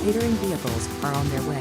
catering vehicles are on their way.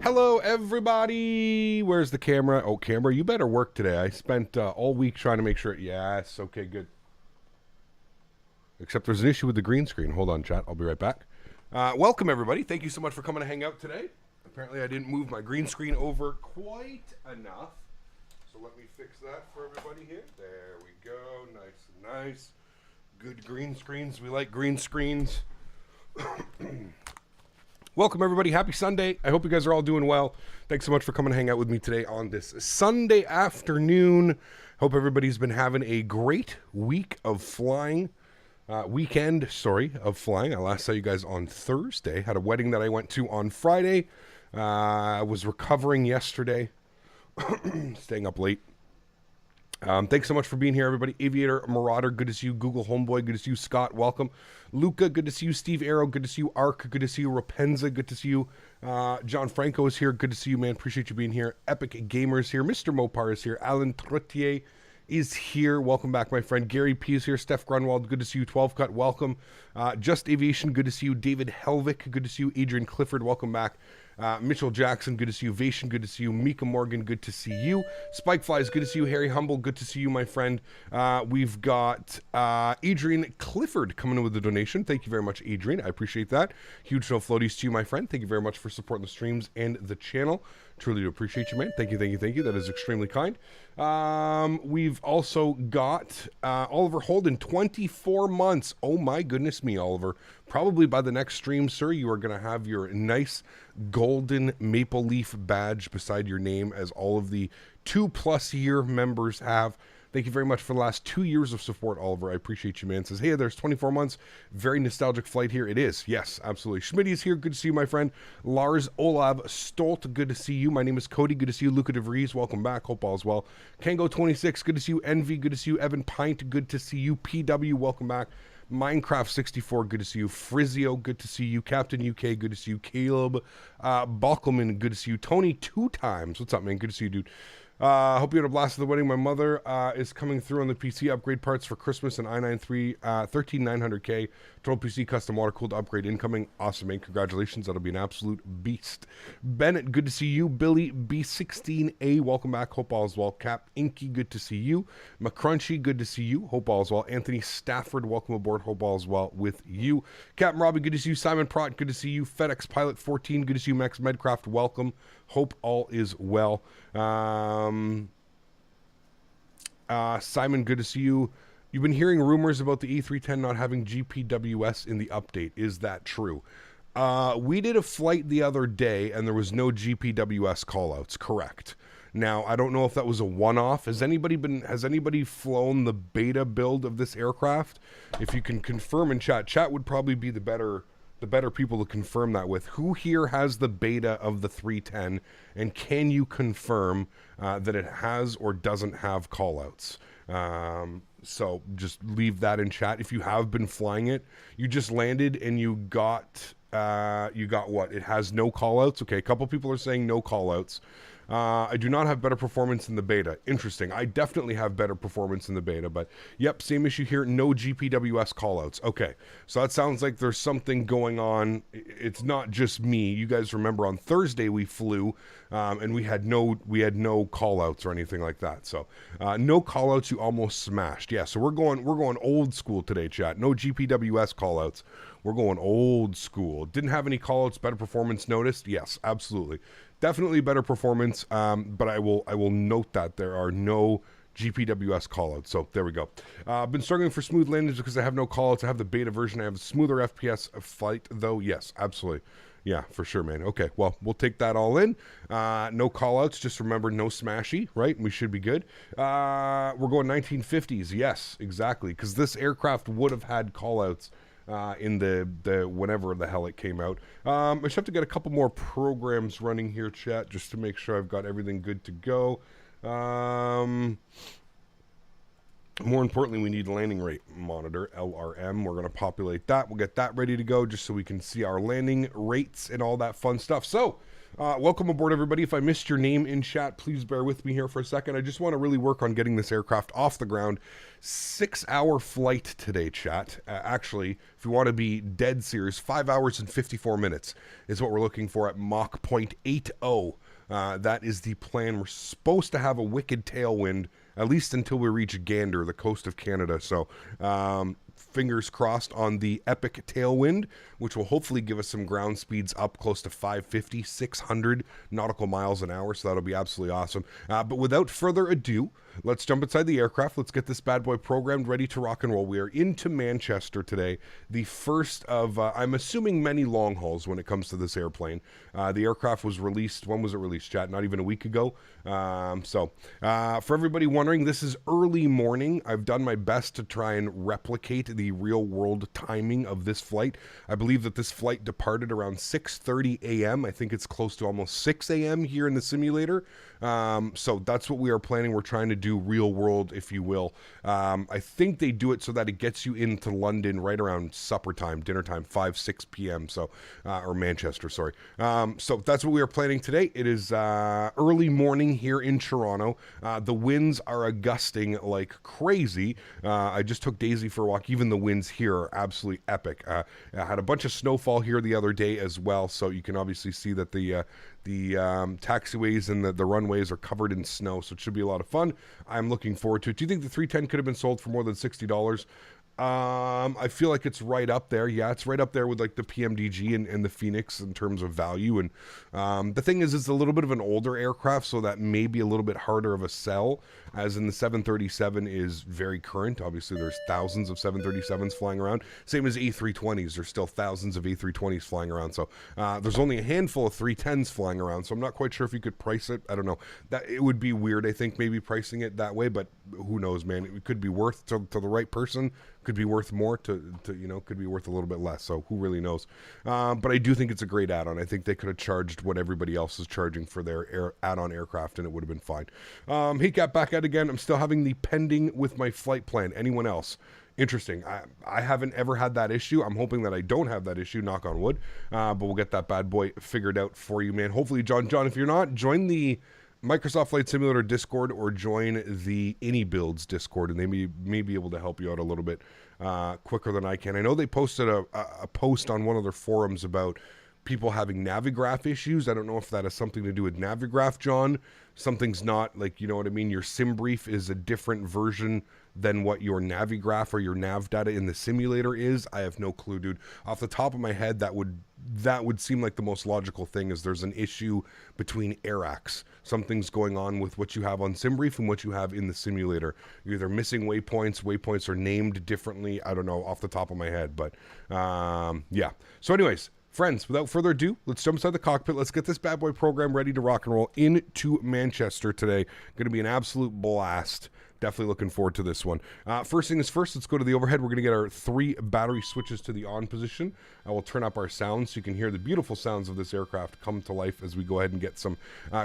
Hello, everybody. Where's the camera? Oh, camera, you better work today. I spent all week trying to make sure. Yes, okay, good. Except there's an issue with the green screen. Hold on, chat. I'll be right back. Welcome, everybody. Thank you so much for coming to hang out today. Apparently, I didn't move my green screen over quite enough. So let me fix that for everybody here. There we go. Nice and nice. Good green screens. We like green screens. Welcome, everybody. Happy Sunday. I hope you guys are all doing well. Thanks so much for coming to hang out with me today on this Sunday afternoon. Hope everybody's been having a great week of flying. Weekend of flying. I last saw you guys on Thursday. Had a wedding that I went to on Friday. I was recovering yesterday. Staying up late. Thanks so much for being here, everybody. Aviator, Marauder, good to see you. Google Homeboy, good to see you. Scott, welcome. Luca, good to see you. Steve Arrow, good to see you. Ark, good to see you. Rapenza, good to see you. John Franco is here, good to see you, man. Appreciate you being here. Epic Gamers here. Mr. Mopar is here. Alan Trottier is here. Welcome back, my friend. Gary P is here. Steph Grunwald, good to see you. 12 Cut, welcome. Just Aviation, good to see you. David Helvik, good to see you. Adrian Clifford, welcome back. Mitchell Jackson, good to see you. Vation, good to see you. Mika Morgan, good to see you. Spike Flies, good to see you. Harry Humble, good to see you, my friend. We've got Adrian Clifford coming in with a donation. Thank you very much, Adrian. I appreciate that. Huge no floaties to you, my friend. Thank you very much for supporting the streams and the channel. Truly do appreciate you, man. Thank you, thank you, thank you. That is extremely kind. We've also got Oliver Holden, 24 months. Oh my goodness me, Oliver. Probably by the next stream, sir, you are going to have your nice golden maple leaf badge beside your name, as all of the 2+ year members have. Thank you very much for the last 2 years of support, Oliver. I appreciate you, man. Says, hey, there's 24 months. Very nostalgic flight here. It is. Yes, absolutely. Smitty is here. Good to see you, my friend. Lars Olav Stolt. Good to see you. My name is Cody. Good to see you. Luca DeVries. Welcome back. Hope all is well. Kango26. Good to see you. Envy. Good to see you. Evan Pint. Good to see you. PW. Welcome back. Minecraft64, good to see you. Frizzio, good to see you. Captain UK, good to see you. Caleb Bockelman, good to see you. Tony 2 times. What's up, man? Good to see you, dude. Hope you had a blast at the wedding. My mother is coming through on the PC upgrade parts for Christmas and i9 13900K. Total PC custom water cooled upgrade incoming. Awesome, man. Congratulations. That'll be an absolute beast. Bennett, good to see you. Billy B16A, welcome back. Hope all is well. Cap Inky, good to see you. McCrunchy, good to see you. Hope all is well. Anthony Stafford, welcome aboard. Hope all is well with you. Captain Robbie, good to see you. Simon Prott, good to see you. FedEx Pilot 14, good to see you. Max Medcraft, welcome. Hope all is well. Simon, good to see you. You've been hearing rumors about the A310 not having GPWS in the update. Is that true? We did a flight the other day and there was no GPWS callouts. Correct. Now, I don't know if that was a one-off. Has anybody flown the beta build of this aircraft? If you can confirm in chat, chat would probably be the better people to confirm that with. Who here has the beta of the 310, and can you confirm that it has or doesn't have callouts? So just leave that in chat. If you have been flying it, you just landed and you got what? It has no callouts. Okay, a couple people are saying no callouts. I do not have better performance in the beta. Interesting. I definitely have better performance in the beta, but yep, same issue here. No GPWS callouts. Okay, so that sounds like there's something going on. It's not just me. You guys remember on Thursday we flew, and we had no callouts or anything like that. So no callouts. You almost smashed. Yeah. So we're going old school today, chat. No GPWS callouts. We're going old school. Didn't have any callouts. Better performance noticed. Yes, absolutely. Definitely better performance, but I will note that there are no GPWS callouts. So there we go. Been struggling for smooth landings because I have no callouts. I have the beta version. I have a smoother FPS of Flite, though. Yes, absolutely. Yeah, for sure, man. Okay, well, we'll take that all in. No callouts. Just remember, no smashy, right? We should be good. We're going 1950s. Yes, exactly, because this aircraft would have had callouts in the whenever the hell it came out. I just have to get a couple more programs running here, chat, just to make sure I've got everything good to go. More importantly, we need landing rate monitor, LRM. We're going to populate that. We'll get that ready to go just so we can see our landing rates and all that fun stuff. So, welcome aboard, everybody. If I missed your name in chat, please bear with me here for a second. I just want to really work on getting this aircraft off the ground. 6-hour flight today, chat. Actually, if you want to be dead serious, 5 hours and 54 minutes is what we're looking for at Mach 0.80. That is the plan. We're supposed to have a wicked tailwind, at least until we reach Gander, the coast of Canada. So, fingers crossed on the epic tailwind, which will hopefully give us some ground speeds up close to 550, 600 nautical miles an hour. So that'll be absolutely awesome. But without further ado, let's jump inside the aircraft. Let's get this bad boy programmed, ready to rock and roll. We are into Manchester today. The first of, I'm assuming, many long hauls when it comes to this airplane. The aircraft was released, when was it released, chat? Not even a week ago. For everybody wondering, this is early morning. I've done my best to try and replicate the real world timing of this flight. I believe that this flight departed around 6:30 a.m. I think it's close to almost 6 a.m. here in the simulator. So that's what we are planning. We're trying to do real world, if you will. I think they do it so that it gets you into London right around supper time, dinner time, 6 p.m. So, or Manchester, sorry. So that's what we are planning today. It is early morning here in Toronto. The winds are gusting like crazy. I just took Daisy for a walk. Even the winds here are absolutely epic. I had a bunch of snowfall here the other day as well, so you can obviously see that the taxiways and the runways are covered in snow, so it should be a lot of fun. I'm looking forward to it. Do you think the 310 could have been sold for more than $60? I feel like it's right up there. Yeah, it's right up there with like the PMDG and the Phoenix in terms of value. And the thing is, it's a little bit of an older aircraft, so that may be a little bit harder of a sell, as in the 737 is very current. Obviously, there's thousands of 737s flying around. Same as A320s. There's still thousands of A320s flying around. So there's only a handful of 310s flying around. So I'm not quite sure if you could price it. I don't know. That it would be weird, I think, maybe pricing it that way. But who knows, man? It could be worth to the right person. Could be worth more to could be worth a little bit less. So who really knows? But I do think it's a great add-on. I think they could have charged what everybody else is charging for their add-on aircraft, and it would have been fine. He got back at again. I'm still having the pending with my flight plan. Anyone else? Interesting. I haven't ever had that issue. I'm hoping that I don't have that issue, knock on wood. But we'll get that bad boy figured out for you, man. Hopefully, John, if you're not, join the Microsoft Flight Simulator Discord or join the iniBuilds Discord, and they may be able to help you out a little bit quicker than I can. I know they posted a post on one of their forums about people having Navigraph issues. I don't know if that has something to do with Navigraph, John. Something's not, like, you know what I mean? Your SimBrief is a different version than what your Navigraph or your nav data in the simulator is. I have no clue, dude. Off the top of my head, that would seem like the most logical thing, is there's an issue between AirAx. Something's going on with what you have on SimBrief and what you have in the simulator. You're either missing waypoints are named differently. I don't know off the top of my head, but yeah. So anyways, friends, without further ado, let's jump inside the cockpit. Let's get this bad boy program ready to rock and roll into Manchester today. Going to be an absolute blast. Definitely looking forward to this one. First thing is first, let's go to the overhead. We're going to get our 3 battery switches to the on position. I will turn up our sound so you can hear the beautiful sounds of this aircraft come to life as we go ahead and get some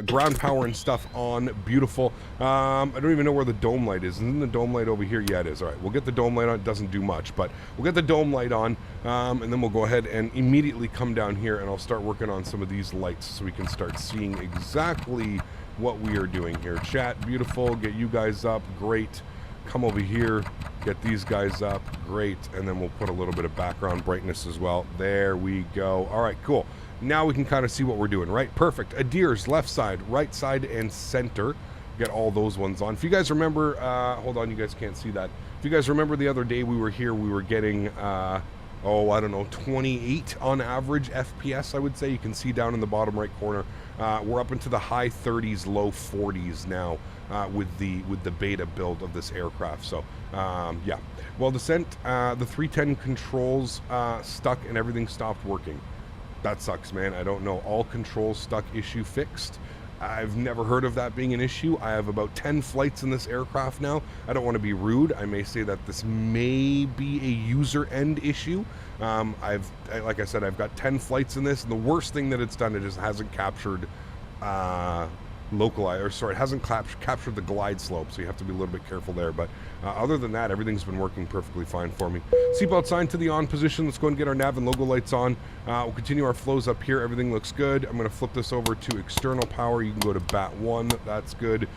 ground power and stuff on. Beautiful. I don't even know where the dome light is. Isn't the dome light over here? Yeah, it is. All right, we'll get the dome light on. It doesn't do much, but we'll get the dome light on, and then we'll go ahead and immediately come down here, and I'll start working on some of these lights so we can start seeing exactly what we are doing here. Chat, beautiful. Get you guys up. Great. Come over here. Get these guys up. Great. And then we'll put a little bit of background brightness as well. There we go. All right, cool. Now we can kind of see what we're doing, right? Perfect. Adir's left side, right side, and center. Get all those ones on. If you guys remember, hold on, you guys can't see that. If you guys remember the other day we were here, we were getting, I don't know, 28 on average FPS, I would say. You can see down in the bottom right corner. We're up into the high 30s, low 40s now with the beta build of this aircraft. So, yeah. Well, descent, the 310 controls stuck and everything stopped working. That sucks, man. I don't know. All controls stuck, issue fixed. I've never heard of that being an issue. I have about 10 flights in this aircraft now. I don't want to be rude. I may say that this may be a user end issue. Like I said, I've got 10 flights in this, and the worst thing that it's done, it just hasn't captured it hasn't captured the glide slope, so you have to be a little bit careful there. But other than that, everything's been working perfectly fine for me. Seatbelt sign to the on position. Let's go and get our nav and logo lights on. We'll continue our flows up here. Everything looks good. I'm going to flip this over to external power. You can go to BAT 1. That's good.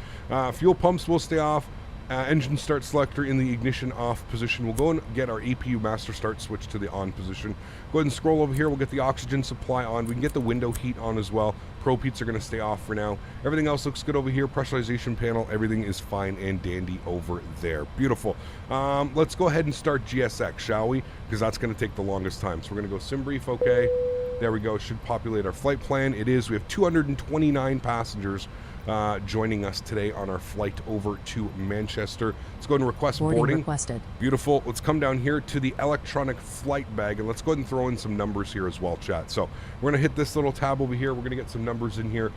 Fuel pumps will stay off. Engine start selector in the ignition off position. We'll go and get our APU master start switch to the on position. Go ahead and scroll over here. We'll get the oxygen supply on. We can get the window heat on as well. Probe heats are going to stay off for now. Everything else looks good over here. Pressurization panel, everything is fine and dandy over there. Beautiful. Let's go ahead and start GSX, shall we? Because that's going to take the longest time. So we're going to go sim brief, okay. There we go. It should populate our flight plan. It is. We have 229 passengers joining us today on our flight over to Manchester. Let's go ahead and request boarding. Requested. Beautiful. Let's come down here to the electronic flight bag, and let's go ahead and throw in some numbers here as well, chat. So we're going to hit this little tab over here. We're going to get some numbers in here.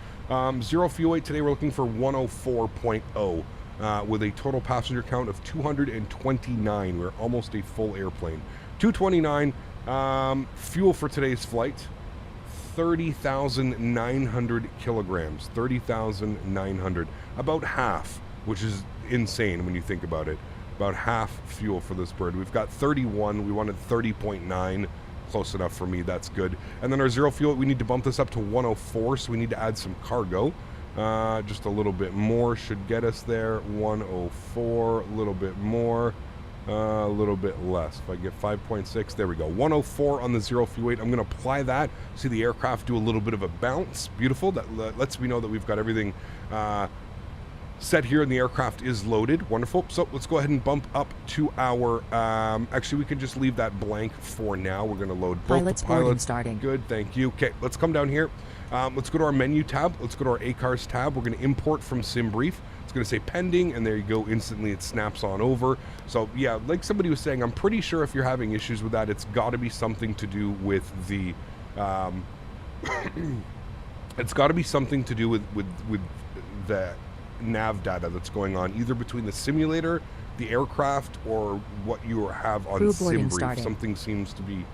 Zero fuel weight today, we're looking for 104.0 with a total passenger count of 229. We're almost a full airplane. 229. Fuel for today's flight, 30,900 kilograms. 30,900. About half, which is insane when you think about it. About half fuel for this bird. We've got 31. We wanted 30.9. Close enough for me. That's good. And then our zero fuel, we need to bump this up to 104, so we need to add some cargo. Just a little bit more should get us there. 104, a little bit more. A little bit less. If I get 5.6, there we go. 104 on the zero fuel weight. I'm going to apply that. See the aircraft do a little bit of a bounce. Beautiful. That lets me know that we've got everything set here and the aircraft is loaded. Wonderful. So let's go ahead and bump up to our actually we can just leave that blank for now. We're going to load both pilots. The pilots. Starting. Good, thank you. Okay, let's come down here. Let's go to our menu tab. Let's go to our ACARS tab. We're going to import from SimBrief. It's going to say pending, and there you go. Instantly, it snaps on over. So, yeah, like somebody was saying, I'm pretty sure if you're having issues with that, it's got to be something to do with the... it's got to be something to do with the nav data that's going on, either between the simulator, the aircraft, or what you have on SimBrief. Something seems to be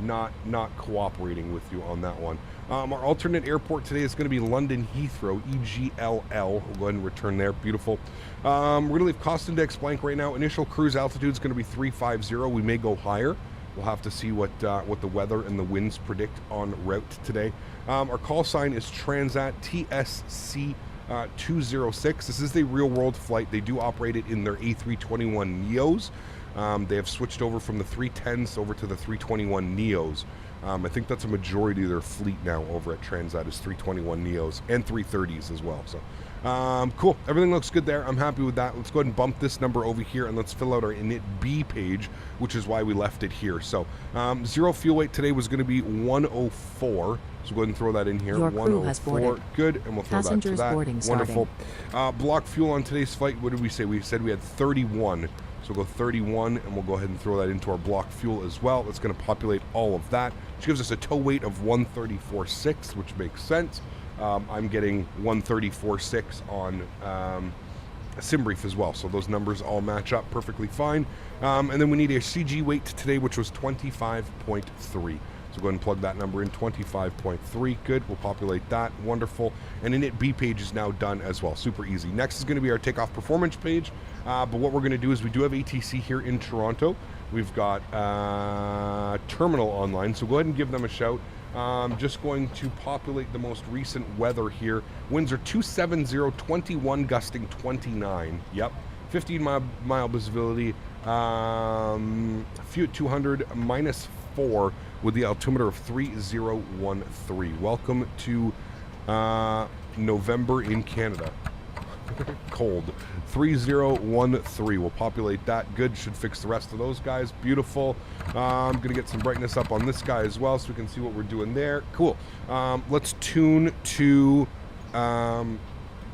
not cooperating with you on that one. Our alternate airport today is going to be London Heathrow, EGLL. We'll go ahead and return there. Beautiful. We're going to leave cost index blank right now. Initial cruise altitude is going to be 350. We may go higher. We'll have to see what the weather and the winds predict en route today. Our call sign is Transat TSC 206. This is a real-world flight. They do operate it in their A321 Neos. They have switched over from the 310s over to the 321 Neos. I think that's a majority of their fleet now over at Transat is 321 Neos and 330s as well. So, cool. Everything looks good there. I'm happy with that. Let's go ahead and bump this number over here, and let's fill out our init B page, which is why we left it here. So, zero fuel weight today was going to be 104. So go ahead and throw that in here. Your crew has boarded. Good, and we'll throw that to that. Wonderful. Block fuel on today's flight. What did we say? We said we had 31. So we'll go 31, and we'll go ahead and throw that into our block fuel as well. It's going to populate all of that, which gives us a tow weight of 134.6, which makes sense. I'm getting 134.6 on SimBrief as well, so those numbers all match up perfectly fine. And then we need a CG weight today, which was 25.3. So go ahead and plug that number in, 25.3. Good, we'll populate that. Wonderful. And init B page is now done as well. Super easy. Next is going to be our takeoff performance page. But what we're going to do is we do have ATC here in Toronto. We've got Terminal online, so go ahead and give them a shout. Just going to populate the most recent weather here. Winds are 270, 21 gusting 29. Yep. 15-mile visibility. Few at 200, -4 with the altimeter of 3013. Welcome to November in Canada. Cold. 3013. We'll populate that. Good. Should fix the rest of those guys. Beautiful. I'm going to get some brightness up on this guy as well so we can see what we're doing there. Cool. Let's tune to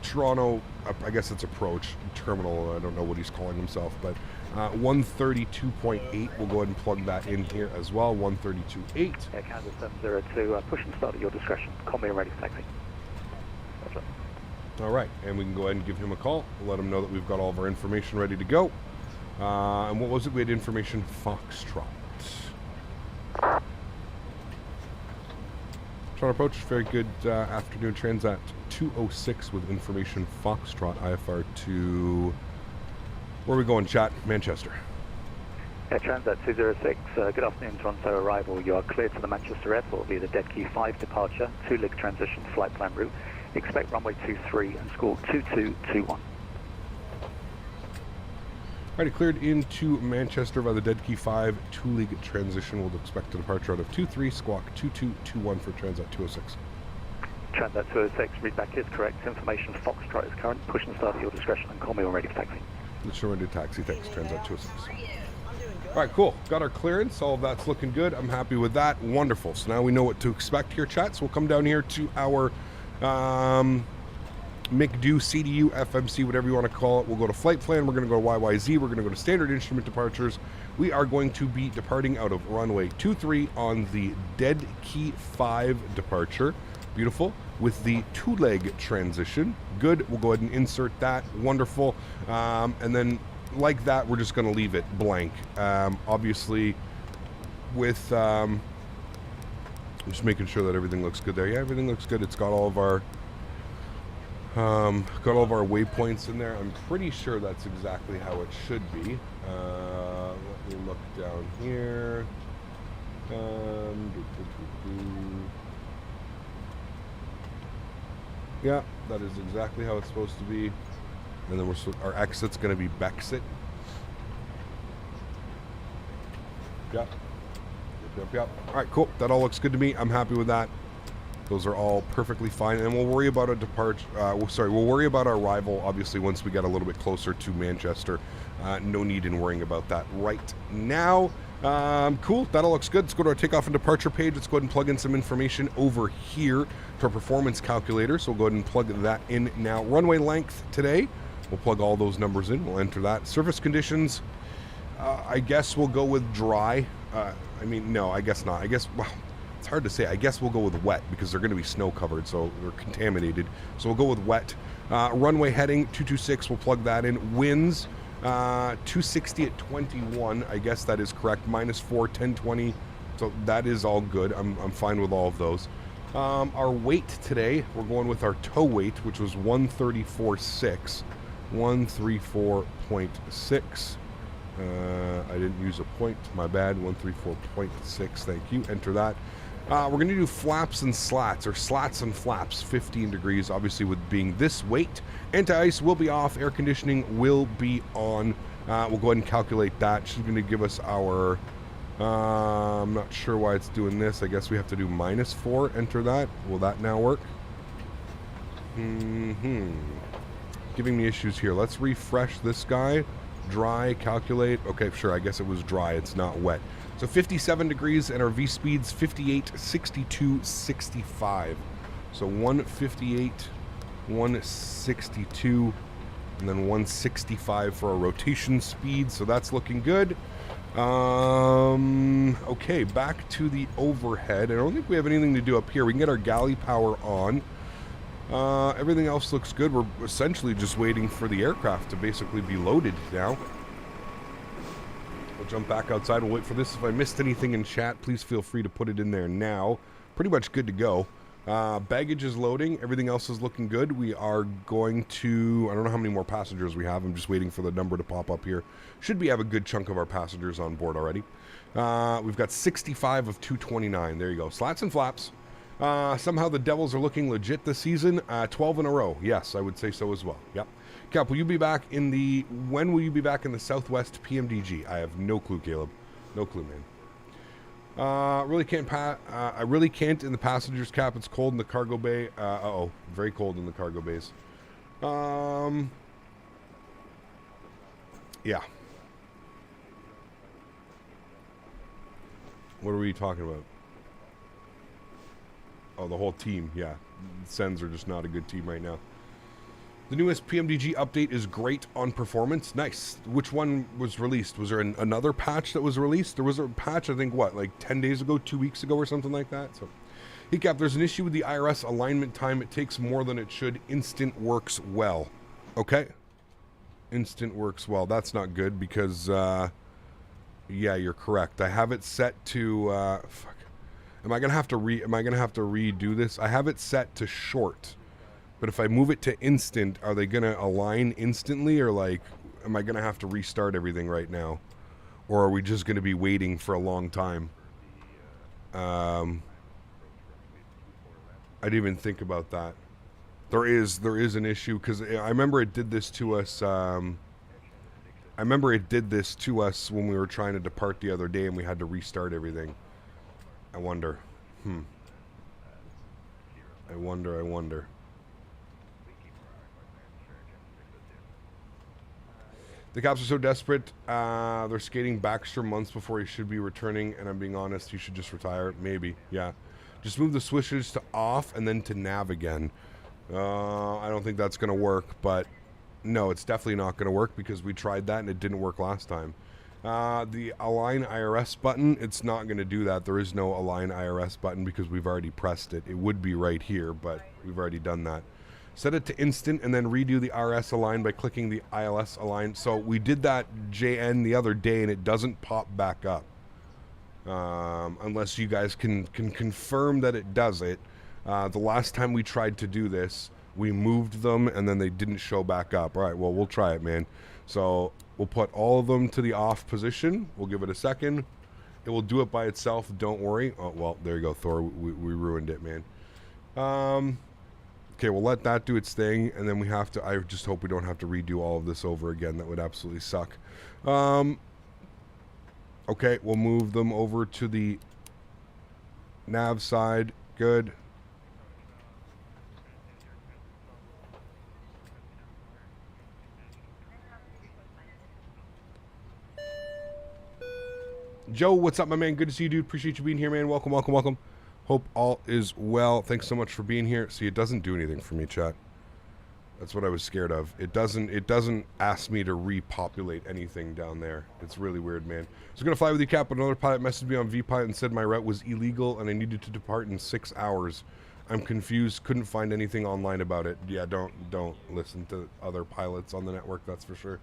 Toronto. I guess it's approach terminal. I don't know what he's calling himself, but 132.8. We'll go ahead and plug that in here as well. 132.8. Air Canada 702. Push and start at your discretion. Call me ready for taxi. That's right. All right, and we can go ahead and give him a call. We'll let him know that we've got all of our information ready to go. And what was it? We had information Foxtrot. Toronto approach, very good afternoon. Transat 206 with information Foxtrot, IFR to... Where are we going, chat? Manchester. Air Transat 206, good afternoon, Toronto arrival. You are clear to the Manchester Airport via the Dead Key 5 departure, 2-leg transition flight plan route. Expect runway 23 and score 2221. Alrighty, cleared into Manchester by the Dead Key 5 2-leg transition. We'll expect a departure out of 23, squawk 2221 for Transat 206. Transat 206, readback is correct. Information Foxtrot is current. Push and start at your discretion and call me when ready for taxi. Let's show ready to taxi. Thanks, Transat 206. Alright, cool. Got our clearance. All of that's looking good. I'm happy with that. Wonderful. So now we know what to expect here, chat. So we'll come down here to our McDo, CDU, FMC, whatever you want to call it. We'll go to flight plan. We're going to go to YYZ. We're going to go to standard instrument departures. We are going to be departing out of runway 23 on the Dead Key 5 departure. Beautiful. With the 2-leg transition. Good. We'll go ahead and insert that. Wonderful. And then like that, we're just going to leave it blank. Obviously, with... just making sure that everything looks good there. Yeah, everything looks good. It's got all of our waypoints in there. I'm pretty sure that's exactly how it should be. Let me look down here. Yeah, that is exactly how it's supposed to be. And then our exit's going to be Bexit. Yep. Yep. All right, cool. That all looks good to me. I'm happy with that. Those are all perfectly fine, and we'll worry about a departure. We'll worry about our arrival obviously once we get a little bit closer to Manchester. No need in worrying about that right now. Cool. That all looks good. Let's go to our takeoff and departure page. Let's go ahead and plug in some information over here to our performance calculator. So we'll go ahead and plug that in now. Runway length today. We'll plug all those numbers in. We'll enter that. Surface conditions. I guess we'll go with dry. I mean, no, I guess not. I guess, well, it's hard to say. I guess we'll go with wet because they're going to be snow covered, so they're contaminated. So we'll go with wet. Runway heading 226, we'll plug that in. Winds 260 at 21. I guess that is correct. -4, 1020. So that is all good. I'm fine with all of those. Our weight today, we're going with our tow weight, which was 134.6. 134.6. I didn't use a point, my bad. 134.6, thank you. Enter that. We're going to do flaps and slats, or slats and flaps, 15 degrees, obviously with being this weight. Anti-ice will be off, air conditioning will be on. We'll go ahead and calculate that. She's going to give us our, I'm not sure why it's doing this. I guess we have to do -4, enter that. Will that now work? Giving me issues here. Let's refresh this guy. Dry, calculate. Okay, sure, I guess it was dry. It's not wet. So 57 degrees, and our V speed's 58, 62, 65. So 158, 162, and then 165 for our rotation speed. So that's looking good. Okay, back to the overhead. I don't think we have anything to do up here. We can get our galley power on. Everything else looks good. We're essentially just waiting for the aircraft to basically be loaded now. We'll jump back outside. We'll wait for this. If I missed anything in chat, please feel free to put it in there now. Pretty much good to go. Baggage is loading. Everything else is looking good. We are going to... I don't know how many more passengers we have. I'm just waiting for the number to pop up here. Should we have a good chunk of our passengers on board already. We've got 65 of 229. There you go. Slats and flaps. Somehow the Devils are looking legit this season. 12 in a row. Yes, I would say so as well. Yep. Cap, will you be back in the... When will you be back in the Southwest PMDG? I have no clue, Caleb. No clue, man. I really can't in the passengers, Cap. It's cold in the cargo bay. Uh-oh. Very cold in the cargo bays. Yeah. What are we talking about? Oh, the whole team. Yeah. Sens are just not a good team right now. The newest PMDG update is great on performance. Nice. Which one was released? Was there another patch that was released? There was a patch, I think, what, like 10 days ago, 2 weeks ago or something like that? So, hey, Cap, there's an issue with the IRS alignment time. It takes more than it should. Instant works well. Okay. Instant works well. That's not good because, yeah, you're correct. I have it set to, fuck. Am I going to have to redo this? I have it set to short. But if I move it to instant, are they going to align instantly, or like, am I going to have to restart everything right now? Or are we just going to be waiting for a long time? I didn't even think about that. There is an issue, because I remember it did this to us. I remember it did this to us when we were trying to depart the other day and we had to restart everything. I wonder. I wonder. The Caps are so desperate. They're skating Baxter months before he should be returning, and I'm being honest, he should just retire. Maybe, yeah. Just move the switches to off and then to nav again. I don't think that's going to work, but no, it's definitely not going to work because we tried that and it didn't work last time. The Align IRS button, it's not going to do that. There is no Align IRS button because we've already pressed it. It would be right here, but we've already done that. Set it to instant and then redo the RS align by clicking the ILS align. So we did that JN the other day and it doesn't pop back up. Unless you guys can confirm that it does it. The last time we tried to do this, we moved them and then they didn't show back up. All right, well, we'll try it, man. So we'll put all of them to the off position. We'll give it a second. It will do it by itself. Don't worry. Oh, well, there you go, Thor. We ruined it, man. Okay, we'll let that do its thing, and then we have to... I just hope we don't have to redo all of this over again. That would absolutely suck. Okay, we'll move them over to the nav side. Good. Joe, what's up, my man? Good to see you, dude. Appreciate you being here, man. Welcome, welcome, welcome. Hope all is well. Thanks so much for being here. See, it doesn't do anything for me, chat. That's what I was scared of. It doesn't ask me to repopulate anything down there. It's really weird, man. So gonna fly with you, Cap, but another pilot messaged me on VPilot and said my route was illegal and I needed to depart in 6 hours. I'm confused. Couldn't find anything online about it. Yeah, don't listen to other pilots on the network. That's for sure.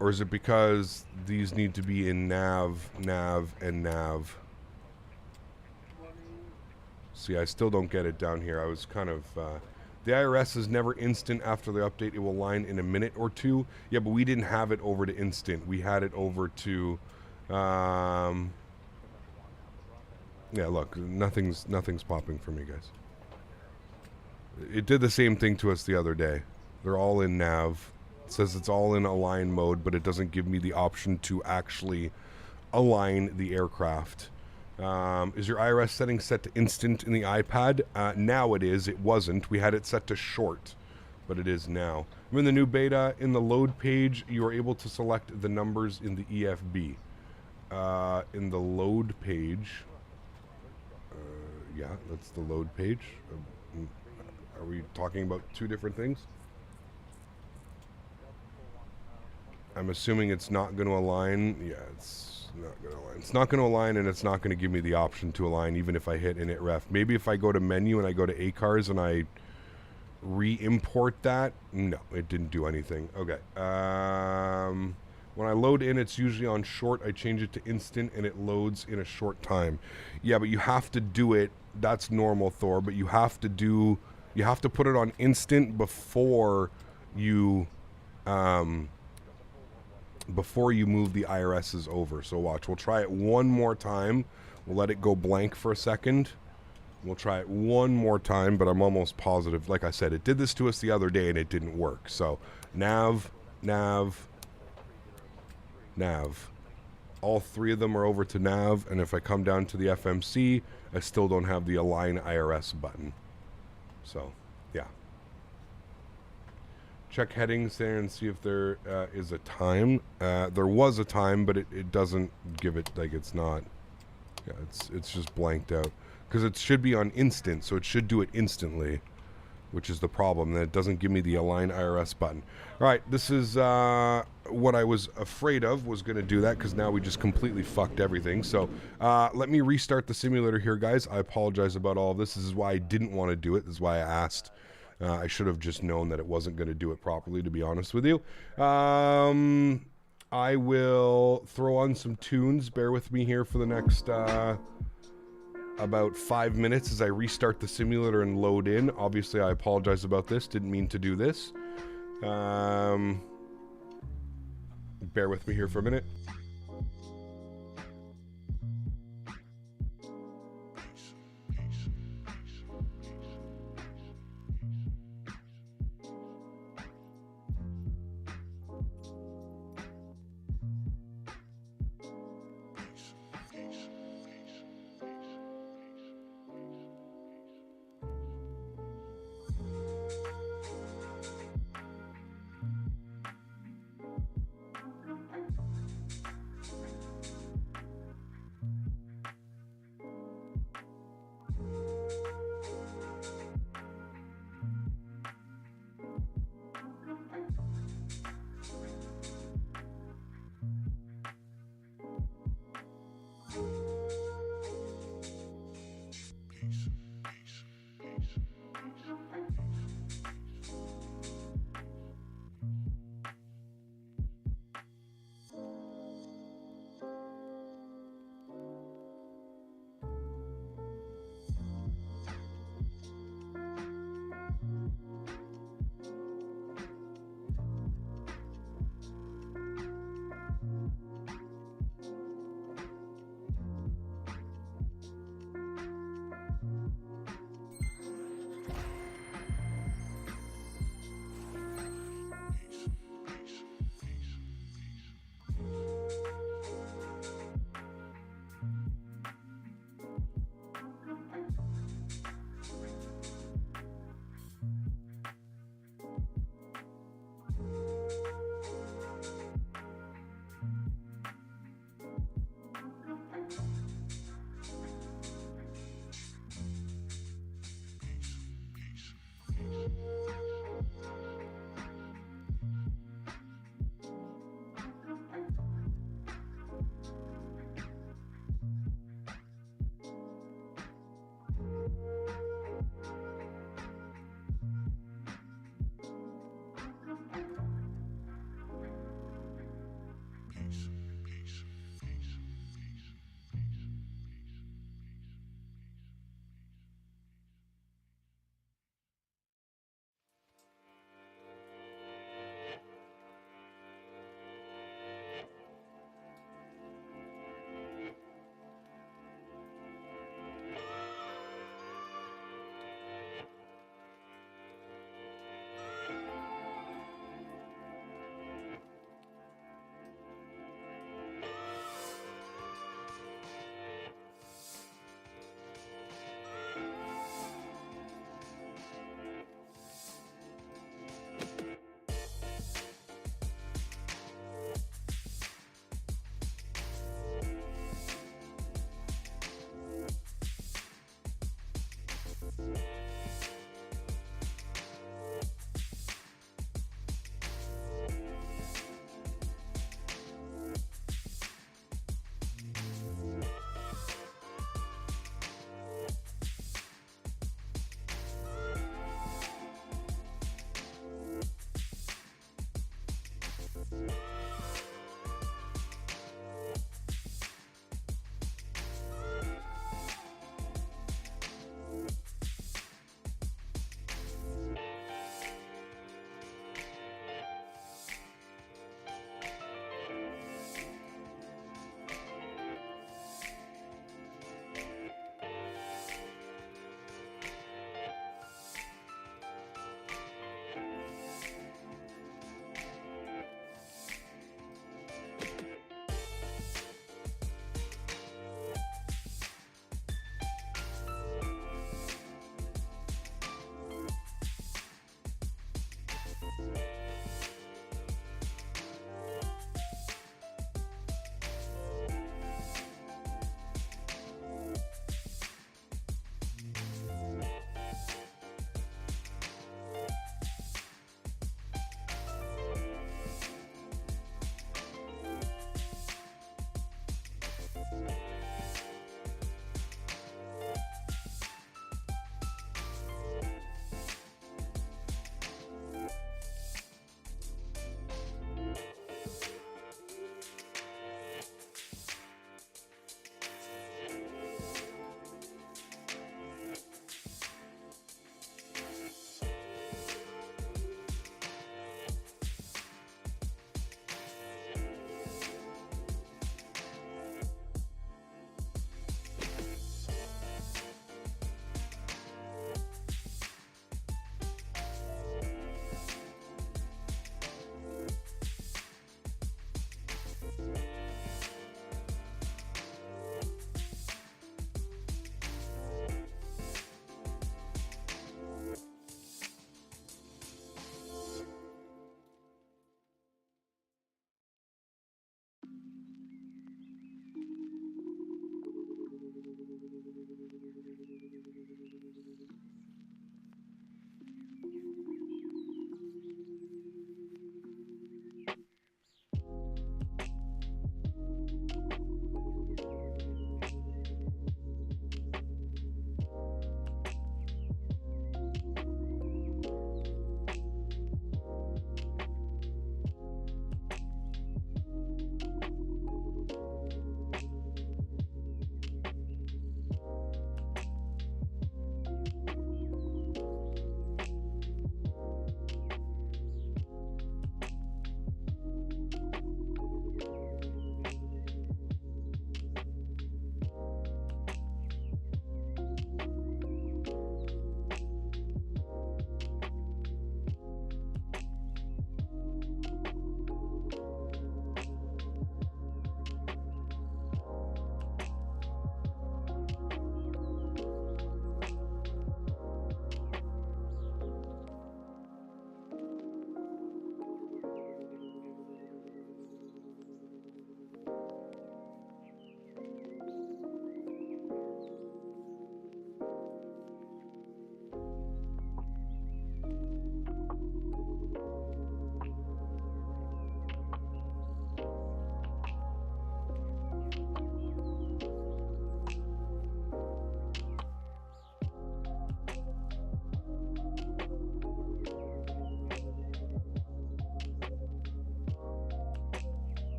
Or is it because these need to be in nav, and nav? See, I still don't get it down here. I was kind of... the IRS is never instant after the update. It will line in a minute or two. Yeah, but we didn't have it over to instant. We had it over to... yeah, look, nothing's popping for me, guys. It did the same thing to us the other day. They're all in nav. It says it's all in align mode, but it doesn't give me the option to actually align the aircraft. Is your IRS setting set to instant in the iPad? Now it is. It wasn't. We had it set to short, but it is now. I'm in the new beta. In the load page, you are able to select the numbers in the EFB. In the load page, yeah, that's the load page. Are we talking about two different things? I'm assuming it's not going to align. Yeah, it's not going to align. It's not going to align, and it's not going to give me the option to align, even if I hit init ref. Maybe if I go to menu and I go to ACARS and I re-import that. No, it didn't do anything. Okay. When I load in, it's usually on short. I change it to instant, and it loads in a short time. Yeah, but you have to do it. That's normal, Thor, but you have to put it on instant before you move the IRSs over. So watch, we'll try it one more time. We'll let it go blank for a second. We'll try it one more time, but I'm almost positive. Like I said, it did this to us the other day and it didn't work. So nav. All three of them are over to nav, and if I come down to the FMC, I still don't have the align IRS button. So, yeah. Check headings there and see if there is a time. There was a time, but it doesn't give it, like, it's not. Yeah, it's just blanked out. Because it should be on instant, so it should do it instantly, which is the problem. That it doesn't give me the align IRS button. All right, this is what I was afraid of was going to do that, because now we just completely fucked everything. So let me restart the simulator here, guys. I apologize about all of this. This is why I didn't want to do it. This is why I asked. I should have just known that it wasn't going to do it properly, to be honest with you. I will throw on some tunes. Bear with me here for the next about 5 minutes as I restart the simulator and load in. Obviously, I apologize about this. Didn't mean to do this. Bear with me here for a minute.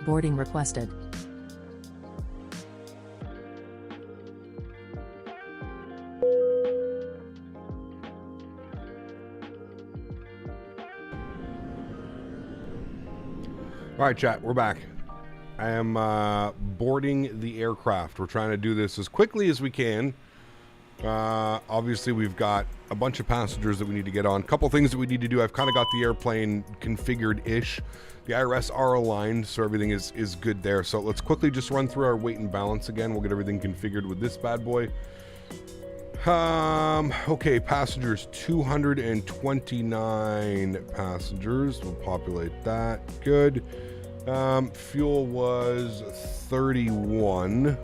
Boarding requested. All right, chat, we're back. I am boarding the aircraft. We're trying to do this as quickly as we can. Obviously, we've got a bunch of passengers that we need to get on. A couple things that we need to do. I've kind of got the airplane configured-ish. The IRS are aligned, so everything is good there. So let's quickly just run through our weight and balance again. We'll get everything configured with this bad boy. Okay, passengers, 229 passengers. We'll populate that. Good. Fuel was 31.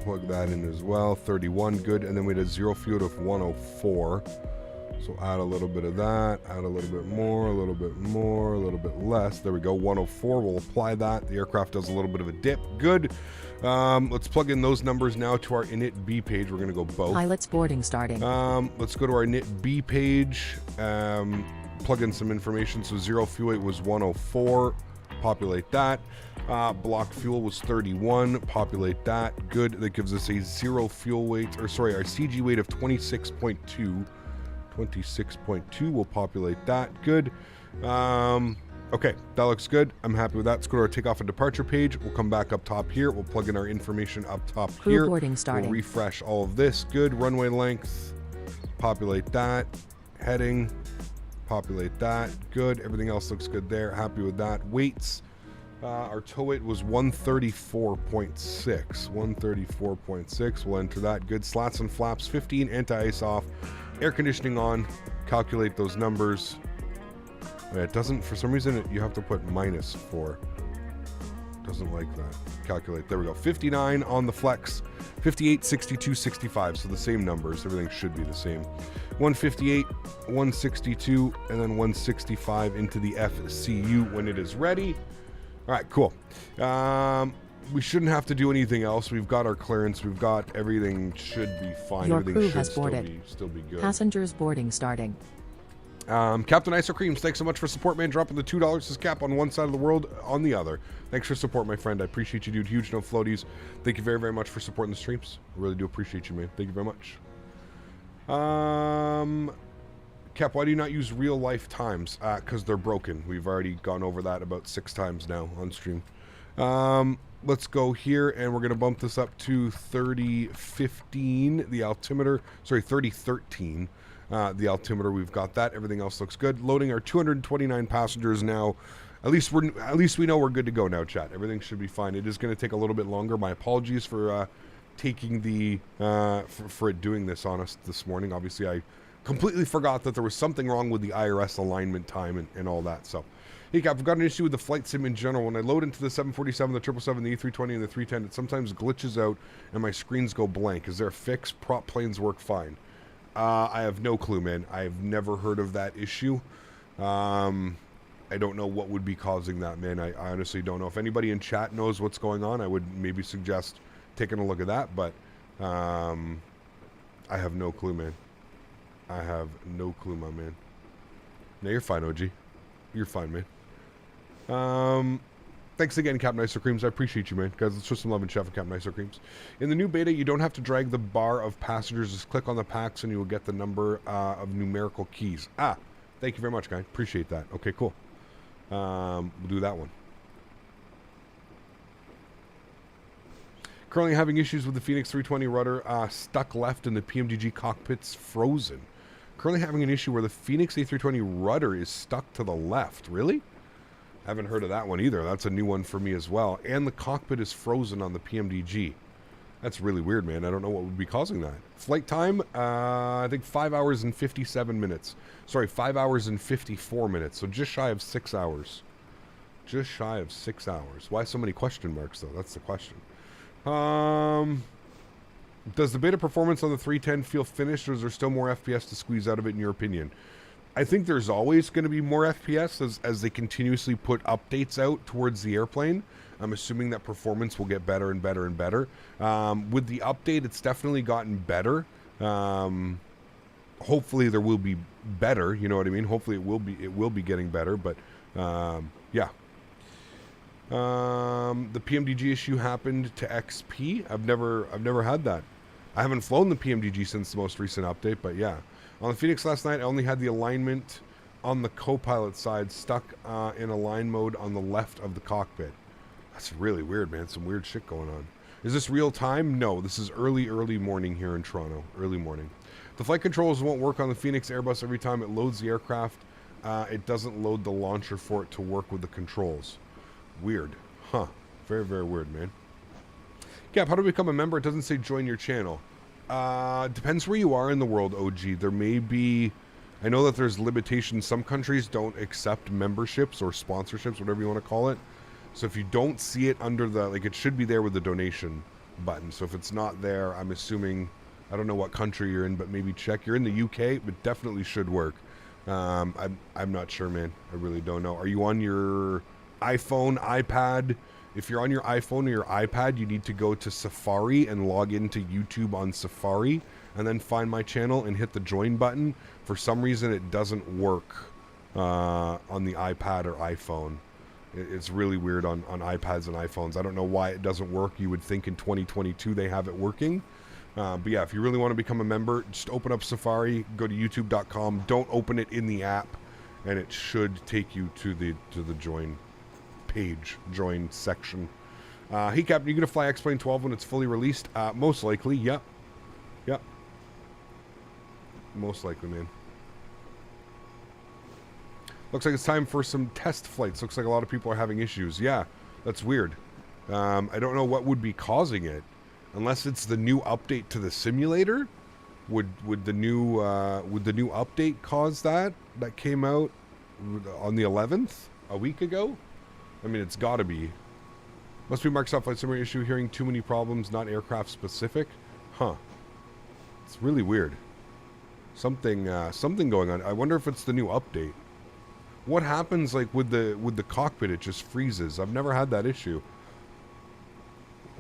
Plug that in as well. 31, good. And then we had a zero fuel of 104. So add a little bit of that, add a little bit more, a little bit more, a little bit less. There we go, 104. We'll apply that. The aircraft does a little bit of a dip. Good. Let's plug in those numbers now to our init B page. We're going to go both. Pilots boarding starting. Let's go to our init B page. Plug in some information. So zero fuel weight was 104. Populate that. Block fuel was 31. Populate that. Good. That gives us a zero fuel weight, or sorry, our CG weight of 26.2. 26.2. We'll populate that. Good. Okay, that looks good. I'm happy with that. Let's go to our takeoff and departure page. We'll come back up top here. We'll plug in our information up top Crew here. boarding starting. We'll refresh all of this. Good. Runway length. Populate that. Heading. Populate that. Good. Everything else looks good there. Happy with that. Weights. Our tow weight was 134.6. 134.6. We'll enter that. Good. Slats and flaps. 15. Anti-ice off. Air conditioning on. Calculate those numbers. It doesn't, for some reason, you have to put -4. Doesn't like that. Calculate. There we go. 59 on the flex. 58, 62, 65. So the same numbers. Everything should be the same. 158, 162, and then 165 into the FCU when it is ready. All right, cool. We shouldn't have to do anything else. We've got our clearance. We've got everything. Should be fine. Your Everything crew should has boarded. still be good. Passengers boarding starting. Captain Ice Creams, thanks so much for support, man. Dropping the $2. Says Cap on one side of the world, on the other. Thanks for support, my friend. I appreciate you, dude. Huge no floaties. Thank you very, very much for supporting the streams. I really do appreciate you, man. Thank you very much. Cap, why do you not use real life times? Because they're broken. We've already gone over that about 6 times now on stream. Let's go here, and we're going to bump this up to 3015, the altimeter. Sorry, 3013. The altimeter, we've got that. Everything else looks good. Loading our 229 passengers now. At least we know we're good to go now, chat. Everything should be fine. It is going to take a little bit longer. My apologies for taking the for it doing this on us this morning. Obviously, I completely forgot that there was something wrong with the IRS alignment time and all that. So, hey, Cap, I've got an issue with the flight sim in general. When I load into the 747, the 777, the A320, and the 310, it sometimes glitches out and my screens go blank. Is there a fix? Prop planes work fine. I have no clue, man. I've never heard of that issue. I don't know what would be causing that, man. I honestly don't know. If anybody in chat knows what's going on, I would maybe suggest taking a look at that, but I have no clue, man. I have no clue, my man. No, you're fine, OG. You're fine, man. Thanks again, Captain Ice Creams. I appreciate you, man. Guys, let's show some love and chef and Captain Ice Creams. In the new beta, you don't have to drag the bar of passengers. Just click on the packs and you will get the number of numerical keys. Thank you very much, guy. Appreciate that. Okay, cool. We'll do that one. Currently having issues with the Phoenix 320 rudder. Stuck left and the PMDG cockpit's frozen. Currently having an issue where the Phoenix A320 rudder is stuck to the left. Really? Haven't heard of that one either. That's a new one for me as well. And the cockpit is frozen on the PMDG. That's really weird, man. I don't know what would be causing that. Flight time, I think 5 hours and 57 minutes. Sorry, 5 hours and 54 minutes. So just shy of 6 hours. Just shy of 6 hours. Why so many question marks, though? That's the question. Does the beta performance on the 310 feel finished, or is there still more FPS to squeeze out of it, in your opinion? I think there's always going to be more FPS as they continuously put updates out towards the airplane. I'm assuming that performance will get better and better and better. With the update, it's definitely gotten better. Hopefully there will be better, you know what I mean? Hopefully it will be getting better, but yeah. The PMDG issue happened to XP. I've never had that. I haven't flown the PMDG since the most recent update, but yeah. On the Phoenix last night, I only had the alignment on the co-pilot side stuck in align mode on the left of the cockpit. That's really weird, man. Some weird shit going on. Is this real time? No, this is early morning here in Toronto. Early morning. The flight controls won't work on the Phoenix Airbus every time it loads the aircraft. It doesn't load the launcher for it to work with the controls. Weird. Huh. Very, very weird, man. Cap, how to become a member? It doesn't say join your channel. Depends where you are in the world, OG. There may be... I know that there's limitations. Some countries don't accept memberships or sponsorships, whatever you want to call it. So if you don't see it under the... Like, it should be there with the donation button. So if it's not there, I'm assuming... I don't know what country you're in, but maybe check. You're in the UK, but definitely should work. I'm not sure, man. I really don't know. Are you on your iPhone, iPad? If you're on your iPhone or your iPad, you need to go to Safari and log into YouTube on Safari, and then find my channel and hit the join button. For some reason, it doesn't work on the iPad or iPhone. It's really weird on iPads and iPhones. I don't know why it doesn't work. You would think in 2022 they have it working. But yeah, if you really want to become a member, just open up Safari, go to youtube.com. Don't open it in the app, and it should take you to the join page, join section. Hey Captain, you gonna fly X-Plane 12 when it's fully released? Most likely, yep. Yep. Most likely, man. Looks like it's time for some test flights. Looks like a lot of people are having issues. Yeah, that's weird. I don't know what would be causing it. Unless it's the new update to the simulator, would the new update cause that came out on the 11th a week ago? I mean, it's got to be. Must be Microsoft Flight Simulator issue. Hearing too many problems, not aircraft specific. Huh? It's really weird. Something going on. I wonder if it's the new update. What happens like with the cockpit? It just freezes. I've never had that issue.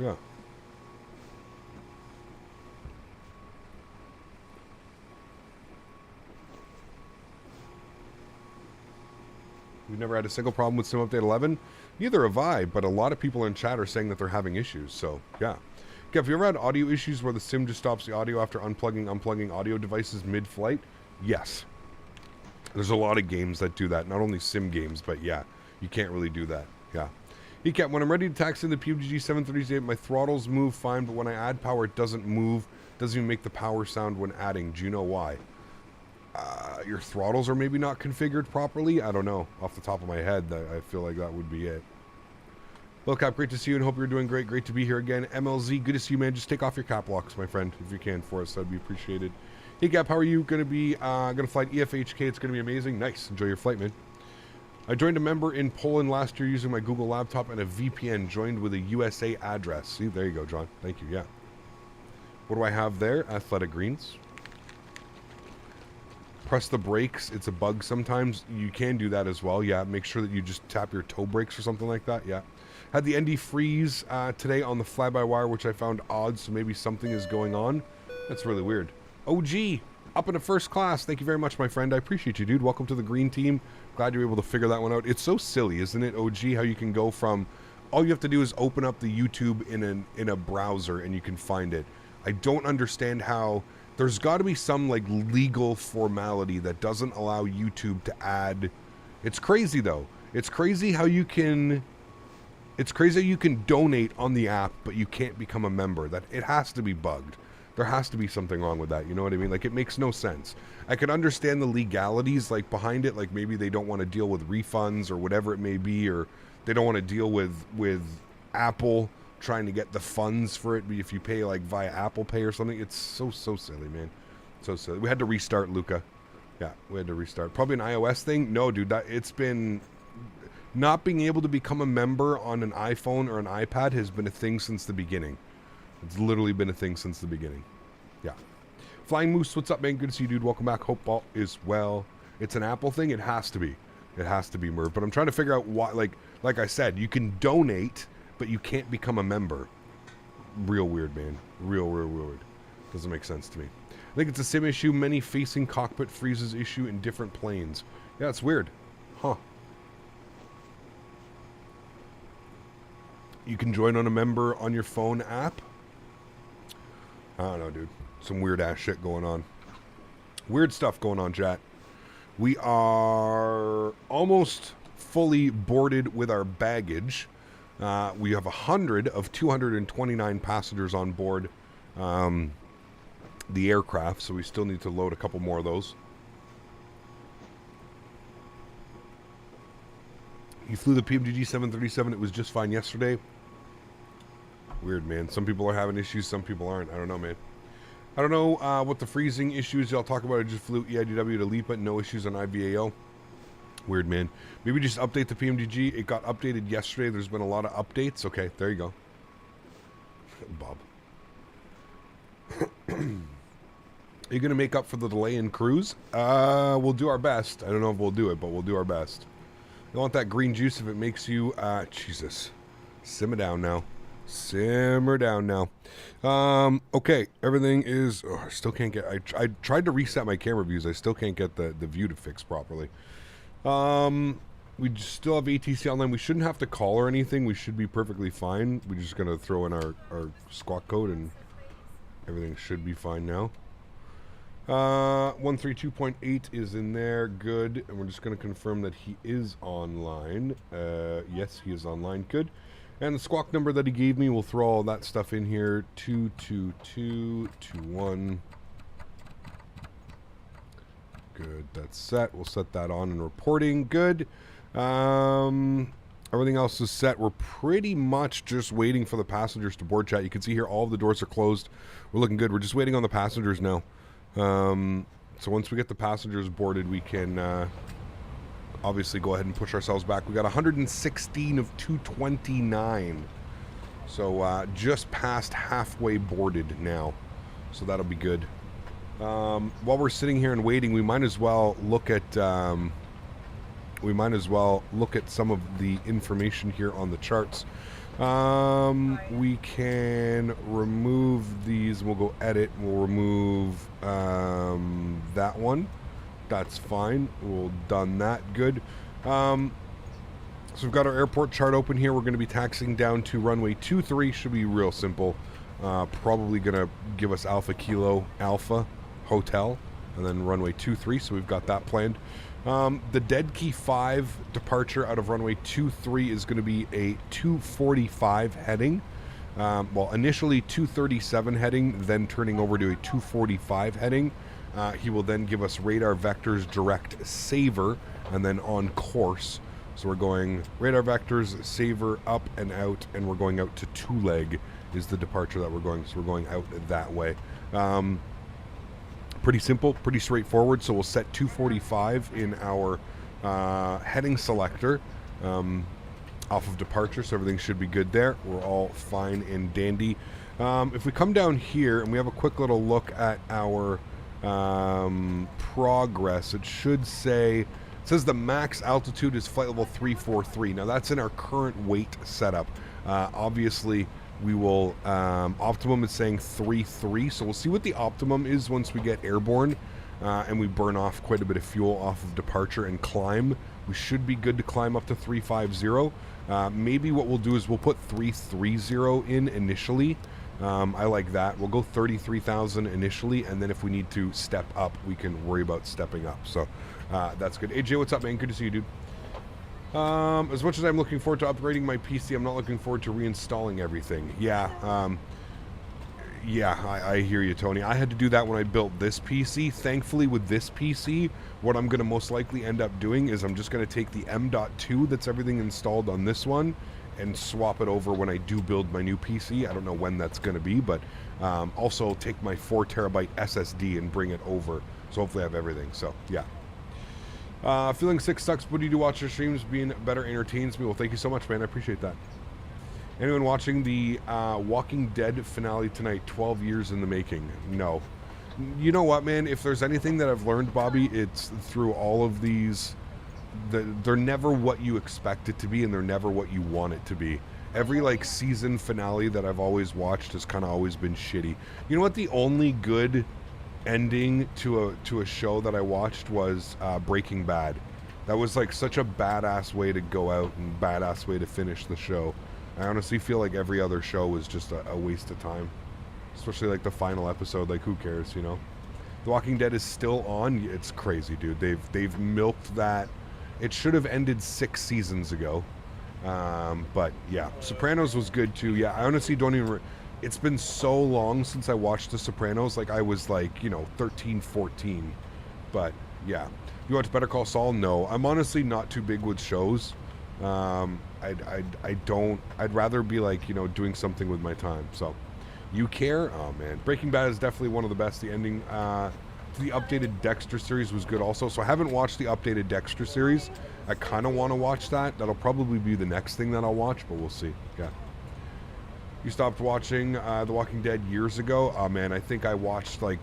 Yeah. We've never had a single problem with Sim Update 11. Neither have I, but a lot of people in chat are saying that they're having issues, so yeah. Okay, have you ever had audio issues where the sim just stops the audio after unplugging audio devices mid-flight? Yes. There's a lot of games that do that, not only sim games, but yeah, you can't really do that, yeah. Hey Cap, when I'm ready to taxi in the PUBG 738, my throttles move fine, but when I add power, it doesn't move, doesn't even make the power sound when adding. Do you know why? Your throttles are maybe not configured properly. I don't know. Off the top of my head, I feel like that would be it. Well, Cap, great to see you and hope you're doing great. Great to be here again. MLZ, good to see you, man. Just take off your cap locks, my friend, if you can for us. That'd be appreciated. Hey, Cap, how are you? Going to be, going to fly EFHK. It's going to be amazing. Nice. Enjoy your flight, man. I joined a member in Poland last year using my Google laptop and a VPN joined with a USA address. See, there you go, John. Thank you. Yeah. What do I have there? Athletic greens. Press the brakes. It's a bug sometimes. You can do that as well. Yeah, make sure that you just tap your toe brakes or something like that. Yeah. Had the ND freeze today on the fly-by-wire, which I found odd, so maybe something is going on. That's really weird. OG, up into first class. Thank you very much, my friend. I appreciate you, dude. Welcome to the green team. Glad you're able to figure that one out. It's so silly, isn't it, OG, how you can go from... All you have to do is open up the YouTube in a browser and you can find it. I don't understand how... There's got to be some like legal formality that doesn't allow YouTube to add. It's crazy though. It's crazy how you can donate on the app, but you can't become a member. That it has to be bugged. There has to be something wrong with that. You know what I mean? Like it makes no sense. I could understand the legalities like behind it. Like maybe they don't want to deal with refunds or whatever it may be, or they don't want to deal with Apple trying to get the funds for it if you pay like via Apple Pay or something. It's so silly, man. So silly. We had to restart, Luca. Yeah, we had to restart. Probably an iOS thing. No, dude, it's been not being able to become a member on an iPhone or an iPad has been a thing since the beginning. It's literally been a thing since the beginning. Yeah. Flying Moose, what's up, man? Good to see you, dude. Welcome back. Hope all is well. It's an Apple thing. It has to be. It has to be, Merv. But I'm trying to figure out why. Like I said, you can donate, but you can't become a member. Real weird, man. Real weird. Doesn't make sense to me. I think it's a sim issue. Many facing cockpit freezes issue in different planes. Yeah, it's weird. Huh. You can join on a member on your phone app. I don't know, dude. Some weird ass shit going on. Weird stuff going on, chat. We are almost fully boarded with our baggage. We have 100 of 229 passengers on board the aircraft, so we still need to load a couple more of those. You flew the PMDG 737. It was just fine yesterday. Weird, man. Some people are having issues, some people aren't. I don't know, man. I don't know what the freezing issues y'all talk about. I just flew EIDW to Lipa. No issues on IVAO. Weird, man. Maybe just update the PMDG. It got updated yesterday. There's been a lot of updates. Okay, there you go. Bob. Are you going to make up for the delay in cruise? We'll do our best. I don't know if we'll do it, but we'll do our best. You want that green juice if it makes you... Jesus. Simmer down now. Simmer down now. Okay, everything is... Oh, I still can't get... I tried to reset my camera views. I still can't get the view to fix properly. We still have ATC online. We shouldn't have to call or anything. We should be perfectly fine. We're just going to throw in our squawk code and everything should be fine now. 132.8 is in there. Good. And we're just going to confirm that he is online. Yes, he is online. Good. And the squawk number that he gave me, we'll throw all that stuff in here. 22221. Good. That's set. We'll set that on and reporting. Good. Everything else is set. We're pretty much just waiting for the passengers to board, chat. You can see here all of the doors are closed. We're looking good. We're just waiting on the passengers now. So once we get the passengers boarded, we can obviously go ahead and push ourselves back. We got 116 of 229. So just past halfway boarded now. So that'll be good. While we're sitting here and waiting, we might as well look at some of the information here on the charts. We can remove these. We'll go edit. We'll remove that one. That's fine. We'll done that. Good. So we've got our airport chart open here. We're going to be taxiing down to runway 23. Should be real simple. Probably going to give us Alpha Kilo Alpha Hotel and then runway 23. So we've got that planned. The dead key 5 departure out of runway 23 is going to be a 245 heading. Well, initially 237 heading, then turning over to a 245 heading. He will then give us radar vectors, direct saver, and then on course. So we're going radar vectors, saver, up and out, and we're going out to 2-leg is the departure that we're going. So we're going out that way. Pretty simple, pretty straightforward. So we'll set 245 in our heading selector off of departure, so everything should be good there. We're all fine and dandy. If we come down here and we have a quick little look at our progress, it should say, it says the max altitude is flight level 343. Now that's in our current weight setup. Obviously, we will, optimum is saying 3.3, so we'll see what the optimum is once we get airborne and we burn off quite a bit of fuel off of departure and climb. We should be good to climb up to 350. Maybe what we'll do is we'll put 330 in initially. I like that. We'll go 33,000 initially, and then if we need to step up, we can worry about stepping up. So that's good. AJ, what's up, man? Good to see you, dude. As much as I'm looking forward to upgrading my PC, I'm not looking forward to reinstalling everything. Yeah, I hear you, Tony. I had to do that when I built this PC. Thankfully, with this PC, what I'm going to most likely end up doing is I'm just going to take the M.2 that's everything installed on this one and swap it over when I do build my new PC. I don't know when that's going to be, but also take my 4 terabyte SSD and bring it over. So hopefully I have everything. So, yeah. Feeling sick sucks, but you do watch your streams. Being better entertains me. Well, thank you so much, man. I appreciate that. Anyone watching the Walking Dead finale tonight, 12 years in the making? No. You know what, man? If there's anything that I've learned, Bobby, it's through all of these, they're never what you expect it to be, and they're never what you want it to be. Every, like, season finale that I've always watched has kind of always been shitty. You know what? The only good ending to a show that I watched was Breaking Bad. That was like such a badass way to go out and badass way to finish the show. I honestly feel like every other show is just a waste of time. Especially like the final episode, like who cares, you know? The Walking Dead is still on. It's crazy, dude. They've milked that. It should have ended 6 seasons ago. But yeah, Sopranos was good too. Yeah, I honestly don't even... It's been so long since I watched The Sopranos. Like I was like, you know, 13, 14. But yeah. You watch Better Call Saul? No. I'm honestly not too big with shows. I'd rather be like, you know, doing something with my time. So, you care? Oh man. Breaking Bad is definitely one of the best. The ending to the updated Dexter series was good also. So I haven't watched the updated Dexter series. I kind of want to watch that. That'll probably be the next thing that I'll watch, but we'll see. Yeah. You stopped watching The Walking Dead years ago? Oh man, I think I watched like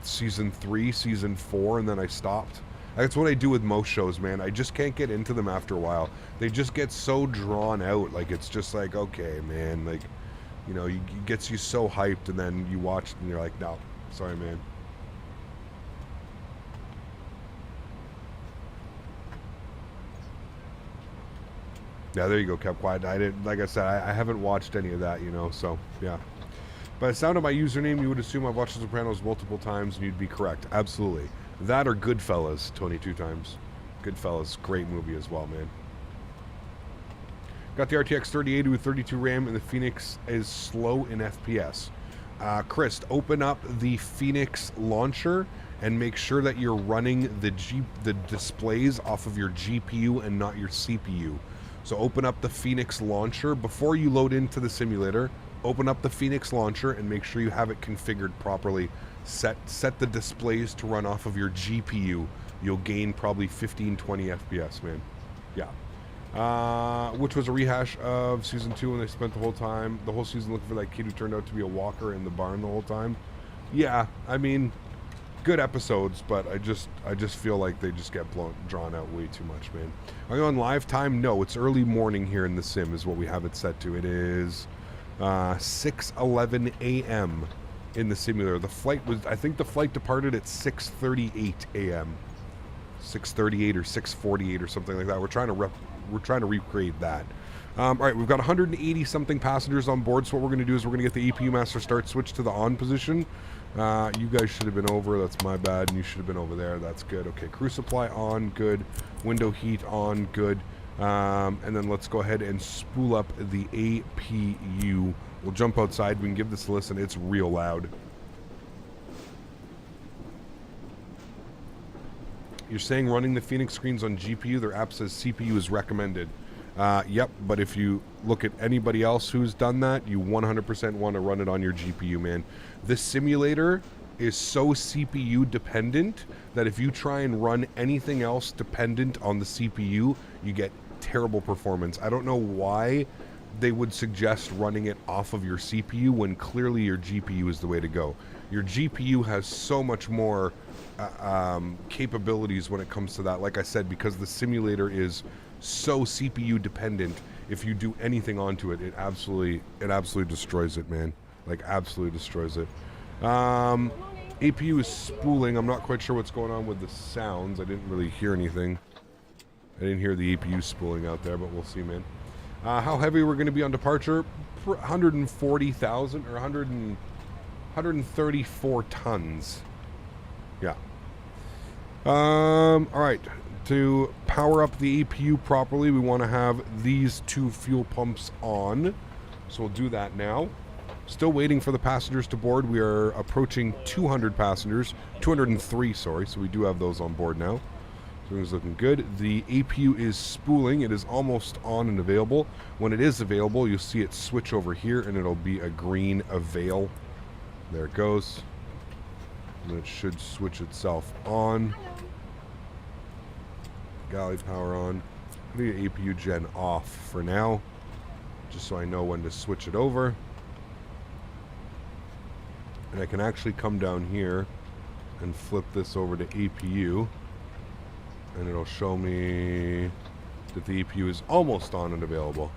season 3, season 4, and then I stopped. That's what I do with most shows, man. I just can't get into them after a while. They just get so drawn out. Like, it's just like, okay, man. Like, you know, it gets you so hyped, and then you watch it, and you're like, no, sorry, man. Yeah, there you go, Kept Quiet. I didn't, like I said, I haven't watched any of that, you know, so, yeah. By the sound of my username, you would assume I've watched The Sopranos multiple times, and you'd be correct. Absolutely. That or Goodfellas 22 times. Goodfellas, great movie as well, man. Got the RTX 3080 with 32 RAM, and the Phoenix is slow in FPS. Chris, open up the Phoenix launcher and make sure that you're running the displays off of your GPU and not your CPU. So open up the Phoenix launcher before you load into the simulator. Open up the Phoenix launcher and make sure you have it configured properly. Set the displays to run off of your GPU. You'll gain probably 15-20 FPS, man. Yeah. Which was a rehash of season 2 when they spent the whole season looking for that kid who turned out to be a walker in the barn the whole time. Yeah, I mean, good episodes, but I just feel like they just get drawn out way too much, man. Are you on live time? No, it's early morning here in the sim is what we have it set to. It is 6:11 a.m. in the simulator. The flight was, I think the flight departed at 6:38 a.m. 6:38 or 6:48 or something like that. We're trying to recreate that. All right, we've got 180 something passengers on board. So what we're going to do is we're going to get the APU master start switch to the on position. You guys should have been over. That's my bad. And you should have been over there. That's good. Okay, crew supply on. Good. Window heat on. Good. And then let's go ahead and spool up the APU. We'll jump outside. We can give this a listen. It's real loud. You're saying running the Phoenix screens on GPU, their app says CPU is recommended. Yep, but if you look at anybody else who's done that, you 100% want to run it on your GPU, man. This simulator is so CPU dependent that if you try and run anything else dependent on the CPU, you get terrible performance. I don't know why they would suggest running it off of your CPU when clearly your GPU is the way to go. Your GPU has so much more capabilities when it comes to that. Like I said, because the simulator is so CPU dependent, if you do anything onto it, it absolutely destroys it, man. Like, absolutely destroys it. APU is spooling. I'm not quite sure what's going on with the sounds. I didn't really hear anything. I didn't hear the APU spooling out there, but we'll see, man. How heavy we're going to be on departure? 140,000 or 134 tons. Yeah. All right. To power up the APU properly, we want to have these 2 fuel pumps on. So we'll do that now. Still waiting for the passengers to board. We are approaching 200 passengers. 203, sorry. So we do have those on board now. Everything's looking good. The APU is spooling. It is almost on and available. When it is available, you'll see it switch over here, and it'll be a green avail. There it goes. And it should switch itself on. Galley power on. I'm going to get APU gen off for now, just so I know when to switch it over. And I can actually come down here and flip this over to APU, and it'll show me that the APU is almost on and available.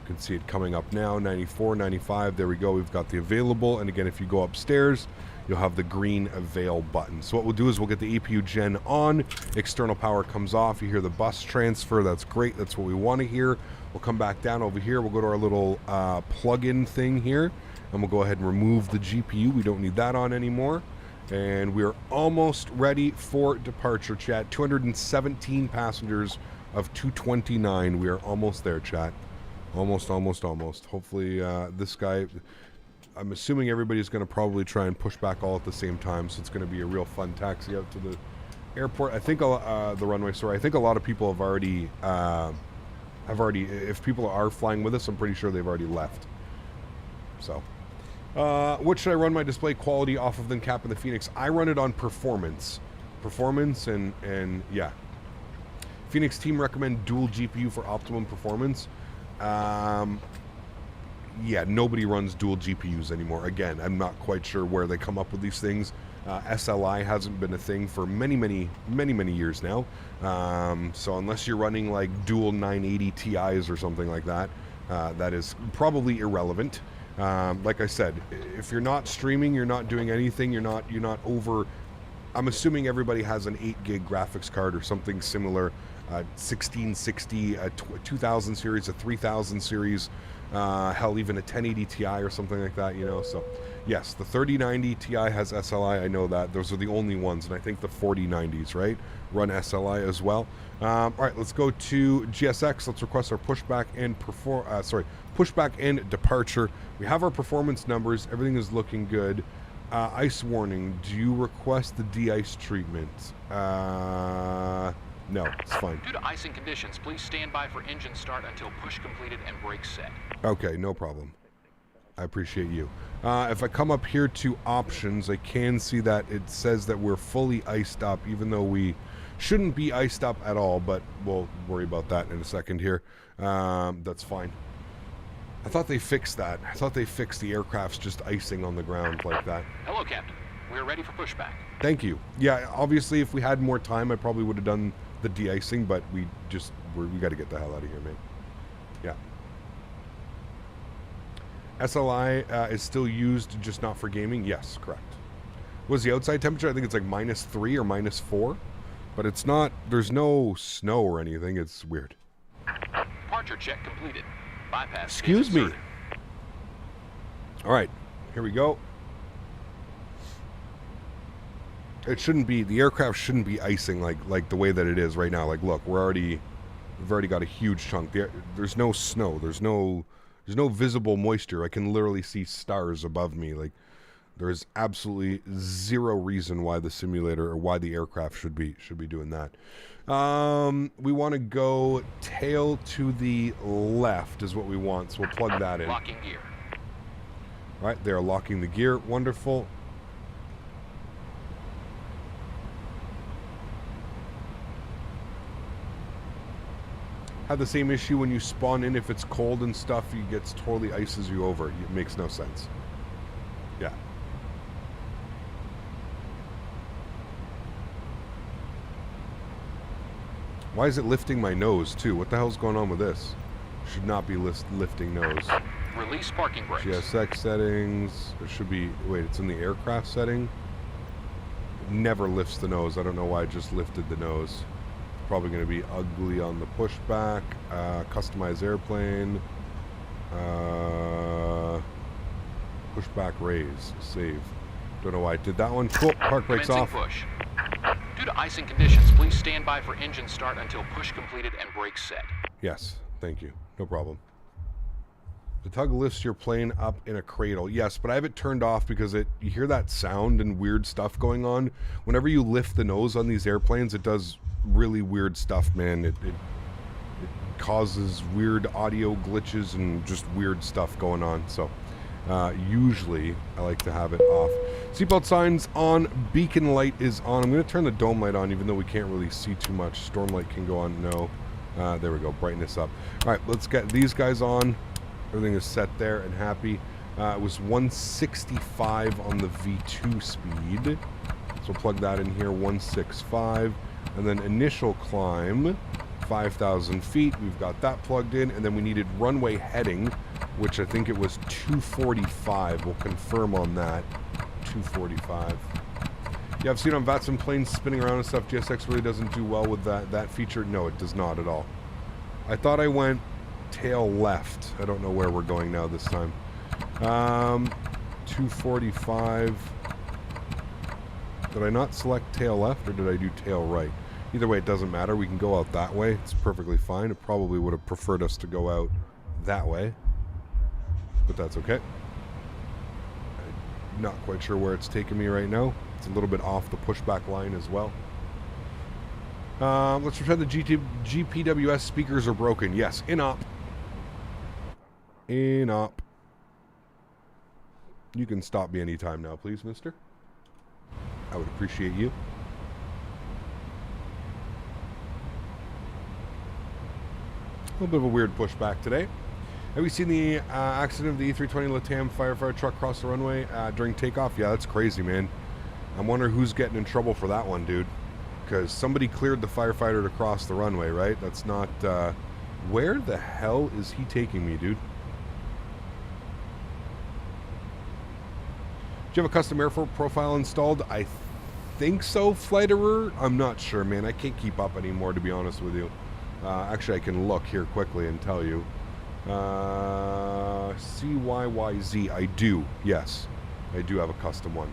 You can see it coming up now, 94, 95. There we go. We've got the available. And again, if you go upstairs, you'll have the green avail button. So what we'll do is we'll get the APU gen on. External power comes off. You hear the bus transfer. That's great. That's what we want to hear. We'll come back down over here. We'll go to our little plug-in thing here, and we'll go ahead and remove the GPU. We don't need that on anymore. And we're almost ready for departure, chat. 217 passengers of 229. We are almost there, chat. Almost. Hopefully this guy... I'm assuming everybody's going to probably try and push back all at the same time, so it's going to be a real fun taxi out to the airport. I think the runway, sorry. I think a lot of people have already, if people are flying with us, I'm pretty sure they've already left. So, what should I run my display quality off of than cap in the Phoenix? I run it on performance. Performance and yeah. Phoenix team recommend dual GPU for optimum performance. Yeah, nobody runs dual GPUs anymore. Again, I'm not quite sure where they come up with these things. SLI hasn't been a thing for many years now. So unless you're running like dual 980 Ti's or something like that, that is probably irrelevant. Like I said, if you're not streaming, you're not doing anything, you're not over... I'm assuming everybody has an 8 gig graphics card or something similar. 1660, a 2000 series, a 3000 series, hell, even a 1080 Ti or something like that, you know. So yes, the 3090 Ti has SLI. I know that. Those are the only ones, and I think the 4090s, right, run SLI as well. All right, let's go to GSX. Let's request our pushback and pushback and departure. We have our performance numbers. Everything is looking good. Ice warning. Do you request the de-ice treatment? No, it's fine. Due to icing conditions, please stand by for engine start until push completed and brakes set. Okay, no problem. I appreciate you. If I come up here to options, I can see that it says that we're fully iced up, even though we shouldn't be iced up at all, but we'll worry about that in a second here. That's fine. I thought they fixed that. I thought they fixed the aircrafts just icing on the ground like that. Hello, Captain. We're ready for pushback. Thank you. Yeah, obviously, if we had more time, I probably would have done the de-icing, but we got to get the hell out of here, man. Yeah. SLI is still used, just not for gaming? Yes, correct. What's the outside temperature? I think it's like -3 or -4, but it's not, there's no snow or anything. It's weird. Departure check completed. Bypass. Excuse me. All right, here we go. It shouldn't be, the aircraft shouldn't be icing like the way that it is right now. Like, look, we've already got a huge chunk. There's no snow. There's no visible moisture. I can literally see stars above me. Like, there's absolutely zero reason why the simulator or why the aircraft should be doing that. We want to go tail to the left is what we want. So we'll plug that in. Locking gear. All right, they're locking the gear. Wonderful. Have the same issue when you spawn in. If it's cold and stuff, it gets totally ices you over. It makes no sense. Yeah. Why is it lifting my nose too? What the hell's going on with this? Should not be lifting nose. Release parking brakes. GSX settings. It should be, wait, it's in the aircraft setting. It never lifts the nose. I don't know why I just lifted the nose. Probably going to be ugly on the pushback. Customize airplane. Pushback raise. Save. Don't know why I did that one. Cool. Park brakes off. Push. Due to icing conditions, please stand by for engine start until push completed and brakes set. Yes. Thank you. No problem. The tug lifts your plane up in a cradle. Yes, but I have it turned off because you hear that sound and weird stuff going on. Whenever you lift the nose on these airplanes, it does really weird stuff, man. It causes weird audio glitches and just weird stuff going on. So usually I like to have it off. Seatbelt signs on. Beacon light is on. I'm going to turn the dome light on even though we can't really see too much. Storm light can go on. No. There we go. Brightness up. All right, let's get these guys on. Everything is set there and happy. It was 165 on the V2 speed. So we'll plug that in here, 165. And then initial climb, 5,000 feet. We've got that plugged in. And then we needed runway heading, which I think it was 245. We'll confirm on that. 245. Yeah, I've seen on VATSIM planes spinning around and stuff. GSX really doesn't do well with that feature. No, it does not at all. I thought I went tail left. I don't know where we're going now this time. 245. Did I not select tail left or did I do tail right? Either way, it doesn't matter. We can go out that way. It's perfectly fine. It probably would have preferred us to go out that way, but that's okay. I'm not quite sure where it's taking me right now. It's a little bit off the pushback line as well. Let's pretend the GPWS speakers are broken. Yes, in-op. In-op. You can stop me anytime now, please, mister. I would appreciate you. A little bit of a weird pushback today. Have we seen the accident of the A320 LATAM firefighter truck cross the runway during takeoff? Yeah, that's crazy, man. I wonder who's getting in trouble for that one, dude. Because somebody cleared the firefighter to cross the runway, right? That's not... where the hell is he taking me, dude? Do you have a custom airport profile installed? I think so, Fliterer. I'm not sure, man. I can't keep up anymore, to be honest with you. Actually, I can look here quickly and tell you. CYYZ. I do. Yes. I do have a custom one.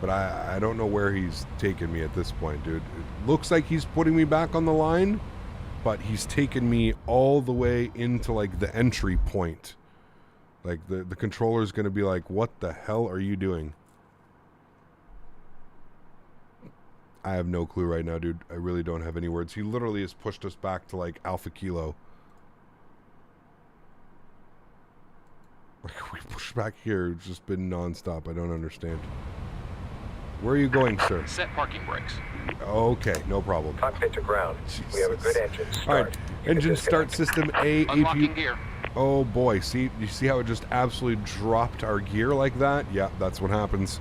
But I don't know where he's taking me at this point, dude. It looks like he's putting me back on the line, but he's taken me all the way into, like, the entry point. Like, the controller's going to be like, what the hell are you doing? I have no clue right now, dude. I really don't have any words. He literally has pushed us back to, like, Alpha Kilo. Like, we pushed back here. It's just been nonstop. I don't understand. Where are you going, sir? Set parking brakes. Okay, no problem. Cockpit to ground. Jesus. We have a good engine start. All right, engine start system A. Unlocking APU. gear. Oh boy, see, you see how it just absolutely dropped our gear like that? Yeah, that's what happens.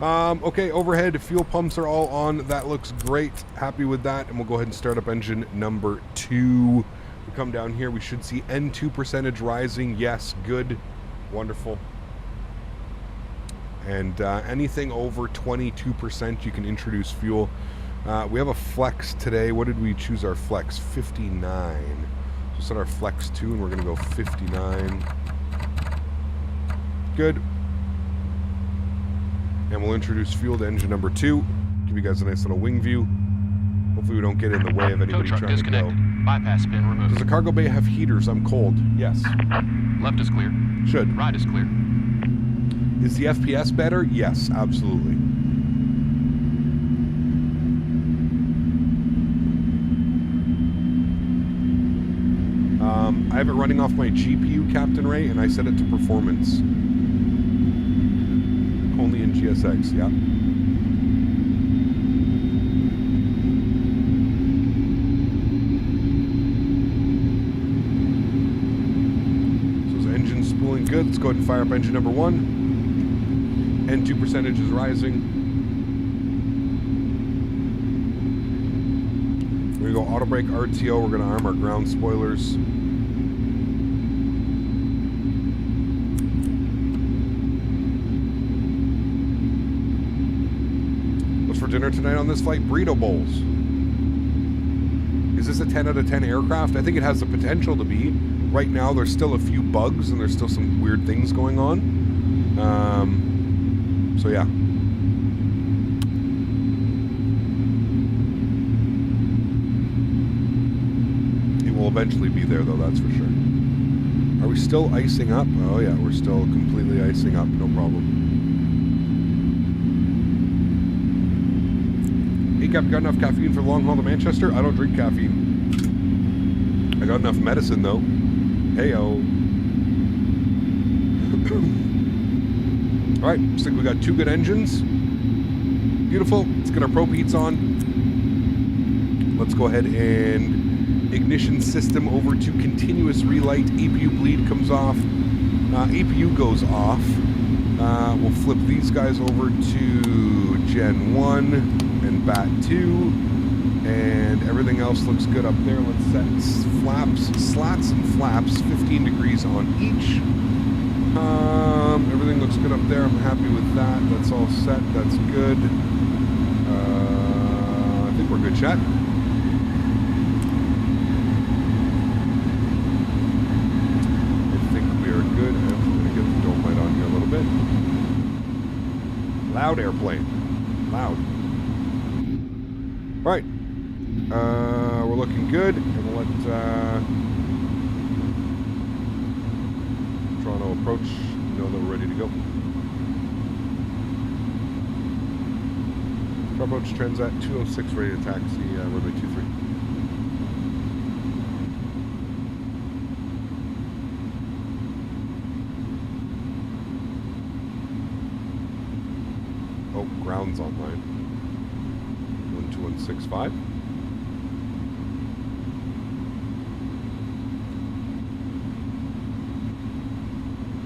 Okay, overhead fuel pumps are all on. That looks great. Happy with that, and we'll go ahead and start up engine number 2. We come down here, we should see N2 percentage rising. Yes, good, wonderful. And anything over 22%, you can introduce fuel. We have a flex today. What did we choose our flex? 59. So set our flex 2, and we're going to go 59. Good. And we'll introduce fuel to engine number 2. Give you guys a nice little wing view. Hopefully we don't get in the way of anybody Tow truck trying to go. Bypass pin removed. Does the cargo bay have heaters? I'm cold. Yes. Left is clear. Should. Right is clear. Is the FPS better? Yes, absolutely. I have it running off my GPU, Captain Ray, and I set it to performance. Only in GSX, yeah. So is the engine spooling good? Let's go ahead and fire up engine number 1. N2 percentage is rising. We're going to go auto brake RTO. We're going to arm our ground spoilers. What's for dinner tonight on this flight? Burrito bowls. Is this a 10 out of 10 aircraft? I think it has the potential to be. Right now, there's still a few bugs and there's still some weird things going on. So yeah. It will eventually be there though, that's for sure. Are we still icing up? Oh yeah, we're still completely icing up, no problem. Hey Cap, got enough caffeine for the long haul to Manchester? I don't drink caffeine. I got enough medicine though. Hey-o. Alright, looks like we got 2 good engines. Beautiful. Let's get our probe heats on. Let's go ahead and ignition system over to continuous relight. APU bleed comes off. APU goes off. We'll flip these guys over to Gen 1 and BAT 2. And everything else looks good up there. Let's set flaps, slats and flaps, 15 degrees on each. Everything looks good up there. I'm happy with that. That's all set. That's good. I think we're good, chat. Loud airplane. Loud. All right. We're looking good. And we'll let Toronto approach. Know that we're ready to go. Approach Transat 206 ready to taxi runway 23. Oh, ground's online. 12165.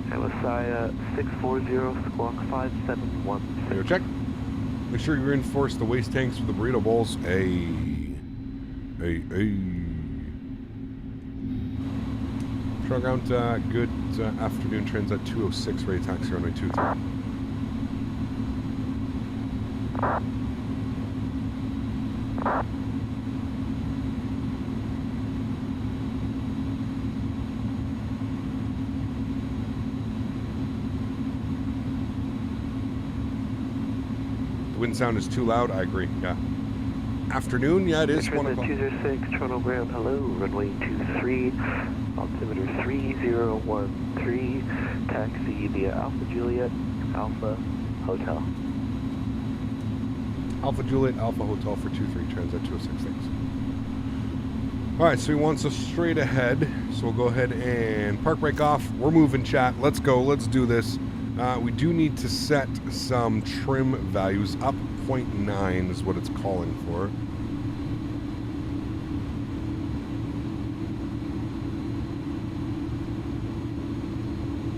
MSI 640 squawk 571. Radio check. Make sure you reinforce the waste tanks with the burrito bowls. Hey. Truck ground, good afternoon. Transat 206 ready to taxi runway 23. Wind sound is too loud. I agree. Yeah. Afternoon. Yeah, it is 1 o'clock. 206 Toronto ground. Hello, runway 23, altimeter 3013. Taxi via Alpha Juliet Alpha Hotel. Alpha Juliet Alpha Hotel for 23 Transat 206. Thanks. All right, so he wants us straight ahead. So we'll go ahead and park brake off. We're moving, chat. Let's go. Let's do this. We do need to set some trim values. Up 0.9 is what it's calling for.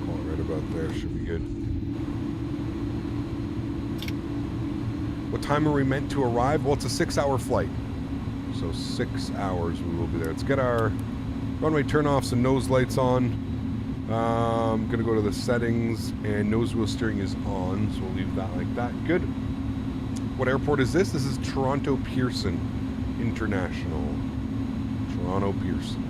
Call it right about there. Should be good. What time are we meant to arrive? Well, it's a 6-hour flight. So 6 hours we will be there. Let's get our runway turnoffs and nose lights on. I'm going to go to the settings, and nose wheel steering is on, so we'll leave that like that. Good. What airport is this? This is Toronto Pearson International. Toronto Pearson.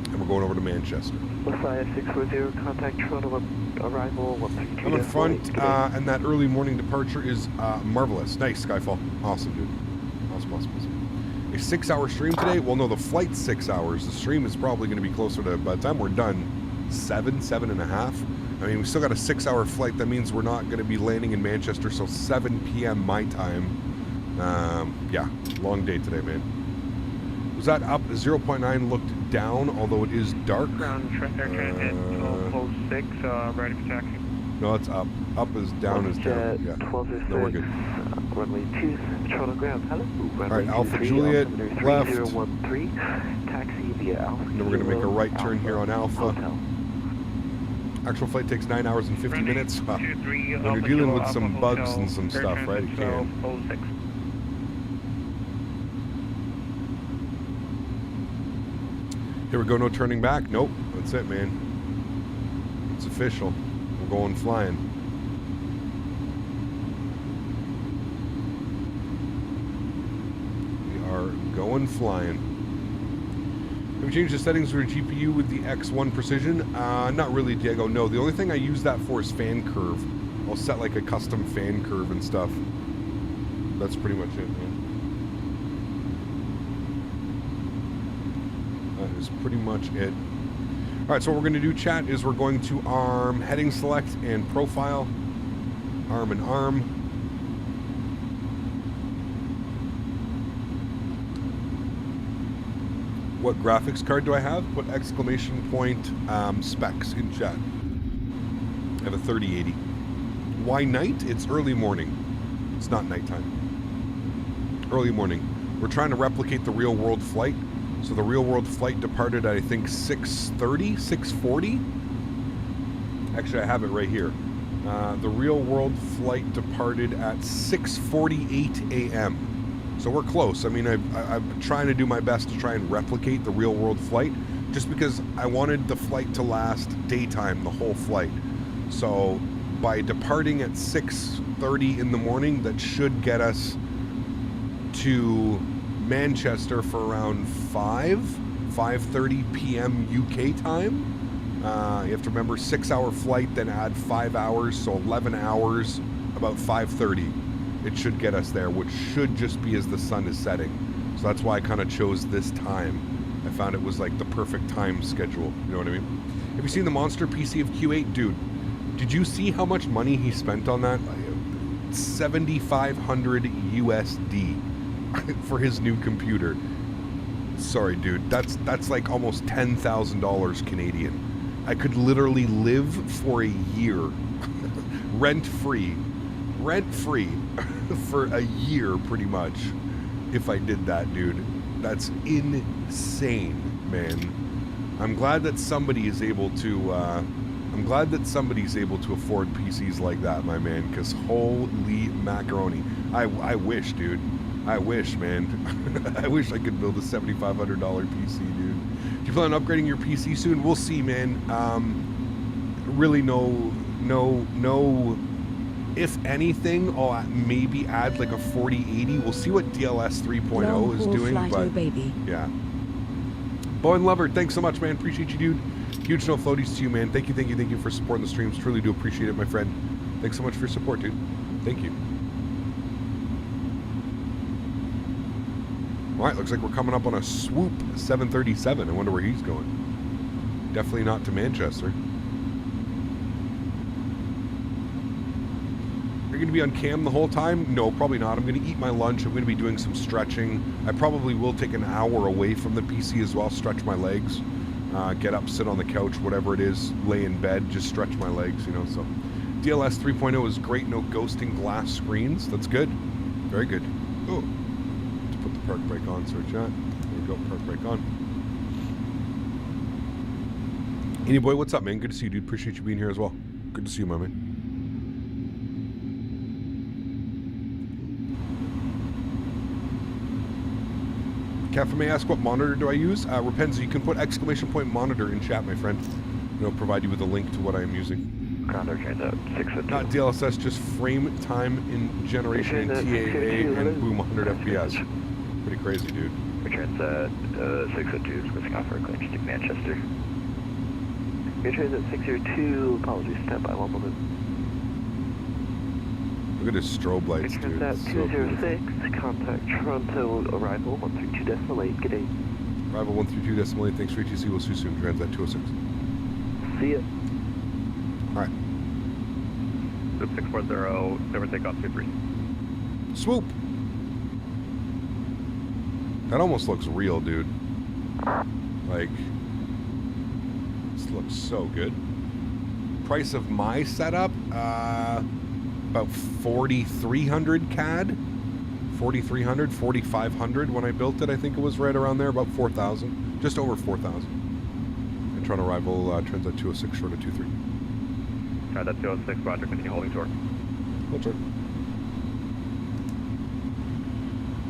And we're going over to Manchester. Messiah 640, contact Toronto arrival 132. I'm in front, and that early morning departure is marvelous. Nice, Skyfall. Awesome, dude. Awesome. A 6-hour stream today? Well, no, the flight's 6 hours. The stream is probably going to be closer to, by the time we're done, 7.5. I mean, we still got a 6-hour flight. That means we're not going to be landing in Manchester, so 7 p.m. my time. Yeah, long day today, man. Was that up? 0.9 looked down, although it is dark. Ground Transit 1206, ready for taxi. No, it's up. Up is down is down. Yeah. 1206, No, we're good. runway 2, Toronto ground. Hello, runway All right, Alpha 23, Juliet, altimeter left. 3013. Taxi via Alpha. And then we're going to make a right turn here on Alpha. Hotel. Actual flight takes 9 hours and 50 minutes. Wow. When you're dealing with some bugs and some stuff, right? You can. Here we go, no turning back. Nope, that's it, man. It's official. We're going flying. We are going flying. Have you changed the settings for your GPU with the X1 precision? Not really, Diego. No, the only thing I use that for is fan curve. I'll set like a custom fan curve and stuff. That's pretty much it, man. That is pretty much it. All right, so what we're going to do, chat, is we're going to arm heading select and profile. Arm and arm. What graphics card do I have? Put exclamation point specs in chat. I have a 3080. Why night? It's early morning. It's not nighttime. Early morning. We're trying to replicate the real world flight. So the real world flight departed at, I think, 6:30, 6:40. Actually, I have it right here. The real world flight departed at 6:48 a.m. So we're close. I mean, I'm trying to do my best to try and replicate the real world flight, just because I wanted the flight to last daytime, the whole flight. So by departing at 6:30 in the morning, that should get us to Manchester for around 5:30 p.m. UK time. You have to remember 6-hour flight, then add 5 hours, so 11 hours, about 5:30. It should get us there, which should just be as the sun is setting. So that's why I kind of chose this time. I found it was like the perfect time schedule. You know what I mean? Have you seen the monster PC of Q8? Dude, did you see how much money he spent on that? 7,500 USD for his new computer. Sorry, dude. That's like almost $10,000 Canadian. I could literally live for a year, rent-free, for a year, pretty much, if I did that, dude. That's insane, man. I'm glad that somebody is able to. Somebody's able to afford PCs like that, my man. Because holy macaroni, I wish, dude. I wish, man. I wish I could build a $7,500 PC, dude. Do you plan on upgrading your PC soon? We'll see, man. Really, no. If anything, I'll maybe add like a 4080. We'll see what DLS 3.0 is doing. But baby. Yeah. Boeing Lover, thanks so much, man. Appreciate you, dude. Huge no floaties to you, man. Thank you for supporting the streams. Truly do appreciate it, my friend. Thanks so much for your support, dude. Thank you. All right, looks like we're coming up on a swoop 737. I wonder where he's going. Definitely not to Manchester. Are you going to be on cam the whole time? No, probably not. I'm going to eat my lunch. I'm going to be doing some stretching. I probably will take an hour away from the PC as well, stretch my legs, get up, sit on the couch, whatever it is, lay in bed, just stretch my legs, you know. So DLS 3.0 is great. No ghosting glass screens. That's good. Very good. Oh, let's put the park brake on, sir, chat. There we go, park brake on. iniBoy, what's up, man? Good to see you, dude. Appreciate you being here as well. Good to see you, my man. Cafe may ask, what monitor do I use? Rapenza, you can put exclamation point monitor in chat, my friend. And it'll provide you with a link to what I am using. Ground trains at 602. Not DLSS, just frame time in generation in TAA and boom 100 FPS. Pretty crazy, dude. Returns at 602, switching off for a clean to Manchester. Returns at 602, apologies, stand by 1 moment. Look at his strobe lights, dude. Returns at 206, contact Toronto, arrival 132.8, good day. Arrival 132.8, thanks for ETC, we'll see you soon. Transat 206. See ya. Alright. Loop 640, never take off 23. Swoop! That almost looks real, dude. Like, this looks so good. Price of my setup, about 4,300 CAD. 4,300, 4,500 when I built it. I think it was right around there, about 4,000. Just over 4,000. And Toronto arrival, Transat 206, short of 23. That's 206, roger, continue holding short. Hold short.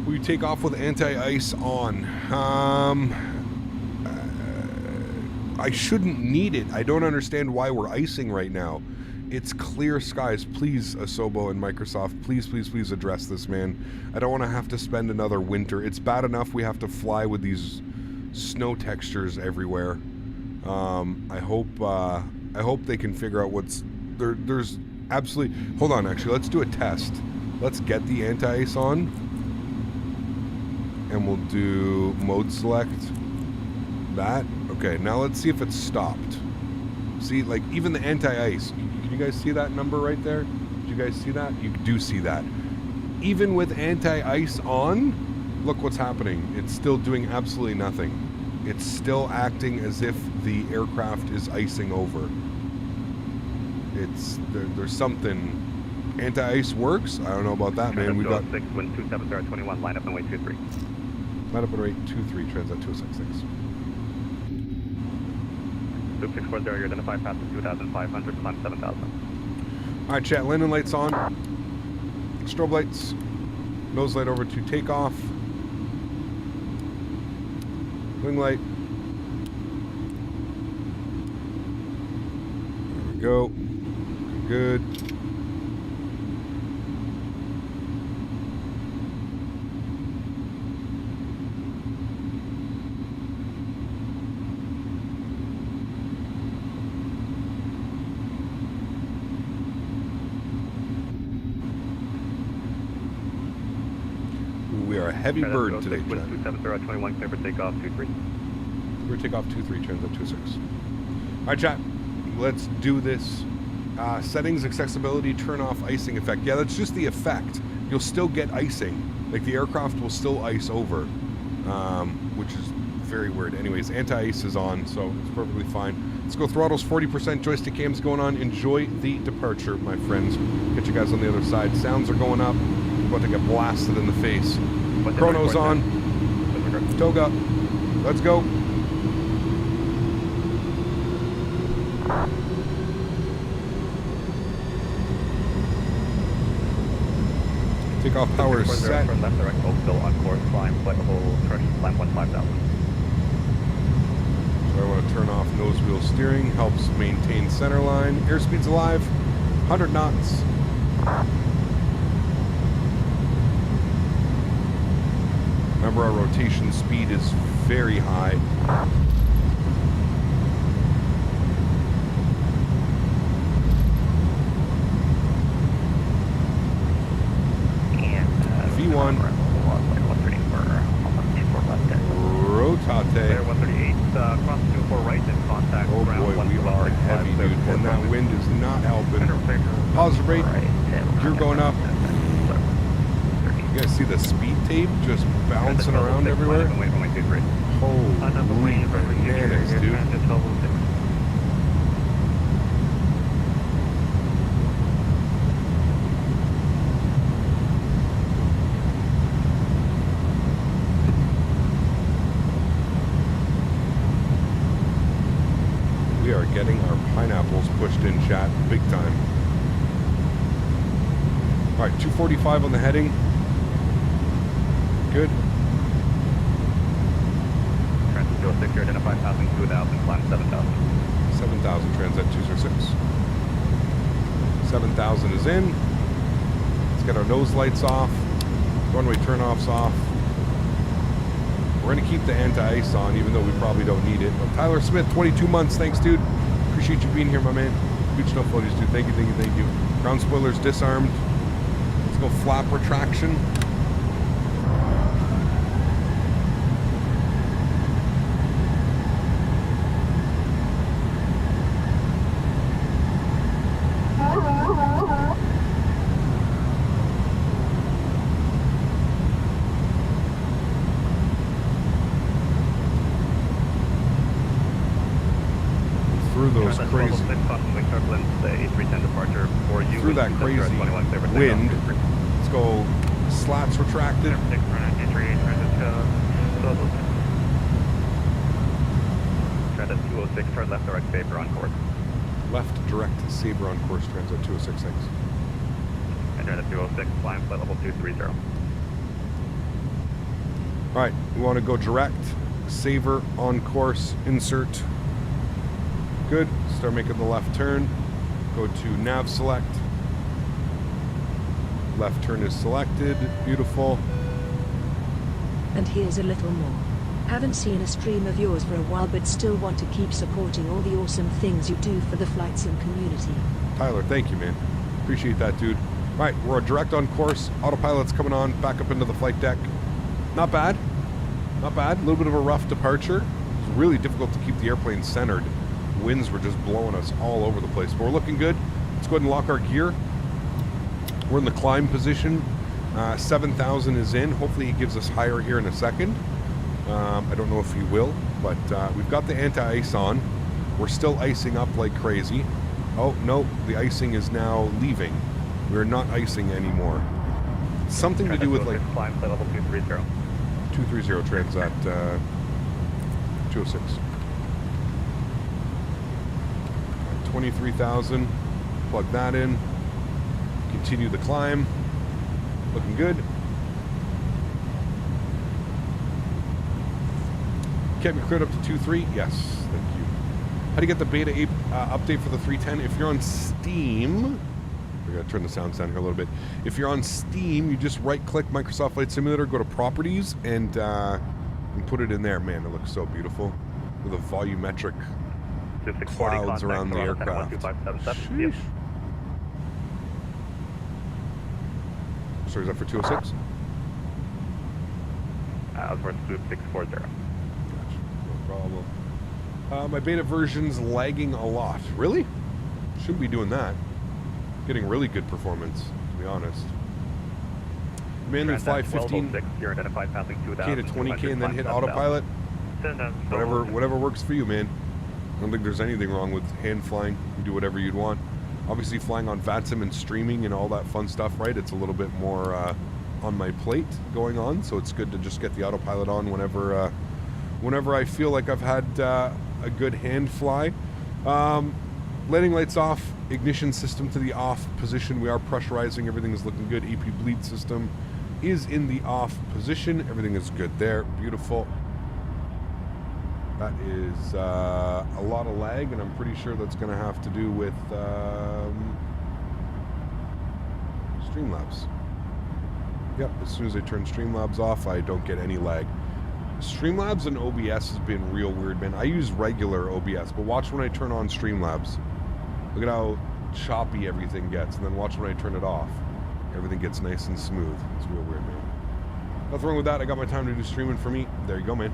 Will you take off with anti-ice on? I shouldn't need it. I don't understand why we're icing right now. It's clear skies. Please, Asobo and Microsoft, please address this, man. I don't want to have to spend another winter. It's bad enough we have to fly with these snow textures everywhere. I hope they can figure out what's there. There's absolutely. Hold on, actually, let's do a test. Let's get the anti-ice on, and we'll do mode select. That okay. Now let's see if it's stopped. See, like even the anti-ice. Can you guys see that number right there? Did you guys see that? You do see that. Even with anti-ice on, look what's happening. It's still doing absolutely nothing. It's still acting as if the aircraft is icing over. It's there's something. Anti-ice works. I don't know about that, man. We got 6, wind 270, 21, line up and wait 23. line up and rate 23, Transat 206. Loop 640, you're identified past 2,500, climb 7,000. All right, chat. Landing lights on. Strobe lights. Nose light over to takeoff. Wing light. There we go. Good. We are a heavy bird today, With Chad. 270, 21, clear for takeoff, 23. We're take off 23, transit 26. All right, chat. Let's do this. Settings, accessibility, turn off icing effect. Yeah, that's just the effect. You'll still get icing. Like the aircraft will still ice over, which is very weird. Anyways, anti-ice is on, so it's perfectly fine. Let's go. Throttles 40%. Joystick cam's going on. Enjoy the departure, my friends. Get you guys on the other side. Sounds are going up. We're about to get blasted in the face. Chrono's on. Toga. Let's go. Takeoff power is set. Turn left direct, hold still on course, climb, flight level, correction, climb 15,000. So I want to turn off nose wheel steering, helps maintain center line. Airspeed's alive, 100 knots. Remember, our rotation speed is very high. V1. Rotate. 138, cross 24 right and contact. Oh boy, we are heavy, dude, and that wind is not helping. Positive rate, you're going up. You guys see the speed tape just bouncing around everywhere? Holy bananas, dude. We are getting our pineapples pushed in, chat, big time. All right, 245 on the heading. Good. Transit 206, here, identify passing 2,000, climb 7,000. 7,000, transit 206. 7,000 is in. Let's get our nose lights off. Runway turn-offs off. We're going to keep the anti-ice on, even though we probably don't need it. But Tyler Smith, 22 months. Thanks, dude. Appreciate you being here, my man. Beach snow floaties, dude. Thank you, thank you, thank you. Ground spoilers disarmed. Let's go flap retraction. Through that crazy wind. Let's go slats retracted. Transit 206, turn left direct Sabre on course. Left direct Sabre on course, transit 206, thanks. And transit 206, climb flight level 230. Alright, we want to go direct, Sabre on course, insert. Good, start making the left turn. Go to nav select. Left turn is selected. Beautiful. And here's a little more. Haven't seen a stream of yours for a while, but still want to keep supporting all the awesome things you do for the flight sim community. Tyler, thank you, man. Appreciate that, dude. All right, we're direct on course. Autopilot's coming on. Back up into the flight deck. Not bad. Not bad. A little bit of a rough departure. It was really difficult to keep the airplane centered. Winds were just blowing us all over the place, but we're looking good. Let's go ahead and lock our gear. We're in the climb position. 7,000 is in. Hopefully he gives us higher here in a second. I don't know if he will, but we've got the anti-ice on. We're still icing up like crazy. Oh, no, the icing is now leaving. We're not icing anymore. Something to do with like... Climb flight level 230. 230 transat 206. 23,000. Plug that in. Continue the climb. Looking good. Kept me cleared up to 2.3. Yes, thank you. How do you get the beta update for the 310? If you're on Steam, we're going to turn the sounds down here a little bit. If you're on Steam, you just right-click Microsoft Flight Simulator, go to Properties, and put it in there. Man, it looks so beautiful with a volumetric clouds around the aircraft. Sheesh. Sorry, is that for 206? Osborne Swoop 640. Gotcha. No problem. My beta version's lagging a lot. Really? Shouldn't be doing that. Getting really good performance, to be honest. Manually fly 15 you're identified passing 2,000. K to 20K and then hit autopilot. Whatever works for you, man. I don't think there's anything wrong with hand flying. You can do whatever you'd want. Obviously, flying on VATSIM and streaming and all that fun stuff, right? It's a little bit more on my plate going on, so it's good to just get the autopilot on whenever I feel like I've had a good hand fly. Landing lights off, ignition system to the off position. We are pressurizing. Everything is looking good. EP bleed system is in the off position. Everything is good there. Beautiful. That is a lot of lag, and I'm pretty sure that's going to have to do with Streamlabs. Yep, as soon as I turn Streamlabs off, I don't get any lag. Streamlabs and OBS has been real weird, man. I use regular OBS, but watch when I turn on Streamlabs. Look at how choppy everything gets, and then watch when I turn it off. Everything gets nice and smooth. It's real weird, man. Nothing wrong with that. I got my time to do streaming for me. There you go, man.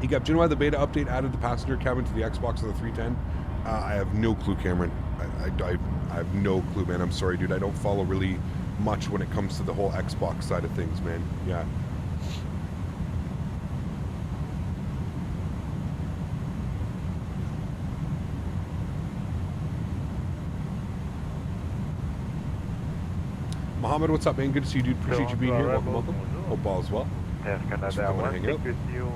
Do you know why the beta update added the passenger cabin to the Xbox of the 310? I have no clue, Cameron. I have no clue, man. I'm sorry, dude. I don't follow really much when it comes to the whole Xbox side of things, man. Yeah. Mohammed, what's up, man? Good to see you, dude. Appreciate you being here. Welcome. Hope all is well. Yes, Canada 1, take with you,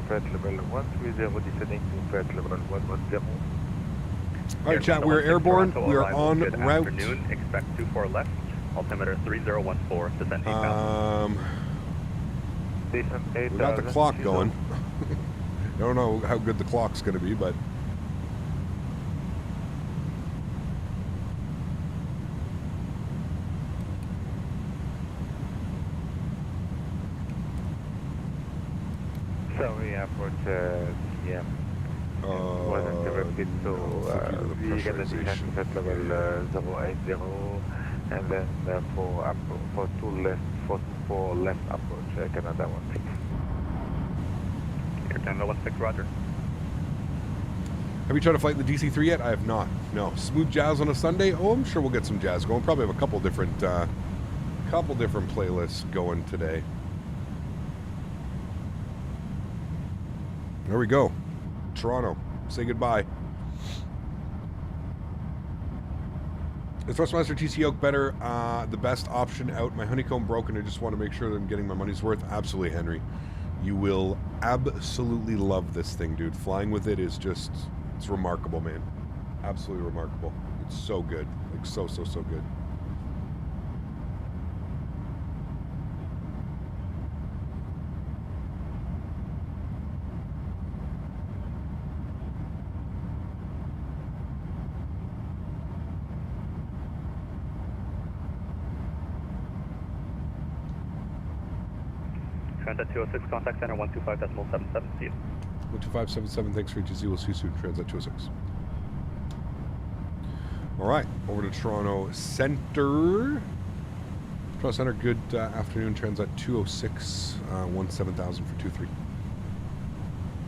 flight level 130, descending to flight level 110. Alright, chat, we're airborne. We are en route. Afternoon, expect 24 left, altimeter 3014, descending bound. We got the clock going. I don't know how good the clock's going to be, but... Sorry, approach wasn't repeat, so we get a descent at level 080, and then for 4 left approach, Canada 1. Air Canada 16, roger. Have you tried to flight the DC-3 yet? I have not. No. Smooth jazz on a Sunday? Oh, I'm sure we'll get some jazz going. Probably have a couple different playlists going today. There we go. Toronto. Say goodbye. Is Thrustmaster TC Yoke better? The best option out. My honeycomb broke and I just want to make sure that I'm getting my money's worth. Absolutely, Henry. You will absolutely love this thing, dude. Flying with it is just, it's remarkable, man. Absolutely remarkable. It's so good. Like, so good. Transat 206, contact center 125.77, see you. 12577, thanks for HZ. We'll see you soon. Transat 206. All right, over to Toronto Center. Toronto Center, good afternoon. Transat 206, 17,000 for 23.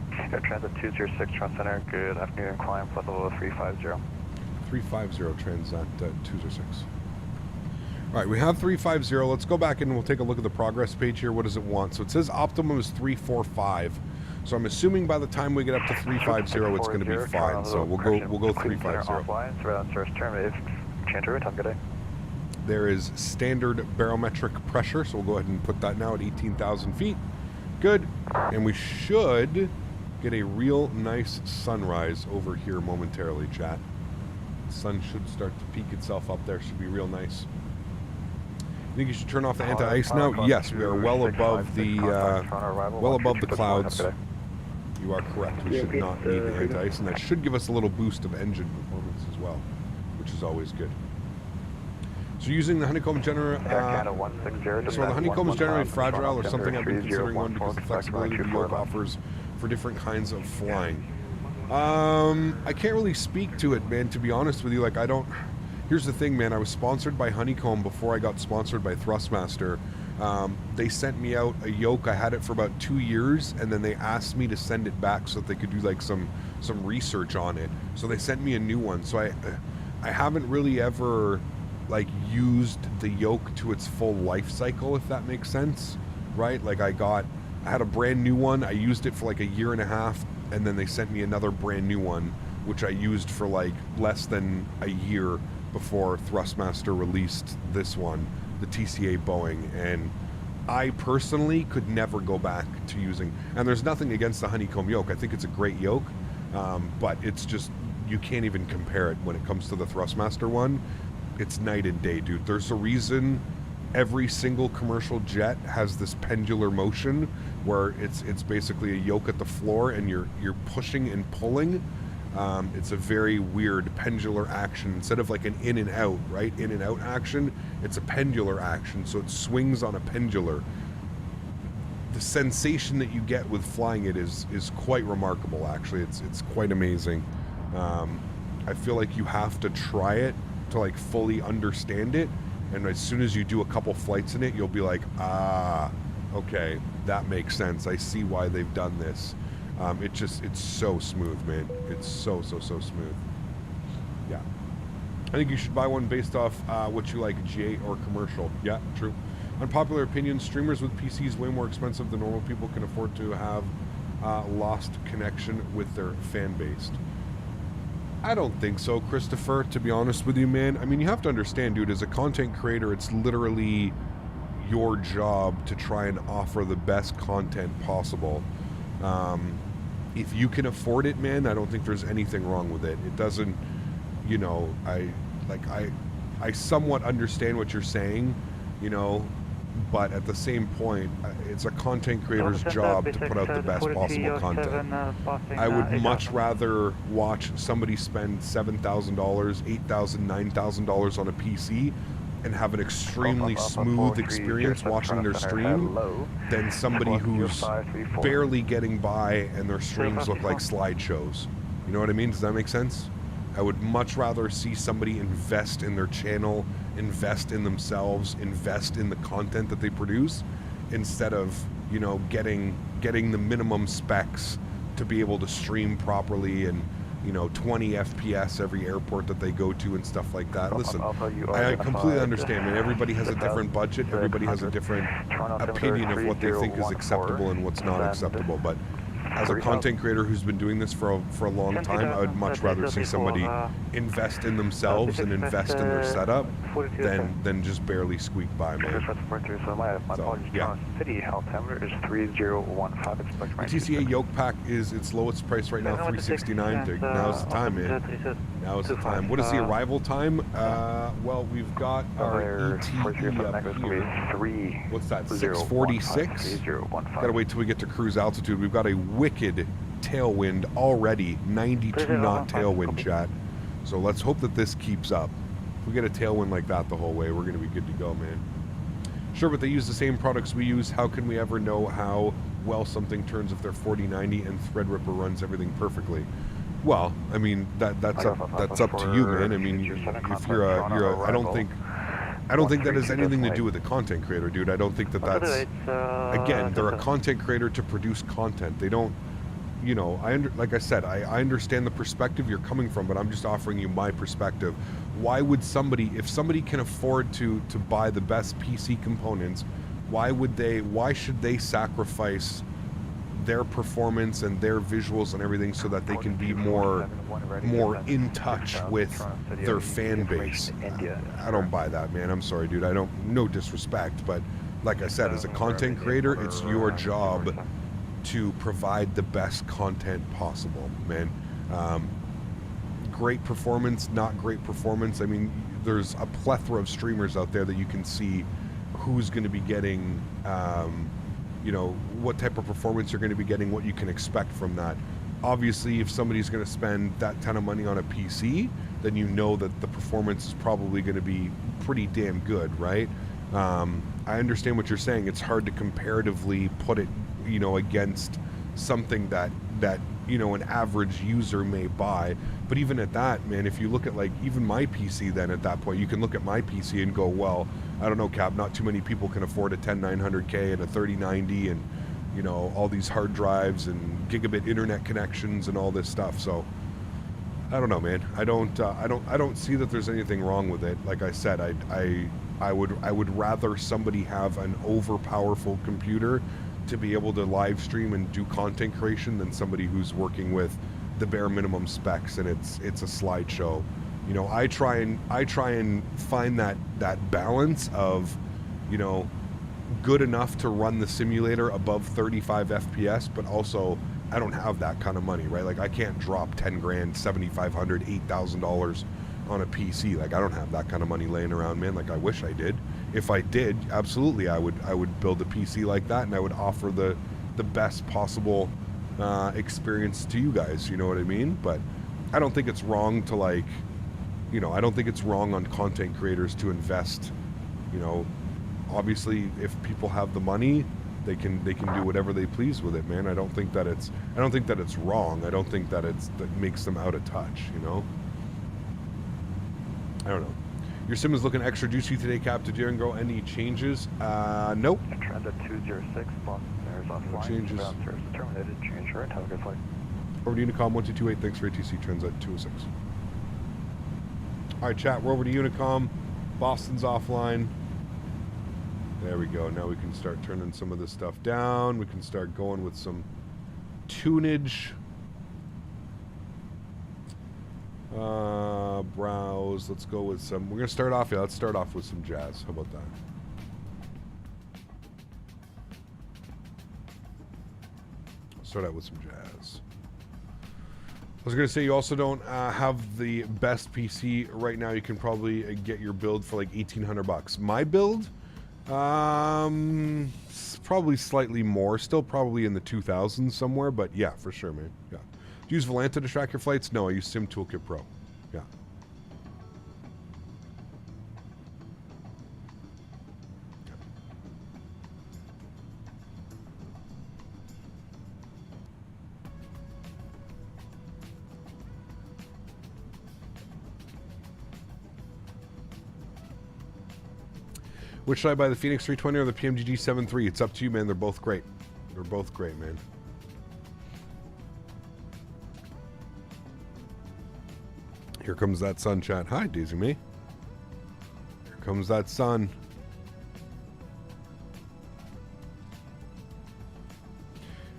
Transat 206, Toronto Center, good afternoon. Climb flight level 350. 350, Transat 206. All right, we have 350. Let's go back and we'll take a look at the progress page here. What does it want? So it says optimum is 345. So I'm assuming by the time we get up to 350, it's going to be fine. So we'll go 350. There is standard barometric pressure, so we'll go ahead and put that now at 18,000 feet. Good, and we should get a real nice sunrise over here momentarily, chat. The sun should start to peek itself up there. Should be real nice. Think you should turn off the anti-ice now? Yes, we are well above the clouds. You are correct. We should not need the anti-ice, and that should give us a little boost of engine performance as well, which is always good. So using the honeycomb generator, so the honeycomb is generally fragile or something I've been considering one because the flexibility the yoke offers for different kinds of flying. I can't really speak to it, man, to be honest with you. Like, I don't... Here's the thing, man. I was sponsored by Honeycomb before I got sponsored by Thrustmaster. They sent me out a yoke. I had it for about 2 years, and then they asked me to send it back so that they could do like some research on it. So they sent me a new one. So I haven't really ever like used the yoke to its full life cycle, if that makes sense, right? Like I had a brand new one. I used it for like a year and a half, and then they sent me another brand new one, which I used for like less than a year before Thrustmaster released this one, the TCA Boeing. And I personally could never go back to using, and there's nothing against the honeycomb yoke. I think it's a great yoke, but it's just, you can't even compare it when it comes to the Thrustmaster one. It's night and day, dude. There's a reason every single commercial jet has this pendular motion where it's basically a yoke at the floor and you're pushing and pulling. It's a very weird pendular action. Instead of like an in and out, right? In and out action, it's a pendular action. So it swings on a pendular. The sensation that you get with flying it is quite remarkable, actually. It's quite amazing. I feel like you have to try it to like fully understand it, and as soon as you do a couple flights in it, you'll be like, ah, okay, that makes sense. I see why they've done this. It's so smooth, man. It's so smooth. Yeah, I think you should buy one based off what you like, GA or commercial. Yeah, true. Unpopular opinion: streamers with PCs way more expensive than normal people can afford to have lost connection with their fan base. I don't think so, Christopher, to be honest with you, man. I mean, you have to understand, dude, as a content creator, it's literally your job to try and offer the best content possible. If you can afford it, man, I don't think there's anything wrong with it. It doesn't, you know, I somewhat understand what you're saying, you know, but at the same point, it's a content creator's job to put out the best possible content. I would much rather watch somebody spend $7,000, $8,000, $9,000 on a PC and have an extremely smooth experience watching their stream than somebody who's barely getting by and their streams look like slideshows. You know what I mean? Does that make sense? I would much rather see somebody invest in their channel, invest in themselves, invest in the content that they produce, instead of, you know, getting the minimum specs to be able to stream properly and, you know, 20 FPS every airport that they go to and stuff like that. Listen, I completely understand, man. Everybody has a different budget. Everybody has a different opinion of what they think is acceptable and what's not acceptable. But as a content creator who's been doing this for a long time, I would much rather see somebody invest in themselves and invest in their setup than just barely squeak by, man. So, yeah. The TCA yoke pack is its lowest price right now, $369. Now's the time, man. Now's the time. What is the arrival time? Well, we've got our ETE up here. What's that, 646? Gotta wait till we get to cruise altitude. We've got a wicked tailwind already, 92 knot tailwind, chat. So let's hope that this keeps up. If we get a tailwind like that the whole way, we're gonna be good to go, man. Sure, but they use the same products we use. How can we ever know how well something turns if they're 4090 and Threadripper runs everything perfectly? Well, I mean, that's up to you, man. I mean, if you're a I don't think that has anything to do with the content creator, dude. I don't think that's again, they're a content creator to produce content. They don't, you know, like I said, I understand the perspective you're coming from, but I'm just offering you my perspective. Why would somebody, if somebody can afford to buy the best PC components, why should they sacrifice their performance and their visuals and everything so that they can be more in touch with their fan base? I don't buy that, man. I'm sorry, dude. No disrespect, but like I said, as a content creator, it's your job to provide the best content possible, man. Great performance, not great performance. I mean, there's a plethora of streamers out there that you can see who's going to be getting, you know, what type of performance you're going to be getting, what you can expect from that. Obviously, if somebody's going to spend that ton of money on a PC, then you know that the performance is probably going to be pretty damn good, right? I understand what you're saying. It's hard to comparatively put it, you know, against something that you know, an average user may buy. But even at that, man, if you look at like even my PC, then at that point you can look at my PC and go, well, I don't know, Cap, not too many people can afford a 10900K and a 3090 and, you know, all these hard drives and gigabit internet connections and all this stuff. So I don't know, man. I don't see that there's anything wrong with it. Like I said, I would rather somebody have an overpowerful computer to be able to live stream and do content creation than somebody who's working with the bare minimum specs and it's a slideshow. You know, I try and find that balance of, you know, good enough to run the simulator above 35 FPS, but also I don't have that kind of money, right? Like I can't drop 10 grand, $7,500, $8,000 on a PC. Like I don't have that kind of money laying around, man. Like I wish I did. If I did, absolutely, I would build a PC like that, and I would offer the best possible experience to you guys. You know what I mean? But I don't think it's wrong to, like, you know, I don't think it's wrong on content creators to invest. You know, obviously, if people have the money, they can do whatever they please with it, man. I don't think that it's wrong. I don't think that that makes them out of touch. You know. I don't know. Your sim is looking extra juicy today, Cap. Did you go any changes? Nope. Transit 206, Boston Airs offline. Changes. Terminated. Change right. Have a good flight. Over to Unicom 1228. Thanks for ATC Transit 206. All right, chat. We're over to Unicom. Boston's offline. There we go. Now we can start turning some of this stuff down. We can start going with some tunage. Browse. Let's go with some. We're gonna start off. Yeah, let's start off with some jazz. How about that? Start out with some jazz. I was gonna say you also don't have the best PC right now. You can probably get your build for like $1,800. My build, probably slightly more. Still probably in the 2000s somewhere. But yeah, for sure, man. Yeah. Do you use Volanta to track your flights? No, I use Sim Toolkit Pro. Yeah. Which should I buy, the Phoenix 320 or the PMGG 7.3? It's up to you, man. They're both great. They're both great, man. Here comes that sun, chat. Hi, Daisy May. Here comes that sun.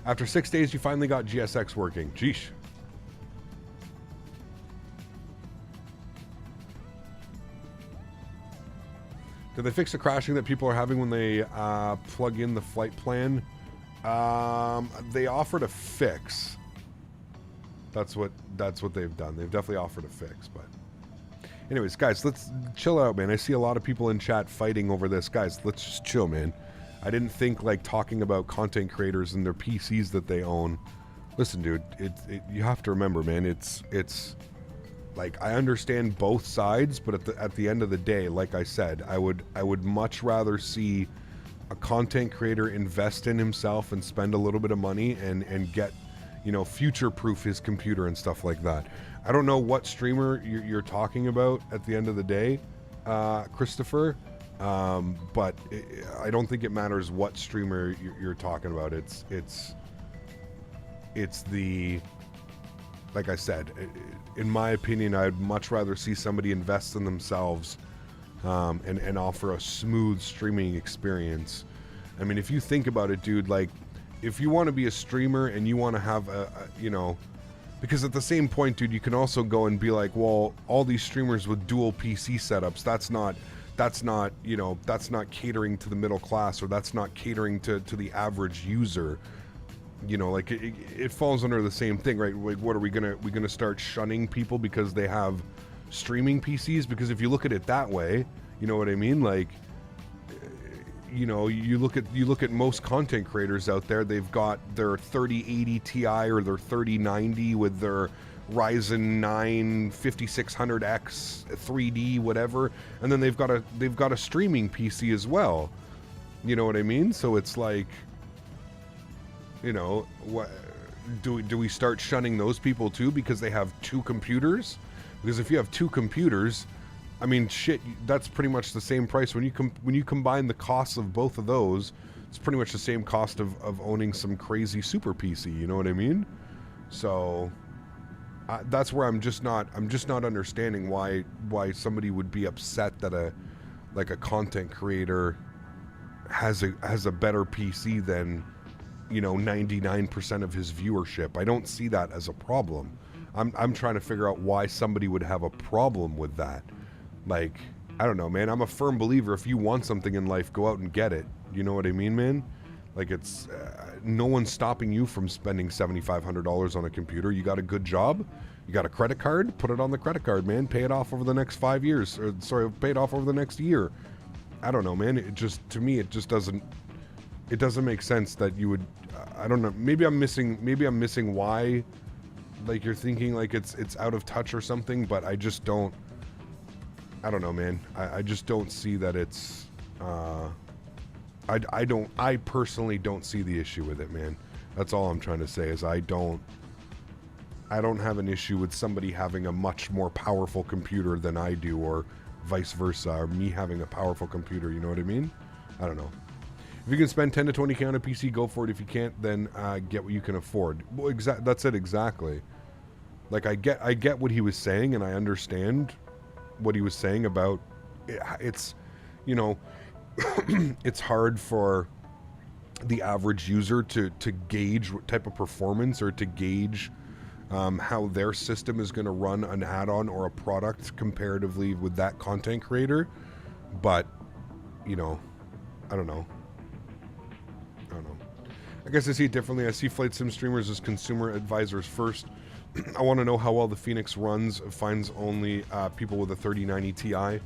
After 6 days, you finally got GSX working. Jeesh. Did they fix the crashing that people are having when they plug in the flight plan? They offered a fix. That's what they've done. They've definitely offered a fix, but anyways, guys, let's chill out, man. I see a lot of people in chat fighting over this. Guys, let's just chill, man. I didn't think like talking about content creators and their PCs that they own. Listen, dude, you have to remember, man, it's like, I understand both sides, but at the end of the day, like I said, I would much rather see a content creator invest in himself and spend a little bit of money and get, you know, future-proof his computer and stuff like that. I don't know what streamer you're talking about at the end of the day, Christopher, but I don't think it matters what streamer you're talking about. It's the, like I said, in my opinion, I'd much rather see somebody invest in themselves and offer a smooth streaming experience. I mean, if you think about it, dude, like, if you want to be a streamer and you want to have a, you know, because at the same point, dude, you can also go and be like, well, all these streamers with dual PC setups, that's not, you know, that's not catering to the middle class, or that's not catering to the average user. You know, like it falls under the same thing, right? Like, what are we gonna start shunning people because they have streaming PCs? Because if you look at it that way, you know what I mean? Like, you know, you look at most content creators out there, they've got their 3080 Ti or their 3090 with their Ryzen 9 5600X 3D whatever, and then they've got a streaming PC as well. You know what I mean? So it's like, you know, what, do we start shunning those people too because they have 2 computers? Because if you have 2 computers, I mean, shit, that's pretty much the same price. When you combine the costs of both of those, it's pretty much the same cost of owning some crazy super PC. You know what I mean? So that's where I'm just not understanding why somebody would be upset that a content creator has a better PC than, you know, 99% of his viewership. I don't see that as a problem. I'm trying to figure out why somebody would have a problem with that. Like, I don't know, man. I'm a firm believer if you want something in life, go out and get it. You know what I mean, man? Like, it's no one's stopping you from spending $7,500 on a computer. You got a good job, you got a credit card, put it on the credit card, man. Pay it off over the next 5 years, or sorry, pay it off over the next year. I don't know, man. It just, to me, it just doesn't. It doesn't make sense that you would. I don't know. Maybe I'm missing why. Like, you're thinking like it's out of touch or something, but I just don't. I don't know, man. I just don't see that it's. I personally don't see the issue with it, man. That's all I'm trying to say is I don't have an issue with somebody having a much more powerful computer than I do, or vice versa, or me having a powerful computer. You know what I mean? I don't know. If you can spend 10 to 20K on a PC, go for it. If you can't, then get what you can afford. Well, that's it exactly. Like, I get what he was saying, and I understand what he was saying about it's, you know, it's hard for the average user to gauge what type of performance, or to gauge how their system is going to run an add-on or a product comparatively with that content creator. But, you know, I don't know. I guess I see it differently. I see flight sim streamers as consumer advisors first. I want to know how well the Phoenix runs, finds only people with a 3090 Ti.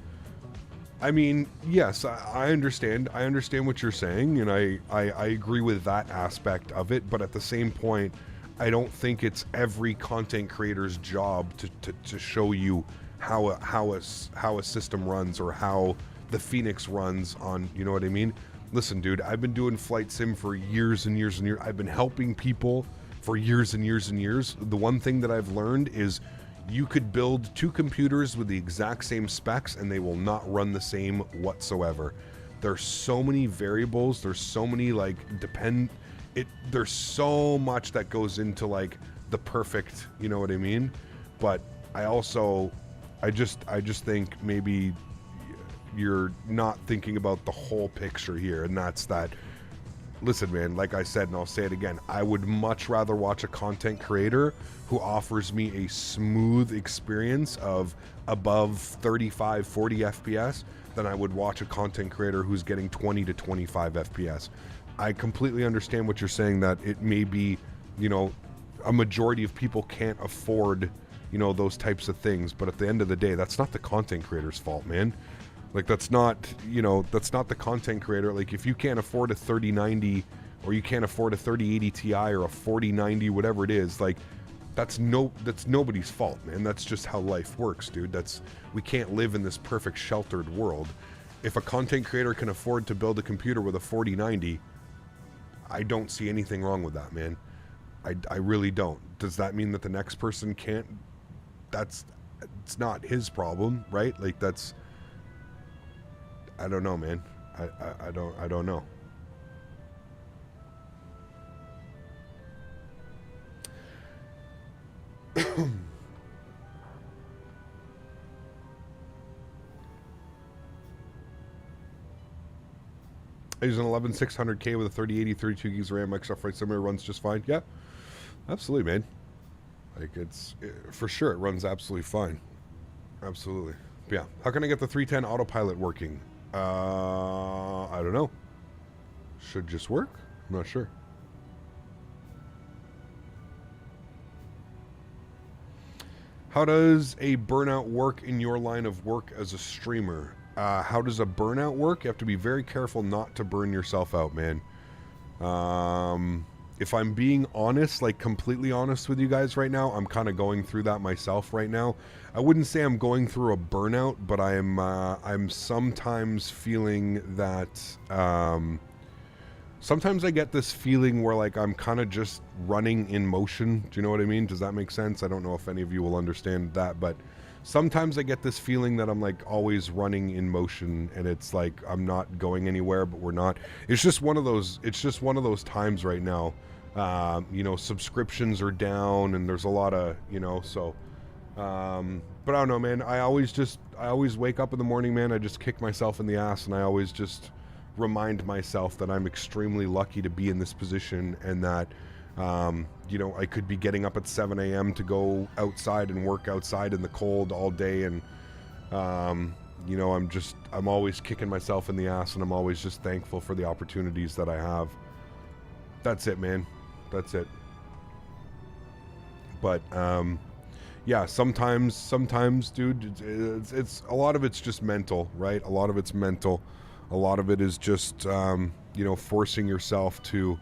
I mean, yes, I understand. I understand what you're saying, and I agree with that aspect of it. But at the same point, I don't think it's every content creator's job to show you how a system runs, or how the Phoenix runs on, you know what I mean? Listen, dude, I've been doing flight sim for years and years and years. I've been helping people for years and years and years. The one thing that I've learned is you could build 2 computers with the exact same specs and they will not run the same whatsoever. There's so many variables. There's so many, like, there's so much that goes into, like, the perfect, you know what I mean? But I just think maybe you're not thinking about the whole picture here, and that's that. Listen, man, like I said, and I'll say it again, I would much rather watch a content creator who offers me a smooth experience of above 35, 40 FPS than I would watch a content creator who's getting 20 to 25 FPS. I completely understand what you're saying, that it may be, you know, a majority of people can't afford, you know, those types of things, but at the end of the day, that's not the content creator's fault, man. Like, that's not, you know, that's not the content creator. Like, if you can't afford a 3090, or you can't afford a 3080 Ti, or a 4090, whatever it is, like, that's nobody's fault, man. That's just how life works, dude. We can't live in this perfect sheltered world. If a content creator can afford to build a computer with a 4090, I don't see anything wrong with that, man. I really don't. Does that mean that the next person can't? It's not his problem, right? Like, I don't know, man. I don't know. I use an 11600K with a 3080, 32 gigs of RAM. Microsoft Flight Simulator runs just fine. Yeah, absolutely, man. Like, for sure, it runs absolutely fine. Absolutely. But yeah. How can I get the 310 autopilot working? I don't know. Should just work? I'm not sure. How does a burnout work in your line of work as a streamer? How does a burnout work? You have to be very careful not to burn yourself out, man. If I'm being honest, like completely honest with you guys right now, I'm kind of going through that myself right now. I wouldn't say I'm going through a burnout, but I'm sometimes feeling that sometimes I get this feeling where like I'm kind of just running in motion. Do you know what I mean? Does that make sense? I don't know if any of you will understand that, but sometimes I get this feeling that I'm like always running in motion, and it's like I'm not going anywhere, but we're not. It's just one of those times right now. You know, subscriptions are down and there's a lot of, you know, so but I don't know, man. I always wake up in the morning, man. I just kick myself in the ass, and I always just remind myself that I'm extremely lucky to be in this position, and that you know, I could be getting up at 7 a.m. to go outside and work outside in the cold all day, and you know, I'm always kicking myself in the ass, and I'm always just thankful for the opportunities that I have. That's it, man. That's it. But yeah, sometimes, dude, it's a lot of it's just mental, right? A lot of it's mental. A lot of it is just you know, forcing yourself to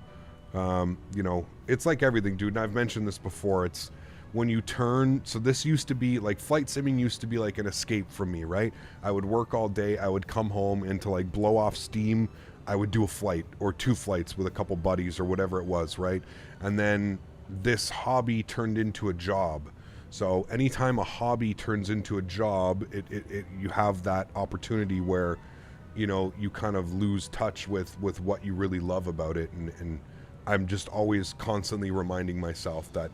you know, it's like everything, dude, and I've mentioned this before. It's when you turn, so this used to be like, flight simming used to be like an escape from me, right? I would work all day, I would come home, and to like blow off steam, I would do a flight or 2 flights with a couple buddies or whatever it was, right? And then this hobby turned into a job. So anytime a hobby turns into a job, you have that opportunity where, you know, you kind of lose touch with what you really love about it. And I'm just always constantly reminding myself that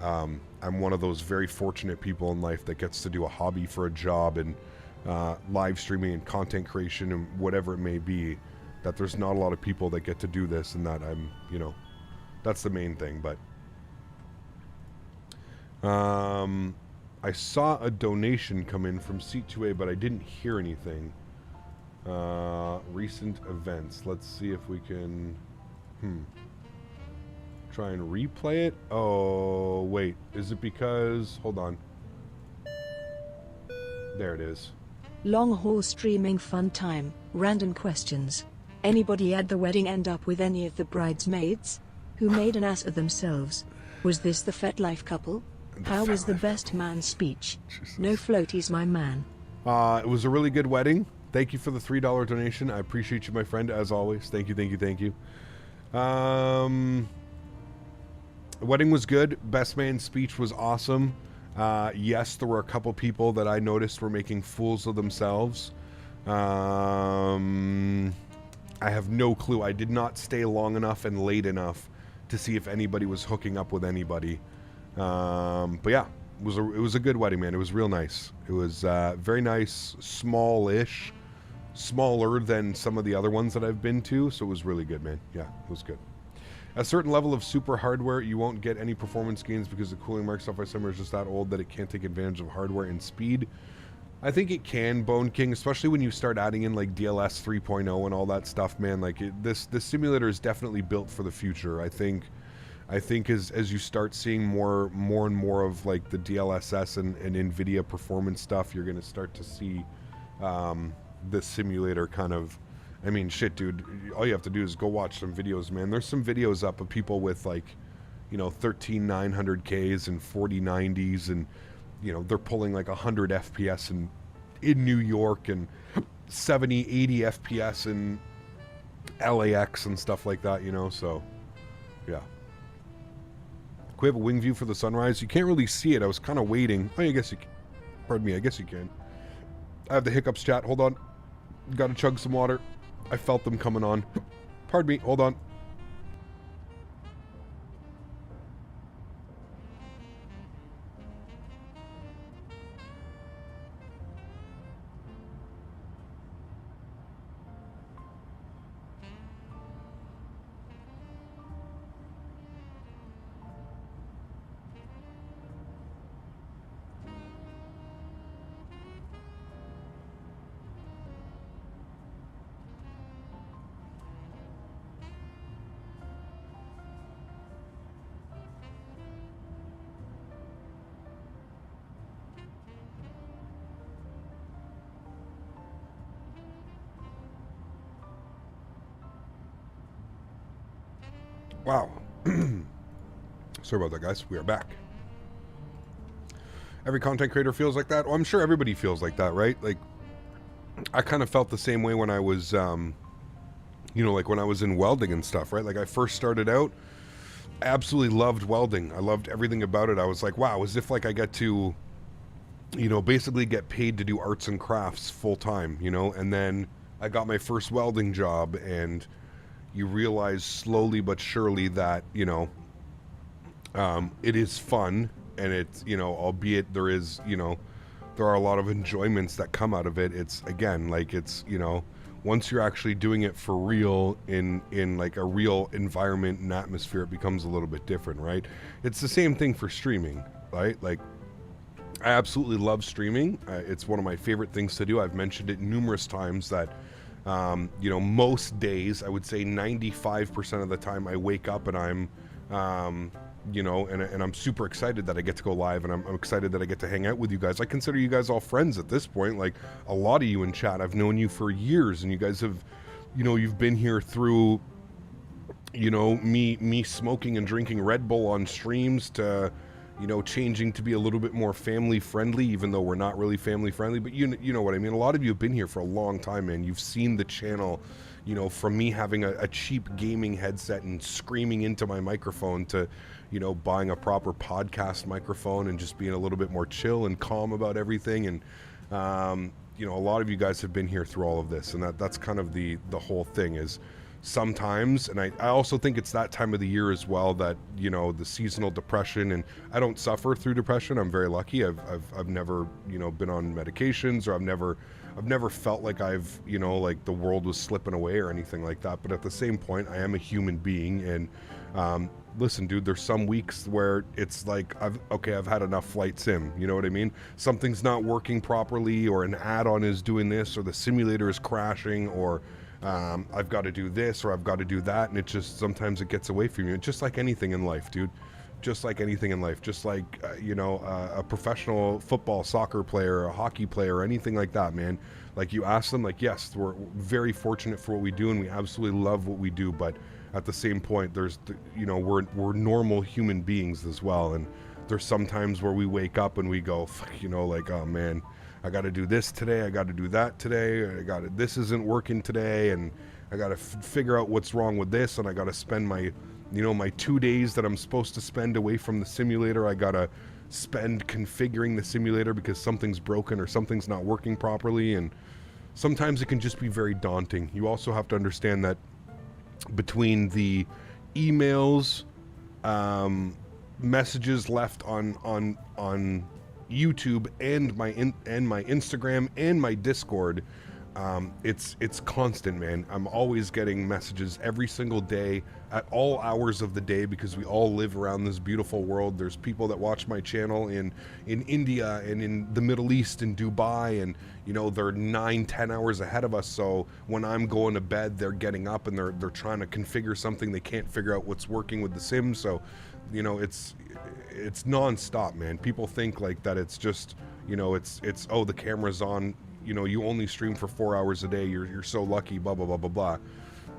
I'm one of those very fortunate people in life that gets to do a hobby for a job, and live streaming and content creation and whatever it may be, that there's not a lot of people that get to do this, and that I'm, you know, that's the main thing. But I saw a donation come in from Seat2A, but I didn't hear anything. Recent events. Let's see if we can try and replay it. Oh, wait. Is it because... Hold on. There it is. Long haul streaming fun time. Random questions. Anybody at the wedding end up with any of the bridesmaids? Who made an ass of themselves? Was this the FetLife couple? How was the best man speech? Jesus. No floaties, my man. It was a really good wedding. Thank you for the $3 donation. I appreciate you, my friend, as always. Thank you, thank you, thank you. The wedding was good. Best man speech was awesome. Yes, there were a couple people that I noticed were making fools of themselves. I have no clue. I did not stay long enough and late enough to see if anybody was hooking up with anybody. But yeah, it was a good wedding, man. It was real nice. It was very nice, smallish, smaller than some of the other ones that I've been to. So it was really good, man. Yeah, it was good. A certain level of super hardware, you won't get any performance gains because the cooling Microsoft Summer is just that old that it can't take advantage of hardware and speed. I think it can, Bone King, especially when you start adding in like DLS 3.0 and all that stuff, man. Like this simulator is definitely built for the future. I think as you start seeing more and more of like the DLSS and NVIDIA performance stuff, you're going to start to see the simulator kind of, I mean, shit, dude, all you have to do is go watch some videos, man. There's some videos up of people with like, you know, 13900Ks and 4090s, and, you know, they're pulling like 100 FPS in New York and 70, 80 FPS in LAX and stuff like that, you know, so, yeah. Can we have a wing view for the sunrise? You can't really see it. I was kind of waiting. Oh, I guess you can. Pardon me, I guess you can. I have the hiccups, chat. Hold on. Gotta chug some water. I felt them coming on. Pardon me, hold on. Wow. Sorry about that, guys. We are back. Every content creator feels like that. Well, I'm sure everybody feels like that, right? Like, I kind of felt the same way when I was you know, like when I was in welding and stuff, right? Like I first started out, absolutely loved welding. I loved everything about it. I was like, wow, as if like I get to, you know, basically get paid to do arts and crafts full time, you know? And then I got my first welding job, and you realize slowly but surely that, you know, it is fun, and it's, you know, albeit there is, you know, there are a lot of enjoyments that come out of it. It's, again, like it's, you know, once you're actually doing it for real in like a real environment and atmosphere, it becomes a little bit different, right? It's the same thing for streaming, right? Like I absolutely love streaming. It's one of my favorite things to do. I've mentioned it numerous times that, you know, most days, I would say 95% of the time I wake up and I'm, you know, and I'm super excited that I get to go live, and I'm excited that I get to hang out with you guys. I consider you guys all friends at this point. Like a lot of you in chat, I've known you for years, and you guys have, you know, you've been here through, you know, me smoking and drinking Red Bull on streams to, you know, changing to be a little bit more family friendly, even though we're not really family friendly, but you know what I mean? A lot of you have been here for a long time, man. You've seen the channel, you know, from me having a cheap gaming headset and screaming into my microphone to, you know, buying a proper podcast microphone and just being a little bit more chill and calm about everything. And, you know, a lot of you guys have been here through all of this, and that's kind of the whole thing is sometimes, and I also think it's that time of the year as well that, you know, the seasonal depression, and I don't suffer through depression. I'm very lucky. I've never, you know, been on medications, or I've never felt like I've, you know, like the world was slipping away or anything like that. But at the same point, I am a human being, and listen, dude, there's some weeks where it's like, I've had enough flight sim, you know what I mean? Something's not working properly, or an add-on is doing this, or the simulator is crashing, or I've got to do this, or I've got to do that, and it just, sometimes it gets away from you. Just like anything in life, dude. Just like anything in life. Just like, you know, a professional football, soccer player, a hockey player, or anything like that, man. Like, you ask them, like, yes, we're very fortunate for what we do, and we absolutely love what we do, but at the same point, there's, you know, we're normal human beings as well, and there's some times where we wake up and we go, fuck, you know, like, oh man, I got to do this today, I got to do that today, this isn't working today, and I got to figure out what's wrong with this, and I got to spend my, you know, my 2 days that I'm supposed to spend away from the simulator, I got to spend configuring the simulator because something's broken or something's not working properly. And sometimes it can just be very daunting. You also have to understand that between the emails, messages left on YouTube and my Instagram and my Discord, it's constant, man. I'm always getting messages every single day at all hours of the day, because we all live around this beautiful world. There's people that watch my channel in India and in the Middle East and Dubai, and you know, they're 9-10 hours ahead of us. So when I'm going to bed, they're getting up and they're trying to configure something. They can't figure out what's working with the sim. So, you know, it's non-stop, man. People think like that it's just, you know, it's oh, the camera's on, you know, you only stream for 4 hours a day, you're so lucky, blah blah blah blah blah.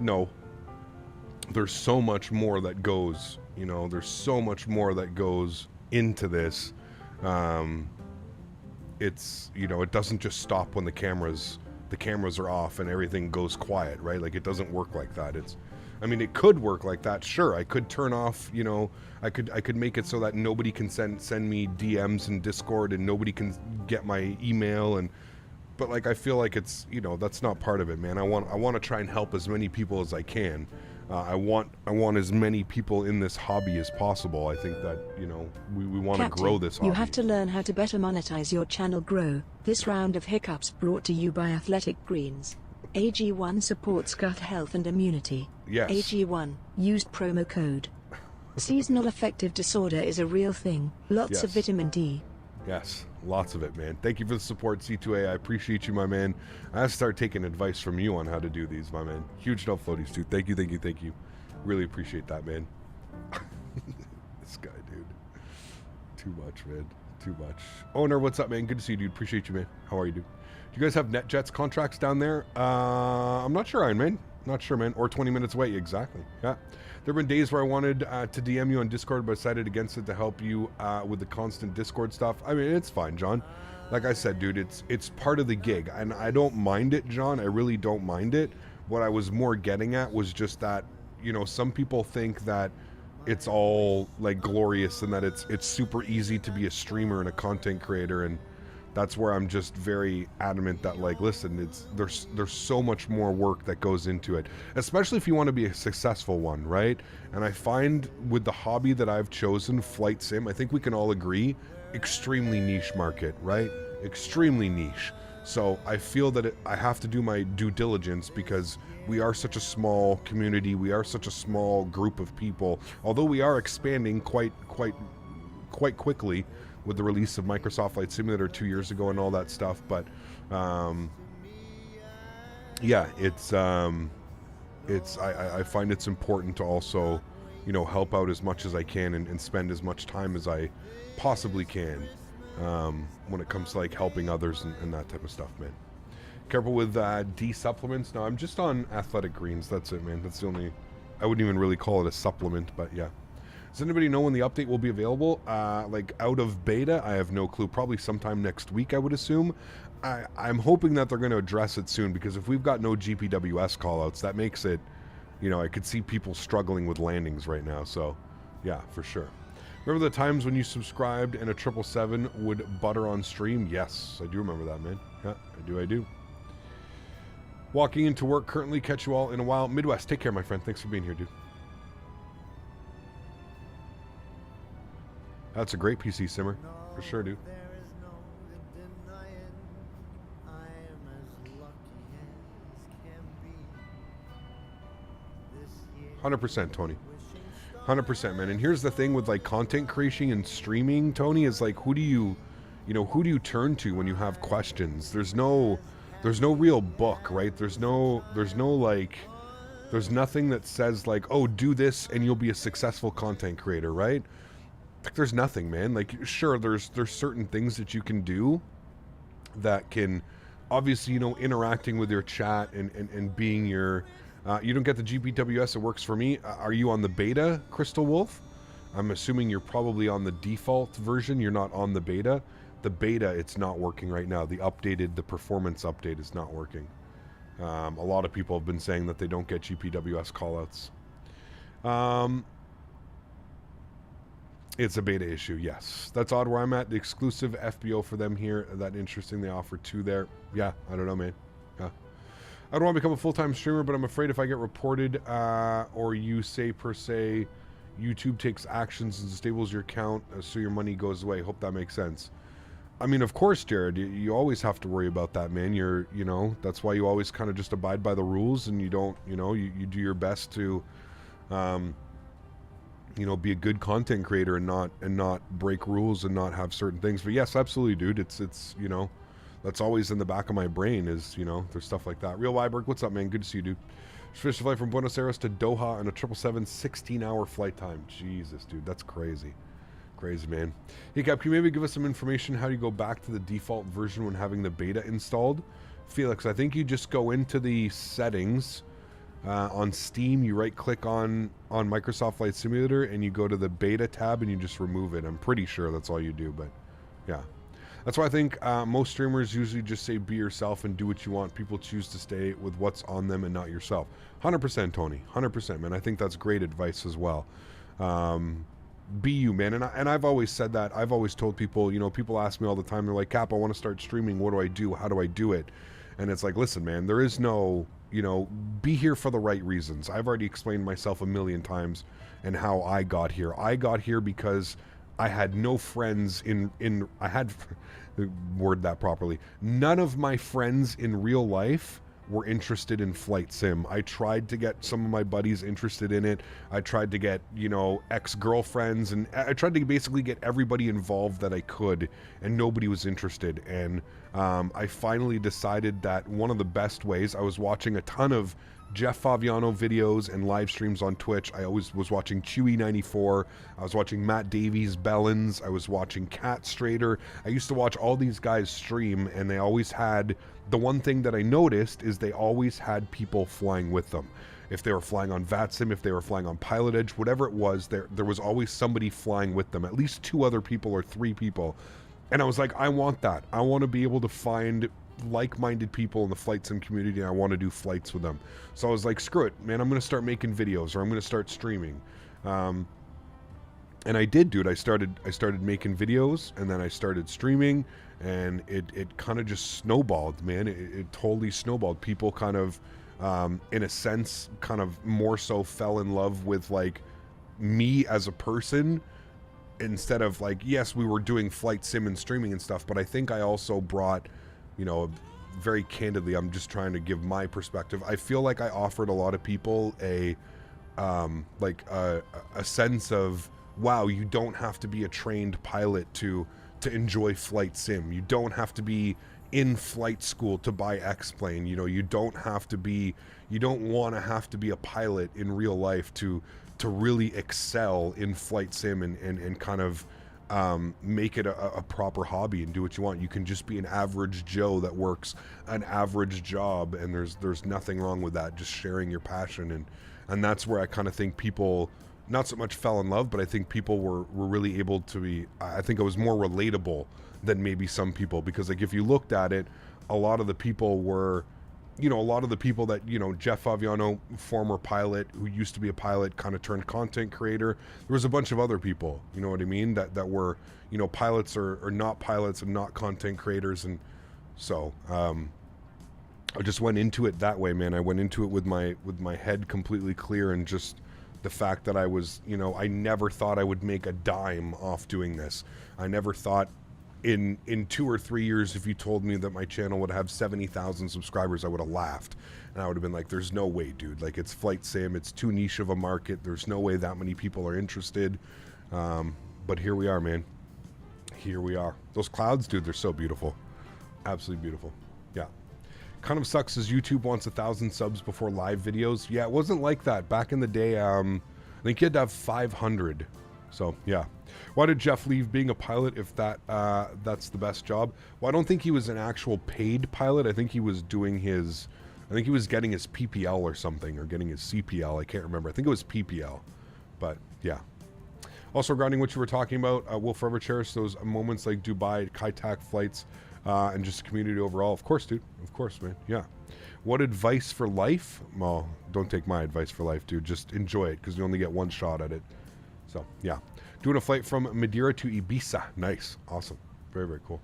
No, there's so much more that goes, you know, there's so much more that goes into this. It's, you know, it doesn't just stop when the cameras are off and everything goes quiet, right? Like, it doesn't work like that. I mean, it could work like that, sure. I could turn off, you know, I could make it so that nobody can send me DMs in Discord, and nobody can get my email, but like, I feel like it's, you know, that's not part of it, man. I want to try and help as many people as I can. I want as many people in this hobby as possible. I think that, you know, we want to grow this hobby. You have to learn how to better monetize your channel. Grow. This round of hiccups brought to you by Athletic Greens. AG1 supports gut health and immunity. Yes. AG1 used promo code. Seasonal affective disorder is a real thing. Lots of vitamin D. Yes, lots of it, man. Thank you for the support, C2A. I appreciate you, my man. I have to start taking advice from you on how to do these, my man. Huge no floaties, dude. Thank you. Really appreciate that, man. This guy, dude. Too much, man. Too much. Owner, what's up, man? Good to see you, dude. Appreciate you, man. How are you, dude? Do you guys have NetJets contracts down there? I'm not sure, Iron Man. Not sure, man. Or 20 minutes away. Exactly. Yeah. There have been days where I wanted to DM you on Discord, but decided against it to help you with the constant Discord stuff. I mean, it's fine, John. Like I said, dude, it's part of the gig, and I don't mind it, John. I really don't mind it. What I was more getting at was just that, you know, some people think that it's all like glorious and that it's super easy to be a streamer and a content creator, and that's where I'm just very adamant that, like, listen, there's so much more work that goes into it, especially if you want to be a successful one, right? And I find with the hobby that I've chosen, flight sim, I think we can all agree, extremely niche market, right? Extremely niche. So I feel that I have to do my due diligence because we are such a small community, we are such a small group of people, although we are expanding quite quickly with the release of Microsoft Flight Simulator 2 years ago and all that stuff. But yeah, I find it's important to also, you know, help out as much as I can and spend as much time as I possibly can when it comes to like helping others and that type of stuff, man. Careful with D supplements. No, I'm just on athletic greens. That's it, man. That's the only, I wouldn't even really call it a supplement, but yeah. Does anybody know when the update will be available? Like out of beta, I have no clue. Probably sometime next week, I would assume. I'm hoping that they're going to address it soon, because if we've got no GPWS callouts, that makes it, you know, I could see people struggling with landings right now. So yeah, for sure. Remember the times when you subscribed and a 777 would butter on stream? Yes, I do remember that, man. Yeah, I do. Walking into work currently. Catch you all in a while. Midwest, take care, my friend. Thanks for being here, dude. That's a great PC simmer, for sure, dude. 100%, Tony. 100%, man. And here's the thing with like content creation and streaming, Tony, is like, who do you turn to when you have questions? There's no real book, right? There's nothing that says like, oh, do this and you'll be a successful content creator, right? Like, there's nothing, man. Like, sure, there's certain things that you can do that can, obviously, you know, interacting with your chat and being your, you don't get the GPWS, it works for me. Are you on the beta, Crystal Wolf? I'm assuming you're probably on the default version. You're not on the beta. The beta, it's not working right now. The performance update is not working. A lot of people have been saying that they don't get GPWS callouts. It's a beta issue, yes. That's odd where I'm at. The exclusive FBO for them here. That interesting. They offer 2 there. Yeah, I don't know, man. Yeah. I don't want to become a full-time streamer, but I'm afraid if I get reported or you say per se, YouTube takes actions and disables your account so your money goes away. Hope that makes sense. I mean, of course, Jared, you always have to worry about that, man. You know, that's why you always kind of just abide by the rules, and you don't, you know, you do your best to, you know, be a good content creator and not break rules and not have certain things. But yes, absolutely, dude. It's you know, that's always in the back of my brain is, you know, there's stuff like that. Real Weiberg, what's up, man? Good to see you, dude. Finished the flight from Buenos Aires to Doha on a 777, 16-hour flight time. Jesus, dude, that's crazy. Crazy, man. Hey, Cap, can you maybe give us some information how do you go back to the default version when having the beta installed? Felix, I think you just go into the settings on Steam, you right-click on Microsoft Flight Simulator, and you go to the beta tab and you just remove it. I'm pretty sure that's all you do, but yeah. That's why I think most streamers usually just say be yourself and do what you want. People choose to stay with what's on them and not yourself. 100%, Tony. 100%, man. I think that's great advice as well. Be you, man. And I've always said that. I've always told people, you know, people ask me all the time, they're like, Cap, I want to start streaming. What do I do? How do I do it? And it's like, listen, man, there is no, you know, be here for the right reasons. I've already explained myself a million times and how I got here. I got here because I had no friends I had, word that properly. None of my friends in real life were interested in flight sim. I tried to get some of my buddies interested in it. I tried to get, you know, ex-girlfriends, and I tried to basically get everybody involved that I could, and nobody was interested. And I finally decided that one of the best ways, I was watching a ton of Jeff Favignano videos and live streams on Twitch. I always was watching Chewy94. I was watching Matt Davies Bellins. I was watching Cat Strader. I used to watch all these guys stream, and they always had, the one thing that I noticed is they always had people flying with them. If they were flying on VATSIM, if they were flying on Pilot Edge, whatever it was, there was always somebody flying with them, at least 2 other people or 3 people. And I was like, I want that. I want to be able to find like-minded people in the flight sim community, and I want to do flights with them. So I was like, screw it, man, I'm going to start making videos, or I'm going to start streaming. And I did, dude. I started making videos, and then I started streaming, and it kind of just snowballed, man. It totally snowballed. People kind of, in a sense, kind of more so fell in love with, like, me as a person, instead of, like, yes, we were doing flight sim and streaming and stuff, but I think I also brought, you know, very candidly, I'm just trying to give my perspective. I feel like I offered a lot of people a sense of, wow, you don't have to be a trained pilot to enjoy flight sim. You don't have to be in flight school to buy X-Plane. You know, you don't want to have to be a pilot in real life to really excel in flight sim and kind of make it a proper hobby and do what you want. You can just be an average Joe that works an average job, and there's nothing wrong with that. Just sharing your passion, and that's where I kind of think people not so much fell in love, but I think people were really able to be, I think it was more relatable than maybe some people, because, like, if you looked at it, a lot of the people were, you know, a lot of the people that, you know, Jeff Favignano, former pilot who used to be a pilot, kind of turned content creator. There was a bunch of other people, you know what I mean, that were, you know, pilots or not pilots and not content creators. And so I just went into it that way, man. I went into it with my head completely clear, and just the fact that I was, you know, I never thought I would make a dime off doing this. I never thought in 2 or 3 years, if you told me that my channel would have 70,000 subscribers, I would have laughed. And I would have been like, there's no way, dude. Like, it's flight sim. It's too niche of a market. There's no way that many people are interested. But here we are, man. Here we are. Those clouds, dude, they're so beautiful. Absolutely beautiful. Yeah. Kind of sucks as YouTube wants 1,000 subs before live videos. Yeah, it wasn't like that back in the day. I think you had to have 500. So yeah. Why did Jeff leave being a pilot if that's the best job? Well, I don't think he was an actual paid pilot. I think he was doing his, I think he was getting his PPL or something, or getting his CPL. I can't remember. I think it was PPL. But yeah. Also, regarding what you were talking about, we'll forever cherish those moments like Dubai, Kai-Tak flights, and just community overall. Of course, dude. Of course, man. Yeah. What advice for life? Well, don't take my advice for life, dude. Just enjoy it, because you only get one shot at it. So, yeah. Doing a flight from Madeira to Ibiza. Nice. Awesome. Very, very cool.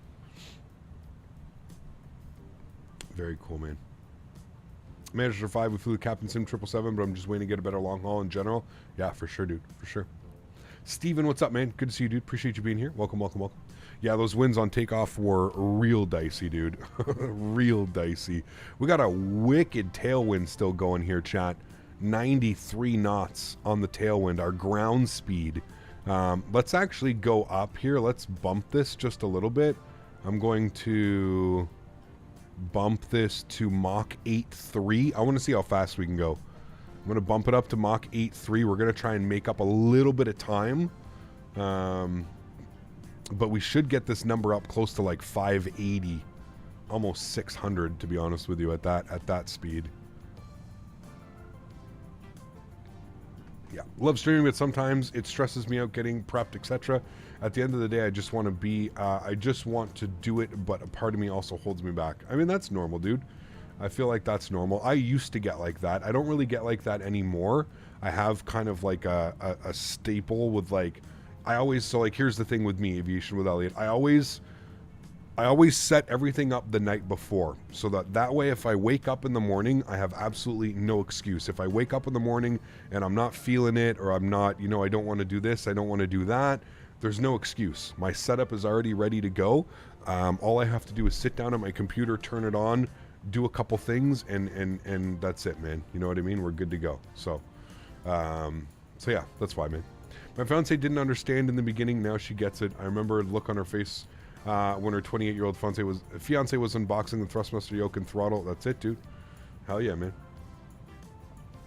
Very cool, man. Manager 5, we flew the Captain Sim 777, but I'm just waiting to get a better long haul in general. Yeah, for sure, dude. For sure. Steven, what's up, man? Good to see you, dude. Appreciate you being here. Welcome, welcome, welcome. Yeah, those winds on takeoff were real dicey, dude. Real dicey. We got a wicked tailwind still going here, chat. 93 knots on the tailwind. Our ground speed. Let's actually go up here. Let's bump this just a little bit. I'm going to bump this to Mach 8.3. I want to see how fast we can go. I'm going to bump it up to Mach 8.3. We're going to try and make up a little bit of time. But we should get this number up close to like 580, almost 600, to be honest with you, at that speed. Yeah, love streaming, but sometimes it stresses me out getting prepped, etc. At the end of the day, I just want to be, I just want to do it, but a part of me also holds me back. I mean, that's normal, dude. I feel like that's normal. I used to get like that. I don't really get like that anymore. I have kind of like a staple with like, so like, here's the thing with me, Aviation with Elliot. I always set everything up the night before, so that way if I wake up in the morning, I have absolutely no excuse. If I wake up in the morning and I'm not feeling it, or I'm not, you know, I don't want to do this, I don't want to do that, there's no excuse. My setup is already ready to go. All I have to do is sit down at my computer, turn it on, do a couple things, and that's it, man. You know what I mean? We're good to go. So yeah, that's why, man. My fiance didn't understand in the beginning. Now she gets it. I remember the look on her face when her 28-year-old fiance was unboxing the Thrustmaster yoke and throttle. That's it, dude. Hell yeah, man.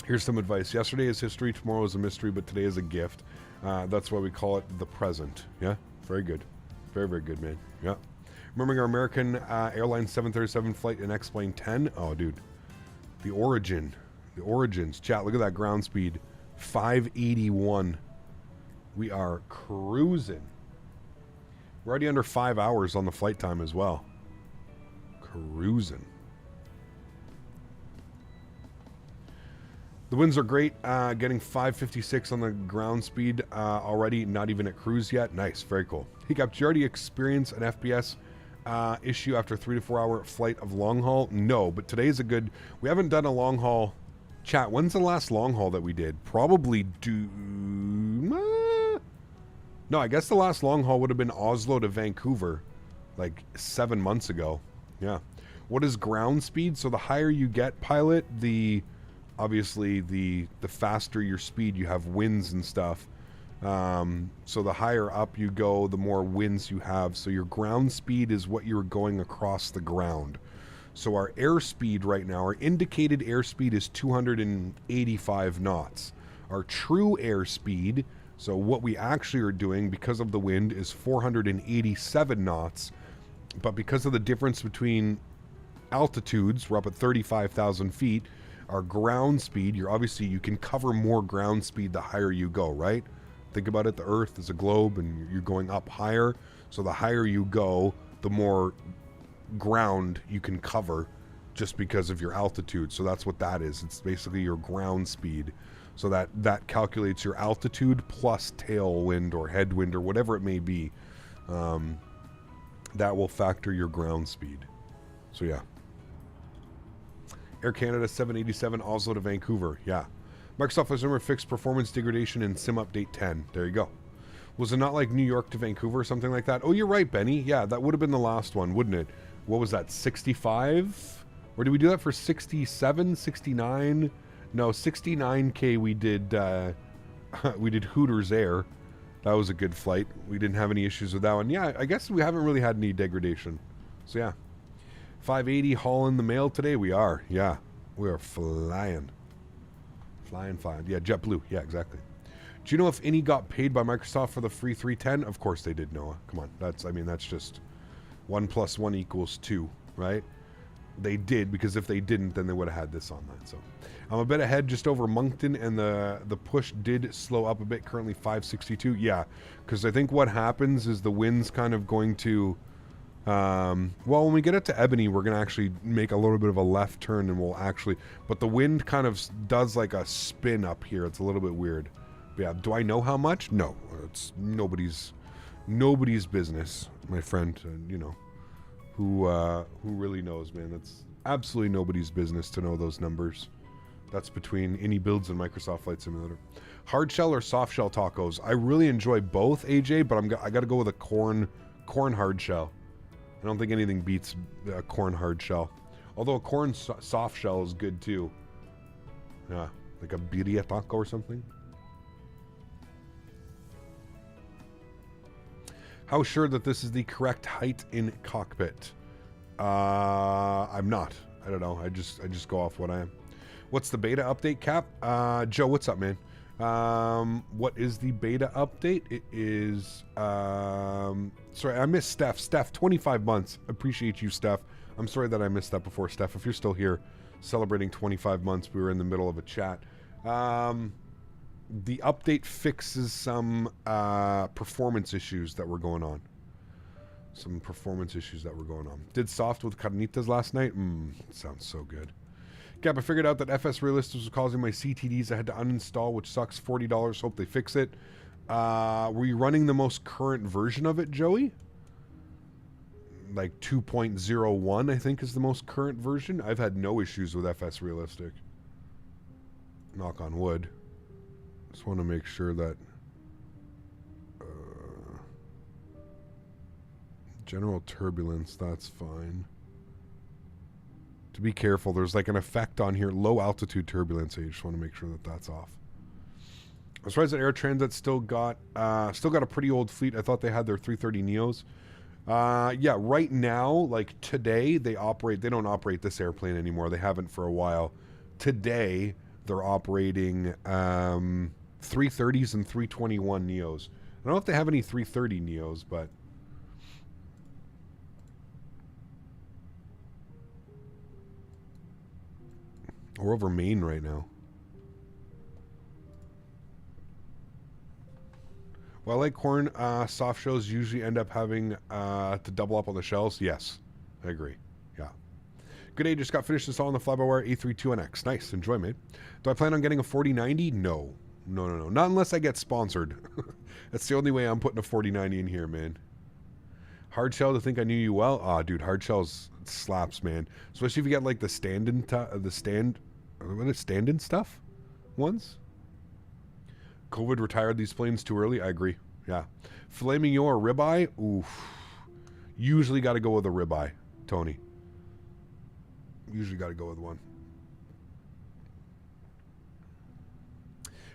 Here's some advice. Yesterday is history. Tomorrow is a mystery, but today is a gift. That's why we call it the present. Yeah, very good. Very, very good, man. Yeah. Remembering our American Airlines 737 flight in X-Plane 10. Oh, dude. The origins. Chat, look at that ground speed. 581. We are cruising. We're already under 5 hours on the flight time as well. Cruising. The winds are great. Getting 556 on the ground speed already. Not even at cruise yet. Nice. Very cool. Hey, Cap, did you already experience an FPS issue after 3 to 4 hour flight of long haul? No, but today's a good... We haven't done a long haul... Chat, when's the last long haul that we did? Probably no, I guess the last long haul would have been Oslo to Vancouver. Like 7 months ago. Yeah. What is ground speed? So the higher you get, pilot, obviously the faster your speed. You have winds and stuff. So the higher up you go, the more winds you have. So your ground speed is what you're going across the ground. So our airspeed right now, our indicated airspeed is 285 knots. Our true airspeed, so what we actually are doing because of the wind, is 487 knots. But because of the difference between altitudes, we're up at 35,000 feet, our ground speed, you can cover more ground speed the higher you go, right? Think about it, the Earth is a globe and you're going up higher. So the higher you go, the more ground you can cover just because of your altitude. So that's what that is. It's basically your ground speed. So that calculates your altitude plus tailwind or headwind or whatever it may be. That will factor your ground speed. So yeah. Air Canada 787 Oslo to Vancouver. Yeah. Microsoft has never fixed performance degradation in Sim Update 10. There you go. Was it not like New York to Vancouver or something like that? Oh, you're right, Benny. Yeah, that would have been the last one, wouldn't it? What was that, 65? Or did we do that for 67, 69? No, 69K we did Hooters Air. That was a good flight. We didn't have any issues with that one. Yeah, I guess we haven't really had any degradation. So yeah. 580 haul in the mail today. We are. Yeah. We are flying. Flying. Yeah, JetBlue. Yeah, exactly. Do you know if any got paid by Microsoft for the free 310? Of course they did, Noah. Come on. That's just 1 + 1 = 2, right? They did, because if they didn't, then they would have had this on that. So I'm a bit ahead just over Moncton, and the push did slow up a bit, currently 562. Yeah, because I think what happens is the wind's kind of going to... well, when we get up to Ebony, we're going to actually make a little bit of a left turn, and we'll actually... But the wind kind of does like a spin up here. It's a little bit weird. But yeah, do I know how much? No. It's nobody's business, my friend. You know, who really knows, man. That's absolutely nobody's business to know those numbers. That's between iniBuilds and Microsoft Flight Simulator. Hard shell or soft shell tacos? I really enjoy both, AJ, but I got to go with a corn hard shell. I don't think anything beats a corn hard shell. Although a corn soft shell is good too. Yeah, like a birria taco or something. How sure that this is the correct height in cockpit? I'm not. I don't know. I just go off what I am. What's the beta update, Cap? Joe, what's up, man? What is the beta update? It is... sorry, I missed Steph. Steph, 25 months. Appreciate you, Steph. I'm sorry that I missed that before, Steph. If you're still here celebrating 25 months, we were in the middle of a chat. The update fixes some performance issues that were going on. Did soft with carnitas last night? Sounds so good. Cap, I figured out that FS Realistics was causing my CTDs. I had to uninstall, which sucks. $40. Hope they fix it. Were you running the most current version of it, Joey? Like 2.01, I think, is the most current version. I've had no issues with FS Realistic. Knock on wood. Just want to make sure that general turbulence, that's fine. To be careful, there's like an effect on here, low altitude turbulence. I just want to make sure that that's off. I'm surprised that Air Transat still got a pretty old fleet. I thought they had their 330 Neos. Yeah, right now, like today, they don't operate this airplane anymore. They haven't for a while. Today, they're operating 330s and 321 Neos. I don't know if they have any 330 Neos, but... We're over Maine right now. Well, like corn, soft shells usually end up having to double up on the shells. Yes, I agree. Yeah. Good day, just got finished installing the fly-by-wire A310X. Nice, enjoy, mate. Do I plan on getting a 4090? No. No. Not unless I get sponsored. That's the only way I'm putting a 4090 in here, man. Hard shell to think I knew you well? Ah, dude, hard shells slaps, man. Especially if you get like the stand-in stuff ones. COVID retired these planes too early? I agree. Yeah. Filet mignon or ribeye? Oof. Usually got to go with a ribeye, Tony. Usually got to go with one.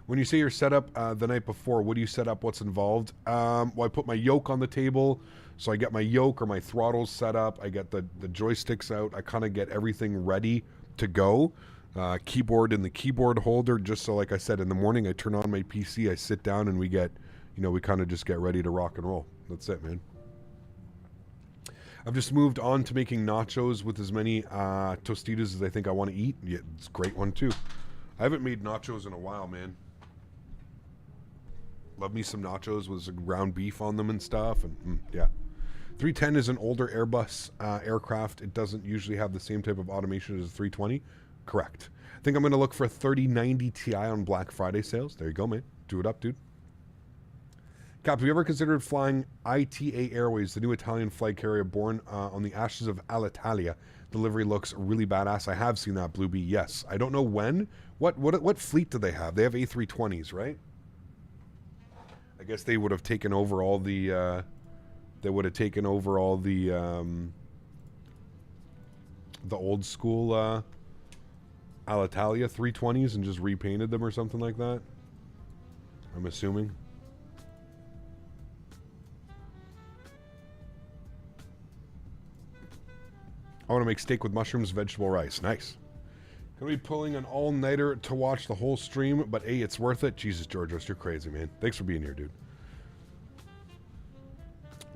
When you say you're set up the night before, what do you set up? What's involved? Well, I put my yoke on the table. So I get my yoke or my throttles set up. I get the joysticks out. I kind of get everything ready to go. Keyboard in the keyboard holder, just so, like I said, in the morning I turn on my PC, I sit down, and we get, we kind of just get ready to rock and roll. That's it, man. I've just moved on to making nachos with as many Tostitos as I think I want to eat. Yeah, it's a great one, too. I haven't made nachos in a while, man. Love me some nachos with some ground beef on them and stuff, and yeah. 310 is an older Airbus aircraft. It doesn't usually have the same type of automation as a 320. Correct. I think I'm going to look for a 3090 Ti on Black Friday sales. There you go, man. Do it up, dude. Cap, have you ever considered flying ITA Airways, the new Italian flight carrier born on the ashes of Alitalia? Delivery looks really badass. I have seen that, Blue Bee. Yes. I don't know when. What fleet do they have? They have A320s, right? I guess they would have taken over all the... the old school Alitalia 320s and just repainted them or something like that. I'm assuming. I want to make steak with mushrooms, vegetable rice. Nice. Gonna be pulling an all-nighter to watch the whole stream, but hey, it's worth it. Jesus, Georgios, you're crazy, man. Thanks for being here, dude.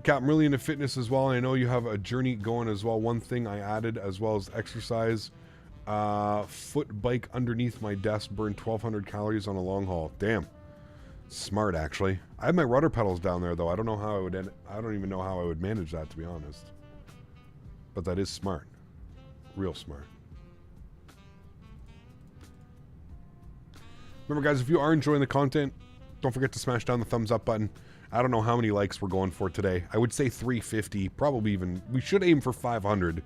Cap, I'm really into fitness as well, and I know you have a journey going as well. One thing I added as well as exercise. Foot bike underneath my desk burned 1,200 calories on a long haul. Damn. Smart, actually. I have my rudder pedals down there, though. I don't know how I would... I don't even know how I would manage that, to be honest. But that is smart. Real smart. Remember, guys, if you are enjoying the content, don't forget to smash down the thumbs up button. I don't know how many likes we're going for today. I would say 350, probably even... We should aim for 500,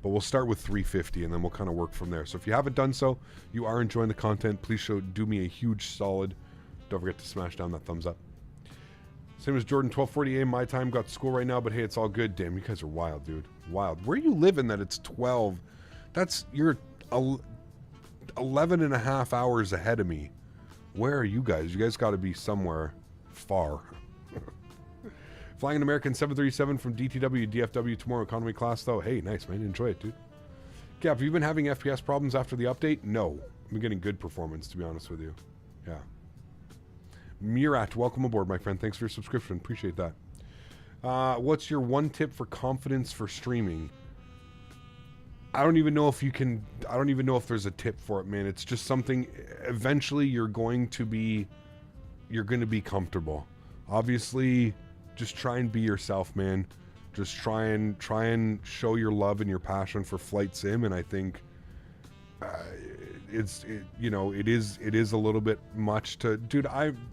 but we'll start with 350, and then we'll kind of work from there. So if you haven't done so, you are enjoying the content, please do me a huge solid. Don't forget to smash down that thumbs up. Same as Jordan, 12:40 a.m. my time. Got to school right now, but hey, it's all good. Damn, you guys are wild, dude. Wild. Where you living that it's 12? That's... You're 11 and a half hours ahead of me. Where are you guys? You guys got to be somewhere far. Flying an American 737 from DTW DFW tomorrow, economy class though. Hey, nice, man. Enjoy it, dude. Cap, have you been having FPS problems after the update? No. I've been getting good performance, to be honest with you. Yeah. Murat, welcome aboard, my friend. Thanks for your subscription. Appreciate that. What's your one tip for confidence for streaming? I don't even know if you can... I don't even know if there's a tip for it, man. It's just something... Eventually, you're going to be comfortable. Obviously, just try and be yourself, man. Just try and show your love and your passion for flight sim, and I think it is a little bit much to... Dude,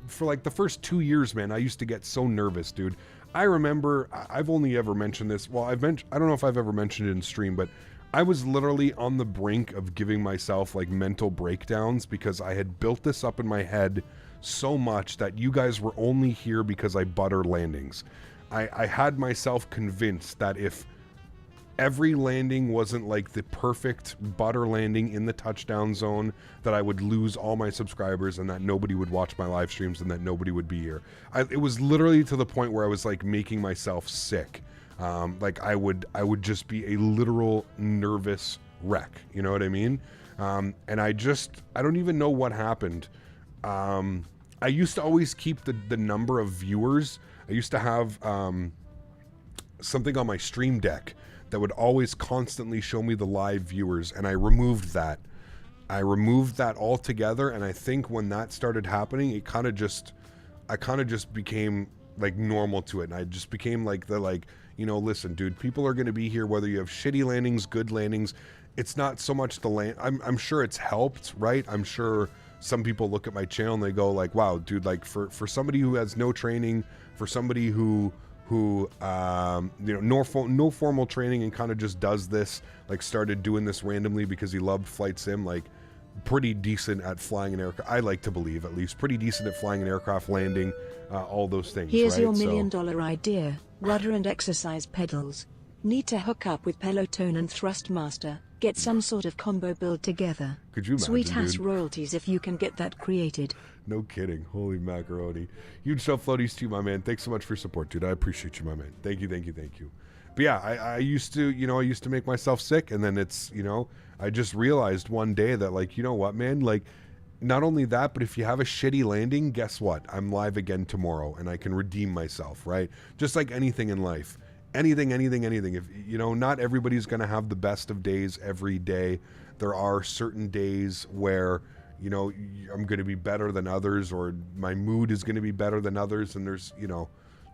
for like the first 2 years, man, I used to get so nervous, dude. I remember, I've only ever mentioned this, well, I don't know if I've ever mentioned it in stream, but I was literally on the brink of giving myself like mental breakdowns because I had built this up in my head so much that you guys were only here because I butter landings. I had myself convinced that if every landing wasn't like the perfect butter landing in the touchdown zone, that I would lose all my subscribers and that nobody would watch my live streams and that nobody would be here. It was literally to the point where I was like making myself sick. Like I would just be a literal nervous wreck. You know what I mean? And I don't even know what happened. I used to always keep the number of viewers. I used to have something on my stream deck that would always constantly show me the live viewers, and I removed that. I removed that altogether, and I think when that started happening, I kind of just became like normal to it, and I just became like listen, dude, people are going to be here whether you have shitty landings, good landings. it's not so much the land. I'm sure it's helped, right? I'm sure some people look at my channel and they go like, wow, dude, like for somebody who has no training, for somebody who no formal training and kind of just does this, like started doing this randomly because he loved flight sim, like pretty decent at flying an aircraft. I like to believe, at least pretty decent at flying an aircraft, landing, all those things. Here's right? your $1 million idea: rudder and exercise pedals. Need to hook up with Peloton and Thrustmaster. Get some sort of combo build together. Could you imagine, Sweet ass dude? royalties if you can get that created. No kidding. Holy macaroni. Huge self floaties to you, my man. Thanks so much for your support, dude. I appreciate you, my man. Thank you, thank you, thank you. But yeah, I used to make myself sick, and then it's, I just realized one day that, like, you know what, man? Like, not only that, but if you have a shitty landing, guess what? I'm live again tomorrow, and I can redeem myself, right? Just like anything in life. Anything. If not everybody's going to have the best of days every day. There are certain days where, I'm going to be better than others, or my mood is going to be better than others. And there's,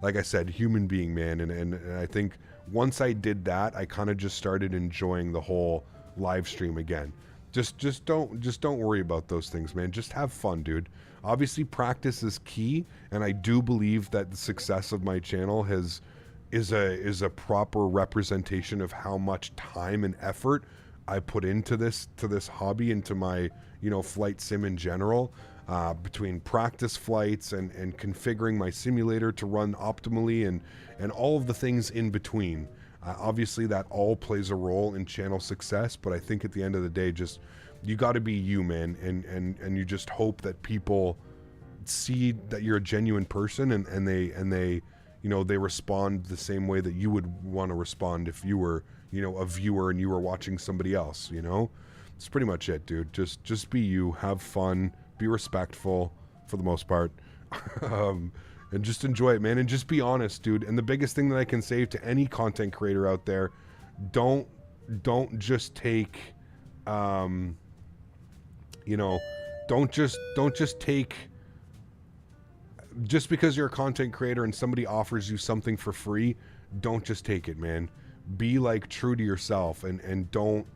like I said, human being, man. And I think once I did that, I kind of just started enjoying the whole live stream again. Just don't worry about those things, man. Just have fun, dude. Obviously, practice is key, and I do believe that the success of my channel is a proper representation of how much time and effort I put into this hobby, into my flight sim in general, between practice flights and configuring my simulator to run optimally and all of the things in between. Obviously that all plays a role in channel success, but I think at the end of the day, just you got to be you, man, and you just hope that people see that you're a genuine person and they they respond the same way that you would want to respond if you were, a viewer and you were watching somebody else. It's pretty much it, dude. Just be you, have fun, be respectful for the most part, and just enjoy it, man. And just be honest, dude. And the biggest thing that I can say to any content creator out there, don't just take, don't just take. Just because you're a content creator and somebody offers you something for free, don't just take it, man. Be like true to yourself and don't,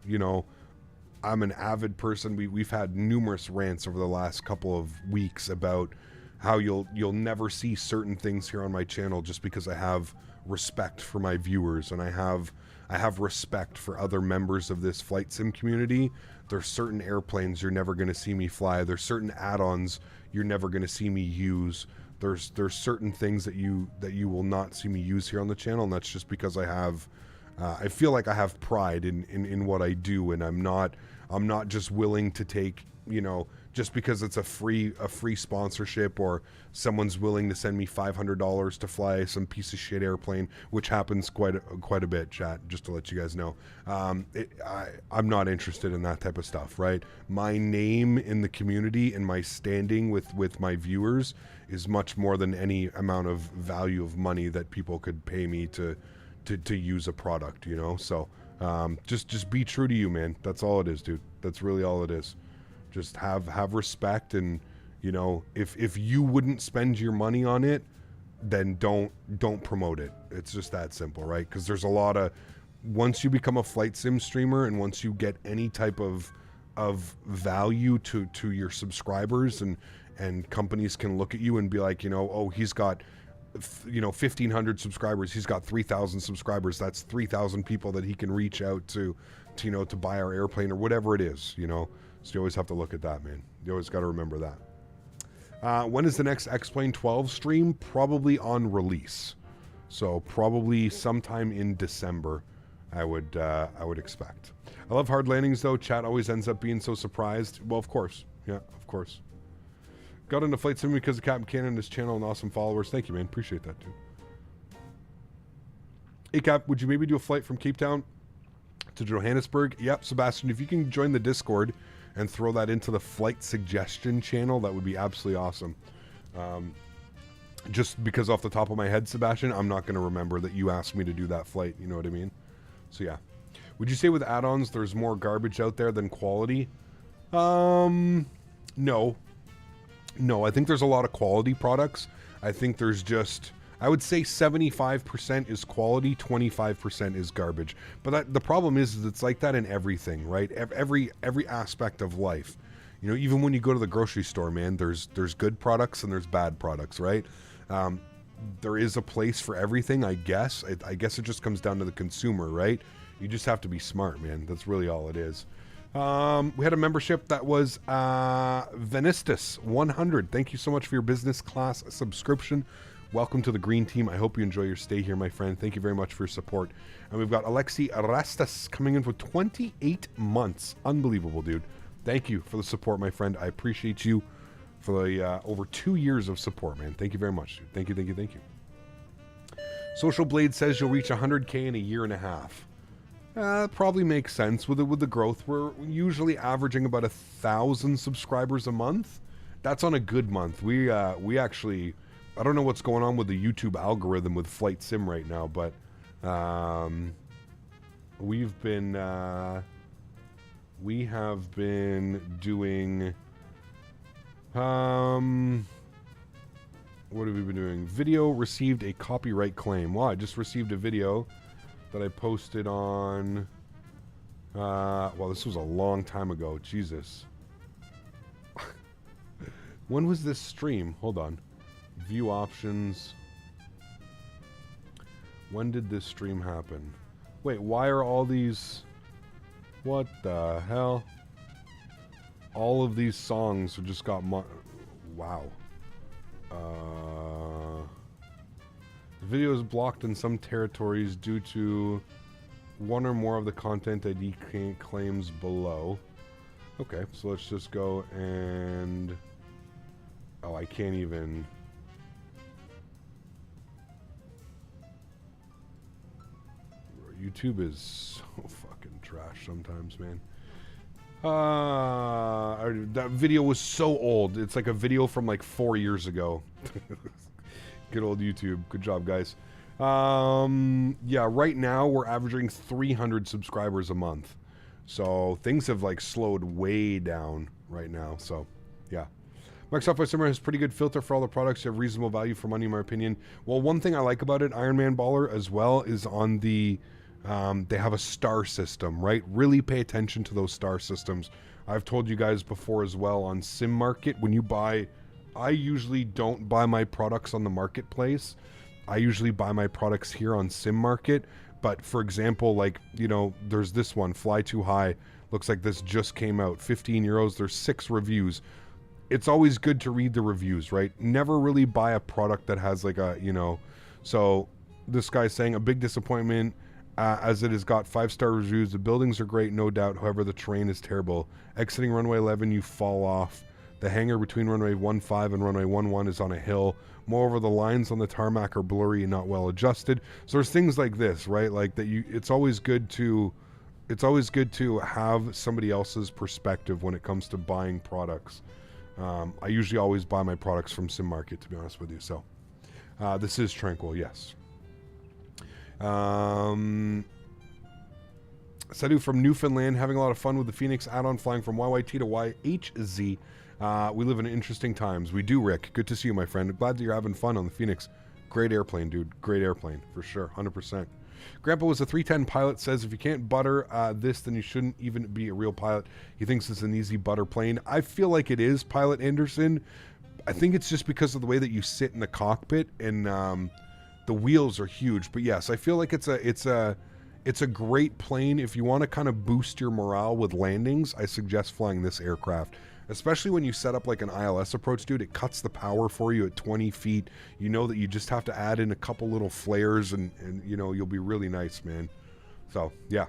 I'm an avid person. We've had numerous rants over the last couple of weeks about how you'll never see certain things here on my channel just because I have respect for my viewers and I have respect for other members of this flight sim community. There's certain airplanes you're never going to see me fly. There's certain add-ons you're never going to see me use. There's certain things that you will not see me use here on the channel, and that's just because I feel like I have pride in what I do, and I'm not just willing to take, just because it's a free sponsorship or someone's willing to send me $500 to fly some piece of shit airplane, which happens quite a bit, chat, just to let you guys know. I'm not interested in that type of stuff, right? My name in the community and my standing with my viewers is much more than any amount of value of money that people could pay me to use a product, so just be true to you, man. That's all it is, dude. That's really all it is. Just have respect, and if you wouldn't spend your money on it, then don't promote it. It's just that simple, right? Because there's a lot of, once you become a flight sim streamer and once you get any type of value to your subscribers, and companies can look at you and be like, oh, he's got 1,500 subscribers, he's got 3,000 subscribers, that's 3,000 people that he can reach out to buy our airplane or whatever it is, so you always have to look at that, man. You always got to remember that. When is the next X-Plane 12 stream? Probably on release, so probably sometime in December, I would expect. I love hard landings though. Chat always ends up being so surprised. Well, of course, yeah, of course. Got into flight sim because of Captain Cannon and his channel and awesome followers. Thank you, man. Appreciate that, dude. Hey, Cap, would you maybe do a flight from Cape Town to Johannesburg? Yep, Sebastian, if you can join the Discord and throw that into the flight suggestion channel, that would be absolutely awesome. Just because off the top of my head, Sebastian, I'm not going to remember that you asked me to do that flight. You know what I mean? So, yeah. Would you say with add-ons there's more garbage out there than quality? No. No, I think there's a lot of quality products. I think there's just I would say 75% is quality, 25% is garbage. But the problem is it's like that in everything, right? Every aspect of life. You know, even when you go to the grocery store, man, there's good products and there's bad products, right? There is a place for everything, I guess. I guess it just comes down to the consumer, right? You just have to be smart, man. That's really all it is. We had a membership that was Venistus 100. Thank you so much for your business class subscription. Welcome to the green team. I hope you enjoy your stay here, my friend. Thank you very much for your support. And we've got Alexi Rastas coming in for 28 months. Unbelievable, dude. Thank you for the support, my friend. I appreciate you for the over 2 years of support, man. Thank you very much, dude. Thank you, thank you, thank you. Social Blade says you'll reach 100K in a year and a half. Probably makes sense with the growth. We're usually averaging about 1,000 subscribers a month. That's on a good month. We actually, I don't know what's going on with the YouTube algorithm with Flight Sim right now, but we have been doing what have we been doing? Video received a copyright claim. Wow, I just received a video that I posted on well, this was a long time ago. Jesus. When was this stream? Hold on. View options. When did this stream happen? Wait, why are all these... What the hell? All of these songs have just got... Wow. The video is blocked in some territories due to one or more of the content ID claims below. Okay, so let's just go and... Oh, I can't even... YouTube is so fucking trash sometimes, man. That video was so old. It's like a video from like 4 years ago. Good old YouTube. Good job, guys. Yeah, right now we're averaging 300 subscribers a month. So things have like slowed way down right now. So, yeah. Microsoft Flight Simulator has pretty good filter for all the products. You have reasonable value for money, in my opinion. Well, one thing I like about it, Iron Man Baller, as well, is on the... they have a star system, right? Really pay attention to those star systems. I've told you guys before as well on Sim Market, when you buy... I usually don't buy my products on the marketplace. I usually buy my products here on Sim Market. But for example, like, you know, there's this one, Fly Too High. Looks like this just came out. 15 euros. There's 6 reviews. It's always good to read the reviews, right? Never really buy a product that has like a, you know... So this guy's saying a big disappointment... as it has got 5-star reviews. The buildings are great, no doubt. However, the terrain is terrible. Exiting runway 11, you fall off. The hangar between runway 15 and runway 11 is on a hill. Moreover, the lines on the tarmac are blurry and not well adjusted. So there's things like this, right? Like that. It's always good to have somebody else's perspective when it comes to buying products. I usually always buy my products from Sim Market, to be honest with you. So this is tranquil, yes. Sadu from Newfoundland, having a lot of fun with the Phoenix add-on, flying from YYT to YHZ. We live in interesting times. We do, Rick. Good to see you, my friend. Glad that you're having fun on the Phoenix. Great airplane, dude. Great airplane, for sure. 100%. Grandpa was a 310 pilot, says if you can't butter this, then you shouldn't even be a real pilot. He thinks it's an easy butter plane. I feel like it is, Pilot Anderson. I think it's just because of the way that you sit in the cockpit and... the wheels are huge, but yes, I feel like it's a great plane. If you want to kind of boost your morale with landings, I suggest flying this aircraft, especially when you set up like an ILS approach, dude. It cuts the power for you at 20 feet. You know that you just have to add in a couple little flares and you know, you'll be really nice, man. So, yeah.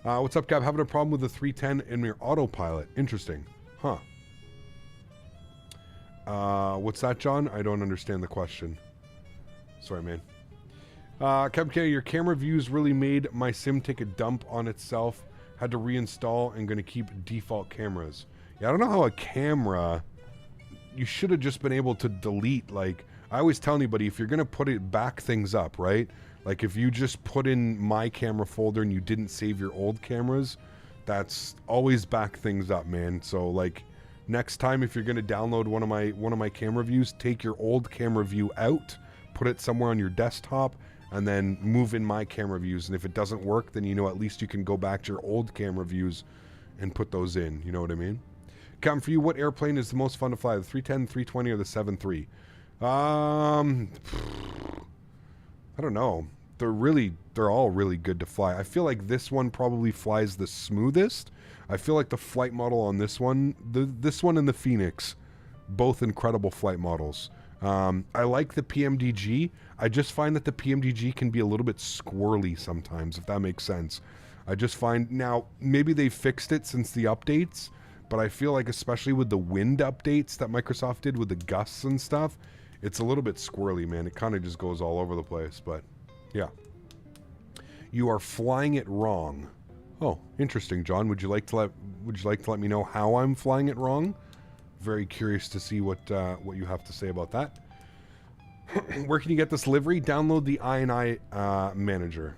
What's up, Gab? Having a problem with the 310 in your autopilot. Interesting. Huh. What's that, John? I don't understand the question. Sorry, man. Captain K, your camera views really made my sim take a dump on itself. Had to reinstall and going to keep default cameras. Yeah, I don't know how a camera... You should have just been able to delete, like... I always tell anybody, if you're going to put it back things up, right? Like, if you just put in my camera folder and you didn't save your old cameras, that's always back things up, man. So, like, next time if you're going to download one of my camera views, take your old camera view out, put it somewhere on your desktop, and then move in my camera views. And if it doesn't work, then at least you can go back to your old camera views and put those in. You know what I mean? Captain, for you, what airplane is the most fun to fly? The 310, 320, or the 73? I don't know. They're all really good to fly. I feel like this one probably flies the smoothest. I feel like the flight model on this one, this one and the Phoenix, both incredible flight models. I like the PMDG. I just find that the PMDG can be a little bit squirrely sometimes, if that makes sense. I just find, now, maybe they fixed it since the updates, but I feel like especially with the wind updates that Microsoft did with the gusts and stuff, it's a little bit squirrely, man. It kind of just goes all over the place, but yeah. You are flying it wrong. Oh, interesting, John. Would you like to let me know how I'm flying it wrong? Very curious to see what you have to say about that. Where can you get this livery? Download the I Manager.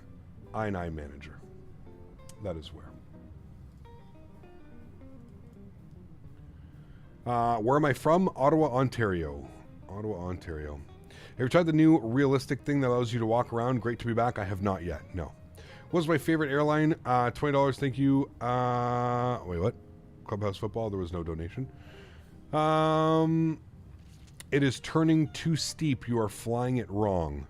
I Manager. That is where. Where am I from? Ottawa, Ontario. Ottawa, Ontario. Have you tried the new realistic thing that allows you to walk around? Great to be back. I have not yet. No. What was my favorite airline? $20. Thank you. Wait, what? Clubhouse Football. There was no donation. It is turning too steep. You are flying it wrong.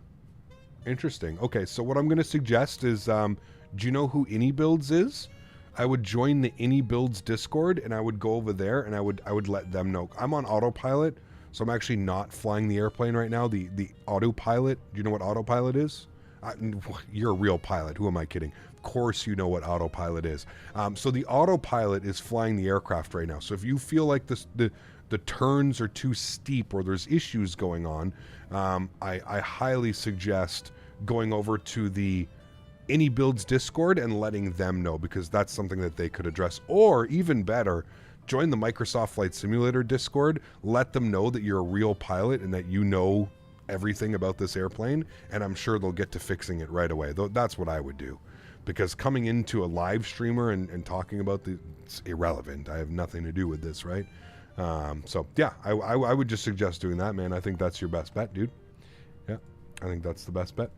Interesting. Okay, so what I'm going to suggest is, do you know who iniBuilds is? I would join the iniBuilds Discord, and I would go over there, and I would let them know. I'm on autopilot, so I'm actually not flying the airplane right now. The autopilot. Do you know what autopilot is? You're a real pilot. Who am I kidding? Of course you know what autopilot is. So the autopilot is flying the aircraft right now. So if you feel like the turns are too steep or there's issues going on, I highly suggest going over to the iniBuilds Discord and letting them know, because that's something that they could address. Or even better, join the Microsoft Flight Simulator Discord, let them know that you're a real pilot and that you know everything about this airplane, and I'm sure they'll get to fixing it right away. That's what I would do, because coming into a live streamer and talking about it's irrelevant. I have nothing to do with this, right? So yeah, I would just suggest doing that, man. I think that's your best bet, dude. Yeah, I think that's the best bet.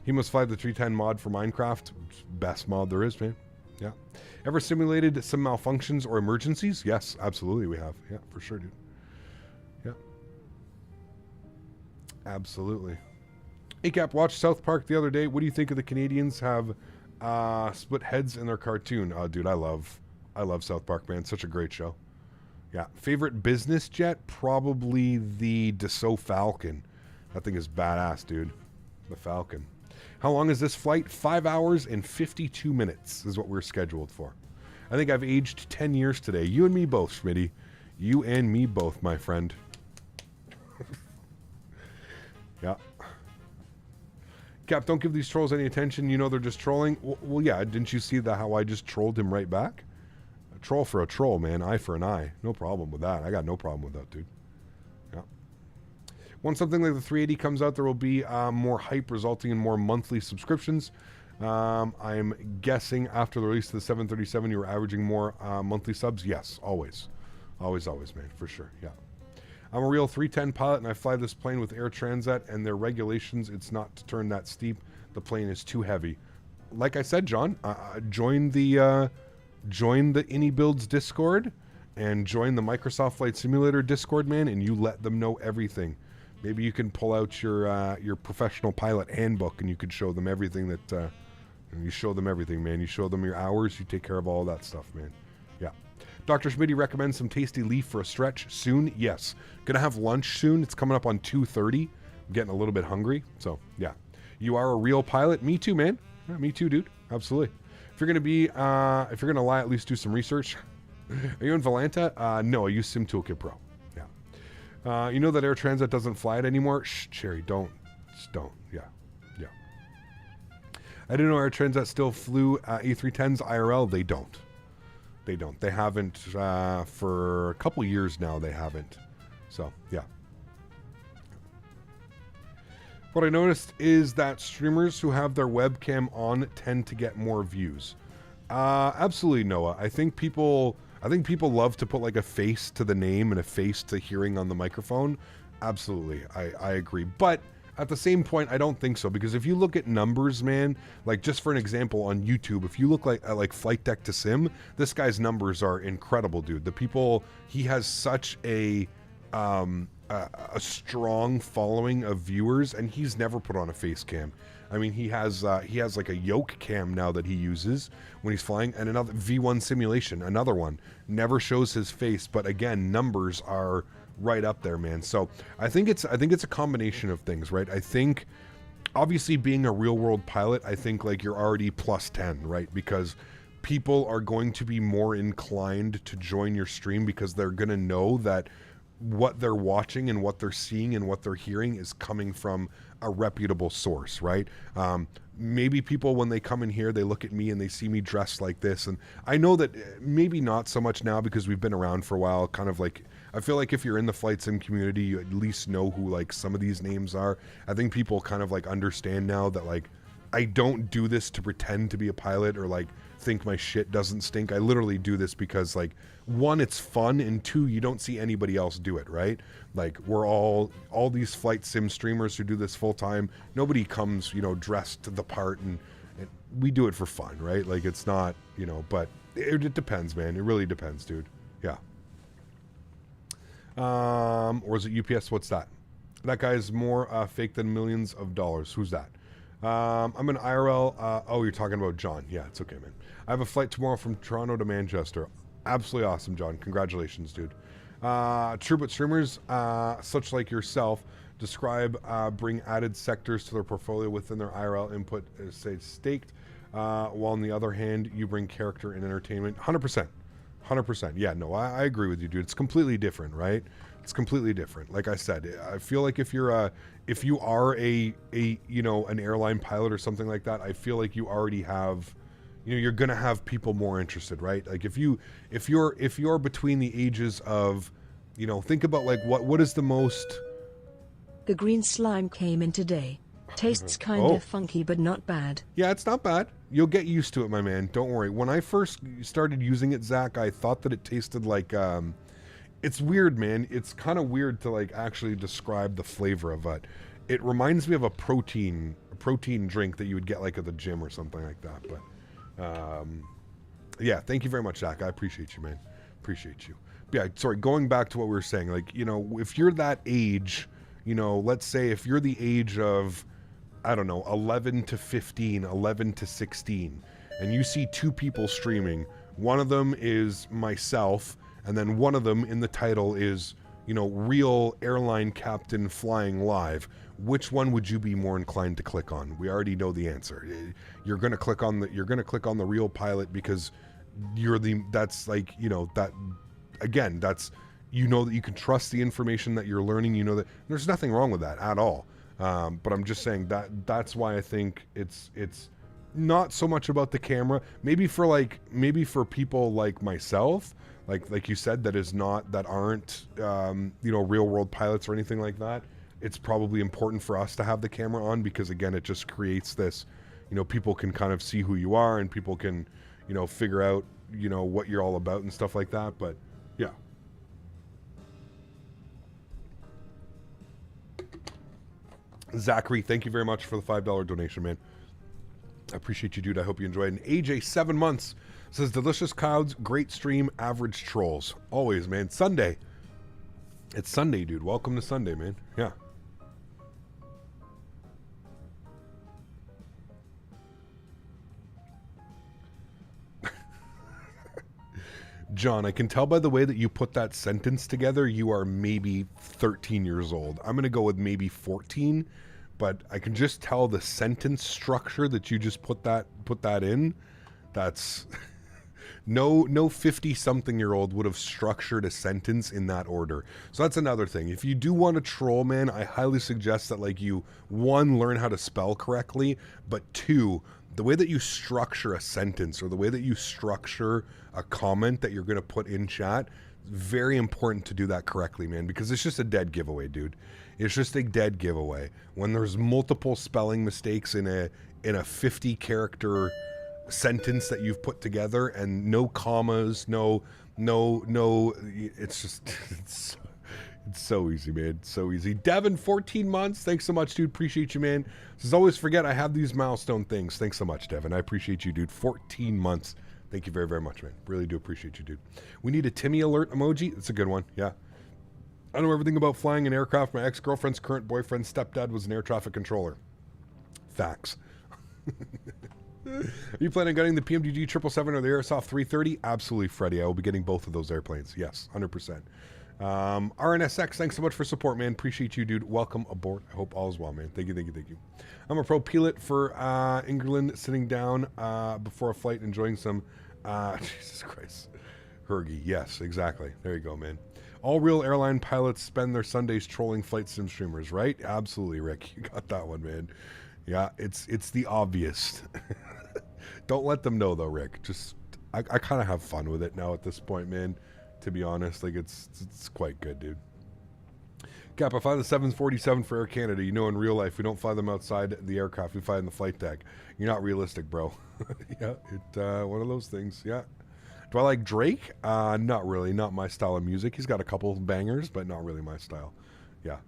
He must fly the 310 mod for Minecraft. Best mod there is, man. Yeah. Ever simulated some malfunctions or emergencies? Yes, absolutely we have. Yeah, for sure, dude. Yeah. Absolutely. ACAP watched South Park the other day. What do you think of the Canadians have split heads in their cartoon? Oh, dude, I love South Park, man. Such a great show. Yeah. Favorite business jet? Probably the Dassault Falcon. That thing is badass, dude. The Falcon. How long is this flight? 5 hours and 52 minutes is what we're scheduled for. I think I've aged 10 years today. You and me both, Smitty. You and me both, my friend. Yeah. Cap, don't give these trolls any attention. You know they're just trolling. Well, yeah. Didn't you see how I just trolled him right back? A troll for a troll, man. Eye for an eye. No problem with that. I got no problem with that, dude. Yeah. Once something like the 380 comes out, there will be more hype, resulting in more monthly subscriptions. I'm guessing after the release of the 737, you were averaging more monthly subs. Yes, always. Always, man, for sure. Yeah. I'm a real 310 pilot, and I fly this plane with Air Transat, and their regulations, it's not to turn that steep. The plane is too heavy. Like I said, John, join the iniBuilds Discord and join the Microsoft Flight Simulator Discord, man, and you let them know everything. Maybe you can pull out your professional pilot handbook, and you could show them everything that you show them everything, man. You show them your hours. You take care of all that stuff, man. Yeah. Dr. Smitty recommends some tasty leaf for a stretch soon. Yes. Gonna have lunch soon. It's coming up on 2:30. I'm getting a little bit hungry. So yeah. You are a real pilot. Me too, man. Yeah, me too, dude. Absolutely. If you're gonna lie, at least do some research. Are you in Volanta? No, I use Sim Toolkit Pro. Yeah. You know that Air Transat doesn't fly it anymore? Shh, Cherry, don't. Just don't. Yeah. Yeah. I didn't know Air Transat still flew A310s IRL. They don't. They don't. They haven't for a couple years now. They haven't. So, yeah. What I noticed is that streamers who have their webcam on tend to get more views. Absolutely, Noah. I think people love to put like a face to the name and a face to hearing on the microphone. Absolutely. I agree. But at the same point, I don't think so, because if you look at numbers, man, like just for an example on YouTube, if you look at like Flight Deck to Sim, this guy's numbers are incredible, dude. The people, he has such a strong following of viewers, and he's never put on a face cam. I mean, he has like a yoke cam now that he uses when he's flying, and another V1 simulation, another one, never shows his face, but again, numbers are right up there, man. So I think it's a combination of things, right? I think obviously being a real world pilot, I think like you're already plus 10, right? Because people are going to be more inclined to join your stream because they're going to know that what they're watching and what they're seeing and what they're hearing is coming from a reputable source, right? Maybe people, when they come in here, they look at me and they see me dressed like this, and I know that maybe not so much now because we've been around for a while, kind of like, I feel like if you're in the flight sim community, you at least know who like some of these names are. I think people kind of like understand now that like I don't do this to pretend to be a pilot or like think my shit doesn't stink. I literally do this because like, one, it's fun, and two, you don't see anybody else do it, right? Like we're all these flight sim streamers who do this full time. Nobody comes, you know, dressed to the part, and we do it for fun, right? Like it's not, you know, but it depends, man. It really depends, dude. Yeah. Or is it UPS? What's that? That guy is more fake than millions of dollars. Who's that? I'm an IRL. Oh, you're talking about John. Yeah, it's okay, man. I have a flight tomorrow from Toronto to Manchester. Absolutely awesome, John. Congratulations, dude. True, but streamers, such like yourself, describe bring added sectors to their portfolio within their IRL input, say staked, while on the other hand, you bring character and entertainment. 100%. 100%. Yeah, no, I agree with you, dude. It's completely different, right? It's completely different. Like I said, I feel like if you are a you know, an airline pilot or something like that, I feel like you already have, you know, you're gonna have people more interested, right? Like if you're between the ages of, you know, think about like what is the most. The green slime came in today. Tastes kind of funky, but not bad. Yeah, it's not bad. You'll get used to it, my man. Don't worry. When I first started using it, Zach, I thought that it tasted like, it's weird, man. It's kind of weird to like actually describe the flavor of it. It reminds me of a protein drink that you would get like at the gym or something like that. But yeah, thank you very much, Zach. I appreciate you, man. Appreciate you. But yeah, sorry, going back to what we were saying, like, you know, if you're that age, you know, let's say if you're the age of, I don't know, 11 to 15, 11 to 16, and you see two people streaming, one of them is myself, and then one of them in the title is, you know, real airline captain flying live. Which one would you be more inclined to click on? We already know the answer. You're going to click on the real pilot because that's like, you know, that again, that's, you know, that you can trust the information that you're learning. You know that there's nothing wrong with that at all. But I'm just saying that's why I think it's not so much about the camera. Maybe for people like myself, like you said, that aren't you know, real world pilots or anything like that. It's probably important for us to have the camera on because again, it just creates this, you know, people can kind of see who you are and people can, you know, figure out, you know, what you're all about and stuff like that. But yeah. Zachary, thank you very much for the $5 donation, man. I appreciate you, dude. I hope you enjoyed. And AJ, 7 months, says, delicious clouds, great stream, average trolls. Always, man. Sunday. It's Sunday, dude. Welcome to Sunday, man. Yeah. John, I can tell by the way that you put that sentence together, you are maybe 13 years old. I'm going to go with maybe 14, but I can just tell the sentence structure that you just put that in. That's no 50-something-year-old would have structured a sentence in that order. So that's another thing. If you do want to troll, man, I highly suggest that like you, 1, learn how to spell correctly, but 2, the way that you structure a sentence or the way that you structure a comment that you're going to put in chat, very important to do that correctly, man, because it's just a dead giveaway, dude. It's just a dead giveaway. When there's multiple spelling mistakes in a 50-character sentence that you've put together and no commas, no, it's just, It's so easy, man. It's so easy. Devin, 14 months. Thanks so much, dude. Appreciate you, man. Just always forget I have these milestone things. Thanks so much, Devin. I appreciate you, dude. 14 months. Thank you very, very much, man. Really do appreciate you, dude. We need a Timmy alert emoji. That's a good one. Yeah. I know everything about flying an aircraft. My ex-girlfriend's current boyfriend's stepdad was an air traffic controller. Facts. Are you planning on getting the PMDG 777 or the Airsoft 330? Absolutely, Freddie. I will be getting both of those airplanes. Yes, 100%. RNSX, thanks so much for support, man. Appreciate you, dude. Welcome aboard. I hope all is well, man. Thank you, thank you, thank you. I'm a pro pilot for England, sitting down before a flight, enjoying some, Jesus Christ, Hergy. Yes, exactly. There you go, man. All real airline pilots spend their Sundays trolling flight sim streamers, right? Absolutely, Rick. You got that one, man. Yeah, it's the obvious. Don't let them know, though, Rick. Just, I kind of have fun with it now at this point, man. To be honest, like it's quite good, dude. Cap, I fly the 747 for Air Canada. You know, in real life, we don't fly them outside the aircraft. We fly in the flight deck. You're not realistic, bro. Yeah, one of those things. Yeah. Do I like Drake? Not really. Not my style of music. He's got a couple bangers, but not really my style. Yeah.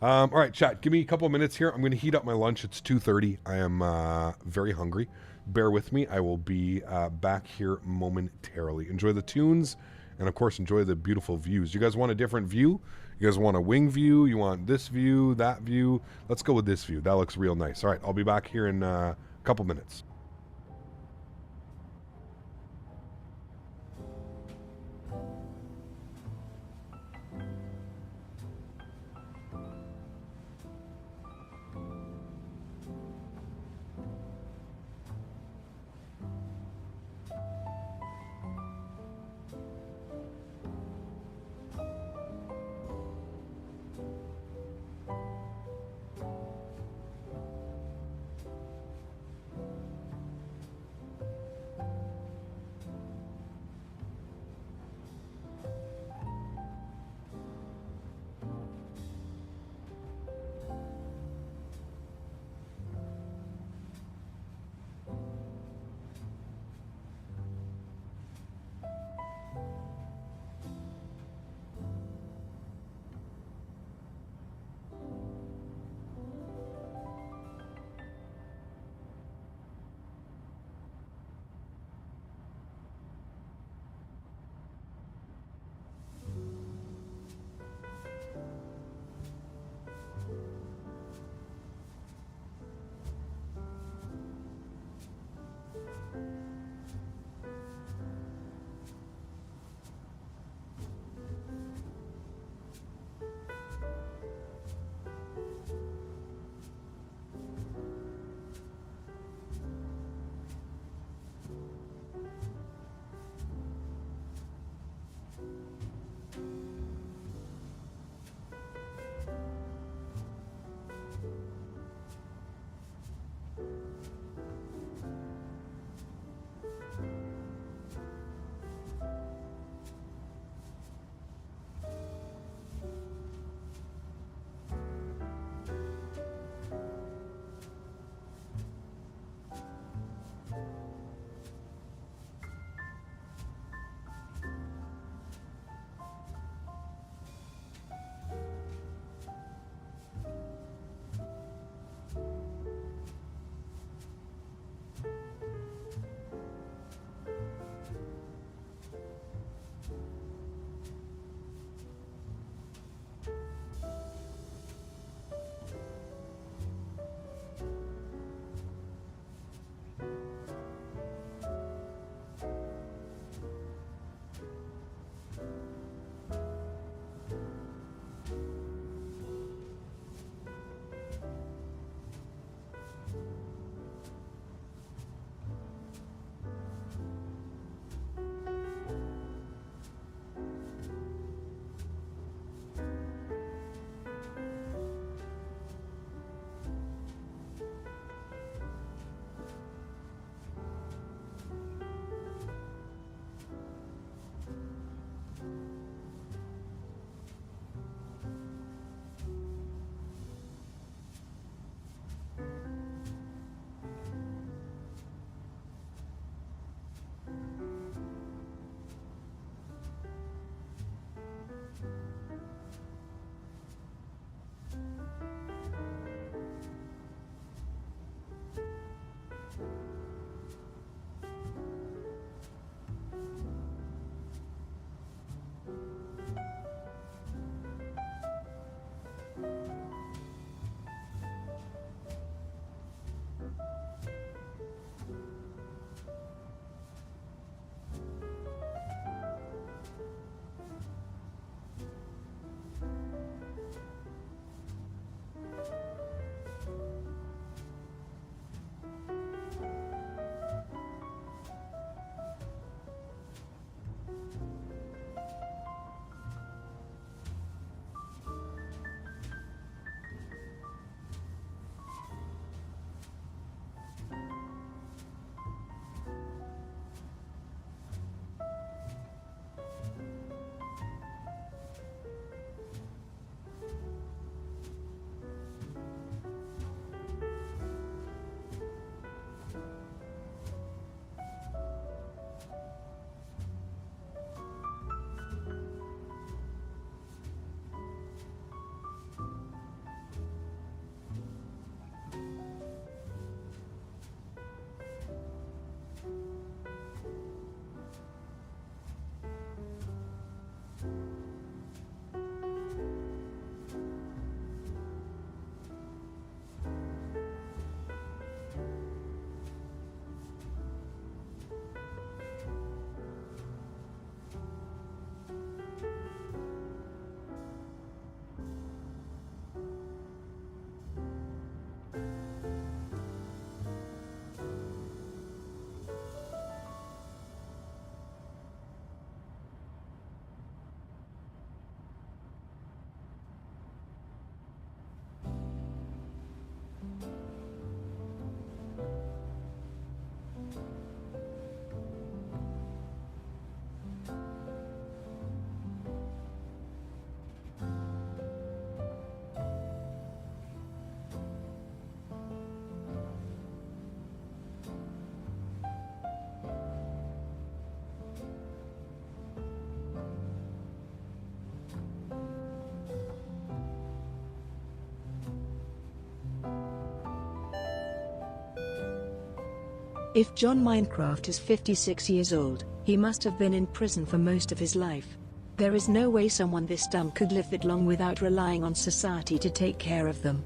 All right, chat. Give me a couple of minutes here. I'm going to heat up my lunch. It's 2:30. I am very hungry. Bear with me. I will be back here momentarily. Enjoy the tunes. And, of course, enjoy the beautiful views. You guys want a different view? You guys want a wing view? You want this view, that view? Let's go with this view. That looks real nice. All right, I'll be back here in a couple minutes. If John Minecraft is 56 years old, he must have been in prison for most of his life. There is no way someone this dumb could live that long without relying on society to take care of them.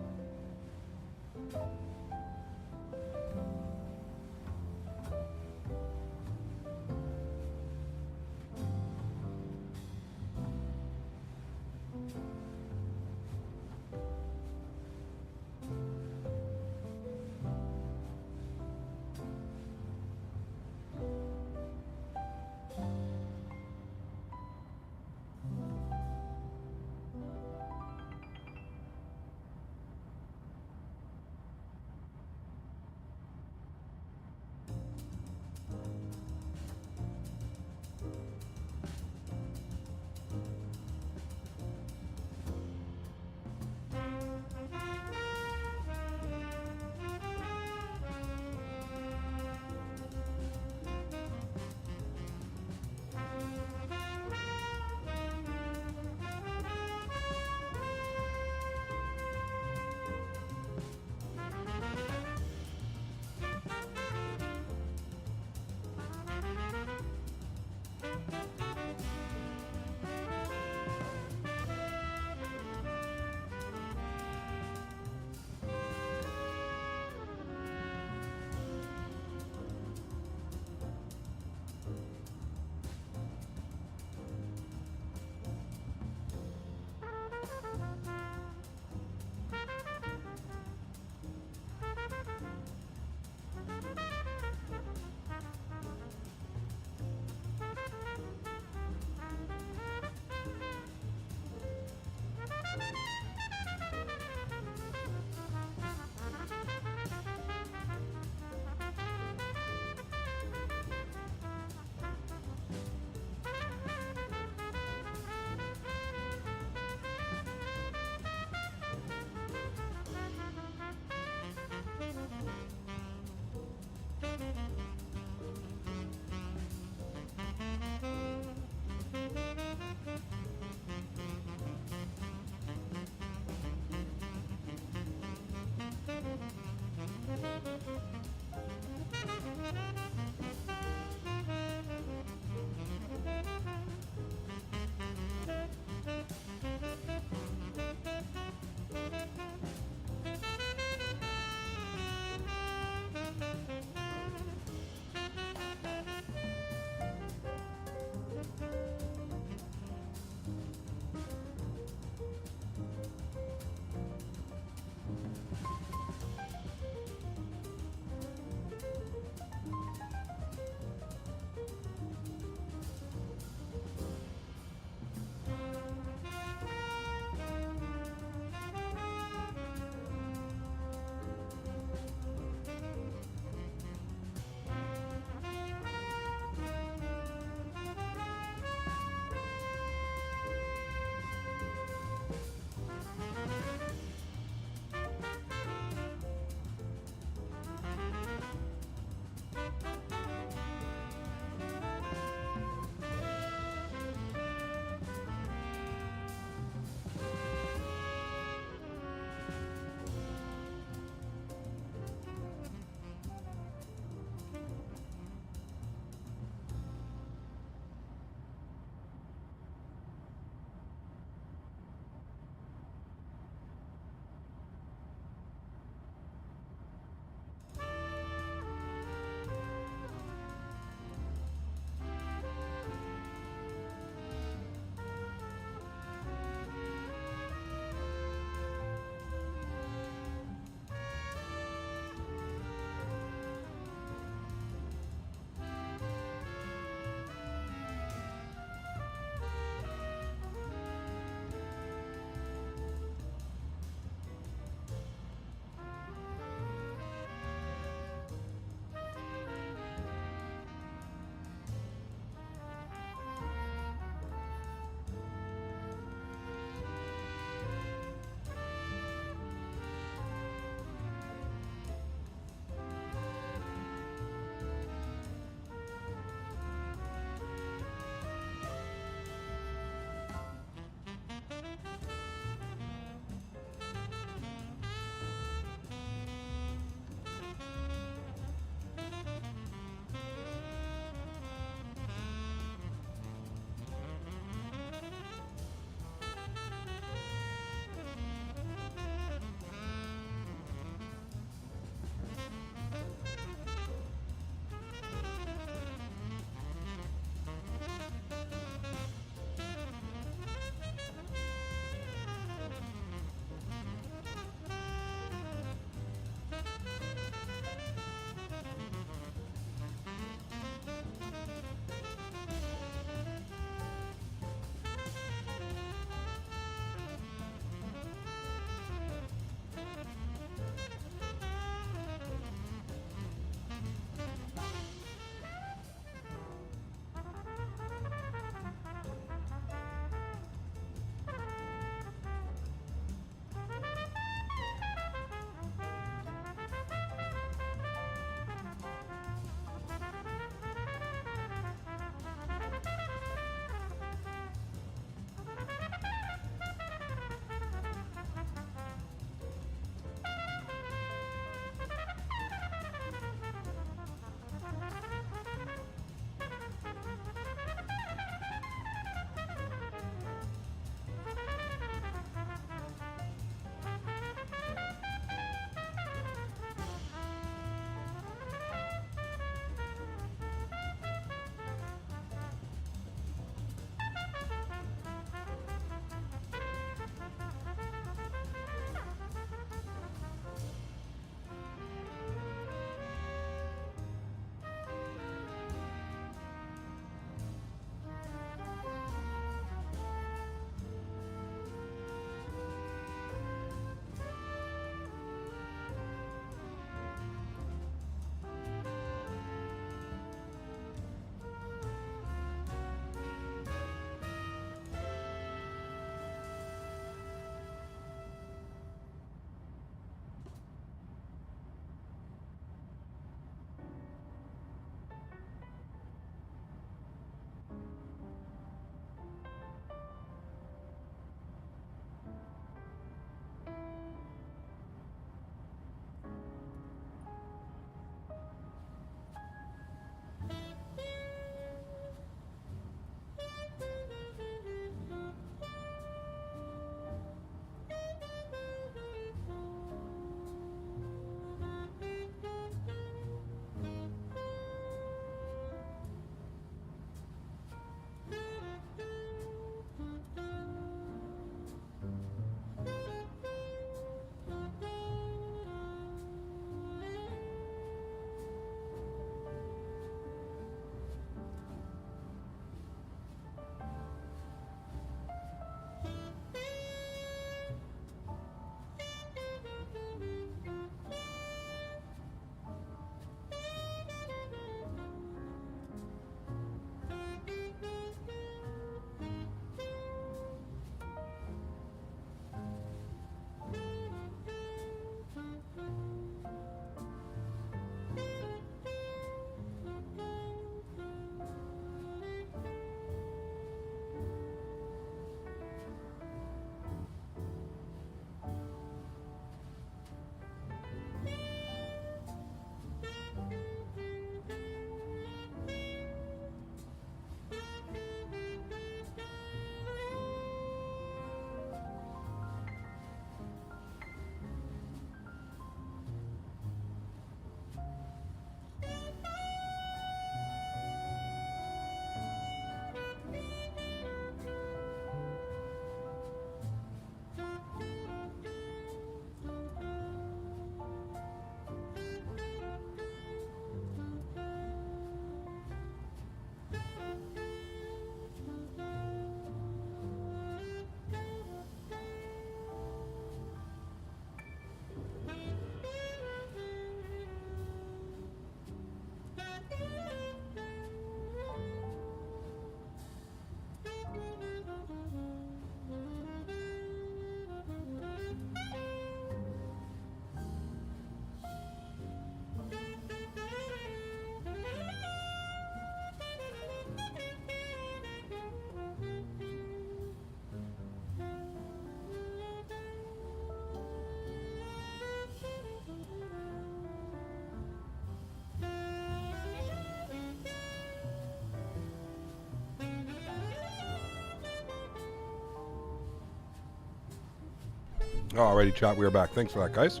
Alrighty, chat. We are back. Thanks for that, guys.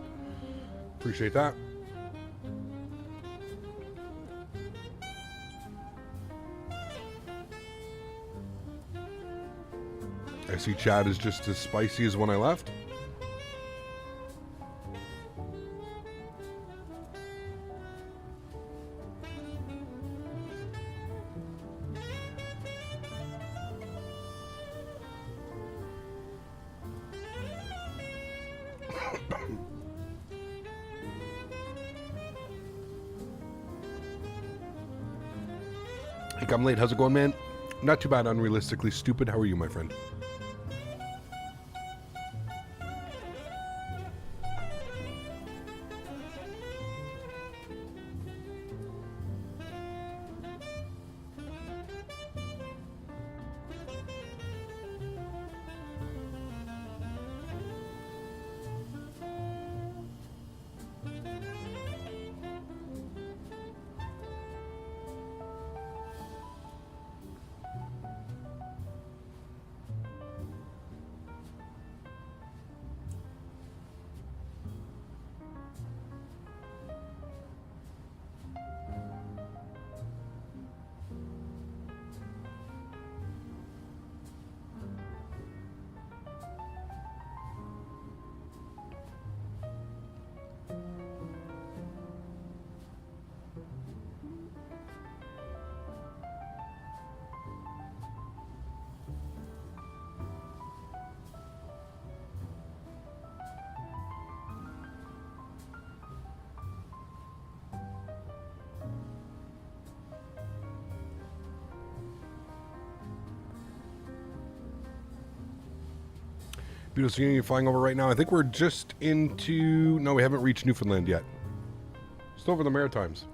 Appreciate that. I see chat is just as spicy as when I left. Hey, I'm late. How's it going, man? Not too bad, unrealistically stupid. How are you, my friend? Beautiful Union flying over right now. I think we're just into... No, we haven't reached Newfoundland yet. Just over the Maritimes.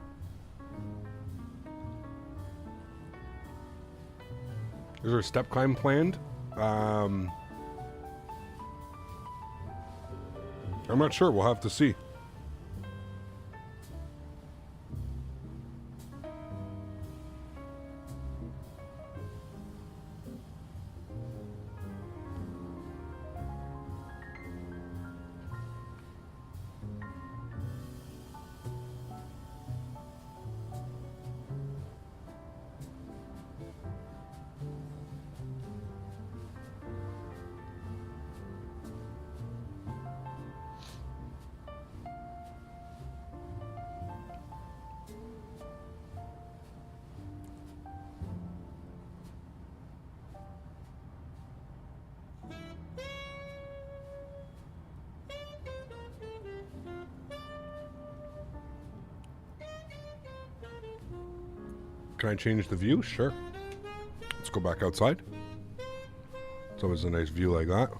Is there a step climb planned? I'm not sure. We'll have to see. Can I change the view? Sure. Let's go back outside. It's always a nice view like that.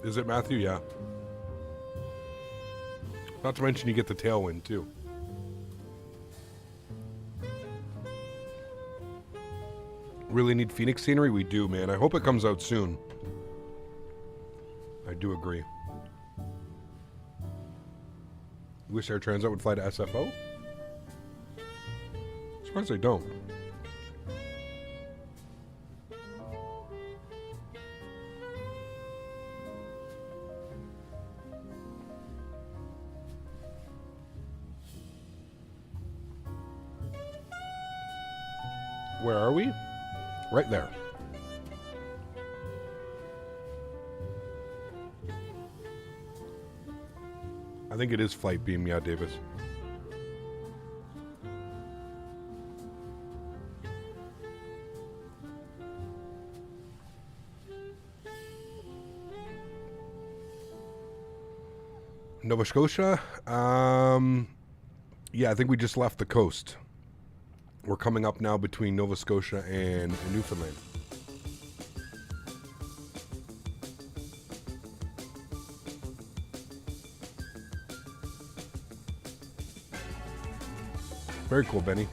Is it, Matthew? Yeah. Not to mention you get the tailwind, too. Really need Phoenix scenery? We do, man. I hope it comes out soon. I do agree. You wish Air Transat would fly to SFO? Surprised they don't. Where are we? Right there. I think it is flight beam, yeah, Davis. Nova Scotia? Yeah, I think we just left the coast. We're coming up now between Nova Scotia and Newfoundland. Very cool, Benny.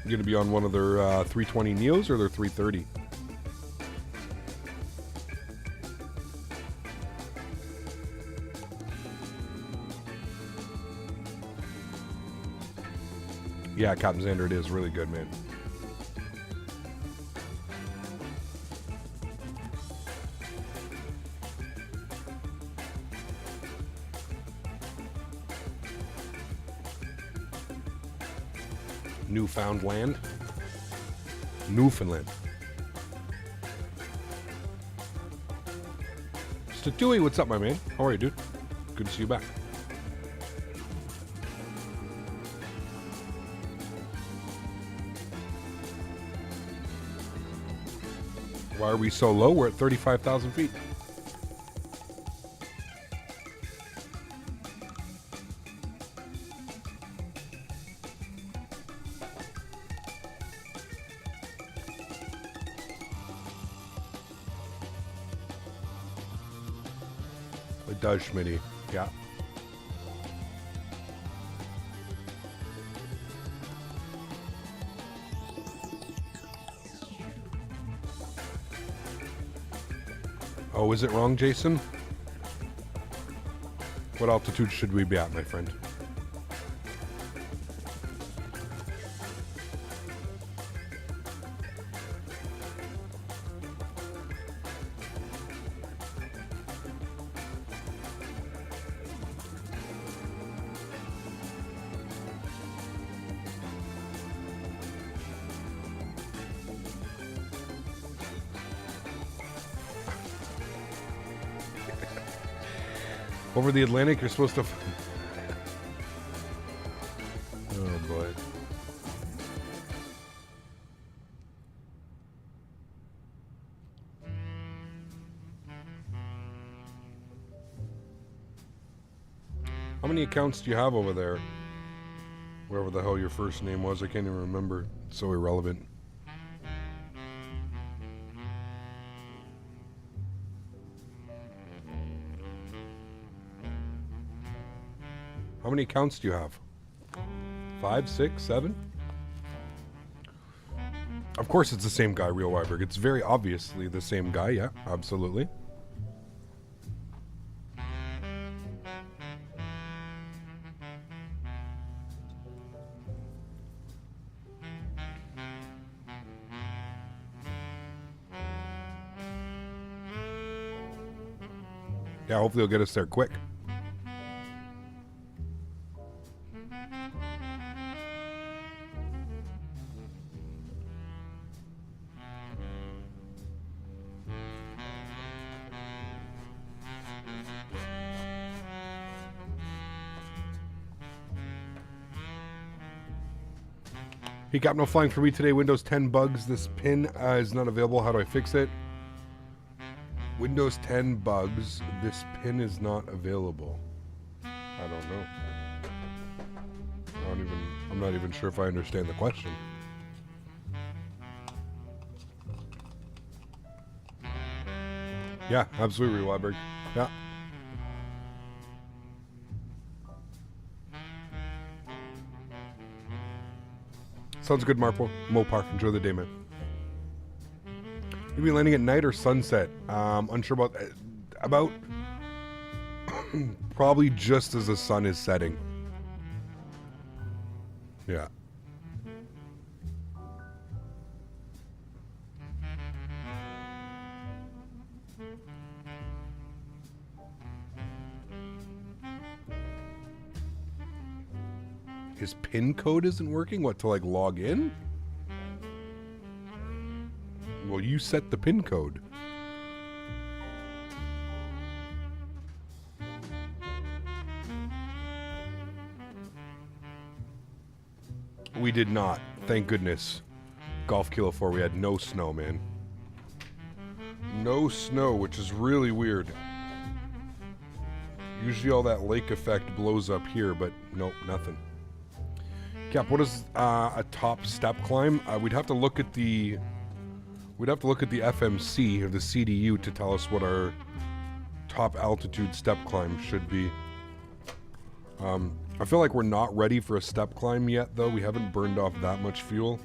You going to be on one of their 320 Neos or their 330? Yeah, Captain Xander, it is really good, man. Newfoundland. Newfoundland. Statewi, what's up, my man? How are you, dude? Good to see you back. Why are we so low? We're at 35,000 feet. It does, Smitty. Yeah. Oh, is it wrong, Jason? What altitude should we be at, my friend? Over the Atlantic, you're supposed to... Oh, boy. How many accounts do you have over there? Wherever the hell your first name was, I can't even remember. It's so irrelevant. How many accounts do you have? 5, 6, 7? Of course it's the same guy, Real Weiberg. It's very obviously the same guy, yeah, absolutely. Yeah, hopefully he'll get us there quick. Hey, Cap, no flying for me today. Windows 10 bugs. This pin is not available. How do I fix it? Windows 10 bugs. This pin is not available. I don't know. I'm not even sure if I understand the question. Yeah, absolutely, Weiberg. Yeah. Sounds good, Mopar. Enjoy the day, man. You be landing at night or sunset? Unsure about probably just as the sun is setting. Yeah. His PIN code isn't working? What, to like log in? Well, you set the PIN code. We did not. Thank goodness. Golf Kilo 4, we had no snow, man. No snow, which is really weird. Usually all that lake effect blows up here, but nope, nothing. Cap, what is a top step climb? We'd have to look at the FMC or the CDU to tell us what our top altitude step climb should be. I feel like we're not ready for a step climb yet, though. We haven't burned off that much fuel.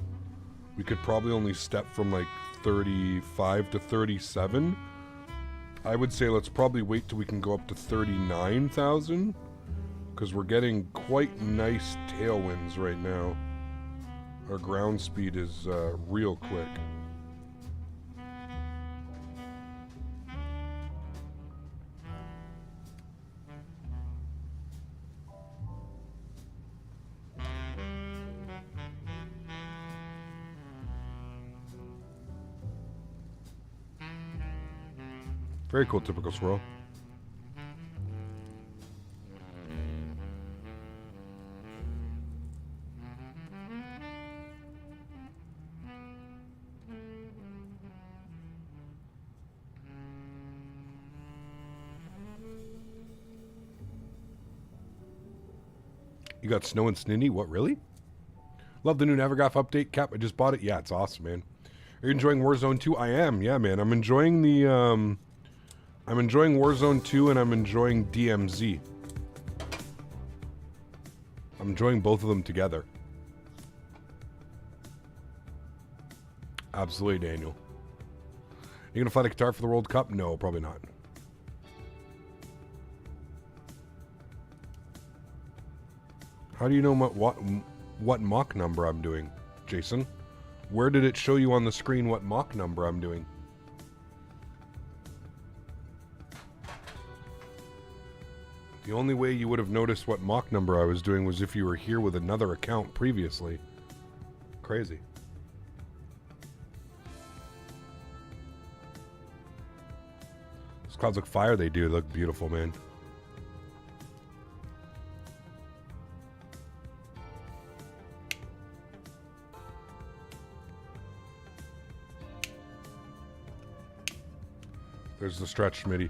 We could probably only step from like 35 to 37. I would say let's probably wait till we can go up to 39,000, because we're getting quite nice tailwinds right now. Our ground speed is real quick. Very cool, typical swirl. You got snow in Smitty? What, really? Love the new Navigraph update. Cap, I just bought it. Yeah, it's awesome, man. Are you enjoying Warzone 2? I am. Yeah, man. I'm enjoying the, I'm enjoying Warzone 2 and I'm enjoying DMZ. I'm enjoying both of them together. Absolutely, Daniel. You gonna fly the guitar for the World Cup? No, probably not. How do you know what Mach number I'm doing, Jason? Where did it show you on the screen what Mach number I'm doing? The only way you would have noticed what Mach number I was doing was if you were here with another account previously. Crazy. Those clouds look fire. They do look beautiful, man. There's the stretch, Smitty.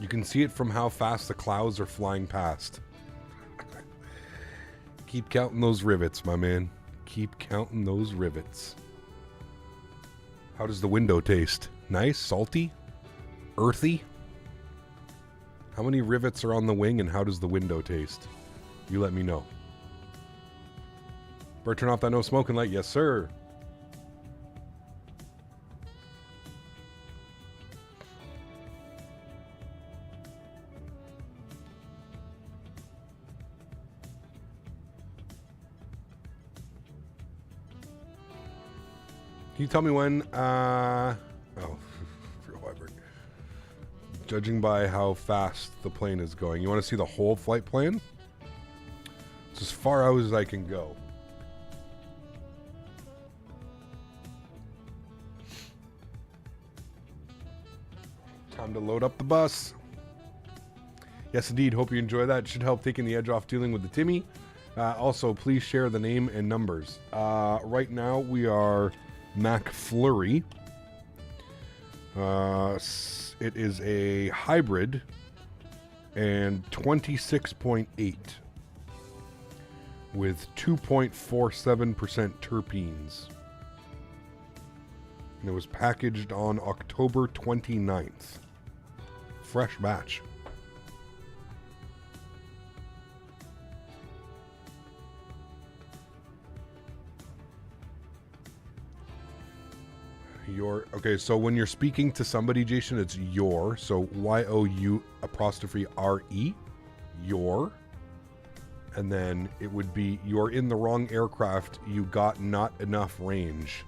You can see it from how fast the clouds are flying past. Keep counting those rivets, my man. Keep counting those rivets. How does the window taste? Nice? Salty? Earthy? How many rivets are on the wing and how does the window taste? You let me know. Bert, turn off that no smoking light. Yes, sir. Can you tell me when, oh, real vibrant. Judging by how fast the plane is going. You want to see the whole flight plan? It's as far out as I can go. Time to load up the bus. Yes, indeed. Hope you enjoy that. It should help taking the edge off dealing with the Timmy. Also, please share the name and numbers. Right now, we are McFlurry. It is a hybrid and 26.8 with 2.47% terpenes. And it was packaged on October 29th. Fresh batch. Your, okay, so when you're speaking to somebody, Jason, it's your, so Y-O-U'-R-E, your, and then it would be, you're in the wrong aircraft, you got not enough range.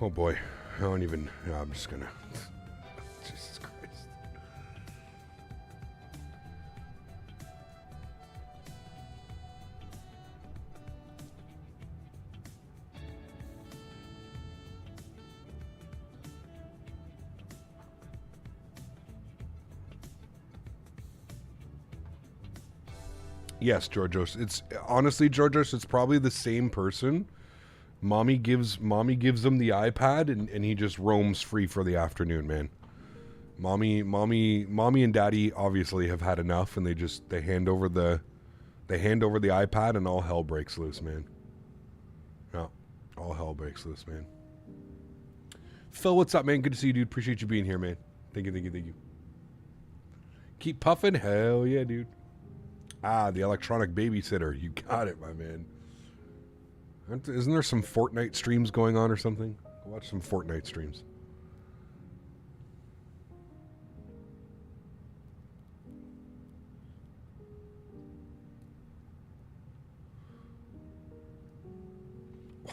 Oh boy, I don't even, I'm just gonna, Jesus Christ. Yes, Georgios. It's honestly, Georgios, it's probably the same person. Mommy gives him the iPad and he just roams free for the afternoon, man. Mommy and Daddy obviously have had enough and they hand over the iPad and all hell breaks loose, man. No, all hell breaks loose, man. Phil, what's up, man? Good to see you, dude. Appreciate you being here, man. Thank you. Keep puffing? Hell yeah, dude. Ah, the electronic babysitter. You got it, my man. Isn't there some Fortnite streams going on or something? Go watch some Fortnite streams.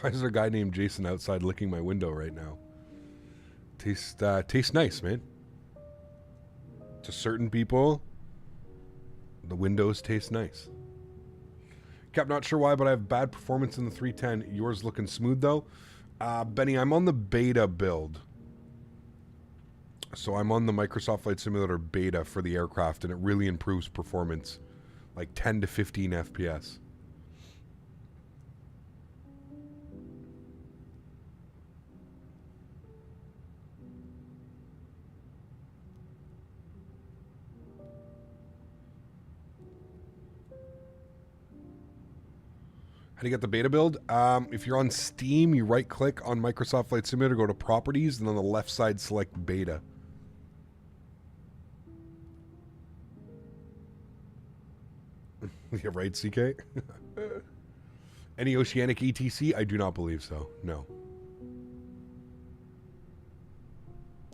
Why is there a guy named Jason outside licking my window right now? Tastes nice, man. To certain people, the windows taste nice. Cap, not sure why, but I have bad performance in the 310. Yours looking smooth, though. Benny, I'm on the beta build. So I'm on the Microsoft Flight Simulator beta for the aircraft, and it really improves performance. Like 10 to 15 FPS. How do you get the beta build? If you're on Steam, you right-click on Microsoft Flight Simulator, go to Properties, and on the left side, select Beta. Yeah, right, CK? Any Oceanic ETC? I do not believe so. No.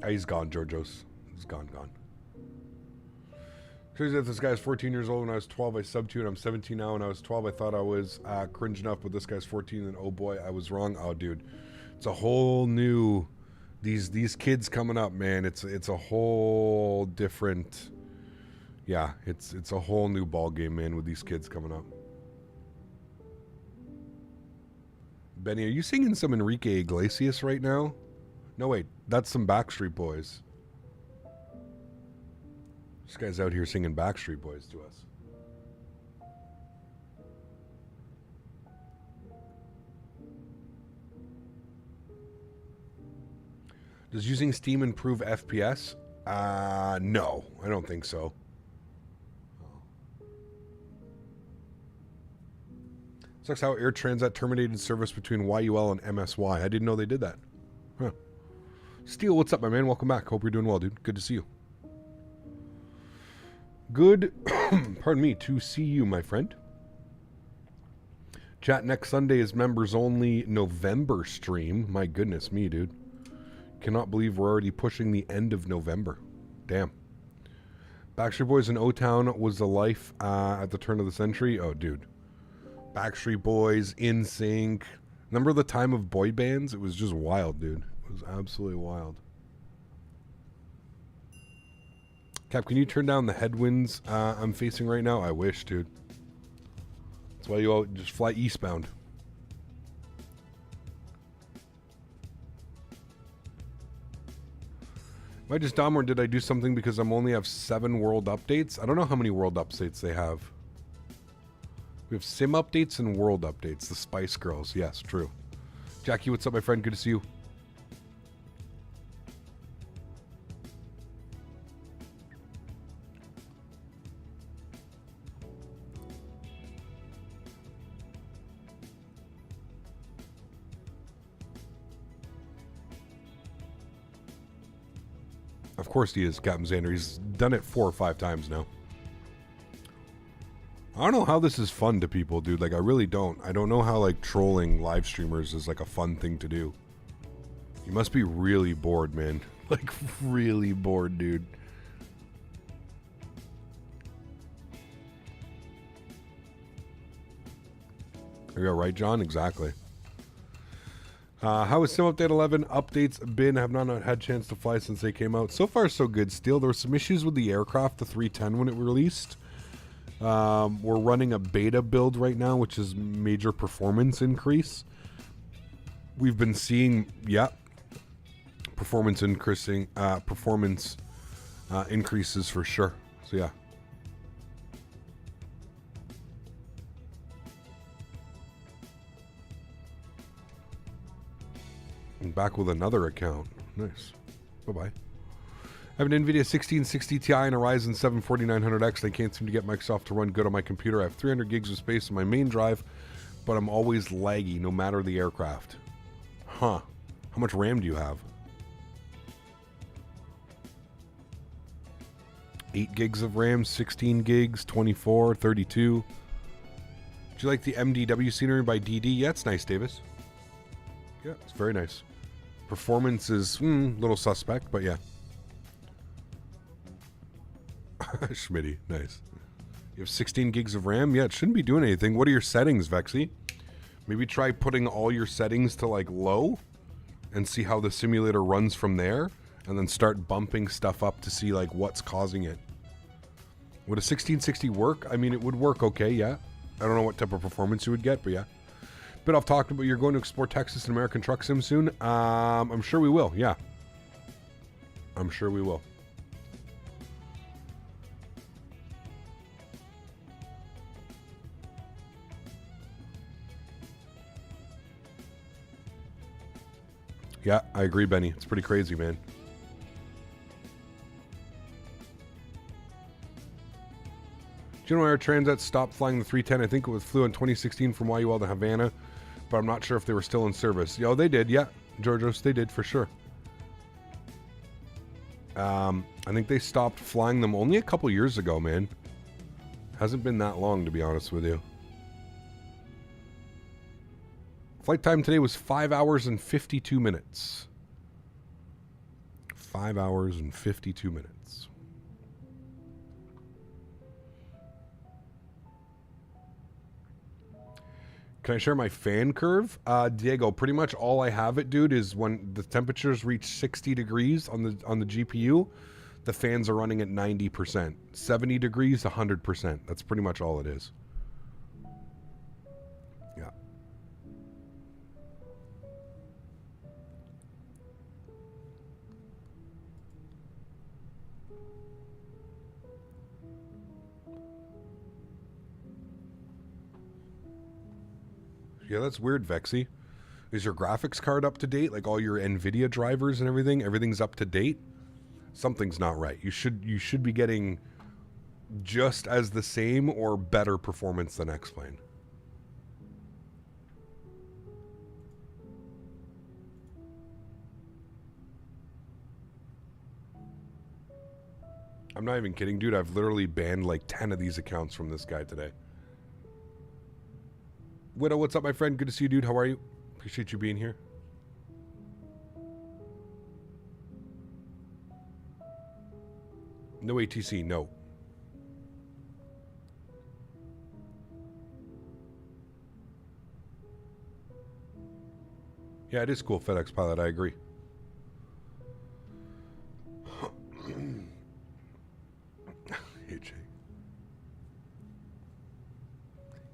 He's gone, Georgios. He's gone. Crazy that this guy's 14 years old. When I was 12, I subbed to it. I'm 17 now. When I was 12, I thought I was cringe enough, but this guy's 14, and oh boy, I was wrong. Oh, dude, it's a whole new. These kids coming up, man. It's a whole different. Yeah, it's a whole new ball game, man, with these kids coming up. Benny, are you singing some Enrique Iglesias right now? No, wait, that's some Backstreet Boys. This guy's out here singing Backstreet Boys to us. Does using Steam improve FPS? No, I don't think so. Sucks how Air Transat terminated service between YUL and MSY. I didn't know they did that. Huh. Steel, what's up, my man? Welcome back. Hope you're doing well, dude. Good to see you. Good, pardon me, to see you, my friend. Chat, next Sunday is members only November stream. My goodness me, dude. Cannot believe we're already pushing the end of November. Damn. Backstreet Boys in O-Town was the life at the turn of the century. Oh, dude. Backstreet Boys, NSYNC. Remember the time of boy bands? It was just wild, dude. It was absolutely wild. Cap, can you turn down the headwinds I'm facing right now? I wish, dude. That's why you all just fly eastbound. Am I just dumb, or did I do something because I'm only have 7 world updates? I don't know how many world updates they have. We have sim updates and world updates. The Spice Girls. Yes, true. Jackie, what's up, my friend? Good to see you. Of course he is, Captain Xander. He's done it 4 or 5 times now. I don't know how this is fun to people, dude. Like, I really don't. I don't know how, like, trolling live streamers is, like, a fun thing to do. You must be really bored, man. Like, really bored, dude. There you go, right, John? Exactly. How has Sim Update 11 updates been? I have not had a chance to fly since they came out. So far, so good. Still, there were some issues with the aircraft, the 310, when it released. We're running a beta build right now, which is major performance increase. We've been seeing, performance increasing, increases for sure. So yeah. I'm back with another account. Nice. Bye-bye. I have an NVIDIA 1660 Ti and a Ryzen 7 4900X. They can't seem to get Microsoft to run good on my computer. I have 300 gigs of space on my main drive, but I'm always laggy no matter the aircraft. Huh. How much RAM do you have? 8 gigs of RAM, 16 gigs, 24, 32. Do you like the MDW scenery by DD? Yeah, it's nice, Davis. Yeah, it's very nice. Performance is a little suspect, but yeah. Smitty, nice. You have 16 gigs of RAM? Yeah, it shouldn't be doing anything. What are your settings, Vexy? Maybe try putting all your settings to like low and see how the simulator runs from there, and then start bumping stuff up to see like what's causing it. Would a 1660 work? I mean, it would work okay, yeah. I don't know what type of performance you would get, but yeah. Bit off talking about you're going to explore Texas and American Truck Sim soon. I'm sure we will, yeah. I'm sure we will. Yeah, I agree, Benny. It's pretty crazy, man. Do you know Air Transat stopped flying the 310? I think it flew in 2016 from YUL to Havana, but I'm not sure if they were still in service. Yo, they did, yeah. Georgios, they did for sure. I think they stopped flying them only a couple years ago, man. Hasn't been that long, to be honest with you. Flight time today was 5 hours and 52 minutes. 5 hours and 52 minutes. Can I share my fan curve? Diego, pretty much all I have it, dude, is when the temperatures reach 60 degrees on the GPU, the fans are running at 90%. 70 degrees, 100%. That's pretty much all it is. Yeah. Yeah, that's weird, Vexy. Is your graphics card up to date? Like all your NVIDIA drivers and everything? Everything's up to date? Something's not right. You should be getting just as the same or better performance than X-Plane. I'm not even kidding, dude. I've literally banned like 10 of these accounts from this guy today. Widow, what's up, my friend? Good to see you, dude. How are you? Appreciate you being here. No ATC, no. Yeah, it is cool, FedEx Pilot. I agree.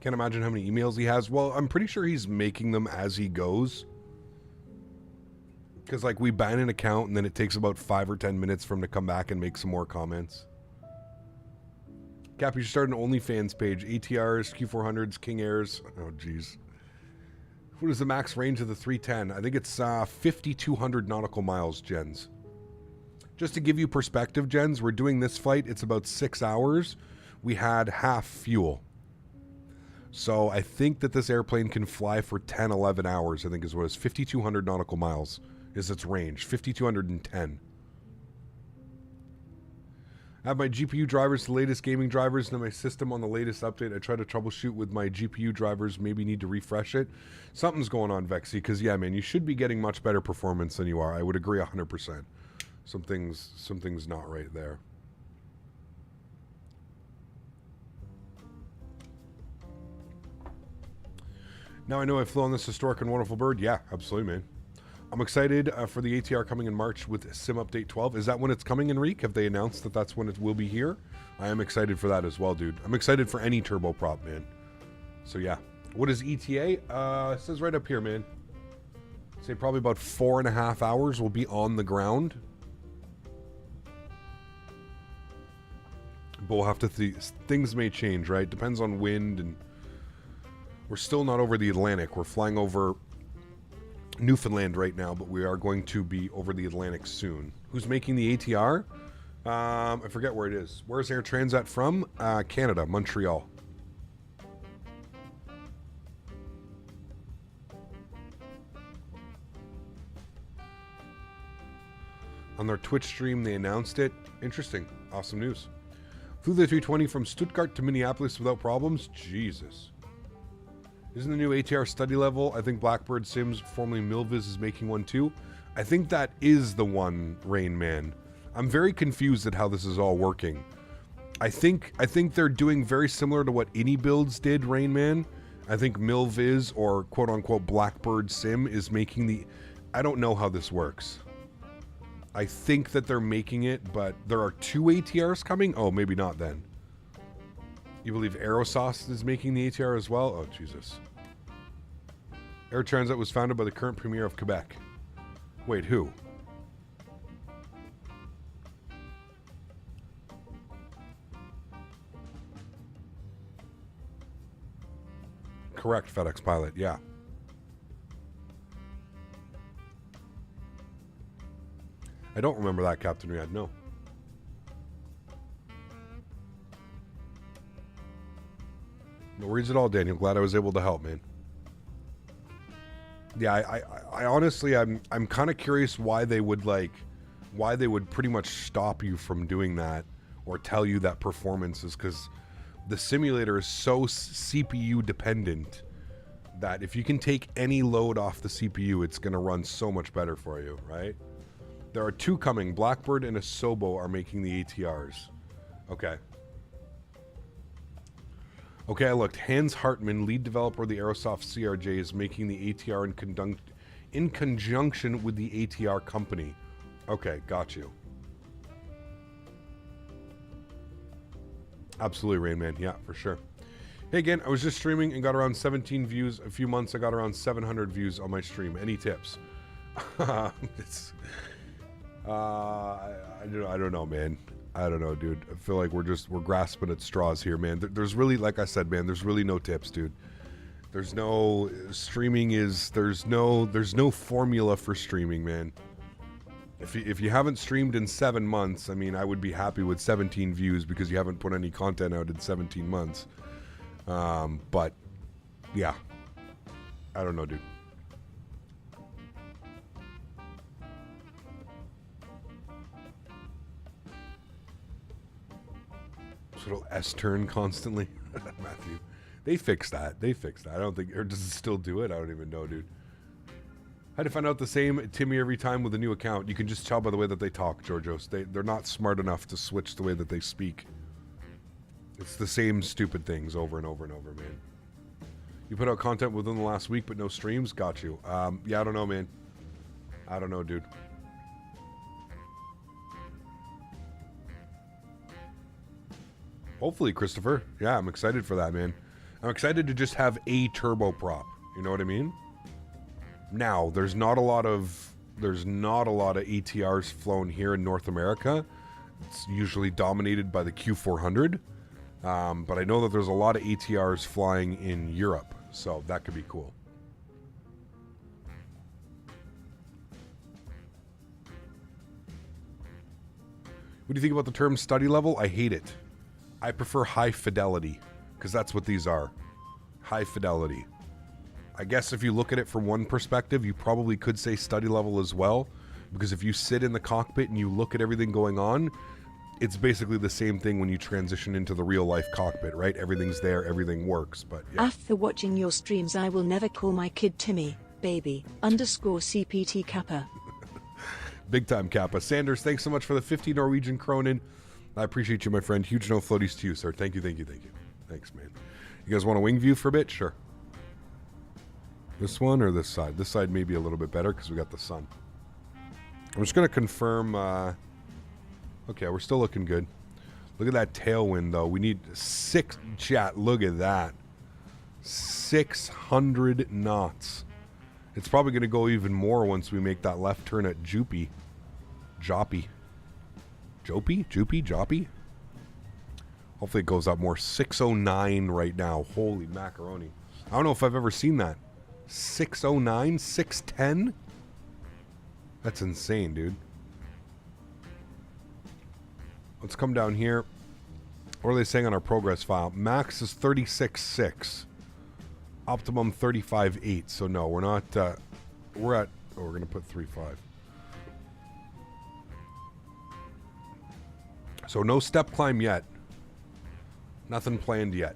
Can't imagine how many emails he has. Well, I'm pretty sure he's making them as he goes. Because, like, we ban an account and then it takes about 5 or 10 minutes for him to come back and make some more comments. Cap, you should start an OnlyFans page. ATRs, Q400s, King Airs. Oh, jeez. What is the max range of the 310? I think it's 5,200 nautical miles, Jens. Just to give you perspective, Jens, we're doing this flight. It's about 6 hours. We had half fuel. So I think that this airplane can fly for 10, 11 hours, I think is what it is. 5,200 nautical miles is its range. 5,210. I have my GPU drivers, the latest gaming drivers, and then my system on the latest update. I try to troubleshoot with my GPU drivers, maybe need to refresh it. Something's going on, Vexy, because, yeah, man, you should be getting much better performance than you are. I would agree 100%. Something's not right there. Now I know I flew on this historic and wonderful bird. Yeah, absolutely, man. I'm excited for the ATR coming in March with Sim Update 12. Is that when it's coming, Enrique? Have they announced that that's when it will be here? I am excited for that as well, dude. I'm excited for any turboprop, man. So, yeah. What is ETA? It says right up here, man. Say probably about 4.5 hours will be on the ground. But we'll have to see. Things may change, right? Depends on wind and... We're still not over the Atlantic. We're flying over Newfoundland right now, but we are going to be over the Atlantic soon. Who's making the ATR? I forget where it is. Where's Air Transat from? Canada, Montreal. On their Twitch stream, they announced it. Interesting. Awesome news. Flew the 320 from Stuttgart to Minneapolis without problems. Jesus. Isn't the new ATR study level? I think Blackbird Sims, formerly Milviz, is making one too. I think that is the one, Rain Man. I'm very confused at how this is all working. I think they're doing very similar to what iniBuilds did, Rain Man. I think Milviz, or quote-unquote Blackbird Sim, is making the... I don't know how this works. I think that they're making it, but there are 2 ATRs coming? Oh, maybe not then. You believe Aerosauce is making the ATR as well? Oh, Jesus. Air Transat was founded by the current premier of Quebec. Wait, who? Correct, FedEx pilot, yeah. I don't remember that, Captain Riyadh, no. No worries at all, Daniel. Glad I was able to help, man. Yeah, I honestly, I'm kind of curious why they would pretty much stop you from doing that or tell you that performance is, because the simulator is so CPU dependent that if you can take any load off the CPU, it's going to run so much better for you, right? There are 2 coming. Blackbird and Asobo are making the ATRs. Okay. Okay, I looked. Hans Hartmann, lead developer of the Aerosoft CRJ, is making the ATR in conjunction with the ATR company. Okay, got you. Absolutely, Rain Man. Yeah, for sure. Hey, again, I was just streaming and got around 17 views. A few months, I got around 700 views on my stream. Any tips? I don't know, man. I don't know, dude. I feel like we're grasping at straws here, man. There's really, like I said, man, there's really no tips, dude. There's no there's no formula for streaming, man. If you haven't streamed in 7 months, I mean, I would be happy with 17 views because you haven't put any content out in 17 months. But yeah, I don't know, dude. Little S turn constantly. Matthew, they fixed that. I don't think, or does it still do it? I don't even know, dude. Had to find out the same Timmy every time with a new account. You can just tell by the way that they talk, Georgios. They're not smart enough to switch the way that they speak. It's the same stupid things over and over and over, man. You put out content within the last week, but no streams. Got you. Yeah, I don't know, man. I don't know, dude. Hopefully, Christopher. Yeah, I'm excited for that, man. I'm excited to just have a turboprop. You know what I mean? Now, there's not a lot of ATRs flown here in North America. It's usually dominated by the Q400. But I know that there's a lot of ATRs flying in Europe, so that could be cool. What do you think about the term study level? I hate it. I prefer high fidelity, because that's what these are. High fidelity. I guess if you look at it from one perspective, you probably could say study level as well, because if you sit in the cockpit and you look at everything going on, it's basically the same thing when you transition into the real life cockpit, right? Everything's there, everything works, but yeah. After watching your streams, I will never call my kid Timmy, baby, _CPT Kappa. Big time, Kappa. Sanders, thanks so much for the 50 Norwegian Kronen. I appreciate you, my friend. Huge no floaties to you, sir. Thank you, thank you, thank you. Thanks, man. You guys want a wing view for a bit? Sure. This one or this side? This side may be a little bit better because we got the sun. I'm just going to confirm. Okay, we're still looking good. Look at that tailwind, though. We need 6... Chat, look at that. 600 knots. It's probably going to go even more once we make that left turn at Joppy. Joppy? Hopefully it goes up more. 609 right now. Holy macaroni. I don't know if I've ever seen that. 609? 610? That's insane, dude. Let's come down here. What are they saying on our progress file? Max is 36.6. Optimum 35.8. So no, we're not... we're at... Oh, we're going to put 3.5. So no step climb yet. Nothing planned yet.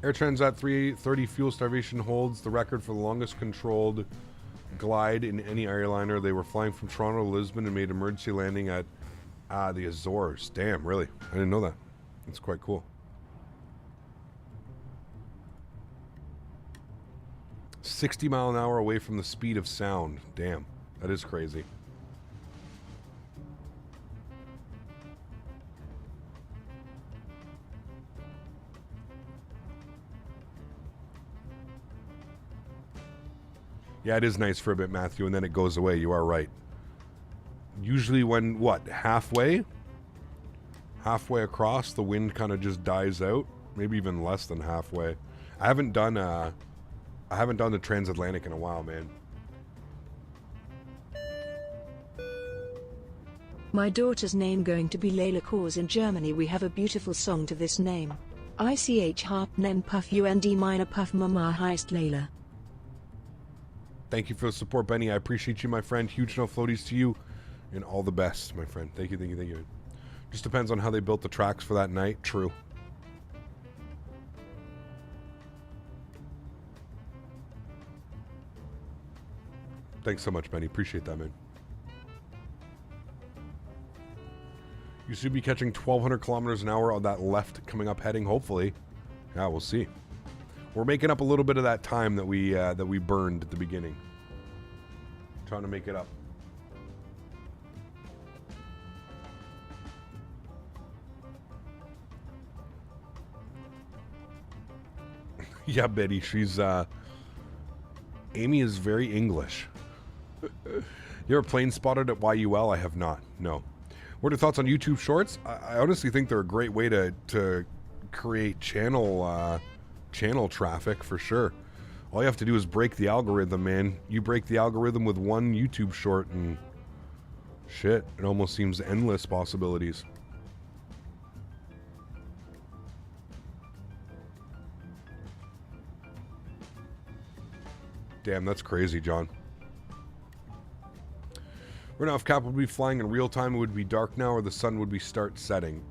Air Transat 330 fuel starvation holds the record for the longest controlled glide in any airliner. They were flying from Toronto to Lisbon and made emergency landing at the Azores. Damn, really? I didn't know that. It's quite cool. 60 mile an hour away from the speed of sound. Damn, that is crazy. Yeah, it is nice for a bit, Matthew, and then it goes away. You are right. Usually when, what, halfway across, the wind kind of just dies out. Maybe even less than halfway. I haven't done the transatlantic in a while, man. My daughter's name going to be Layla, cause in Germany we have a beautiful song to this name. ICH harp nen puff UND minor puff mama heist Layla. Thank you for the support, Benny. I appreciate you, my friend. Huge no floaties to you, and all the best, my friend. Thank you, thank you, thank you. Just depends on how they built the tracks for that night. True. Thanks so much, Benny. Appreciate that, man. You should be catching 1,200 kilometers an hour on that left coming up heading, hopefully. Yeah, we'll see. We're making up a little bit of that time that we burned at the beginning. Trying to make it up. Yeah, Betty, she's Amy is very English. You ever plane spotted at YUL? I have not. No. What are your thoughts on YouTube Shorts? I honestly think they're a great way to create channel traffic for sure. All you have to do is break the algorithm, man. You break the algorithm with one YouTube short and shit, it almost seems endless possibilities. Damn, that's crazy, John. Right now, if Cap would be flying in real time, it would be dark now, or the sun would be start setting.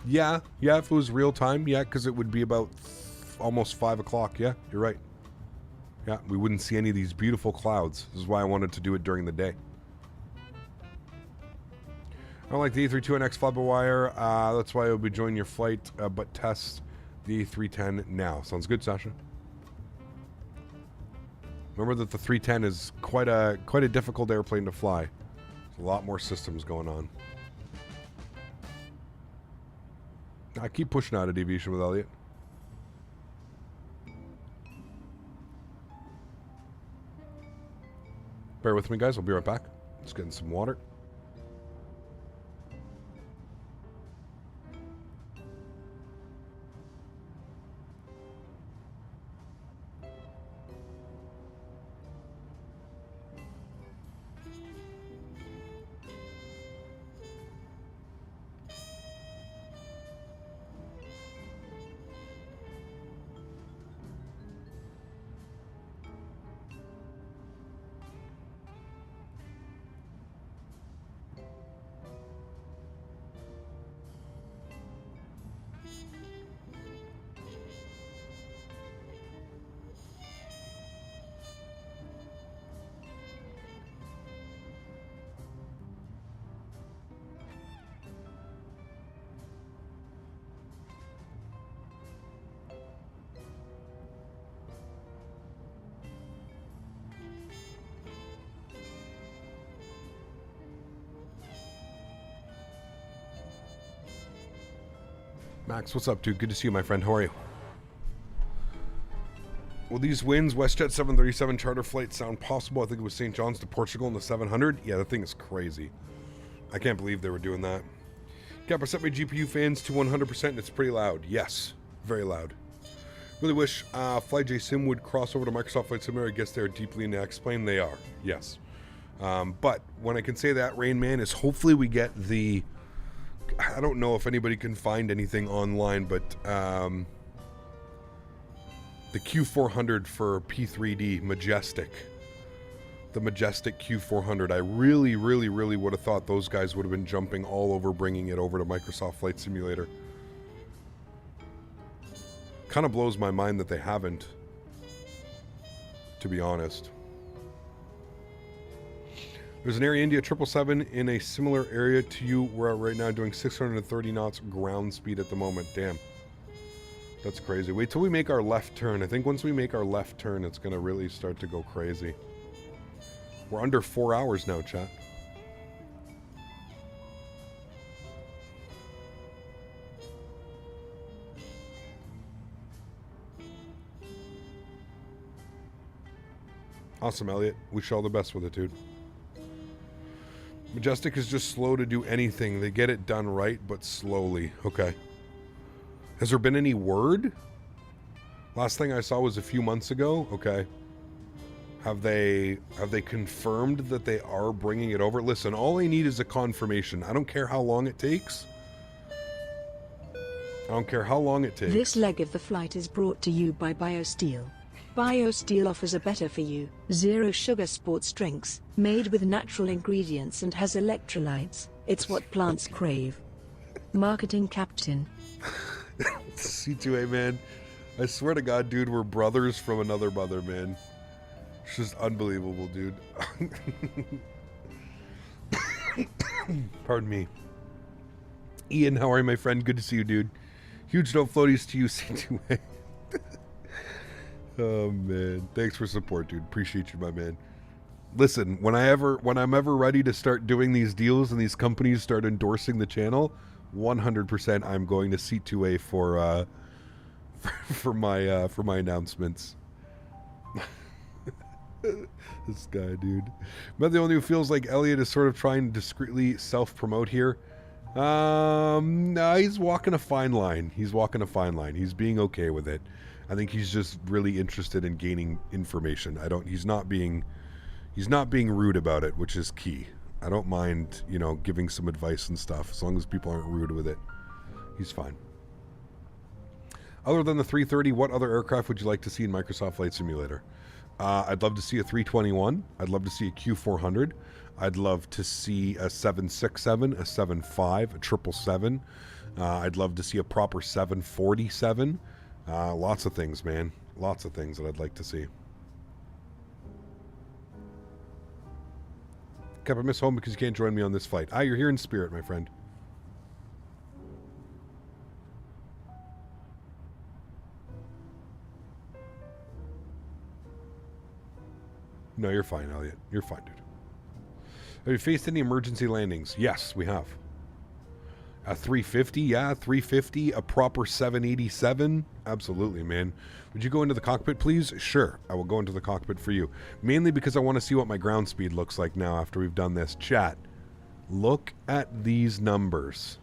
Yeah, if it was real time, yeah, because it would be about almost 5 o'clock. Yeah, you're right. Yeah, we wouldn't see any of these beautiful clouds. This is why I wanted to do it during the day. I don't like the A310X fly-by-wire. That's why I will be joining your flight, but test the A310 now. Sounds good, Sasha. Remember that the 310 is quite a difficult airplane to fly. There's a lot more systems going on. I keep pushing out a deviation with Elliot. Bear with me, guys. I'll be right back. Just getting some water. Max, what's up, dude? Good to see you, my friend. How are you? Will these wins, WestJet 737 charter flight, sound possible? I think it was St. John's to Portugal in the 700. Yeah, that thing is crazy. I can't believe they were doing that. Cap, I set my GPU fans to 100% and it's pretty loud. Yes, very loud. Really wish FlyJSim would cross over to Microsoft Flight Simulator. I guess they're deeply into X-Plane. They are, yes. But when I can say that, Rain Man, is hopefully we get the... I don't know if anybody can find anything online, but The Q400 for P3D, Majestic. The Majestic Q400. I really, really, really would have thought those guys would have been jumping all over bringing it over to Microsoft Flight Simulator. Kind of blows my mind that they haven't, to be honest. There's an Air India 777 in a similar area to you. We're at right now doing 630 knots ground speed at the moment. Damn. That's crazy. Wait till we make our left turn. I think once we make our left turn, it's going to really start to go crazy. We're under 4 hours now, chat. Awesome, Elliot. Wish you all the best with it, dude. Majestic is just slow to do anything. They get it done right, but slowly. Okay. Has there been any word? Last thing I saw was a few months ago. Okay. Have they confirmed that they are bringing it over? Listen, all I need is a confirmation. I don't care how long it takes. I don't care how long it takes. This leg of the flight is brought to you by BioSteel. BioSteel offers a better for you, zero sugar sports drinks, made with natural ingredients and has electrolytes. It's what plants crave. Marketing Captain. C2A, man. I swear to God, dude, we're brothers from another mother, man. It's just unbelievable, dude. Pardon me. Ian, how are you, my friend? Good to see you, dude. Huge no floaties to you, C2A. Oh, man. Thanks for support, dude. Appreciate you, my man. Listen, when I'm ever ready to start doing these deals and these companies start endorsing the channel, 100% I'm going to C2A for my announcements. This guy, dude. Am I the only one who feels like Elliot is sort of trying to discreetly self-promote here? No, he's walking a fine line. He's walking a fine line. He's being okay with it. I think he's just really interested in gaining information. He's not being rude about it, which is key. I don't mind, giving some advice and stuff as long as people aren't rude with it. He's fine. Other than the 330, what other aircraft would you like to see in Microsoft Flight Simulator? I'd love to see a 321. I'd love to see a Q400. I'd love to see a 767, a 75, a 777. I'd love to see a proper 747. Lots of things, man. Lots of things that I'd like to see. Cap, I miss home because you can't join me on this flight. You're here in spirit, my friend. No, you're fine, Elliot. You're fine, dude. Have you faced any emergency landings? Yes, we have. A 350, yeah, 350. A proper 787, absolutely, man. Would you go into the cockpit, please? Sure, I will go into the cockpit for you. Mainly because I want to see what my ground speed looks like now after we've done this. Chat, look at these numbers.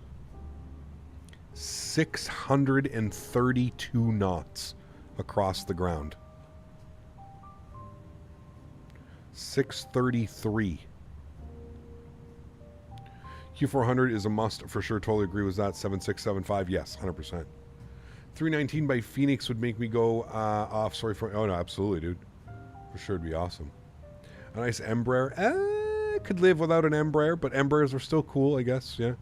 632 knots across the ground. 633. Q400 is a must for sure. Totally agree with that. 7675, yes, 100%. 319 by Phoenix would make me go off. Sorry for. Oh no, absolutely, dude. For sure, it'd be awesome. A nice Embraer. Could live without an Embraer, but Embraers are still cool, I guess. Yeah.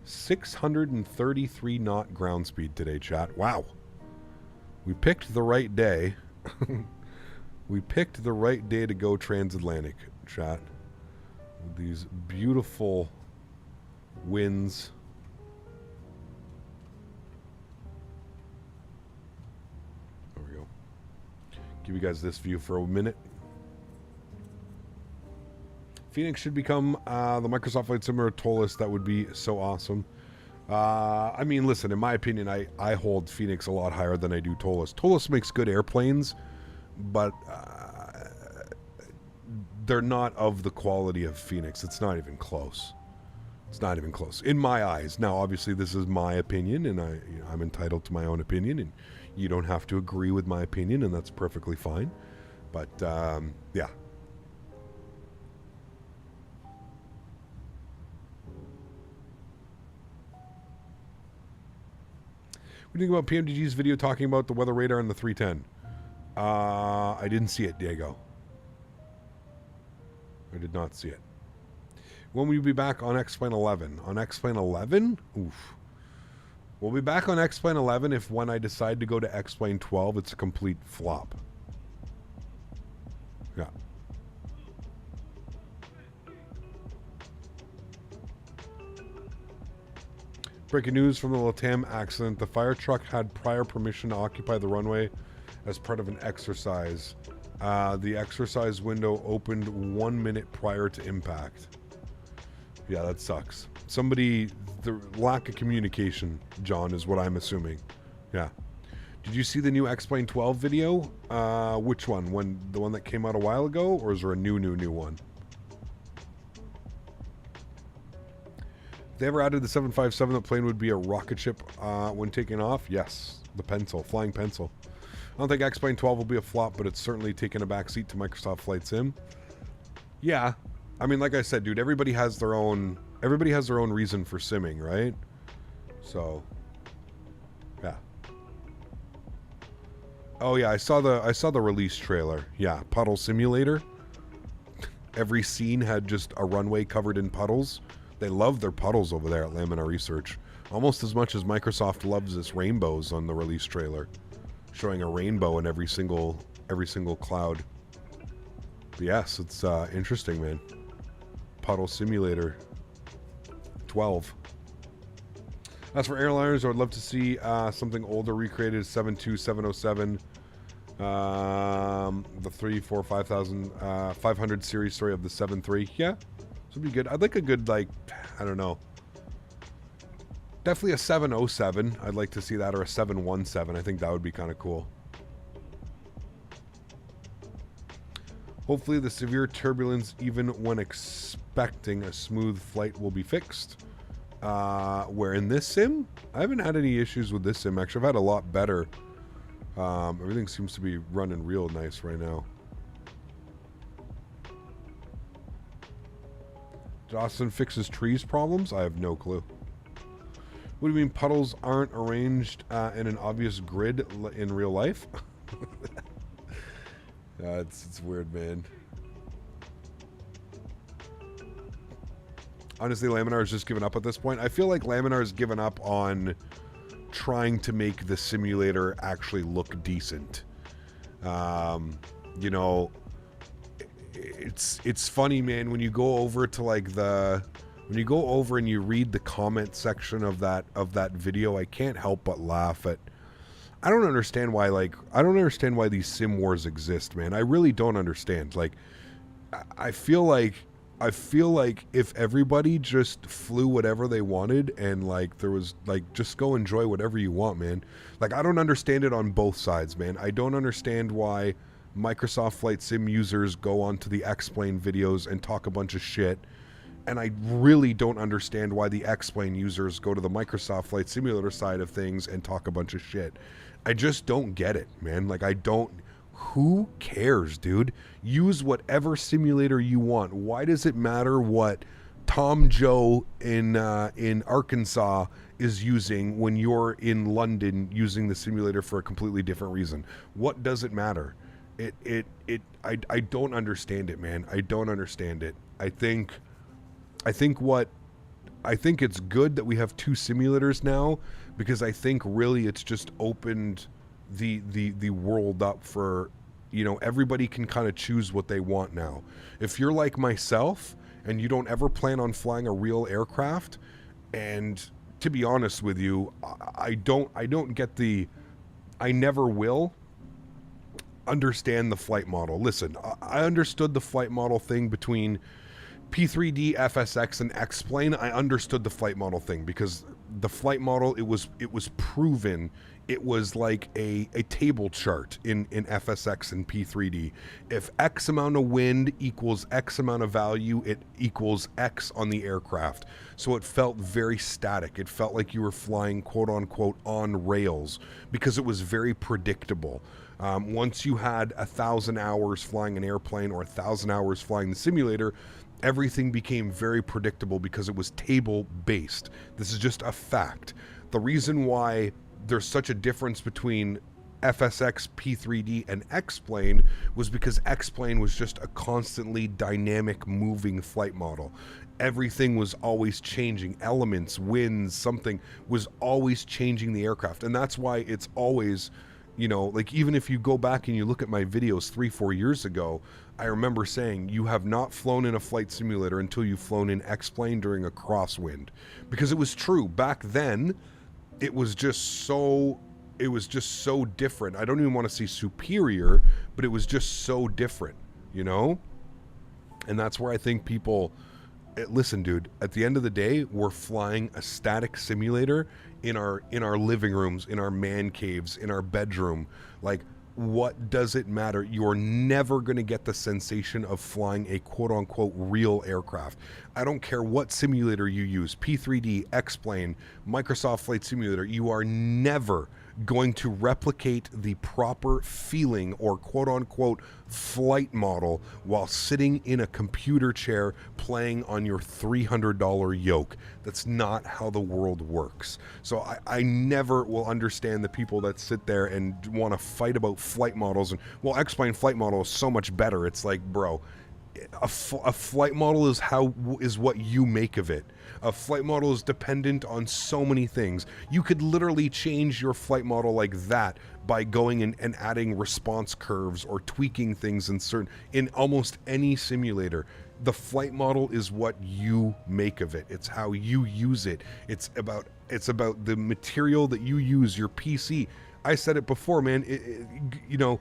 633 knot ground speed today, chat. Wow. We picked the right day. We picked the right day to go transatlantic, chat. With these beautiful winds. There we go. Give you guys this view for a minute. Phoenix should become the Microsoft Flight Simulator TOLUS. That would be so awesome. I mean, listen, in my opinion, I hold Phoenix a lot higher than I do TOLUS. TOLUS makes good airplanes, but they're not of the quality of Phoenix. It's not even close. It's not even close in my eyes. Now, obviously, this is my opinion, and I'm entitled to my own opinion, and you don't have to agree with my opinion, and that's perfectly fine. But yeah. do you think about PMDG's video talking about the weather radar and the 310? I didn't see it, Diego. I did not see it. When will you be back on X-Plane 11? On X-Plane 11? Oof. We'll be back on X-Plane 11 if when I decide to go to X-Plane 12, it's a complete flop. Yeah. Breaking news from the LATAM accident. The fire truck had prior permission to occupy the runway as part of an exercise. The exercise window opened 1 minute prior to impact. Yeah, that sucks. Somebody, the lack of communication, John, is what I'm assuming. Yeah. Did you see the new X-Plane 12 video? Which one? The one that came out a while ago? Or is there a new one? If they ever added the 757, the plane would be a rocket ship when taking off? Yes. The pencil. Flying pencil. I don't think X-Plane 12 will be a flop, but it's certainly taken a backseat to Microsoft Flight Sim. Yeah. I mean, like I said, dude, everybody has their own reason for simming, right? So, yeah. Oh yeah, I saw the release trailer. Yeah, puddle simulator. Every scene had just a runway covered in puddles. They love their puddles over there at Laminar Research, almost as much as Microsoft loves its rainbows on the release trailer, showing a rainbow in every single cloud. But yes, it's interesting, man. Puddle Simulator 12. As for airliners, I would love to see something older recreated. 72707, the 3, 4, 500 series story of the 7.3. Yeah, this would be good. I'd like a good, like, I don't know, definitely a 707. I'd like to see that, or a 717. I think that would be kind of cool. Hopefully the severe turbulence, even when expecting a smooth flight, will be fixed. Where in this sim, I haven't had any issues with this sim. Actually, I've had a lot better. Everything seems to be running real nice right now. Did Austin fix his trees problems? I have no clue. What do you mean puddles aren't arranged in an obvious grid in real life? It's weird, man. Honestly, Laminar has just given up at this point. I feel like Laminar has given up on trying to make the simulator actually look decent. You know, it's funny, man, when you go over to like when you go over and you read the comment section of that video, I can't help but laugh at. I don't understand why these sim wars exist, man. I really don't understand. Like, I feel like if everybody just flew whatever they wanted and like there was like just go enjoy whatever you want, man. Like, I don't understand it on both sides, man. I don't understand why Microsoft Flight Sim users go onto the X-Plane videos and talk a bunch of shit. And I really don't understand why the X-Plane users go to the Microsoft Flight Simulator side of things and talk a bunch of shit. I just don't get it, man. Like, I don't... Who cares, dude? Use whatever simulator you want. Why does it matter what Tom Joe in Arkansas is using when you're in London using the simulator for a completely different reason? What does it matter? I don't understand it, man. I don't understand it. I think it's good that we have two simulators now, because I think really it's just opened the world up for, you know, everybody can kind of choose what they want now. If you're like myself and you don't ever plan on flying a real aircraft, and to be honest with you, I never will understand the flight model. Listen, I understood the flight model thing between P3D, FSX, and X-Plane. I understood the flight model thing because the flight model, it was proven. It was like a table chart in FSX and P3D. If X amount of wind equals X amount of value, it equals X on the aircraft. So it felt very static. It felt like you were flying, quote unquote, on rails, because it was very predictable. Once you had 1,000 hours flying an airplane or 1,000 hours flying the simulator, everything became very predictable because it was table based. This is just a fact. The reason why there's such a difference between FSX, P3D, and X-Plane was because X-Plane was just a constantly dynamic moving flight model. Everything was always changing. Elements, winds, something was always changing the aircraft. And that's why it's always, you know, like even if you go back and you look at my videos 3-4 years ago, I remember saying you have not flown in a flight simulator until you've flown in X-Plane during a crosswind. Because it was true. Back then, it was just so different. I don't even want to say superior, but it was just so different, you know? And that's where I think people... Listen, dude, at the end of the day, we're flying a static simulator in our living rooms, in our man caves, in our bedroom. Like, what does it matter? You're never going to get the sensation of flying a quote-unquote real aircraft. I don't care what simulator you use, P3D, X-Plane, Microsoft Flight Simulator, you are never going to replicate the proper feeling or quote-unquote flight model while sitting in a computer chair playing on your $300 yoke. That's not how the world works. So I never will understand the people that sit there and want to fight about flight models. And, well, X-Plane flight model is so much better. It's like, bro, a flight model is what you make of it. A flight model is dependent on so many things. You could literally change your flight model like that by going and adding response curves or tweaking things in almost any simulator. The flight model is what you make of it. It's how you use it. It's about the material that you use, your PC. I said it before, man. You know,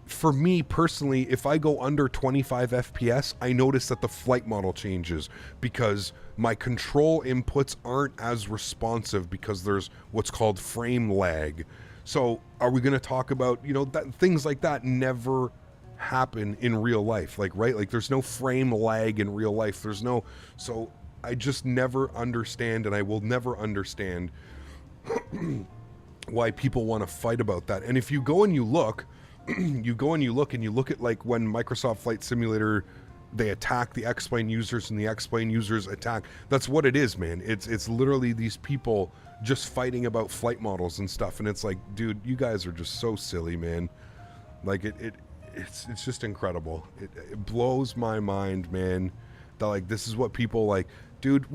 for me personally, if I go under 25 FPS, I notice that the flight model changes because my control inputs aren't as responsive because there's what's called frame lag. So are we going to talk about, you know, that things like that never happen in real life, like, right? Like there's no frame lag in real life. So I just never understand, and I will never understand why people want to fight about that. And if you go and you look, you look at like when Microsoft Flight Simulator, they attack the X-Plane users and the X-Plane users attack. That's what it is, man. It's literally these people just fighting about flight models and stuff. And it's like, dude, you guys are just so silly, man. Like it's just incredible. It blows my mind, man. That like, this is what people like, dude,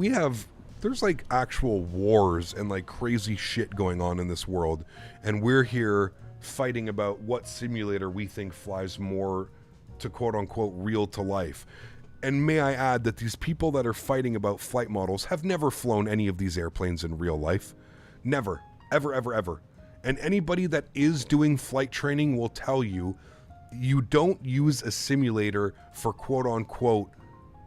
there's like actual wars and like crazy shit going on in this world. And we're here fighting about what simulator we think flies more to quote-unquote real to life. And may I add that these people that are fighting about flight models have never flown any of these airplanes in real life. Never. Ever, ever, ever. And anybody that is doing flight training will tell you, you don't use a simulator for quote-unquote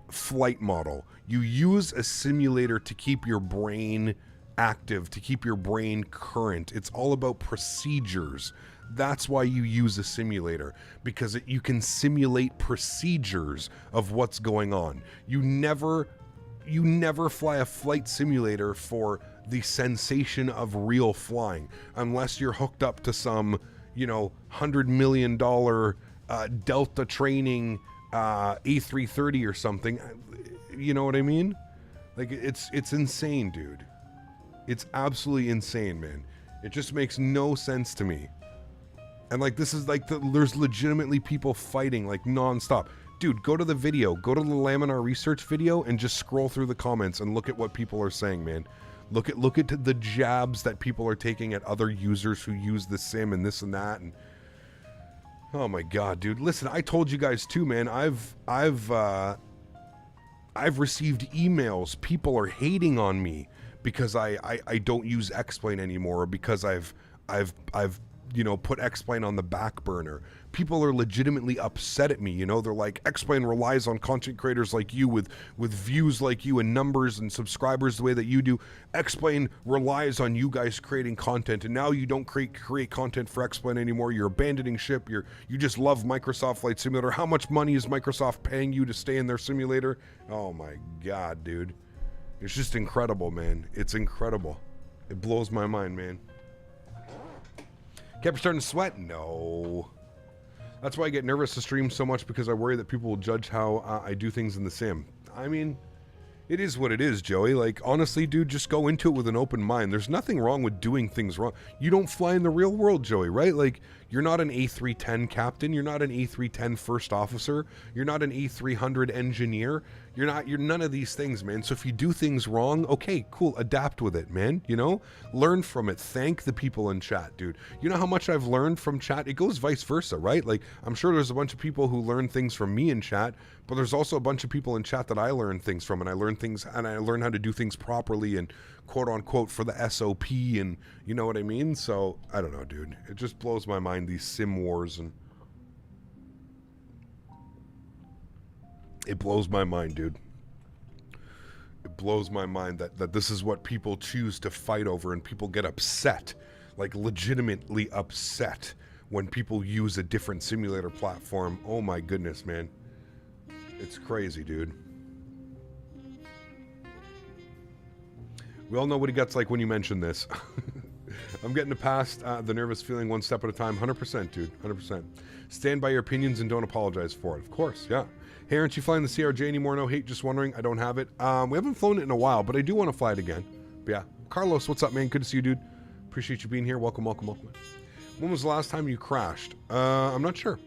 flight model. You use a simulator to keep your brain active, to keep your brain current. It's all about procedures. That's why you use a simulator, because you can simulate procedures of what's going on. You never fly a flight simulator for the sensation of real flying, unless you're hooked up to some, you know, $100 million Delta training A330 or something. You know what I mean? Like it's insane, dude. It's absolutely insane, man. It just makes no sense to me. And like, this is like, there's legitimately people fighting like nonstop. Dude, go to the video, go to the Laminar research video and just scroll through the comments and look at what people are saying, man. Look at the jabs that people are taking at other users who use the sim and this and that. And oh my God, dude. Listen, I told you guys too, man. I've received emails. People are hating on me because I don't use X-Plane anymore, or because I've you know, put X-Plane on the back burner. People are legitimately upset at me, you know. They're like, X-Plane relies on content creators like you with views like you and numbers and subscribers the way that you do. X-Plane relies on you guys creating content, and now you don't create content for X-Plane anymore. You're abandoning ship. You just love Microsoft Flight Simulator. How much money is Microsoft paying you to stay in their simulator? Oh my God, dude. It's just incredible, man. It's incredible. It blows my mind, man. Kept starting to sweat? No. That's why I get nervous to stream so much, because I worry that people will judge how I do things in the sim. I mean, It is what it is, Joey. Like, honestly, dude, just go into it with an open mind. There's nothing wrong with doing things wrong. You don't fly in the real world, Joey, right? Like, you're not an A310 captain. You're not an A310 first officer. You're not an A300 engineer. You're none of these things, man. So if you do things wrong, okay, cool. Adapt with it, man. You know, learn from it. Thank the people in chat, dude. You know how much I've learned from chat? It goes vice versa, right? Like, I'm sure there's a bunch of people who learn things from me in chat, but there's also a bunch of people in chat that I learn things from, and I learn things, and I learn how to do things properly and quote unquote for the SOP, and you know what I mean? So I don't know, dude. It just blows my mind, these sim wars, and it blows my mind, dude. It blows my mind that this is what people choose to fight over, and people get upset, like legitimately upset, when people use a different simulator platform. Oh my goodness, man. It's crazy, dude. We all know what it gets like when you mention this. I'm getting past the nervous feeling one step at a time. 100%, dude. 100%. Stand by your opinions and don't apologize for it. Of course, yeah. Hey, aren't you flying the CRJ anymore? No hate, just wondering. I don't have it. We haven't flown it in a while, but I do want to fly it again. But yeah. Carlos, what's up, man? Good to see you, dude. Appreciate you being here. Welcome, welcome, welcome. When was the last time you crashed? I'm not sure.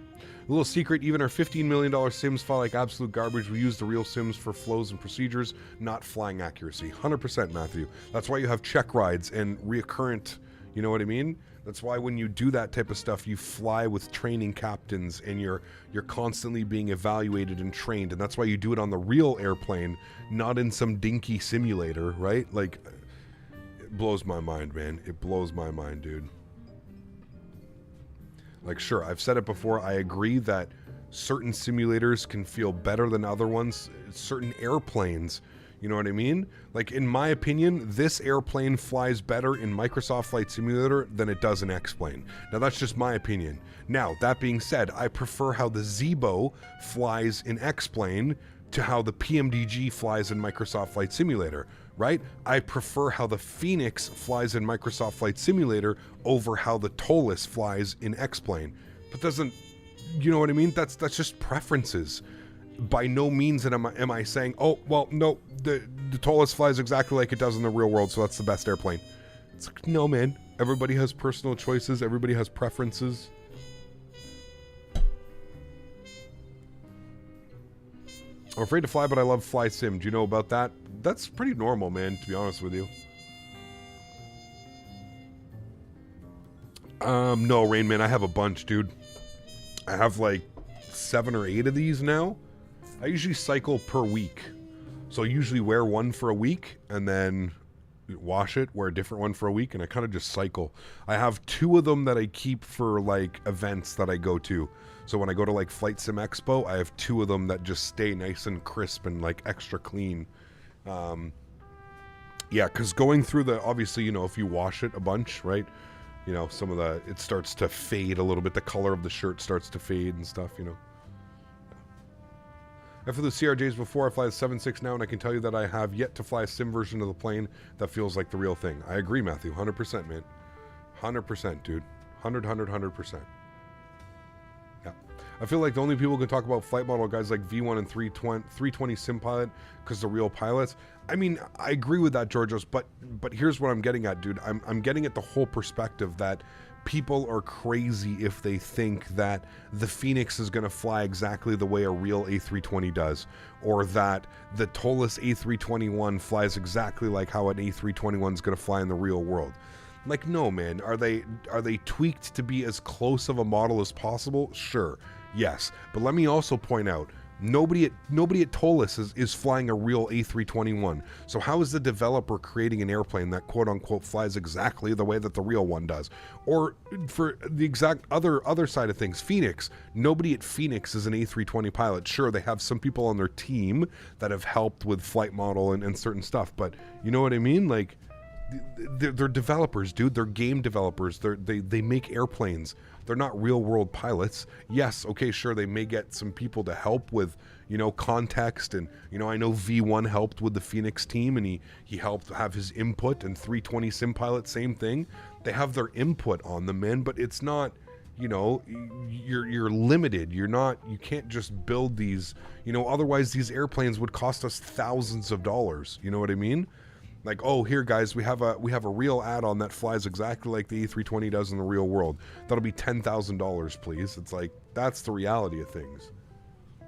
A little secret, even our $15 million sims fly like absolute garbage. We use the real sims for flows and procedures, not flying accuracy. 100%, Matthew. That's why you have check rides and reoccurrent, you know what I mean? That's why when you do that type of stuff, you fly with training captains, and you're constantly being evaluated and trained. And that's why you do it on the real airplane, not in some dinky simulator, right? Like, it blows my mind, man. It blows my mind, dude. Like, sure, I've said it before, I agree that certain simulators can feel better than other ones, certain airplanes, you know what I mean? Like, in my opinion, this airplane flies better in Microsoft Flight Simulator than it does in X-Plane. Now, that's just my opinion. Now, that being said, I prefer how the Zibo flies in X-Plane to how the PMDG flies in Microsoft Flight Simulator, right? I prefer how the Phoenix flies in Microsoft Flight Simulator over how the Tolus flies in X-Plane. But doesn't, you know what I mean? That's just preferences. By no means am I saying, oh, well, no, the Tolus flies exactly like it does in the real world, so that's the best airplane. It's like, no, man. Everybody has personal choices. Everybody has preferences. I'm afraid to fly, but I love Fly Sim. Do you know about that? That's pretty normal, man, to be honest with you. No, Rain Man, I have a bunch, dude. I have like 7 or 8 of these now. I usually cycle per week. So I usually wear one for a week and then wash it, wear a different one for a week, and I kind of just cycle. I have 2 of them that I keep for like events that I go to. So when I go to like Flight Sim Expo, I have 2 of them that just stay nice and crisp and like extra clean. Yeah, because going through the, obviously, you know, if you wash it a bunch, right? You know, some of the, it starts to fade a little bit. The color of the shirt starts to fade and stuff, you know. I flew the CRJs before. I fly the 7.6 now, and I can tell you that I have yet to fly a sim version of the plane that feels like the real thing. I agree, Matthew. 100%, man. 100%, dude. 100%. Yeah. I feel like the only people who can talk about flight model guys like V1 and 320 sim pilot because they're real pilots. I mean, I agree with that, Georgios, but here's what I'm getting at, dude. I'm getting at the whole perspective that people are crazy if they think that the Phoenix is going to fly exactly the way a real A320 does, or that the Tolus A321 flies exactly like how an A321 is going to fly in the real world. Like, no, man. Are they tweaked to be as close of a model as possible? Sure, yes. But let me also point out, nobody at Tolus is flying a real A321. So how is the developer creating an airplane that quote unquote flies exactly the way that the real one does? Or for the exact other side of things, Phoenix. Nobody at Phoenix is an A320 pilot. Sure, they have some people on their team that have helped with flight model and certain stuff, but you know what I mean? Like, they're developers, dude. They're game developers. They make airplanes. They're not real world pilots. Yes, okay, sure, they may get some people to help with, you know, context, and you know, I know V1 helped with the Phoenix team, and he helped have his input, and 320 sim pilot, same thing. They have their input on them, man, but it's not you know, you're limited. You can't just build these, you know, otherwise these airplanes would cost us thousands of dollars. You know what I mean? Like, oh, here guys, we have a real add-on that flies exactly like the A320 does in the real world. That'll be $10,000, please. It's like, that's the reality of things.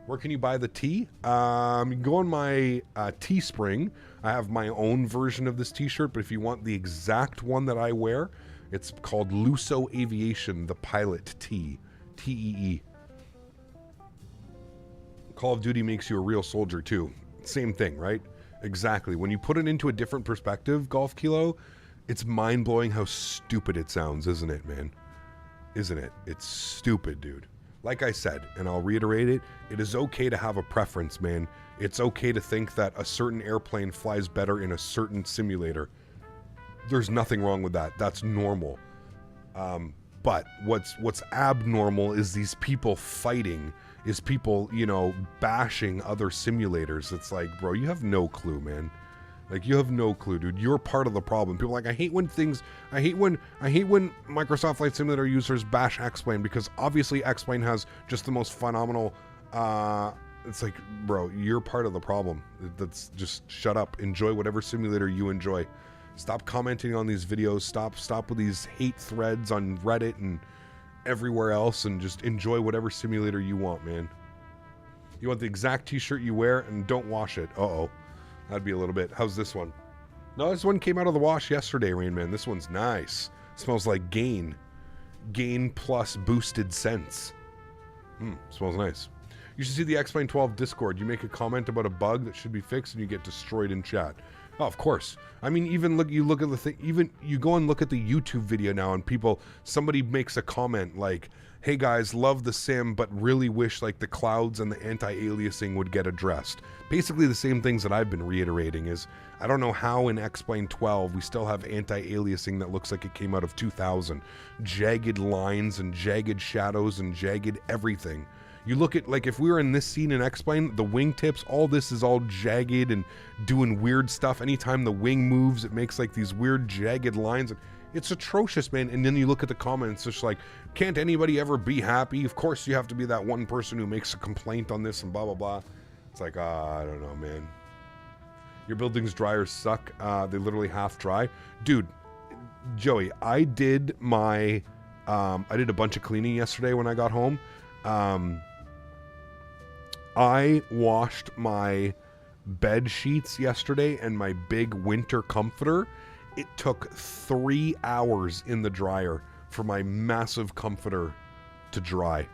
Where can you buy the tee? You can go on my Teespring. I have my own version of this t-shirt, but if you want the exact one that I wear, it's called Luso Aviation, the Pilot Tee. T-E-E. Call of Duty makes you a real soldier too. Same thing, right? Exactly. When you put it into a different perspective, Golf Kilo, it's mind-blowing how stupid it sounds, isn't it, man? Isn't it? It's stupid, dude. Like I said, and I'll reiterate it, it is okay to have a preference, man. It's okay to think that a certain airplane flies better in a certain simulator. There's nothing wrong with that. That's normal. But what's abnormal is these people fighting, is people, you know, bashing other simulators. It's like, bro, you have no clue, man. Like, you have no clue, dude. You're part of the problem. People are like, I hate when Microsoft Flight Simulator users bash X-Plane, because obviously X-Plane has just the most phenomenal, it's like, bro, you're part of the problem. That's just shut up. Enjoy whatever simulator you enjoy. Stop commenting on these videos. Stop with these hate threads on Reddit and everywhere else, and just enjoy whatever simulator you want, man. You want the exact t-shirt you wear, and don't wash it. Uh-oh. That'd be a little bit. How's this one? No, this one came out of the wash yesterday, Rain Man. This one's nice. Smells like Gain. Gain plus boosted scents. Smells nice. You should see the X-Plane 12 Discord. You make a comment about a bug that should be fixed and you get destroyed in chat. Oh, of course. I mean, even you look at the thing, even you go and look at the YouTube video now, and somebody makes a comment like, hey guys, love the sim, but really wish like the clouds and the anti-aliasing would get addressed. Basically the same things that I've been reiterating is, I don't know how in X-Plane 12 we still have anti-aliasing that looks like it came out of 2000. Jagged lines and jagged shadows and jagged everything. You look at, like, if we were in this scene in X-Plane, the wingtips, all this is all jagged and doing weird stuff. Anytime the wing moves, it makes like these weird jagged lines. It's atrocious, man. And then you look at the comments, it's just like, can't anybody ever be happy? Of course you have to be that one person who makes a complaint on this and blah, blah, blah. It's like, I don't know, man. Your building's dryers suck. They literally half dry. Dude, Joey, I did a bunch of cleaning yesterday when I got home. I washed my bed sheets yesterday and my big winter comforter. It took 3 hours in the dryer for my massive comforter to dry.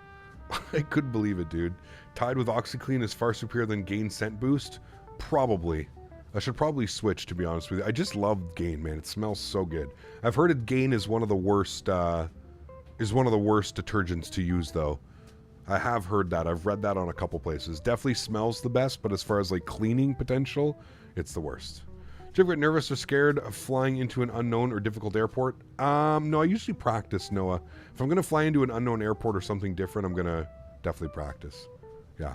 I couldn't believe it, dude. Tied with OxyClean is far superior than Gain Scent Boost? Probably. I should probably switch, to be honest with you. I just love Gain, man. It smells so good. I've heard it Gain is one of the worst detergents to use, though. I have heard that. I've read that on a couple places. Definitely smells the best, but as far as like cleaning potential, it's the worst. Do you ever get nervous or scared of flying into an unknown or difficult airport? No, I usually practice, Noah. If I'm going to fly into an unknown airport or something different, I'm going to definitely practice. Yeah.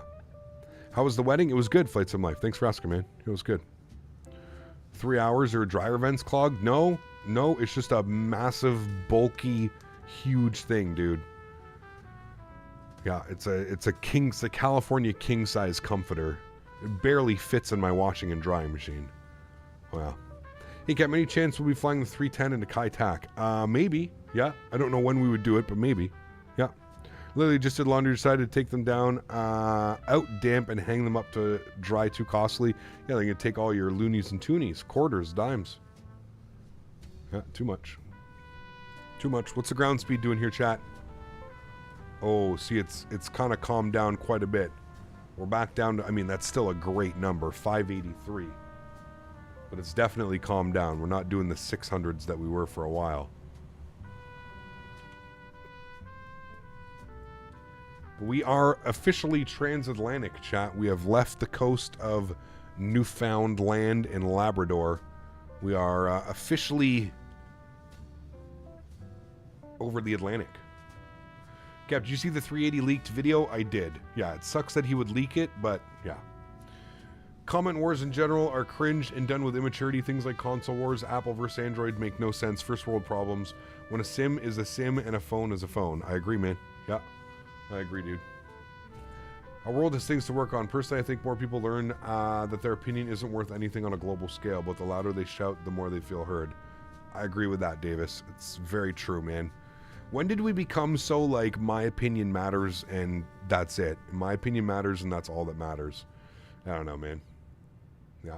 How was the wedding? It was good, Flight Sim Life. Thanks for asking, man. It was good. 3 hours or dryer vents clogged? No, it's just a massive, bulky, huge thing, dude. Yeah, it's a California king size comforter. It barely fits in my washing and drying machine. Wow. Hey, Kat, any chance we'll be flying the 310 into Kai Tak? Maybe. Yeah. I don't know when we would do it, but maybe. Yeah. Literally just did laundry, decided to take them down out damp and hang them up to dry too costly. Yeah, they're going to take all your loonies and toonies, quarters, dimes. Yeah, too much. Too much. What's the ground speed doing here, chat? Oh, see, it's kind of calmed down quite a bit. We're back down to, I mean, that's still a great number, 583. But it's definitely calmed down. We're not doing the 600s that we were for a while. We are officially transatlantic, chat. We have left the coast of Newfoundland and Labrador. We are officially over the Atlantic. Cap, did you see the 380 leaked video? I did. Yeah, it sucks that he would leak it, but yeah. Comment wars in general are cringe and done with immaturity. Things like console wars, Apple versus Android make no sense. First world problems. When a sim is a sim and a phone is a phone. I agree, man. Yeah, I agree, dude. Our world has things to work on. Personally, I think more people learn that their opinion isn't worth anything on a global scale, but the louder they shout, the more they feel heard. I agree with that, Davis. It's very true, man. When did we become so like, my opinion matters and that's it? My opinion matters and that's all that matters. I don't know, man. Yeah.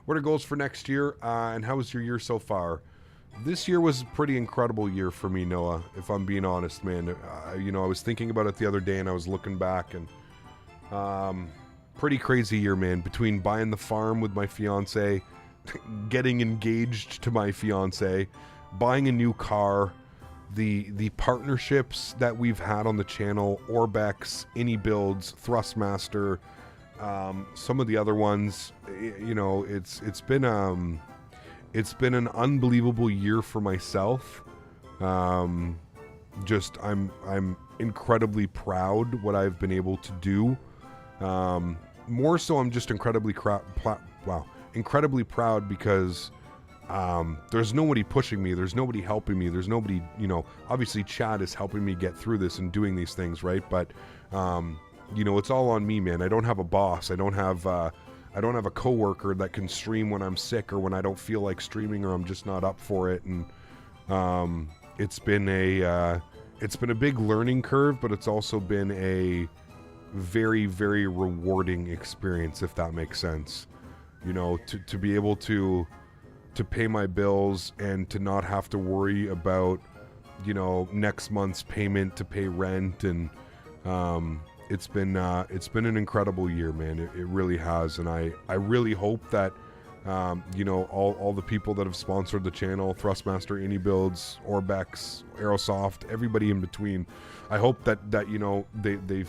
What are goals for next year? And how was your year so far? This year was a pretty incredible year for me, Noah, if I'm being honest, man. You know, I was thinking about it the other day and I was looking back and pretty crazy year, man. Between buying the farm with my fiance, getting engaged to my fiance, buying a new car, the partnerships that we've had on the channel, Orbex, iniBuilds, Thrustmaster, some of the other ones, you know, it's been an unbelievable year for myself. Just I'm incredibly proud what I've been able to do. More so, I'm just incredibly proud because there's nobody pushing me, there's nobody helping me, there's nobody, you know, obviously Chad is helping me get through this and doing these things, right? But you know, it's all on me, man. I don't have a boss. I don't have a coworker that can stream when I'm sick or when I don't feel like streaming or I'm just not up for it. And it's been a big learning curve, but it's also been a very, very rewarding experience, if that makes sense. You know, to be able to pay my bills and to not have to worry about, you know, next month's payment to pay rent. And it's been an incredible year, man. It really has. And I really hope that you know, all the people that have sponsored the channel, Thrustmaster, iniBuilds, Orbex, Aerosoft, everybody in between, I hope that you know, they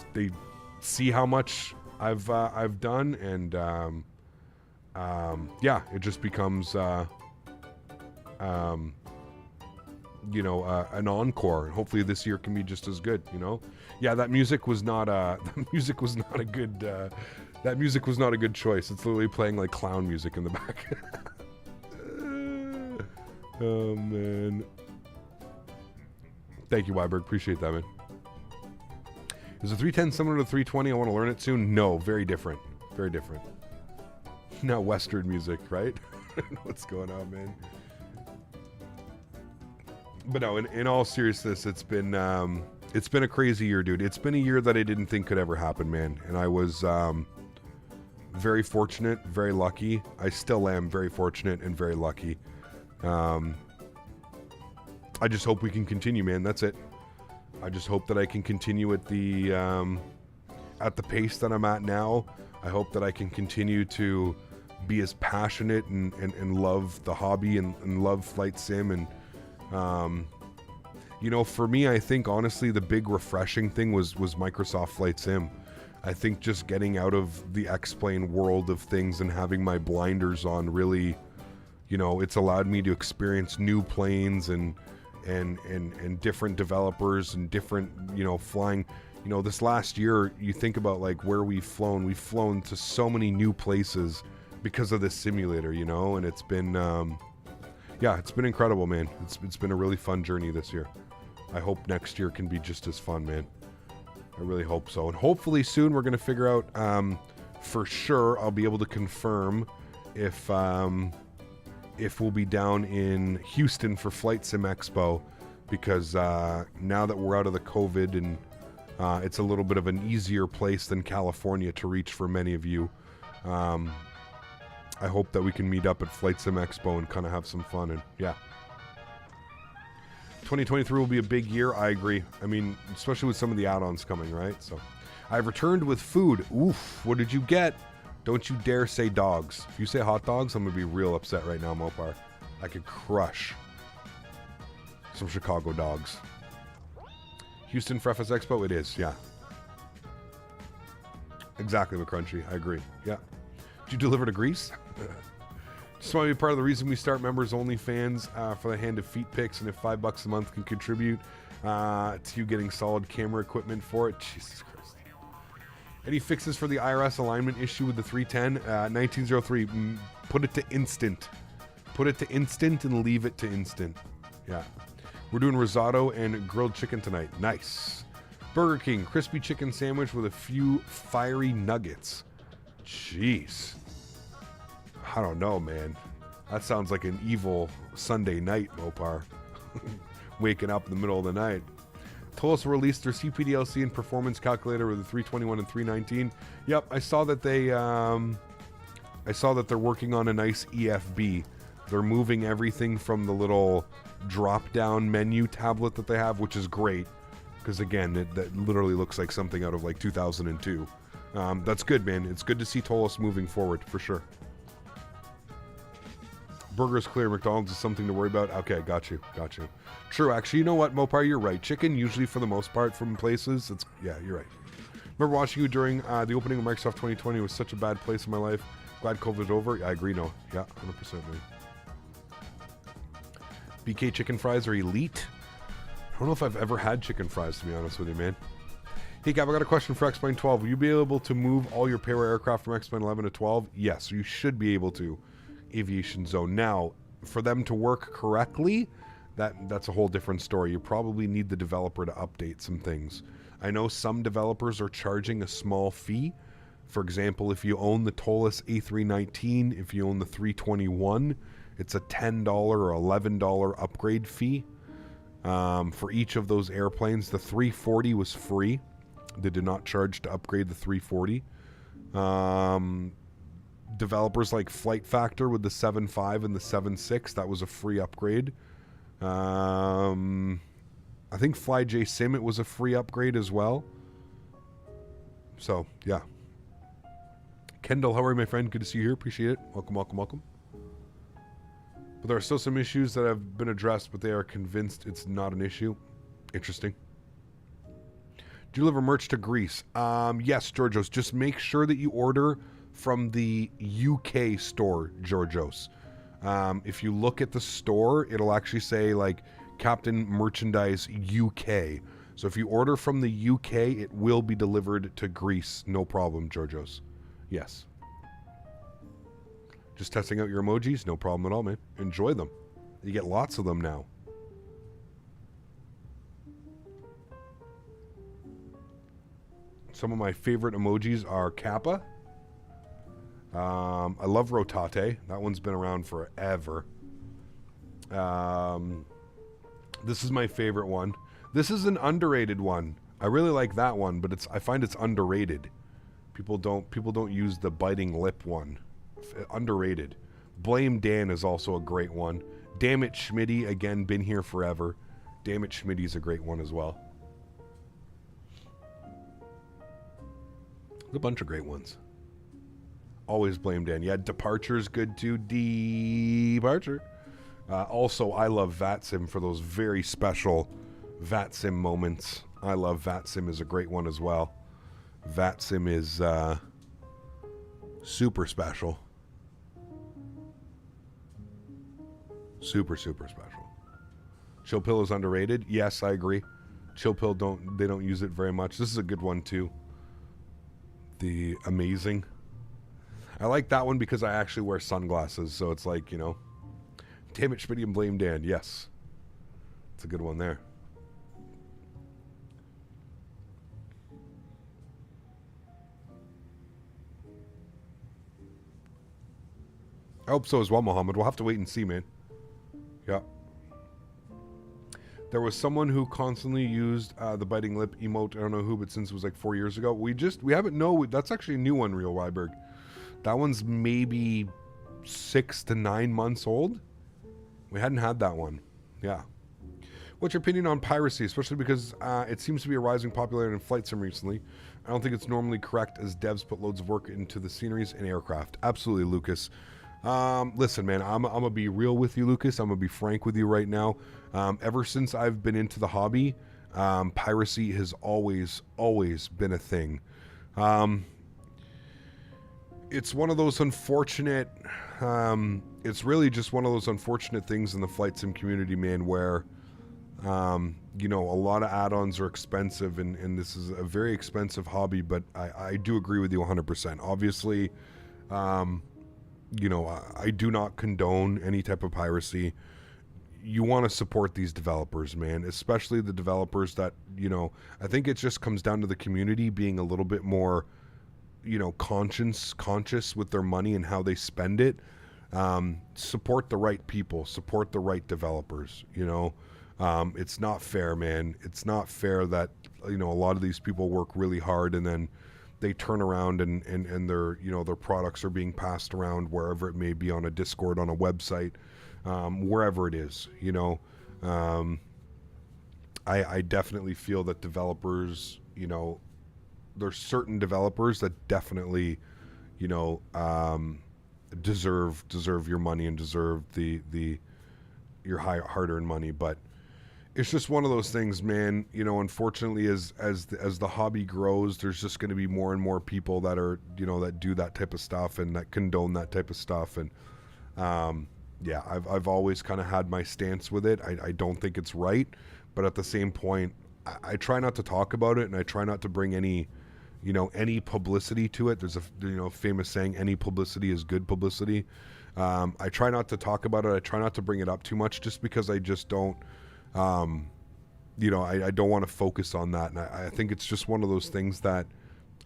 see how much I've done, and yeah, it just becomes you know, an encore. Hopefully this year can be just as good, you know. Yeah, that music was not a good that music was not a good choice. It's literally playing like clown music in the back. Oh man. Thank you, Weiberg. Appreciate that, man. Is the 310 similar to the 320? I want to learn it soon. No, very different. Very different. Not Western music, right? I don't know what's going on, man. But no, in all seriousness, it's been a crazy year, dude. It's been a year that I didn't think could ever happen, man. And I was very fortunate, very lucky. I still am very fortunate and very lucky. I just hope we can continue, man. That's it. I just hope that I can continue at the pace that I'm at now. I hope that I can continue to be as passionate and love the hobby and love flight sim. And you know, for me, I think honestly the big refreshing thing was Microsoft Flight Sim. I think just getting out of the X-Plane world of things and having my blinders on really, you know, it's allowed me to experience new planes and different developers and different, you know, flying. You know, this last year, you think about like where we've flown to so many new places because of this simulator, you know, and it's been yeah, it's been incredible, man. It's been a really fun journey this year. I hope next year can be just as fun, man. I really hope so. And hopefully soon we're going to figure out, for sure, I'll be able to confirm if we'll be down in Houston for Flight Sim Expo, because now that we're out of the COVID and it's a little bit of an easier place than California to reach for many of you. I hope that we can meet up at Flight Sim Expo and kind of have some fun. And yeah, 2023 will be a big year. I agree. I mean, especially with some of the add-ons coming, right? So I've returned with food. Oof, what did you get? Don't you dare say dogs. If you say hot dogs, I'm going to be real upset right now, Mopar. I could crush some Chicago dogs. Houston for FS Expo? It is, yeah. Exactly, McCrunchy. I agree. Yeah. Did you deliver to Greece? Just want to be part of the reason we start members only fans for the hand of feet pics, and if $5 a month can contribute to you getting solid camera equipment for it. Jesus Christ. Any fixes for the IRS alignment issue with the 310? 1903, put it to instant. Put it to instant and leave it to instant. Yeah. We're doing risotto and grilled chicken tonight. Nice. Burger King, crispy chicken sandwich with a few fiery nuggets. Jeez. I don't know, man. That sounds like an evil Sunday night, Mopar. Waking up in the middle of the night. Tolos released their CPDLC and performance calculator with the 321 and 319. Yep, I saw that they're working on a nice EFB. They're moving everything from the little drop-down menu tablet that they have, which is great. Because again, that literally looks like something out of like 2002. That's good, man. It's good to see Tolos moving forward, for sure. Burger's clear. McDonald's is something to worry about. Okay, got you. True, actually, you know what, Mopar, you're right. Chicken, usually for the most part, from places, yeah, you're right. Remember watching you during the opening of Microsoft 2020. It was such a bad place in my life. Glad COVID's over. Yeah, I agree, no. Yeah, 100%. Man. BK chicken fries are elite. I don't know if I've ever had chicken fries, to be honest with you, man. Hey, Gav, I got a question for X-Plane 12. Will you be able to move all your payroll aircraft from X-Plane 11 to 12? Yes, you should be able to. Aviation Zone. Now, for them to work correctly, that's a whole different story. You probably need the developer to update some things. I know some developers are charging a small fee. For example, if you own the Tolos A319, if you own the 321, it's a $10 or $11 upgrade fee for each of those airplanes. The 340 was free. They did not charge to upgrade the 340. Developers like Flight Factor with the 7.5 and the 7.6, that was a free upgrade. I think FlyJ Sim, it was a free upgrade as well. So, yeah. Kendall, how are you, my friend? Good to see you here. Appreciate it. Welcome. But there are still some issues that have been addressed, but they are convinced it's not an issue. Interesting. Do you deliver merch to Greece? Yes, Georgios. Just make sure that you order from the UK store, Georgios. If you look at the store, it'll actually say like Captain Merchandise UK. So if you order from the UK, it will be delivered to Greece. No problem, Georgios. Yes. Just testing out your emojis? No problem at all, man. Enjoy them. You get lots of them now. Some of my favorite emojis are Kappa. I love Rotate. That one's been around forever. This is my favorite one. This is an underrated one. I really like that one, but I find it's underrated. People don't use the biting lip one. Underrated. Blame Dan is also a great one. Damn it, Smitty, again, been here forever. Damn it, Smitty's a great one as well. There's a bunch of great ones. Always blame Dan. Yeah, Departure's good too. Departure. Also, I love VATSIM for those very special VATSIM moments. I love VATSIM is a great one as well. VATSIM is super special. Super special. Chill Pill is underrated. Yes, I agree. Chill Pill don't use it very much. This is a good one too. The Amazing. I like that one because I actually wear sunglasses, so it's like, you know, damn it, Smitty and blame Dan. Yes. It's a good one there. I hope so as well, Mohammed. We'll have to wait and see, man. Yeah. There was someone who constantly used the biting lip emote. I don't know who, but since it was like 4 years ago, we haven't. No, that's actually a new one, Real Ryberg. That one's maybe 6 to 9 months old. We hadn't had that one. Yeah. What's your opinion on piracy, especially because it seems to be a rising popularity in flight sim recently? I don't think it's normally correct as devs put loads of work into the sceneries and aircraft. Absolutely, Lucas. Listen, man, I'm going to be real with you, Lucas. I'm going to be frank with you right now. Ever since I've been into the hobby, piracy has always been a thing. It's one of those unfortunate, it's really just one of those unfortunate things in the flight sim community, man, where You know, a lot of add-ons are expensive, and this is a very expensive hobby, but I do agree with you 100%. Obviously, you know, I do not condone any type of piracy. You want to support these developers, man, especially the developers that, you know, I think it just comes down to the community being a little bit more, you know, conscious with their money and how they spend it. Support the right people, support the right developers, you know. It's not fair, man. It's not fair that, you know, a lot of these people work really hard and then they turn around and their, you know, their products are being passed around wherever it may be, on a Discord, on a website, wherever it is, you know. I definitely feel that developers, you know, there's certain developers that definitely, you know, deserve your money and deserve your hard-earned money. But it's just one of those things, man. You know, unfortunately, as the hobby grows, there's just going to be more and more people that are, you know, that do that type of stuff and that condone that type of stuff. And yeah, I've always kind of had my stance with it. I don't think it's right, but at the same point, I try not to talk about it, and I try not to bring any, you know, any publicity to it. There's a, you know, famous saying, any publicity is good publicity. I try not to talk about it. I try not to bring it up too much, just because I just don't, you know, I don't want to focus on that. And I think it's just one of those things that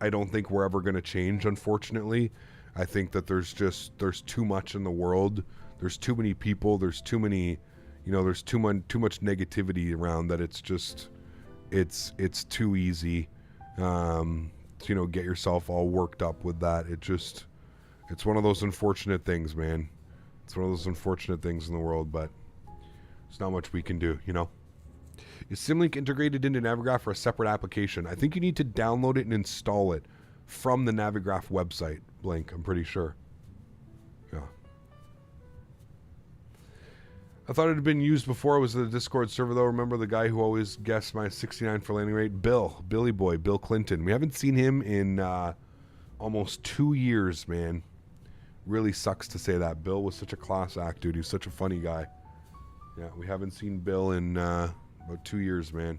I don't think we're ever going to change, unfortunately. I think that there's too much in the world. There's too many people. There's too many, you know, there's too much negativity around, that it's just, it's too easy, to, you know, get yourself all worked up with that. It's one of those unfortunate things, man. It's one of those unfortunate things in the world, but there's not much we can do, you know. Is Simlink integrated into Navigraph for a separate application? I think you need to download it and install it from the Navigraph website, Blink, I'm pretty sure. Yeah. I thought it had been used before. It was the Discord server, though. Remember the guy who always guessed my 69 for landing rate? Billy Boy, Bill Clinton. We haven't seen him in almost 2 years, man. Really sucks to say that. Bill was such a class act, dude. He's such a funny guy. Yeah, we haven't seen Bill in about 2 years, man.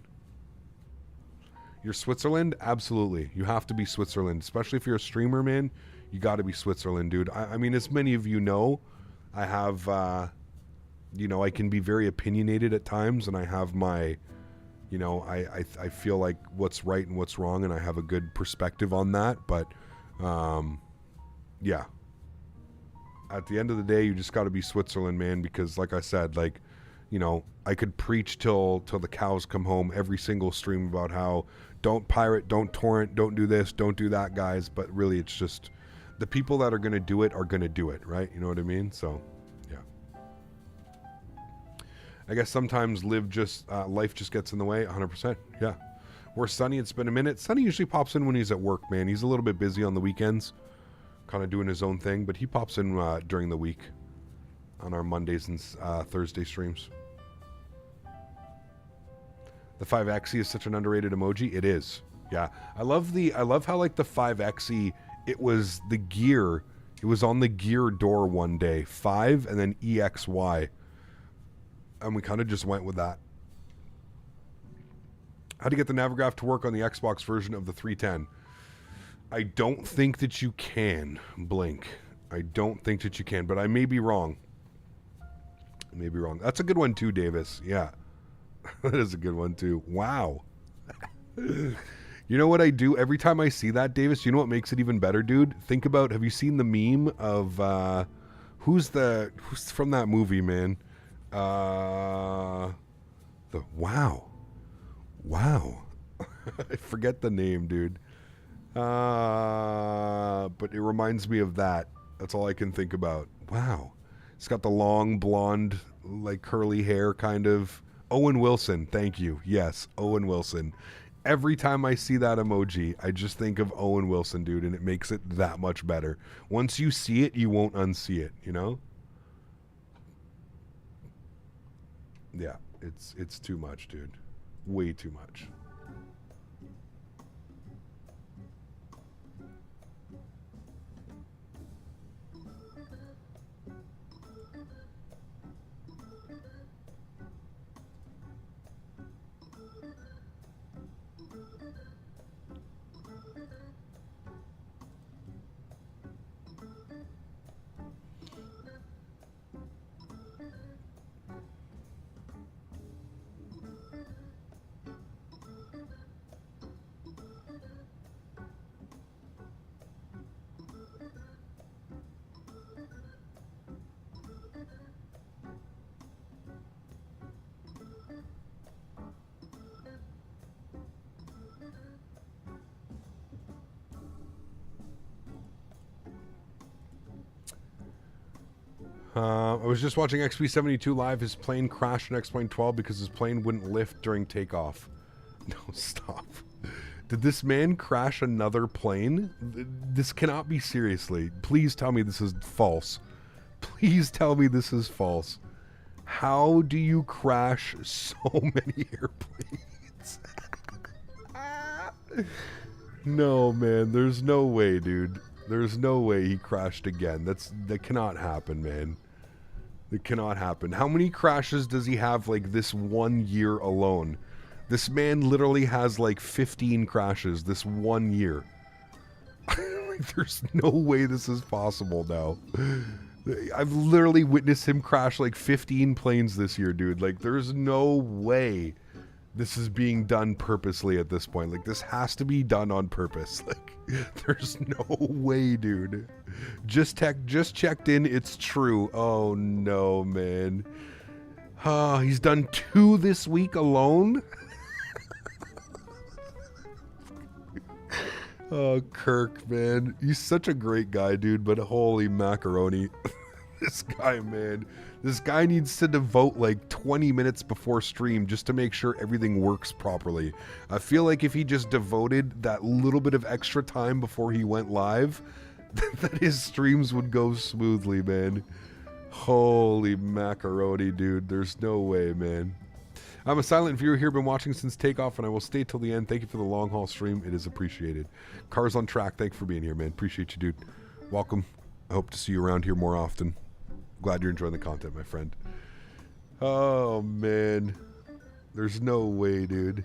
You're Switzerland? Absolutely. You have to be Switzerland. Especially if you're a streamer, man. You got to be Switzerland, dude. I mean, as many of you know, I have, you know, I can be very opinionated at times, and I have my, you know, I feel like what's right and what's wrong, and I have a good perspective on that. But, yeah. At the end of the day, you just got to be Switzerland, man, because like I said, like, you know, I could preach till the cows come home every single stream about how don't pirate, don't torrent, don't do this, don't do that, guys. But really, it's just the people that are going to do it, right? You know what I mean? So, yeah. I guess sometimes life just gets in the way. 100%. Yeah. Where's Sonny? It's been a minute. Sonny usually pops in when he's at work, man. He's a little bit busy on the weekends, kind of doing his own thing, but he pops in during the week on our Mondays and Thursday streams. The 5xe is such an underrated emoji. It is. Yeah. I love how like the 5xe, it was the gear. It was on the gear door one day. 5 and then EXY. And we kind of just went with that. How to get the Navigraph to work on the Xbox version of the 310? I don't think that you can, Blink. I don't think that you can, but I may be wrong. I may be wrong. That's a good one too, Davis. Yeah. That is a good one too. Wow. You know what I do every time I see that, Davis? You know what makes it even better, dude? Think about, have you seen the meme of who's from that movie, man? Wow. I forget the name, dude. But it reminds me of that. That's all I can think about. Wow. It's got the long blonde, like curly hair kind of. Owen Wilson, thank you. Yes, Owen Wilson. Every time I see that emoji, I just think of Owen Wilson, dude, and it makes it that much better. Once you see it, you won't unsee it, you know? Yeah, it's too much, dude. Way too much. I was just watching XP72 live. His plane crashed in X-Plane 12 because his plane wouldn't lift during takeoff. No, stop. Did this man crash another plane? This cannot be seriously. Please tell me this is false. Please tell me this is false. How do you crash so many airplanes? No, man. There's no way, dude. There's no way he crashed again. That cannot happen, man. It cannot happen. How many crashes does he have, like, this 1 year alone? This man literally has, like, 15 crashes this 1 year. Like, there's no way this is possible now. I've literally witnessed him crash, like, 15 planes this year, dude. Like, there's no way this is being done purposely at this point. Like, this has to be done on purpose. Like, there's no way, dude. Just checked in. It's true. Oh, no, man. He's done 2 this week alone? Oh, Kirk, man. He's such a great guy, dude, but holy macaroni. This guy, man. This guy needs to devote like 20 minutes before stream just to make sure everything works properly. I feel like if he just devoted that little bit of extra time before he went live, that his streams would go smoothly, man. Holy macaroni, dude. There's no way, man. I'm a silent viewer here, been watching since takeoff, and I will stay till the end. Thank you for the long haul stream. It is appreciated. Cars on track. Thanks for being here, man. Appreciate you, dude. Welcome. I hope to see you around here more often. Glad you're enjoying the content, my friend. Oh, man. There's no way, dude.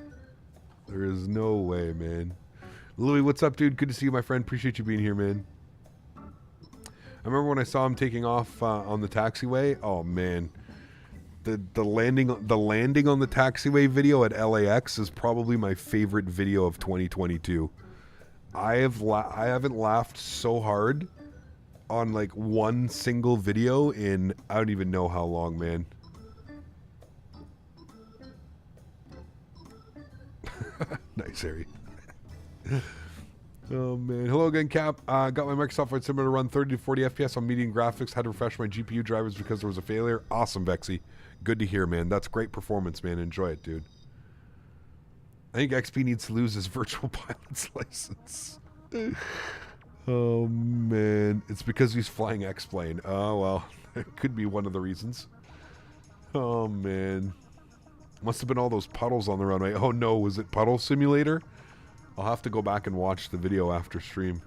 There is no way, man. Louis, what's up, dude? Good to see you, my friend. Appreciate you being here, man. I remember when I saw him taking off on the taxiway. Oh, man. The landing on the taxiway video at LAX is probably my favorite video of 2022. I haven't laughed so hard on like one single video in I don't even know how long, man. Nice, Harry. Oh man. Hello again, Cap. Got my Microsoft Flight Simulator to run 30 to 40 FPS on medium graphics. Had to refresh my GPU drivers because there was a failure. Awesome, Vexy. Good to hear, man. That's great performance, man. Enjoy it, dude. I think XP needs to lose his virtual pilot's license. Oh, man. It's because he's flying X-Plane. Oh, well. It could be one of the reasons. Oh, man. Must have been all those puddles on the runway. Oh, no. Was it Puddle Simulator? I'll have to go back and watch the video after stream.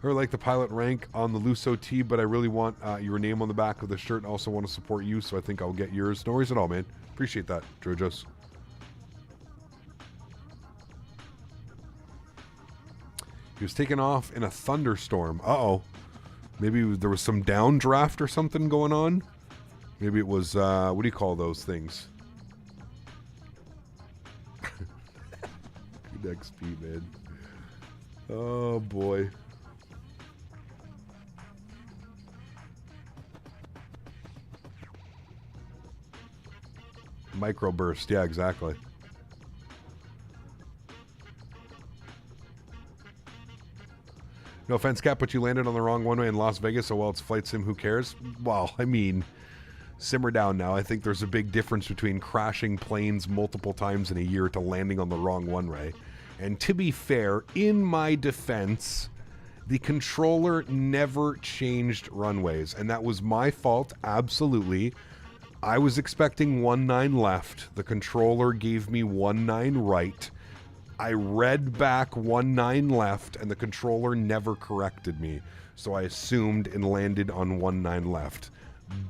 Or like the pilot rank on the loose OT, but I really want your name on the back of the shirt and also want to support you, so I think I'll get yours. No worries at all, man. Appreciate that, Jojos. He was taken off in a thunderstorm. Uh-oh. Maybe there was some downdraft or something going on. Maybe it was, what do you call those things? Good XP, man. Oh, boy. Microburst, yeah, exactly. No offense, Cap, but you landed on the wrong runway in Las Vegas, so well, it's flight sim, who cares? Well, I mean, simmer down now. I think there's a big difference between crashing planes multiple times in a year to landing on the wrong runway. And to be fair, in my defense, the controller never changed runways, and that was my fault, absolutely. I was expecting 19 left. The controller gave me 19 right. I read back 19 left, and the controller never corrected me. So I assumed and landed on 19 left.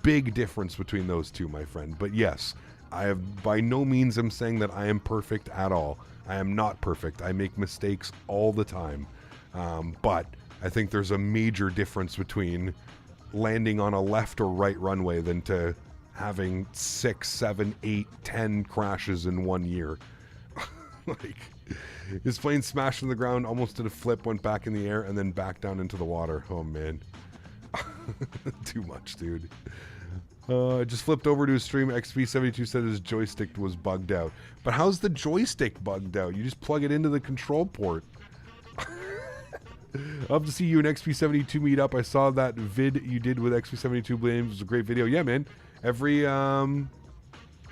Big difference between those two, my friend. But yes, I have by no means am saying that I am perfect at all. I am not perfect. I make mistakes all the time. But I think there's a major difference between landing on a left or right runway than to having 6, 7, 8, 10 crashes in 1 year. Like, his plane smashed in the ground, almost did a flip, went back in the air, and then back down into the water. Oh, man. Too much, dude. Just flipped over to his stream. XP72 said his joystick was bugged out. But how's the joystick bugged out? You just plug it into the control port. I'll have to see you and XP72 meet up. I saw that vid you did with XP72 Blames. It was a great video. Yeah, man. Every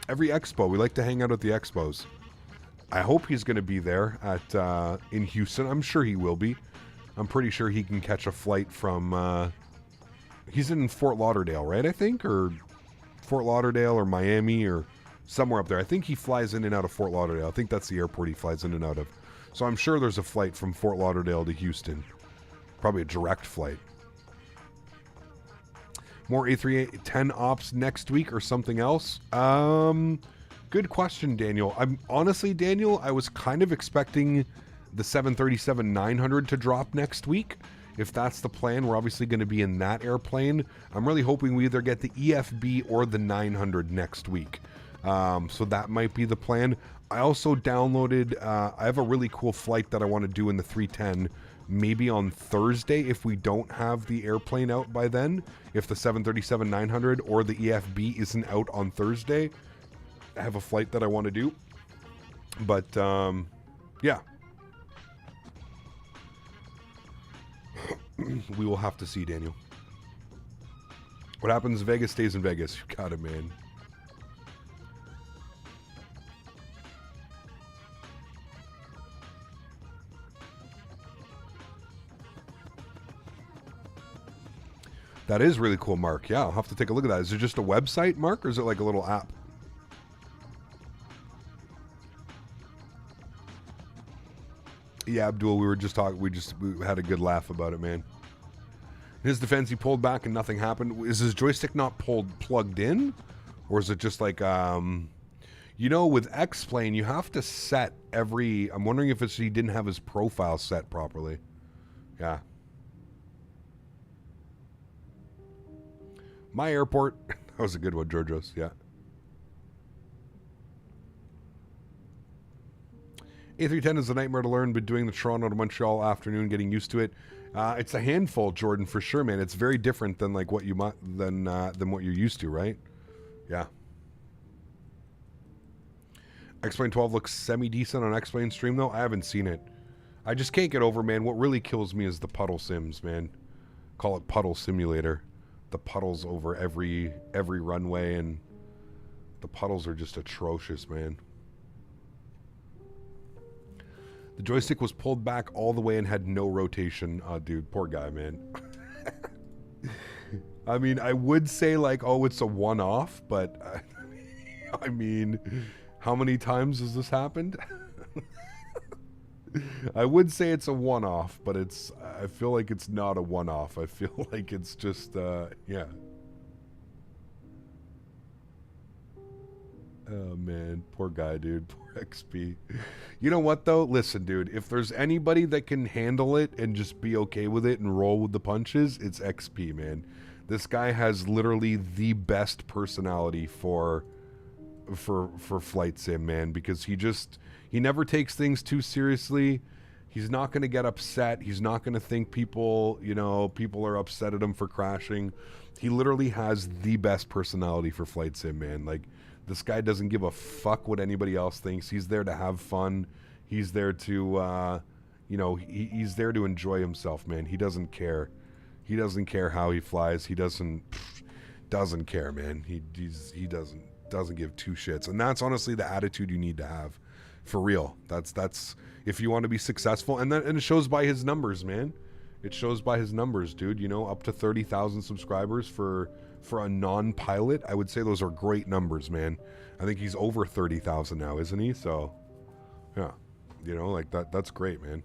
expo, we like to hang out at the expos. I hope he's going to be there at in Houston. I'm sure he will be. I'm pretty sure he can catch a flight from... he's in Fort Lauderdale, right, I think? Or Fort Lauderdale or Miami or somewhere up there. I think he flies in and out of Fort Lauderdale. I think that's the airport he flies in and out of. So I'm sure there's a flight from Fort Lauderdale to Houston. Probably a direct flight. More A310 ops next week or something else? Good question, Daniel. Honestly, Daniel, I was kind of expecting the 737-900 to drop next week. If that's the plan, we're obviously going to be in that airplane. I'm really hoping we either get the EFB or the 900 next week. So that might be the plan. I also downloaded, I have a really cool flight that I want to do in the 310, maybe on Thursday if we don't have the airplane out by then. If the 737-900 or the EFB isn't out on Thursday, I have a flight that I want to do. But, yeah. We will have to see, Daniel. What happens in Vegas stays in Vegas. You got it, man. That is really cool, Mark. Yeah, I'll have to take a look at that. Is it just a website, Mark, or is it like a little app? Yeah, Abdul, we were just talking. We had a good laugh about it, man. In his defense, he pulled back and nothing happened. Is his joystick not plugged in, or is it just like you know, with X-Plane, you have to set every. I'm wondering if it's he didn't have his profile set properly. Yeah. My airport. That was a good one, Georgios. Yeah. A310 is a nightmare to learn, but doing the Toronto to Montreal afternoon, getting used to it. It's a handful, Jordan, for sure, man. It's very different than like what you than what you're used to, right? Yeah. X-Plane 12 looks semi-decent on X-Plane stream, though. I haven't seen it. I just can't get over, man. What really kills me is the puddle sims, man. Call it puddle simulator. The puddles over every runway, and the puddles are just atrocious, man. The joystick was pulled back all the way and had no rotation. Dude, poor guy, man. I mean, I would say like, oh, it's a one-off, but I mean, how many times has this happened? I would say it's a one-off, but I feel like it's not a one-off. I feel like it's just, yeah. Oh, man. Poor guy, dude. Poor XP. You know what, though? Listen, dude. If there's anybody that can handle it and just be okay with it and roll with the punches, it's XP, man. This guy has literally the best personality for flight sim, man, because he never takes things too seriously. He's not going to get upset. He's not going to think people are upset at him for crashing. He literally has the best personality for flight sim, man. Like, this guy doesn't give a fuck what anybody else thinks. He's there to have fun. He's there to, he's there to enjoy himself, man. He doesn't care. He doesn't care how he flies. He doesn't care, man. He doesn't give two shits. And that's honestly the attitude you need to have. For real. That's if you want to be successful. And it shows by his numbers, man. It shows by his numbers, dude. You know, up to 30,000 subscribers for a non-pilot. I would say those are great numbers, man. I think he's over 30,000 now, isn't he? So, yeah. You know, like that's great, man.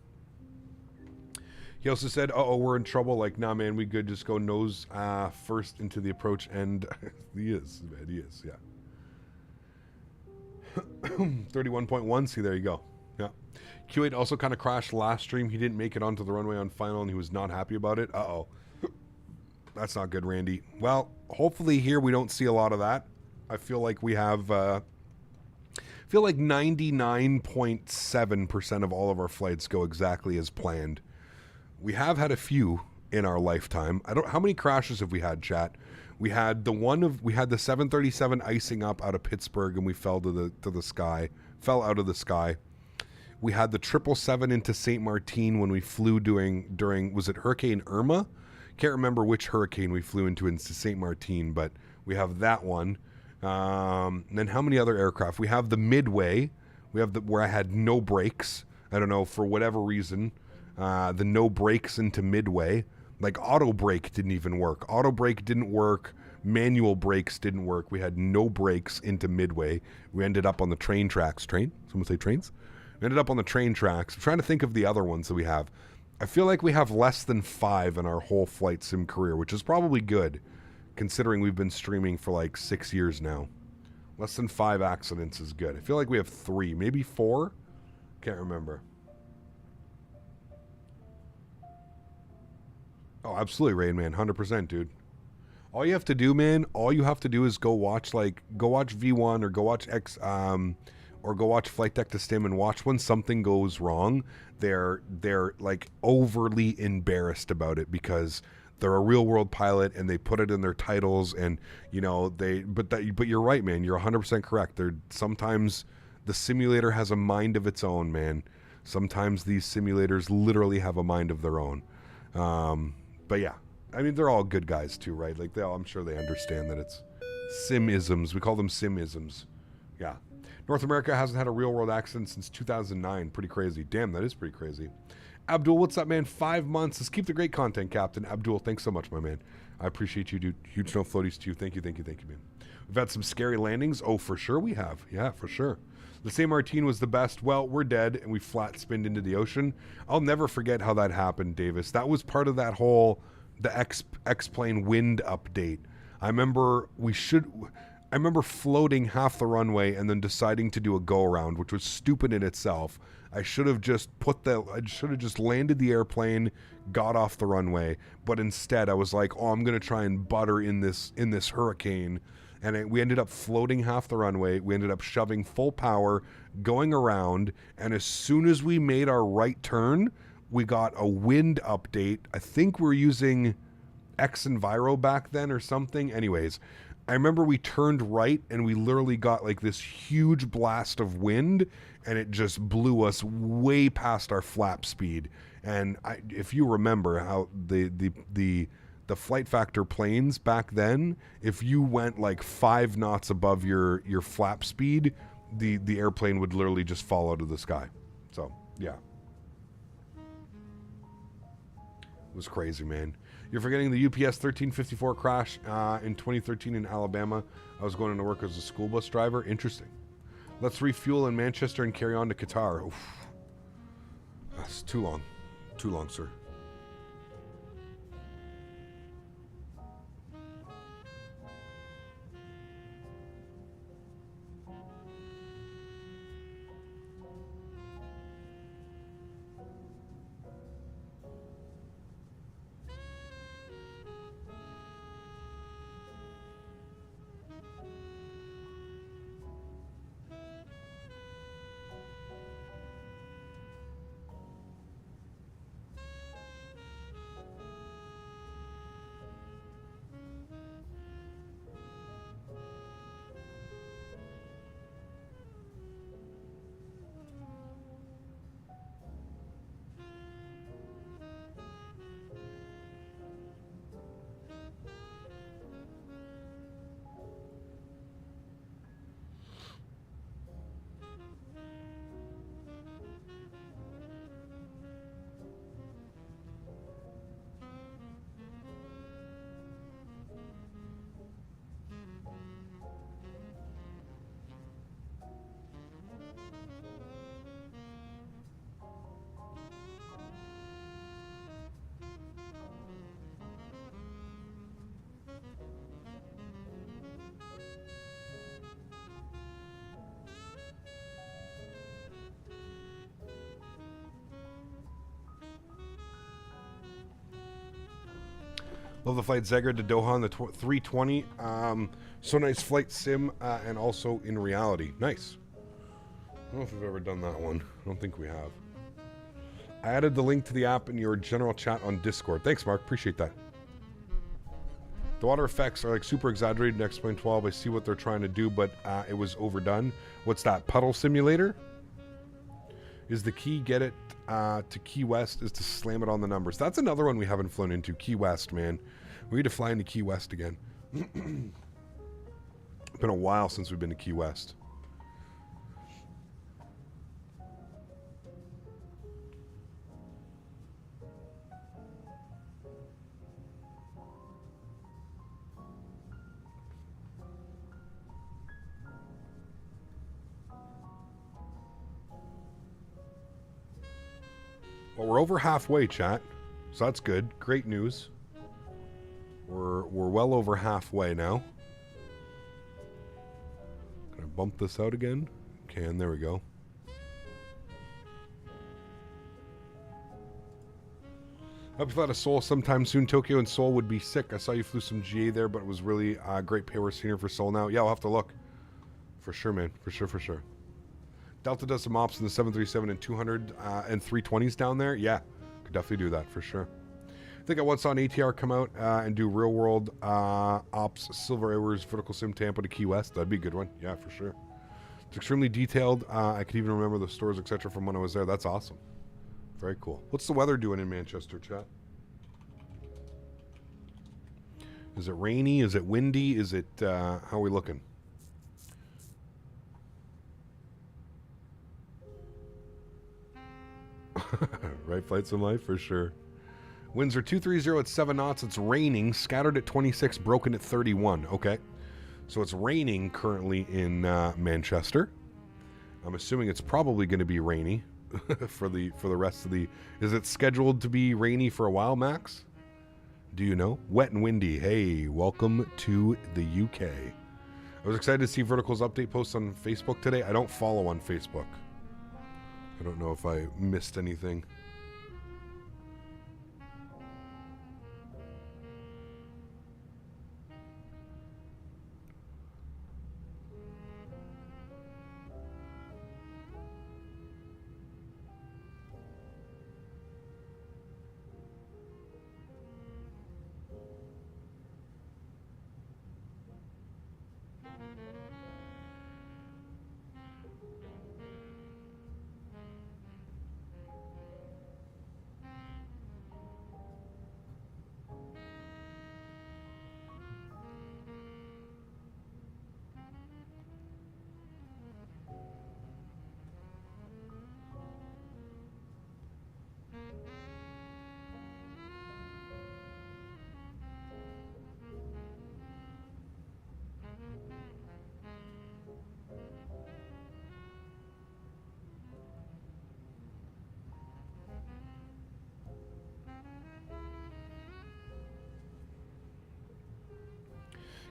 He also said, uh-oh, we're in trouble. Like, nah, man, we good. Just go nose first into the approach end. He is, man. He is, yeah. 31.1, see, there you go. Yeah. Q8 also kind of crashed last stream. He didn't make it onto the runway on final, and he was not happy about it. Uh-oh. That's not good, Randy. Well, hopefully here we don't see a lot of that. I feel like we have... I feel like 99.7% of all of our flights go exactly as planned. We have had a few in our lifetime. How many crashes have we had, chat? We had the 737 icing up out of Pittsburgh, and we fell to the sky, fell out of the sky. We had the 777 into St. Martin when we flew during was it Hurricane Irma? Can't remember which hurricane we flew into St. Martin, but we have that one. And then how many other aircraft? We have the Midway. We have where I had no brakes. I don't know, for whatever reason, the no brakes into Midway. Like auto brake didn't even work. Auto brake didn't work. Manual brakes didn't work. We had no brakes into Midway. We ended up on the train tracks. Someone say trains? We ended up on the train tracks. I'm trying to think of the other ones that we have. I feel like we have less than 5 in our whole flight sim career, which is probably good, considering we've been streaming for like 6 years now. Less than 5 accidents is good. I feel like we have 3, maybe 4. Can't remember. Oh, absolutely, Rain Man, 100%, dude. All you have to do, man, is go watch V1 or go watch or go watch Flight Deck to Stim and watch when something goes wrong. They're like overly embarrassed about it because they're a real world pilot and they put it in their titles, and you know but you're right, man. You're 100% correct. Sometimes the simulator has a mind of its own, man. Sometimes these simulators literally have a mind of their own. But yeah, I mean, they're all good guys too, right? Like I'm sure they understand that it's sim-isms. We call them sim-isms. Yeah. North America hasn't had a real world accident since 2009. Pretty crazy. Damn, that is pretty crazy. Abdul, what's up, man? 5 months. Let's keep the great content, Captain. Abdul, thanks so much, my man. I appreciate you, dude. Huge snow floaties to you. Thank you, man. We've had some scary landings. Oh, for sure we have. Yeah, for sure. The St. Martin was the best. Well, we're dead, and we flat spinned into the ocean. I'll never forget how that happened, Davis. That was part of that whole, the X-plane wind update. I remember floating half the runway and then deciding to do a go-around, which was stupid in itself. I should have just landed the airplane, got off the runway, but instead I was like, oh, I'm going to try and butter in this hurricane. And we ended up floating half the runway. We ended up shoving full power, going around, and as soon as we made our right turn, we got a wind update. I think we're using X-Enviro back then or something. Anyways, I remember we turned right and we literally got like this huge blast of wind, and it just blew us way past our flap speed. And if you remember how the flight factor planes back then, if you went like 5 knots above your flap speed, the airplane would literally just fall out of the sky. So yeah, it was crazy, man. You're forgetting the UPS 1354 crash in 2013 in Alabama. I was going to work as a school bus driver. Interesting. Let's refuel in Manchester and carry on to Qatar. Oof. That's too long. Too long, sir. Love the flight Zegger to Doha on the 320. So nice flight sim and also in reality. Nice. I don't know if we've ever done that one. I don't think we have. I added the link to the app in your general chat on Discord. Thanks, Mark. Appreciate that. The water effects are like super exaggerated in X-Plane 12. I see what they're trying to do, but it was overdone. What's that? Puddle simulator? Is the key get it to Key West is to slam it on the numbers. That's another one we haven't flown into. Key West, man. We need to fly into Key West again. It's been a while since we've been to Key West. Well, we're over halfway, chat. So that's good. Great news. We're well over halfway now. Can I bump this out again? Can. There we go. Hope you fly to Seoul sometime soon. Tokyo and Seoul would be sick. I saw you flew some GA there, but it was really great payroll scenery for Seoul now. Yeah, I'll have to look. For sure, man. For sure, for sure. Delta does some ops in the 737 and 200 and 320s down there. Yeah, could definitely do that for sure. I think I once saw an ATR come out and do real world ops, Silver Airways, Vertical Sim Tampa to Key West. That'd be a good one. Yeah, for sure. It's extremely detailed. I could even remember the stores, etc. from when I was there. That's awesome. Very cool. What's the weather doing in Manchester, chat? Is it rainy? Is it windy? Is it, how are we looking? Right, Flight Sim Life, for sure. Winds are 230 at 7 knots. It's raining, scattered at 26, broken at 31. Okay. So it's raining currently in Manchester. I'm assuming it's probably going to be rainy for the rest of the... Is it scheduled to be rainy for a while, Max? Do you know? Wet and windy. Hey, welcome to the UK. I was excited to see Vertical's update posts on Facebook today. I don't follow on Facebook. I don't know if I missed anything.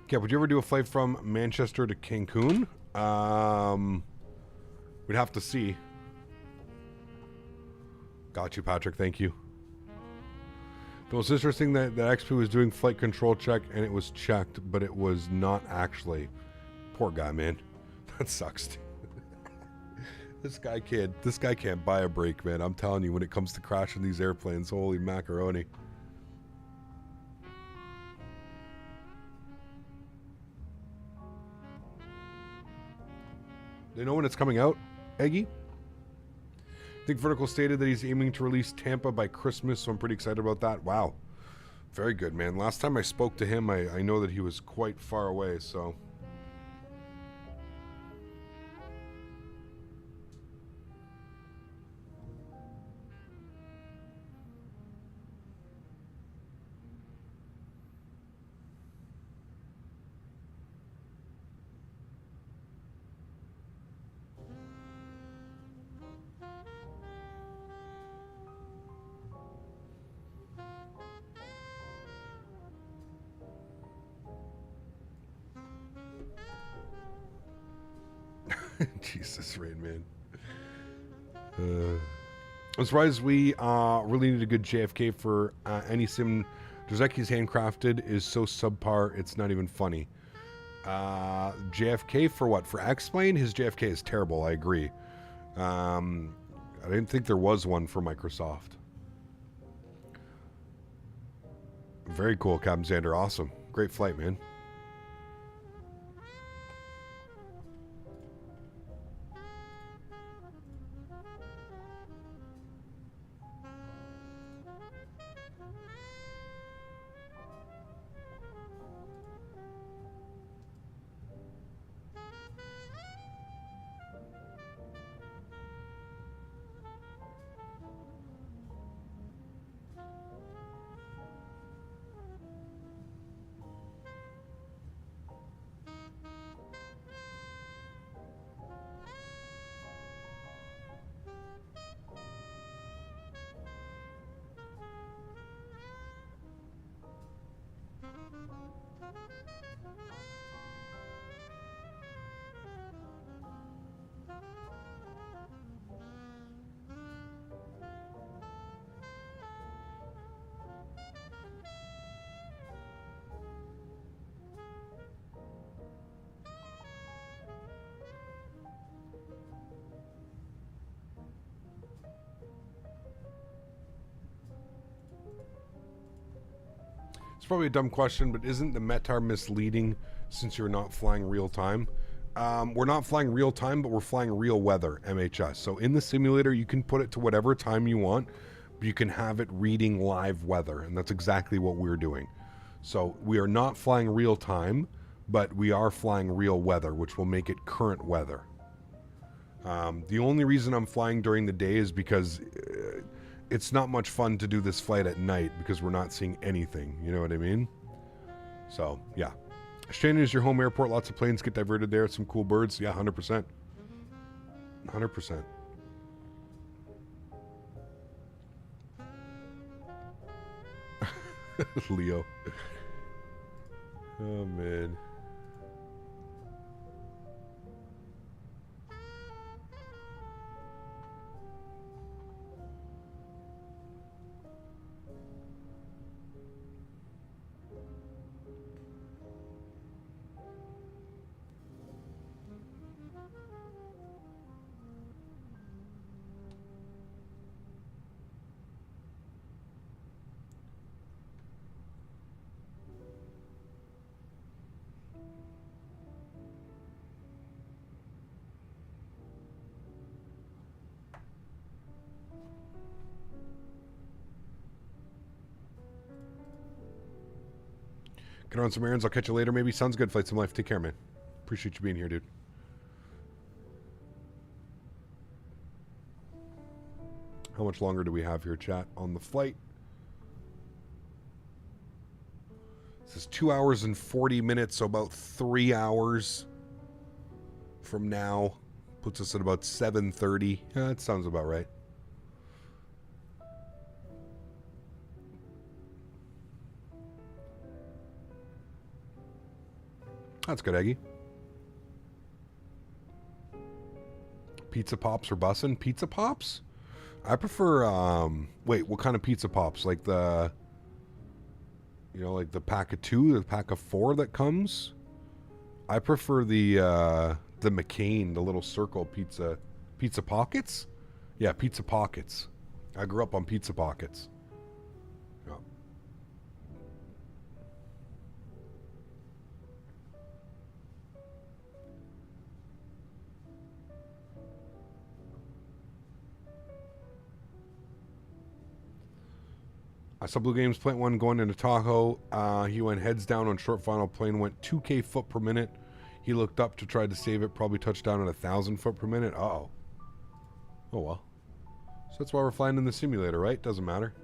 Yeah, would you ever do a flight from Manchester to Cancun? We'd have to see. Got you, Patrick. Thank you. The most interesting that XP was doing flight control check and it was checked, but it was not actually. Poor guy, man. That sucks. This guy can't buy a break, man. I'm telling you, when it comes to crashing these airplanes, holy macaroni. Do you know when it's coming out, Eggy? I think Vertical stated that he's aiming to release Tampa by Christmas, so I'm pretty excited about that. Wow. Very good, man. Last time I spoke to him, I know that he was quite far away, so... Jesus, Rain Man. I'm surprised we really need a good JFK for any sim. Drzeki's handcrafted is so subpar, it's not even funny. JFK for what? For X-Plane? His JFK is terrible, I agree. I didn't think there was one for Microsoft. Very cool, Captain Xander. Awesome. Great flight, man. It's probably a dumb question, but isn't the METAR misleading since you're not flying real time? We're not flying real time, but we're flying real weather, MHS. So in the simulator, you can put it to whatever time you want, but you can have it reading live weather, and that's exactly what we're doing. So we are not flying real time, but we are flying real weather, which will make it current weather. The only reason I'm flying during the day is because it's not much fun to do this flight at night because we're not seeing anything. You know what I mean? So, yeah. Australia is your home airport. Lots of planes get diverted there. Some cool birds. Yeah, 100%. 100%. Leo. Oh, man. Get on some errands. I'll catch you later. Maybe. Sounds good. Flight Sim Life. Take care, man. Appreciate you being here, dude. How much longer do we have here, chat, on the flight? This is 2 hours and 40 minutes, so about 3 hours from now. Puts us at about 7:30. Yeah, that sounds about right. That's good, Eggy. Pizza Pops or bussin'? Pizza Pops? I prefer, wait, what kind of Pizza Pops? Like the, you know, like the pack of 2, the pack of 4 that comes? I prefer the McCain, the little circle pizza pockets? Yeah, pizza pockets. I grew up on pizza pockets. Yeah. I saw Blue Games Plant 1 going into Tahoe. He went heads down on short final. Plane went 2K foot per minute. He looked up to try to save it. Probably touched down at 1,000 foot per minute. Uh-oh. Oh, well. So that's why we're flying in the simulator, right? Doesn't matter.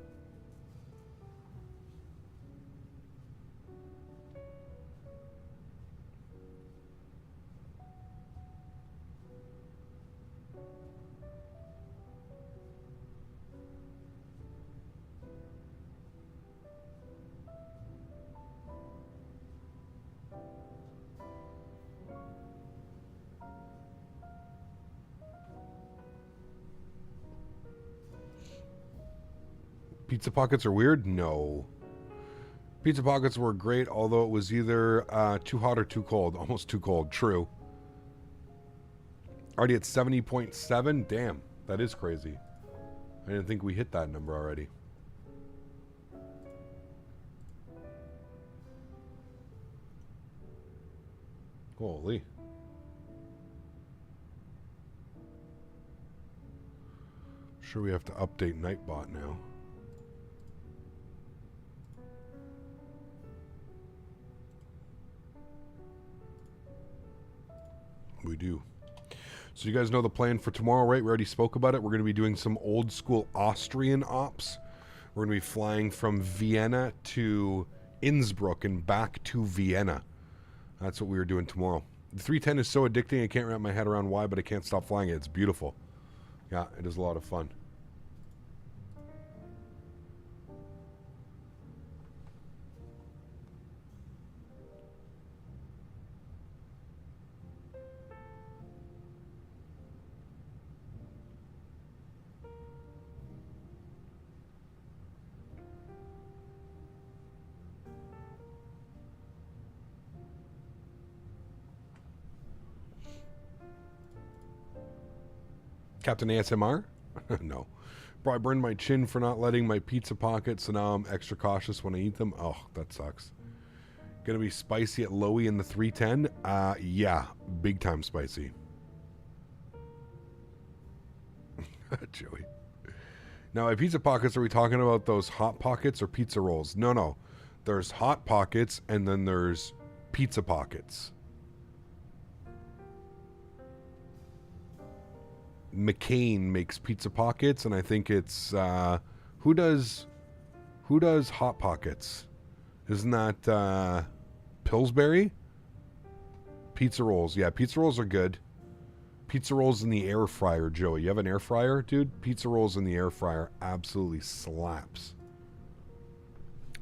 Pizza Pockets are weird? No. Pizza Pockets were great, although it was either too hot or too cold. Almost too cold. True. Already at 70.7? Damn, that is crazy. I didn't think we hit that number already. Holy. Sure, we have to update Nightbot now. We do. So you guys know the plan for tomorrow, right? We already spoke about it. We're going to be doing some old school Austrian ops. We're going to be flying from Vienna to Innsbruck and back to Vienna. That's what we were doing tomorrow. The 310 is so addicting, I can't wrap my head around why, but I can't stop flying it. It's beautiful. Yeah, it is a lot of fun. Captain ASMR? No. Bro, I burned my chin for not letting my pizza pockets, so now I'm extra cautious when I eat them. Oh, that sucks. Gonna be spicy at Lowy in the 310? Yeah, big time spicy. Joey. Now, by pizza pockets, are we talking about those hot pockets or pizza rolls? No, no. There's hot pockets and then there's pizza pockets. McCain makes pizza pockets, and I think it's who does hot pockets? Isn't that Pillsbury? Pizza rolls, yeah, pizza rolls are good. Pizza rolls in the air fryer, Joey. You have an air fryer, dude? Pizza rolls in the air fryer absolutely slaps.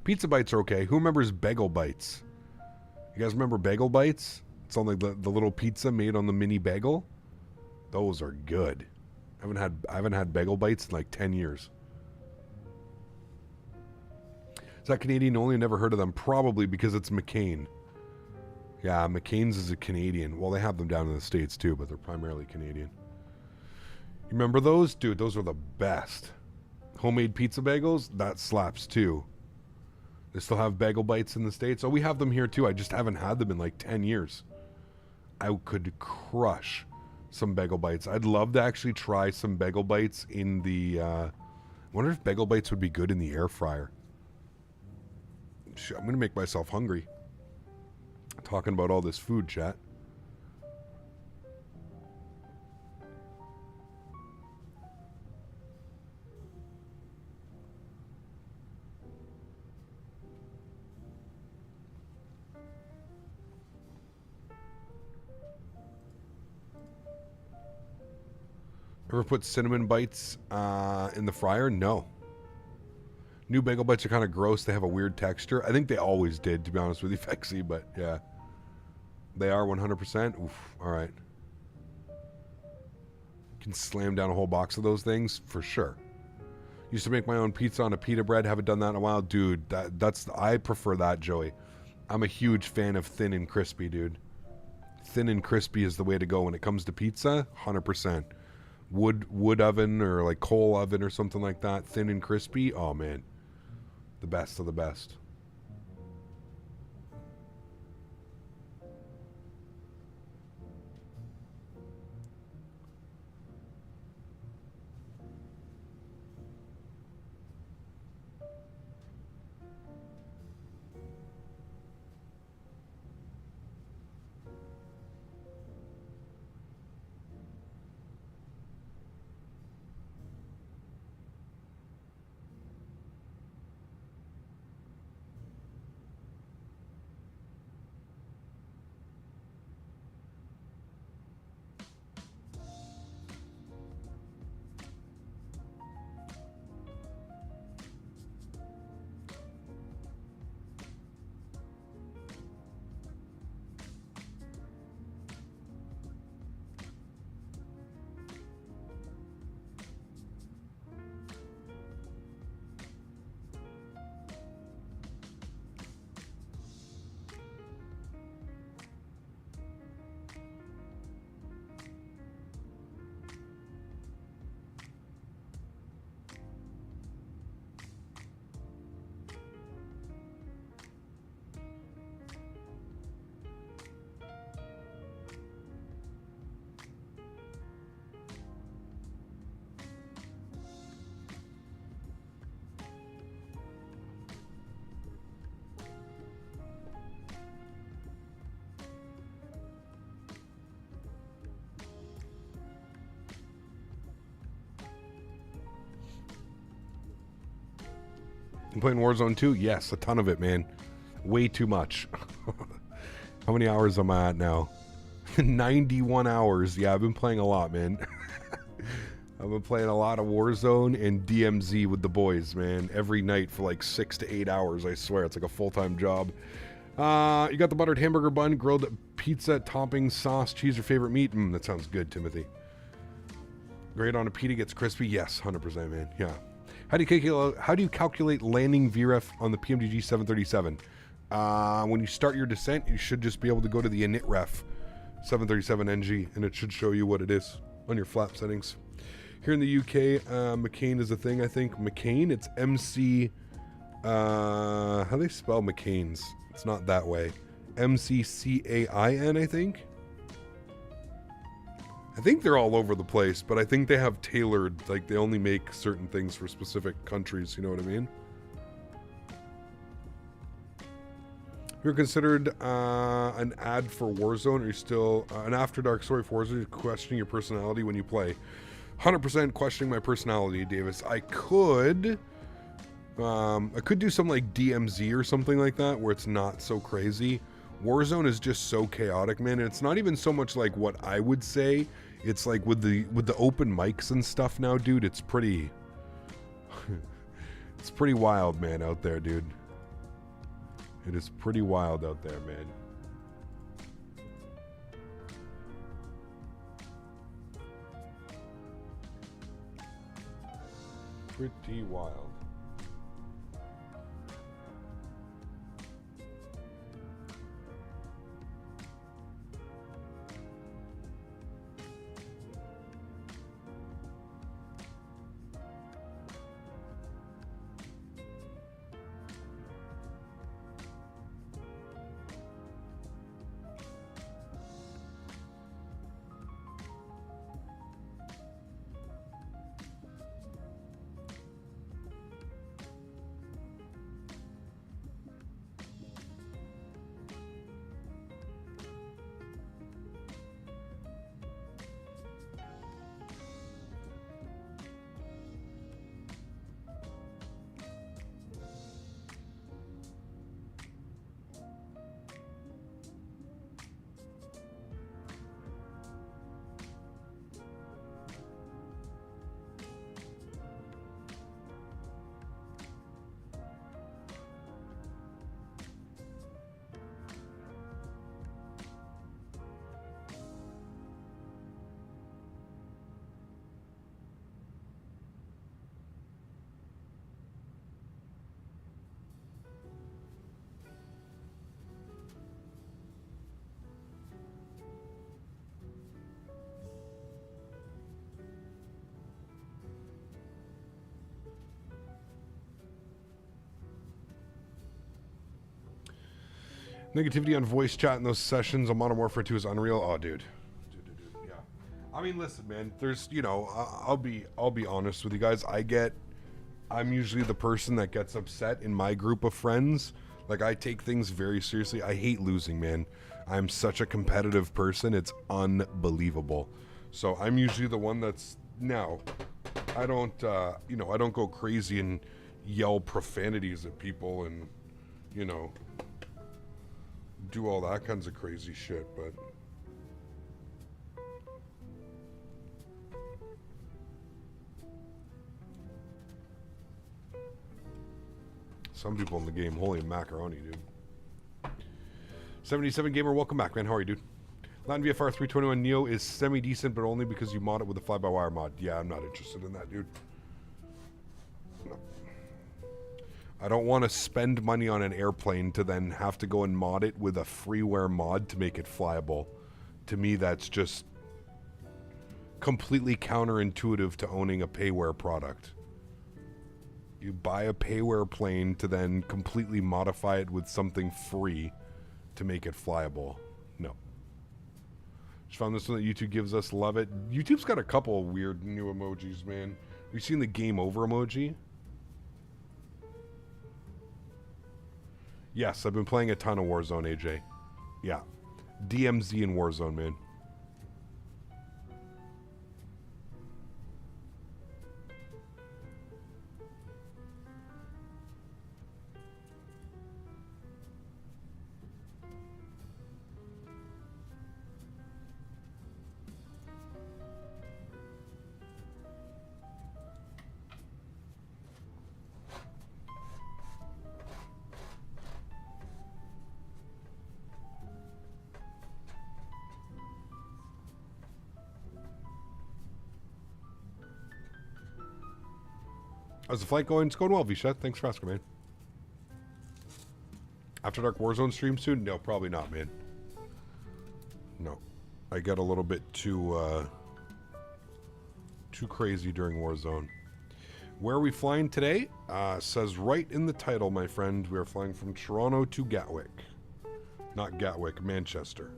Pizza bites are okay. Who remembers bagel bites? You guys remember bagel bites? It's on like the little pizza made on the mini bagel. Those are good. I haven't had bagel bites in like 10 years. Is that Canadian only? Never heard of them. Probably because it's McCain. Yeah, McCain's is a Canadian. Well, they have them down in the States too, but they're primarily Canadian. You remember those? Dude, those were the best. Homemade pizza bagels? That slaps too. They still have bagel bites in the States. Oh, we have them here too. I just haven't had them in like 10 years. I could crush some bagel bites. I'd love to actually try some bagel bites in the I wonder if bagel bites would be good in the air fryer. I'm gonna make myself hungry talking about all this food, chat. Ever put cinnamon bites in the fryer? No. New bagel bites are kind of gross. They have a weird texture. I think they always did, to be honest with you, Fexy, but yeah. They are 100%? Oof, all right. Can slam down a whole box of those things? For sure. Used to make my own pizza on a pita bread. Haven't done that in a while. Dude, I prefer that, Joey. I'm a huge fan of thin and crispy, dude. Thin and crispy is the way to go when it comes to pizza. 100%. Wood oven or like coal oven or something like that, thin and crispy. Oh man, the best of the best. You playing Warzone 2? Yes, a ton of it, man. Way too much. How many hours am I at now? 91 hours. Yeah, I've been playing a lot, man. I've been playing a lot of Warzone and DMZ with the boys, man. Every night for like 6 to 8 hours, I swear. It's like a full-time job. You got the buttered hamburger bun, grilled pizza, toppings, sauce, cheese, or favorite meat? That sounds good, Timothy. Great on a pita gets crispy? Yes, 100%, man. Yeah. How do you calculate landing VREF on the PMDG 737? When you start your descent, you should just be able to go to the initref 737NG, and it should show you what it is on your flap settings. Here in the UK, McCain is a thing, I think. McCain, it's MC... how do they spell McCain's? It's not that way. MCCAIN, I think? I think they're all over the place, but I think they have tailored, like they only make certain things for specific countries, you know what I mean? You're considered an ad for Warzone, or you're still an After Dark story for Warzone, you're questioning your personality when you play. 100% questioning my personality, Davis. I could do something like DMZ or something like that, where it's not so crazy. Warzone is just so chaotic, man. And it's not even so much like what I would say. It's like with the open mics and stuff now, dude. It's pretty, it's pretty wild, man, out there, dude. It is pretty wild out there, man. Pretty wild. Negativity on voice chat in those sessions on Modern Warfare 2 is unreal. Oh, dude. Yeah. I mean, listen, man. There's, you know, I'll be honest with you guys. I'm usually the person that gets upset in my group of friends. Like, I take things very seriously. I hate losing, man. I'm such a competitive person. It's unbelievable. So I'm usually the one that's now. I don't, you know, I don't go crazy and yell profanities at people and, you know, do all that kinds of crazy shit, but some people in the game, holy macaroni, dude. 77 Gamer, welcome back, man. How are you, dude? Latin VFR 321 Neo is semi-decent, but only because you mod it with the fly-by-wire mod. Yeah, I'm not interested in that, dude. No. I don't want to spend money on an airplane to then have to go and mod it with a freeware mod to make it flyable. To me, that's just completely counterintuitive to owning a payware product. You buy a payware plane to then completely modify it with something free to make it flyable. No. Just found this one that YouTube gives us. Love it. YouTube's got a couple weird new emojis, man. Have you seen the game over emoji? Yes, I've been playing a ton of Warzone, AJ. Yeah. DMZ and Warzone, man. How's the flight going? It's going well, Visha. Thanks for asking, man. After Dark Warzone stream soon? No, probably not, man. No. I got a little bit too crazy during Warzone. Where are we flying today? Says right in the title, my friend. We are flying from Toronto to Gatwick. Not Gatwick, Manchester.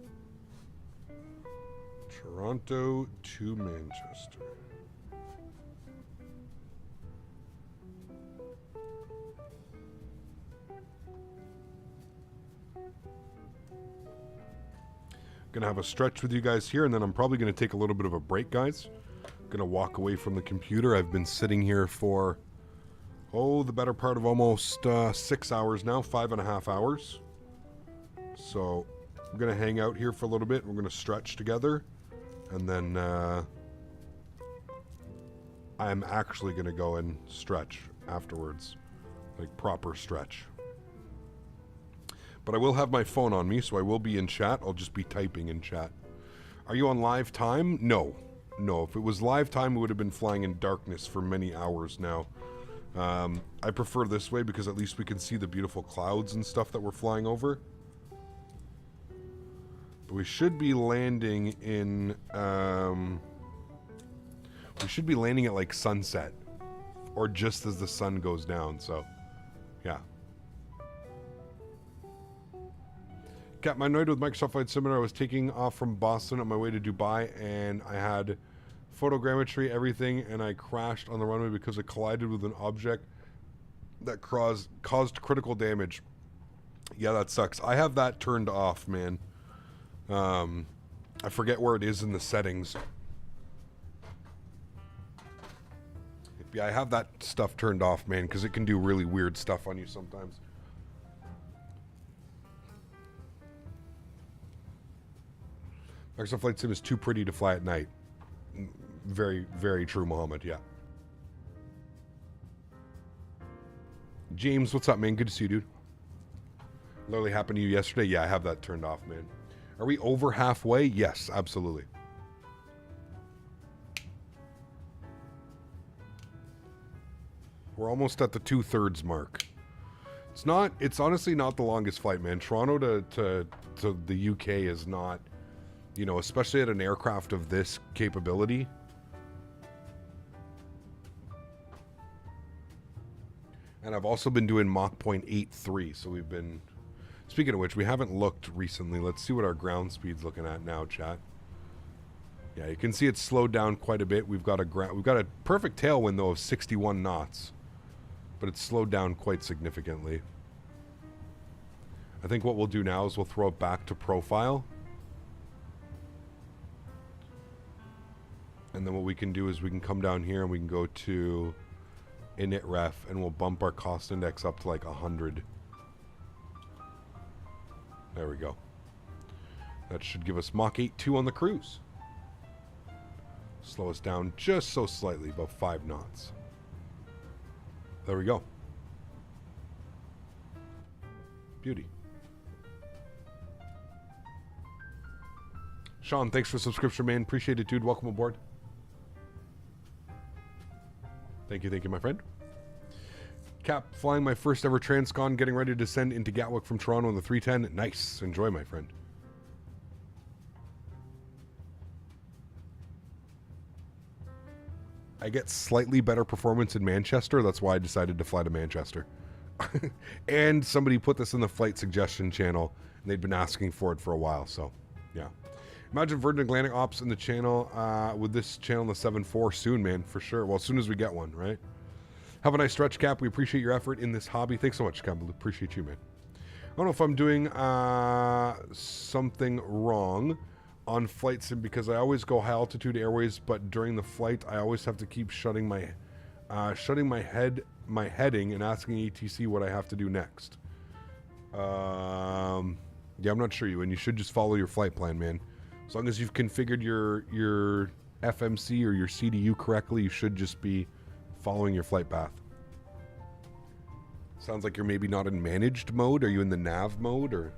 Toronto to Manchester. Gonna have a stretch with you guys here, and then I'm probably gonna take a little bit of a break, guys. Gonna walk away from the computer. I've been sitting here for the better part of almost 6 hours now, 5.5 hours. So I'm gonna hang out here for a little bit. We're gonna stretch together, and then I'm actually gonna go and stretch afterwards, like proper stretch. But I will have my phone on me, so I will be in chat. I'll just be typing in chat. Are you on live time? No. No, if it was live time, it would have been flying in darkness for many hours now. I prefer this way because at least we can see the beautiful clouds and stuff that we're flying over. But we should be landing in... we should be landing at like sunset. Or just as the sun goes down, so... yeah. Got my annoyed with Microsoft Flight Simulator. I was taking off from Boston on my way to Dubai, and I had photogrammetry, everything, and I crashed on the runway because it collided with an object that caused critical damage. Yeah, that sucks. I have that turned off, man. I forget where it is in the settings. Yeah, I have that stuff turned off, man, because it can do really weird stuff on you sometimes. Microsoft Flight Sim is too pretty to fly at night. Very, very true, Mohammed, yeah. James, what's up, man? Good to see you, dude. Literally happened to you yesterday? Yeah, I have that turned off, man. Are we over halfway? Yes, absolutely. We're almost at the 2/3 mark. It's honestly not the longest flight, man. Toronto to the UK is not, you know, especially at an aircraft of this capability. And I've also been doing Mach 0.83, so we've been... Speaking of which, we haven't looked recently. Let's see what our ground speed's looking at now, chat. Yeah, you can see it's slowed down quite a bit. We've got a perfect tailwind, though, of 61 knots. But it's slowed down quite significantly. I think what we'll do now is we'll throw it back to profile. And then what we can do is we can come down here and we can go to init ref, and we'll bump our cost index up to like 100. There we go. That should give us Mach 8.2 on the cruise. Slow us down just so slightly, about 5 knots. There we go. Beauty. Sean, thanks for the subscription, man. Appreciate it, dude. Welcome aboard. Thank you, my friend. Cap, flying my first ever transcon, getting ready to descend into Gatwick from Toronto on the 310. Nice. Enjoy, my friend. I get slightly better performance in Manchester. That's why I decided to fly to Manchester. And somebody put this in the flight suggestion channel, and they'd been asking for it for a while, so yeah. Imagine Virgin Atlantic ops in the channel, with this channel in the 7.4 soon, man, for sure. Well, as soon as we get one, right? Have a nice stretch, Cap. We appreciate your effort in this hobby. Thanks so much, Cap. Appreciate you, man. I don't know if I'm doing something wrong on flight sim because I always go high altitude airways, but during the flight I always have to keep shutting my heading and asking ATC what I have to do next. Yeah, I'm not sure and you should just follow your flight plan, man. As long as you've configured your FMC or your CDU correctly, you should just be following your flight path. Sounds like you're maybe not in managed mode. Are you in the nav mode or?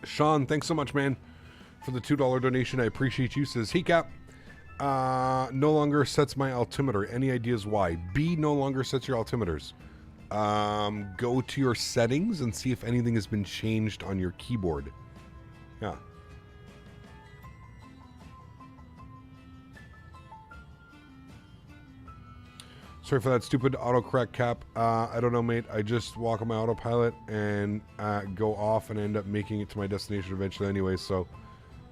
Sean, thanks so much, man, for the $2 donation. I appreciate you. Says, hey, Cap. No longer sets my altimeter. Any ideas why? B no longer sets your altimeters. Go to your settings and see if anything has been changed on your keyboard. Yeah. Sorry for that stupid autocorrect, Cap. I don't know, mate. I just walk on my autopilot and go off and end up making it to my destination eventually anyway. So,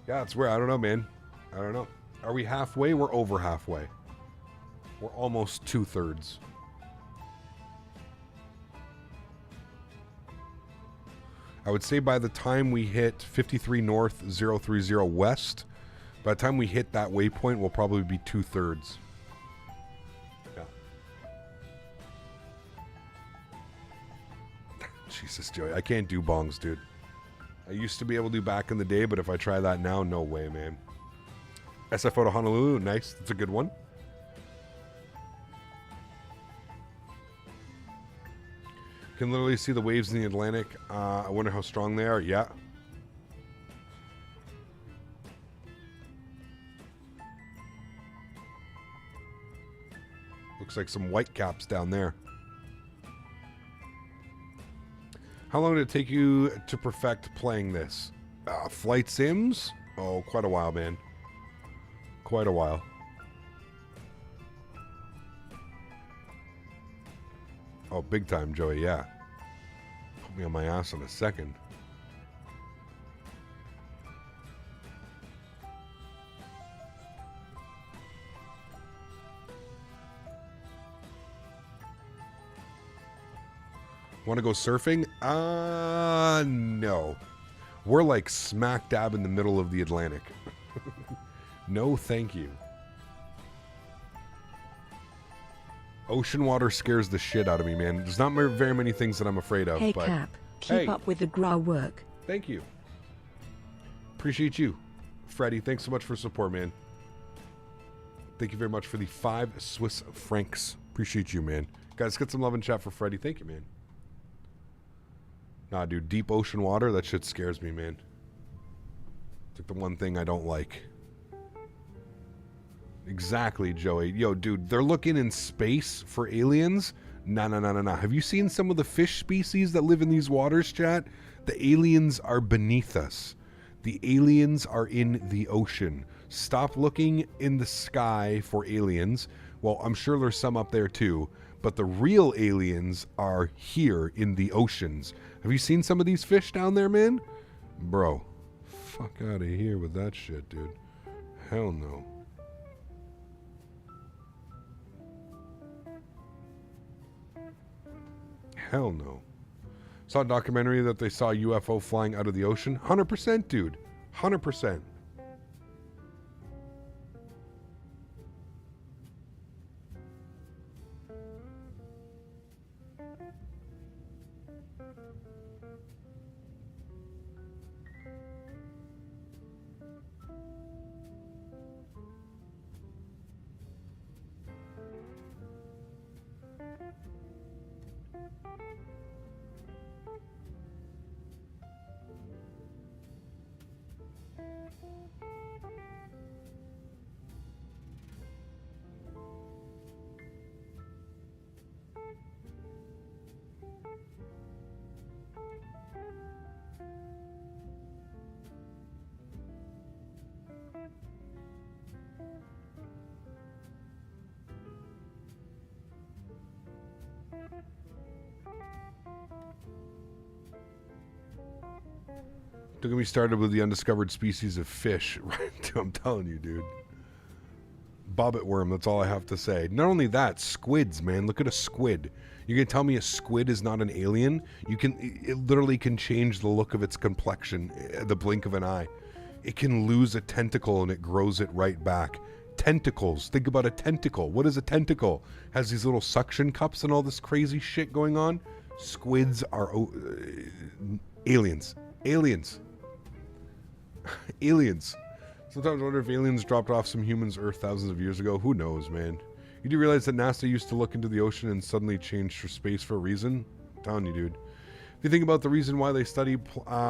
yeah, it's where I don't know, man. I don't know. Are we halfway? We're over halfway. We're almost 2/3. I would say by the time we hit 53 north, 030 west, by the time we hit that waypoint, we'll probably be 2/3. Yeah. Jesus, Joey. I can't do bongs, dude. I used to be able to do back in the day, but if I try that now, no way, man. SFO to Honolulu, nice. That's a good one. Can literally see the waves in the Atlantic. I wonder how strong they are. Yeah. Looks like some white caps down there. How long did it take you to perfect playing this? Flight sims? Oh, quite a while, man. Quite a while. Oh, big time, Joey, yeah. Put me on my ass in a second. Want to go surfing? No. We're like smack dab in the middle of the Atlantic. No, thank you. Ocean water scares the shit out of me, man. There's not very many things that I'm afraid of. Hey, but Cap. Keep up with the gra work. Thank you. Appreciate you. Freddie, thanks so much for support, man. Thank you very much for the 5 Swiss francs. Appreciate you, man. Guys, get some love in chat for Freddie. Thank you, man. Nah, dude, deep ocean water, that shit scares me, man. It's like the one thing I don't like. Exactly, Joey. Yo, dude, they're looking in space for aliens. Nah. Have you seen some of the fish species that live in these waters, chat? The aliens are beneath us. The aliens are in the ocean. Stop looking in the sky for aliens. Well, I'm sure there's some up there too, but the real aliens are here in the oceans. Have you seen some of these fish down there, man? Bro, fuck out of here with that shit, dude. Hell no. Hell no. Saw a documentary that they saw a UFO flying out of the ocean. 100%, dude. 100%. Don't get me started with the undiscovered species of fish. Right? I'm telling you, dude. Bobbit worm, that's all I have to say. Not only that, squids, man. Look at a squid. You can tell me a squid is not an alien? It literally can change the look of its complexion at the blink of an eye. It can lose a tentacle and it grows it right back. Tentacles. Think about a tentacle. What is a tentacle? Has these little suction cups and all this crazy shit going on? Squids are aliens. Aliens. Aliens. Sometimes I wonder if aliens dropped off some humans Earth thousands of years ago. Who knows, man? You do realize that NASA used to look into the ocean and suddenly changed for space for a reason? I'm telling you, dude. If you think about the reason why they study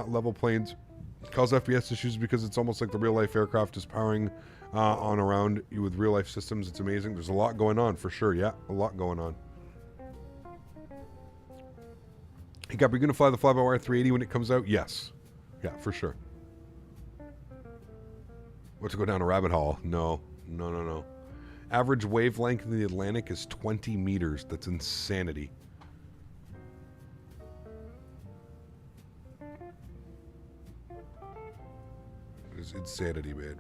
level planes Cause FPS issues because it's almost like the real life aircraft is powering on around you with real life systems. It's amazing. There's a lot going on for sure. Yeah, a lot going on. Hey, Cap, are you going to fly the fly-by-wire 380 when it comes out? Yes. Yeah, for sure. What's to go down a rabbit hole? No. No. Average wavelength in the Atlantic is 20 meters. That's insanity. It's insanity, man.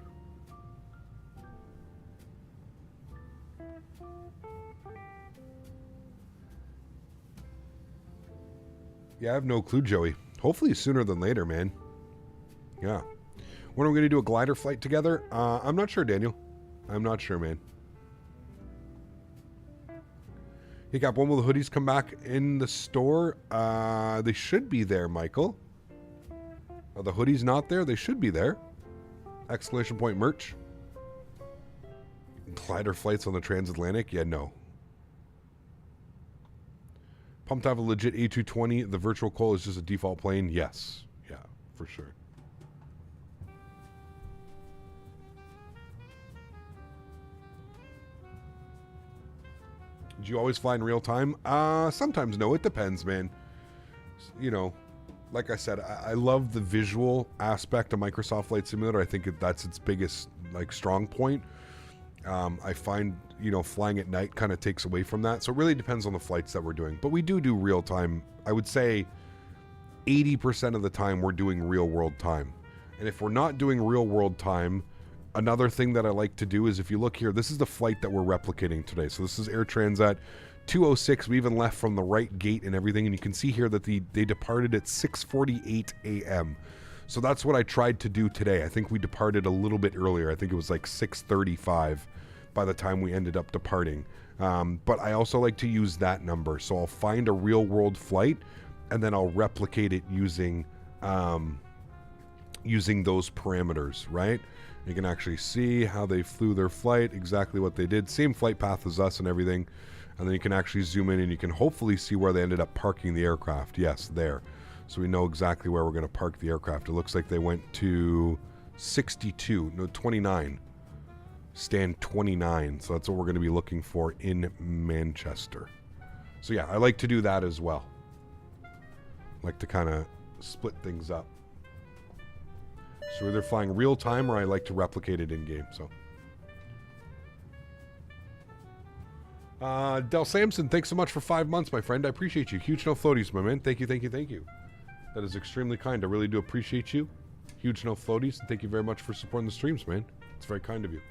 Yeah, I have no clue, Joey. Hopefully sooner than later, man. Yeah. When are we going to do a glider flight together? I'm not sure, Daniel. I'm not sure, man. Hey, Cap, when will the hoodies come back in the store? They should be there, Michael. Are the hoodies not there? They should be there. Exclamation point merch. Glider flights on the transatlantic? Yeah, no. Pumped to have a legit A320. The virtual coal is just a default plane? Yes. Yeah, for sure. Do you always fly in real time? Sometimes no. It depends, man. You know, like I said, I love the visual aspect of Microsoft Flight Simulator. I think that's its biggest, like, strong point. I find, you know, flying at night kind of takes away from that. So it really depends on the flights that we're doing. But we do real time. I would say 80% of the time we're doing real world time. And if we're not doing real world time, another thing that I like to do is, if you look here, this is the flight that we're replicating today. So this is Air Transat 206. We even left from the right gate and everything. And you can see here that they departed at 6:48 a.m. So that's what I tried to do today. I think we departed a little bit earlier. I think it was like 6:35 by the time we ended up departing. But I also like to use that number. So I'll find a real world flight and then I'll replicate it using those parameters, right? You can actually see how they flew their flight, exactly what they did. Same flight path as us and everything. And then you can actually zoom in and you can hopefully see where they ended up parking the aircraft. Yes, there. So we know exactly where we're going to park the aircraft. It looks like they went to 29. Stand 29. So that's what we're going to be looking for in Manchester. So yeah, I like to do that as well. I like to kind of split things up. So either flying real time or I like to replicate it in game. So Del Samson, thanks so much for 5 months, my friend. I appreciate you. Huge no floaties, my man. Thank you. That is extremely kind. I really do appreciate you. Huge no floaties, and thank you very much for supporting the streams, man. It's very kind of you.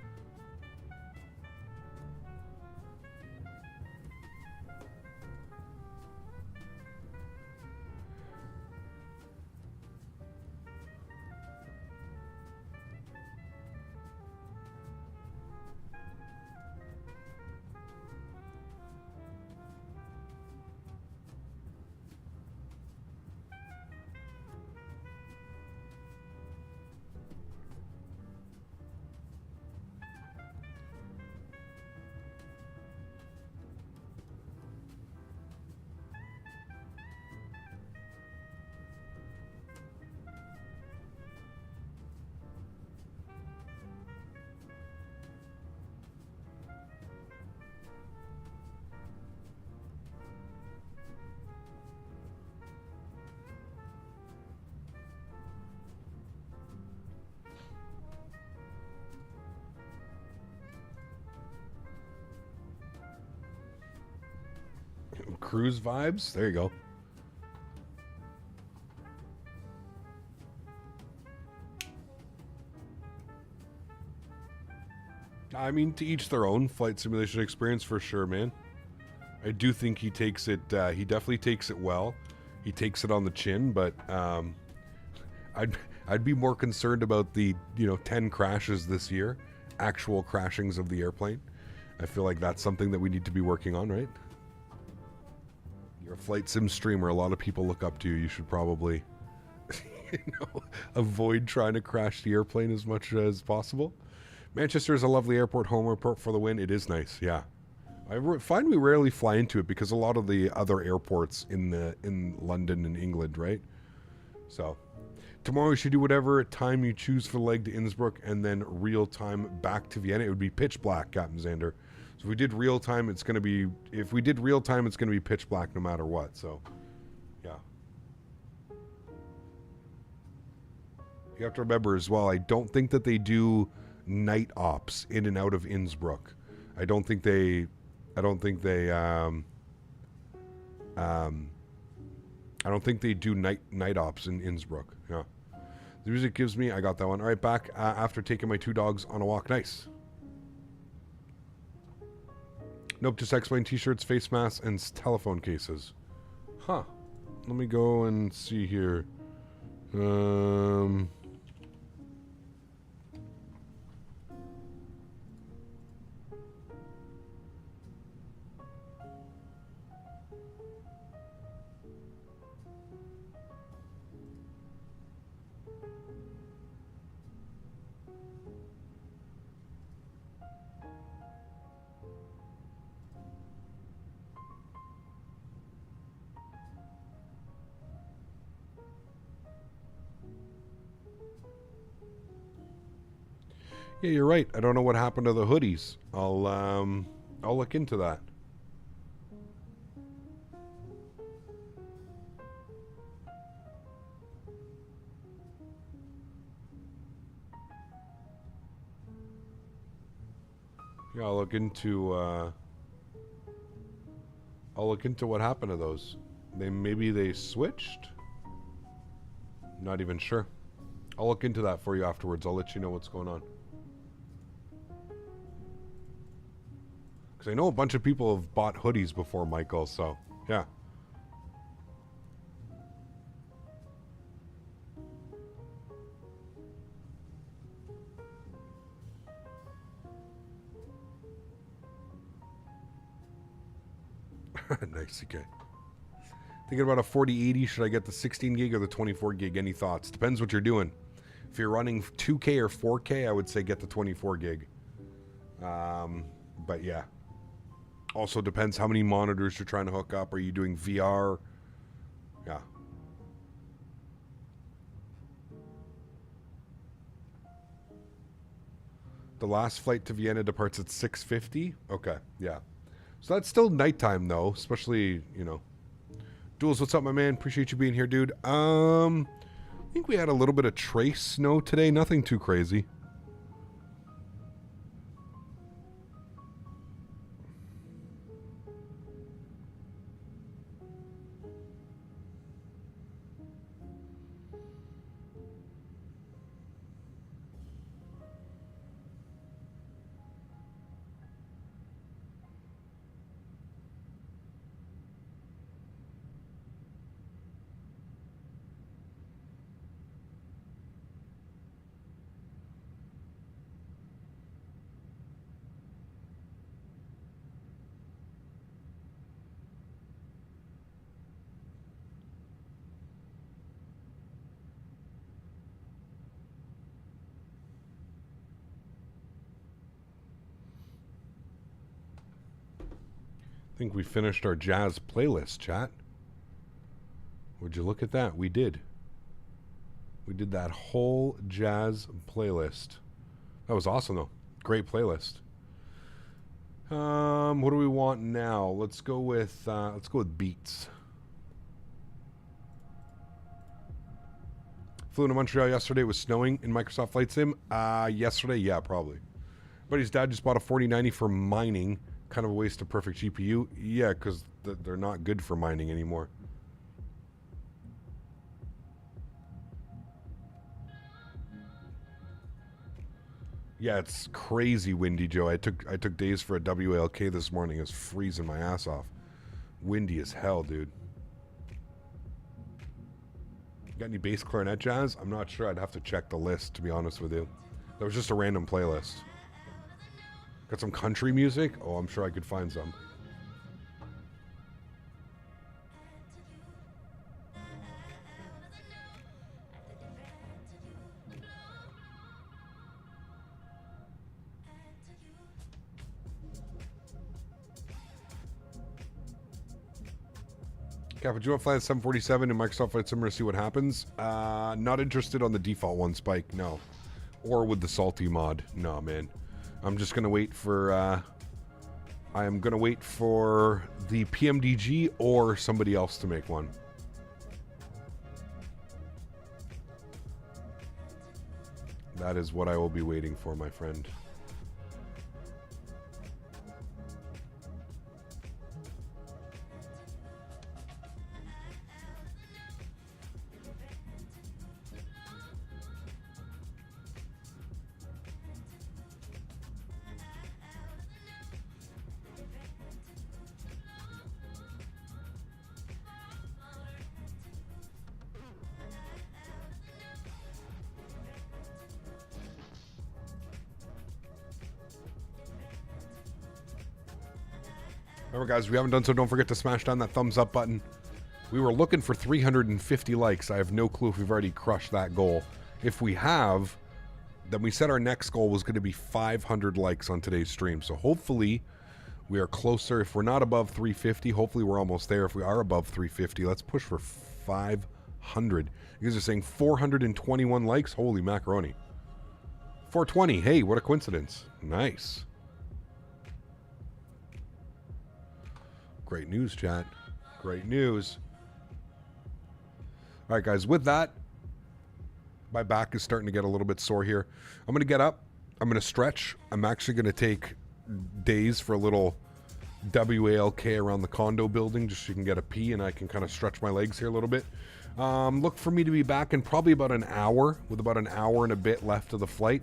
Cruise vibes. There you go. I mean, to each their own. Flight simulation experience for sure, man. I do think he takes it, he definitely takes it well. He takes it on the chin, but I'd be more concerned about the, 10 crashes this year. Actual crashings of the airplane. I feel like that's something that we need to be working on, right? You're a flight sim streamer. A lot of people look up to you. You should probably, avoid trying to crash the airplane as much as possible. Manchester is a lovely airport. Home airport for the win. It is nice, yeah. I find we rarely fly into it because a lot of the other airports in London and England, right? So, tomorrow we should do whatever time you choose for the leg to Innsbruck and then real time back to Vienna. It would be pitch black, Captain Xander. So if we did real time, it's going to be, if we did real time, it's going to be pitch black no matter what. So, yeah. You have to remember as well, I don't think that they do night ops in and out of Innsbruck. I don't think they do night ops in Innsbruck. Yeah. The music gives me, I got that one. All right, back after taking my 2 dogs on a walk. Nice. Nope, just explain t-shirts, face masks, and telephone cases. Huh. Let me go and see here. Yeah, you're right. I don't know what happened to the hoodies. I'll look into that. Yeah, I'll look into what happened to those. Maybe they switched. Not even sure. I'll look into that for you afterwards. I'll let you know what's going on. Because I know a bunch of people have bought hoodies before, Michael, so, yeah. Nice, okay. Thinking about a 4080, should I get the 16 gig or the 24 gig? Any thoughts? Depends what you're doing. If you're running 2K or 4K, I would say get the 24 gig. But yeah. Also depends how many monitors you're trying to hook up. Are you doing VR? Yeah. The last flight to Vienna departs at 6:50. Okay, yeah. So that's still nighttime though, especially, you know. Duels, what's up, my man? Appreciate you being here, dude. I think we had a little bit of trace snow today. Nothing too crazy. I think we finished our jazz playlist, chat. Would you look at that? We did. We did that whole jazz playlist. That was awesome, though. Great playlist. What do we want now? Let's go with beats. Flew into Montreal yesterday. It was snowing in Microsoft Flight Sim. Yesterday, yeah, probably. But his dad just bought a 4090 for mining. Kind of a waste of perfect GPU. Yeah, because they're not good for mining anymore. Yeah, it's crazy windy, Joe. I took days for a WALK this morning. It's freezing my ass off. Windy as hell, dude. Got any bass clarinet jazz? I'm not sure. I'd have to check the list, to be honest with you. That was just a random playlist. Got some country music? Oh, I'm sure I could find some. Cap, would you want to fly the 747 and Microsoft Flight Simulator to see what happens? Not interested on the default one, Spike, no. Or with the salty mod. No, man. I'm just going to wait for... I am going to wait for the PMDG or somebody else to make one. That is what I will be waiting for, my friend. Remember, guys, if you haven't done so, don't forget to smash down that thumbs up button. We were looking for 350 likes. I have no clue if we've already crushed that goal. If we have, then we said our next goal was going to be 500 likes on today's stream. So hopefully we are closer. If we're not above 350, hopefully we're almost there. If we are above 350, let's push for 500. You guys are saying 421 likes? Holy macaroni. 420. Hey, what a coincidence. Nice. Great news, chat. Great news. All right, guys, with that, my back is starting to get a little bit sore here. I'm going to get up. I'm going to stretch. I'm actually going to take days for a little WALK around the condo building just so you can get a pee and I can kind of stretch my legs here a little bit. Look for me to be back in probably about an hour, with about an hour and a bit left of the flight.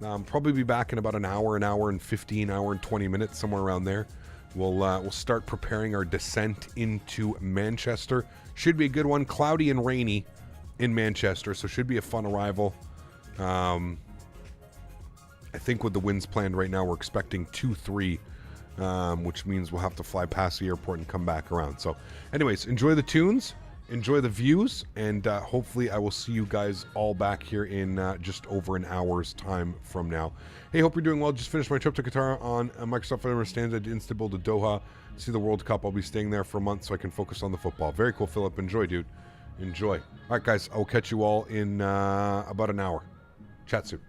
Probably be back in about an hour and 15, hour and 20 minutes, somewhere around there. We'll start preparing our descent into Manchester. Should be a good one. Cloudy and rainy in Manchester, so should be a fun arrival. I think with the winds planned right now, we're expecting 2-3, which means we'll have to fly past the airport and come back around. So anyways, enjoy the tunes, enjoy the views, and hopefully I will see you guys all back here in just over an hour's time from now. Hey, hope you're doing well. Just finished my trip to Qatar on Microsoft. I understand at Istanbul to Doha, see the World Cup. I'll be staying there for a month so I can focus on the football. Very cool, Philip. Enjoy, dude. Enjoy. All right, guys. I'll catch you all in about an hour. Chat soon.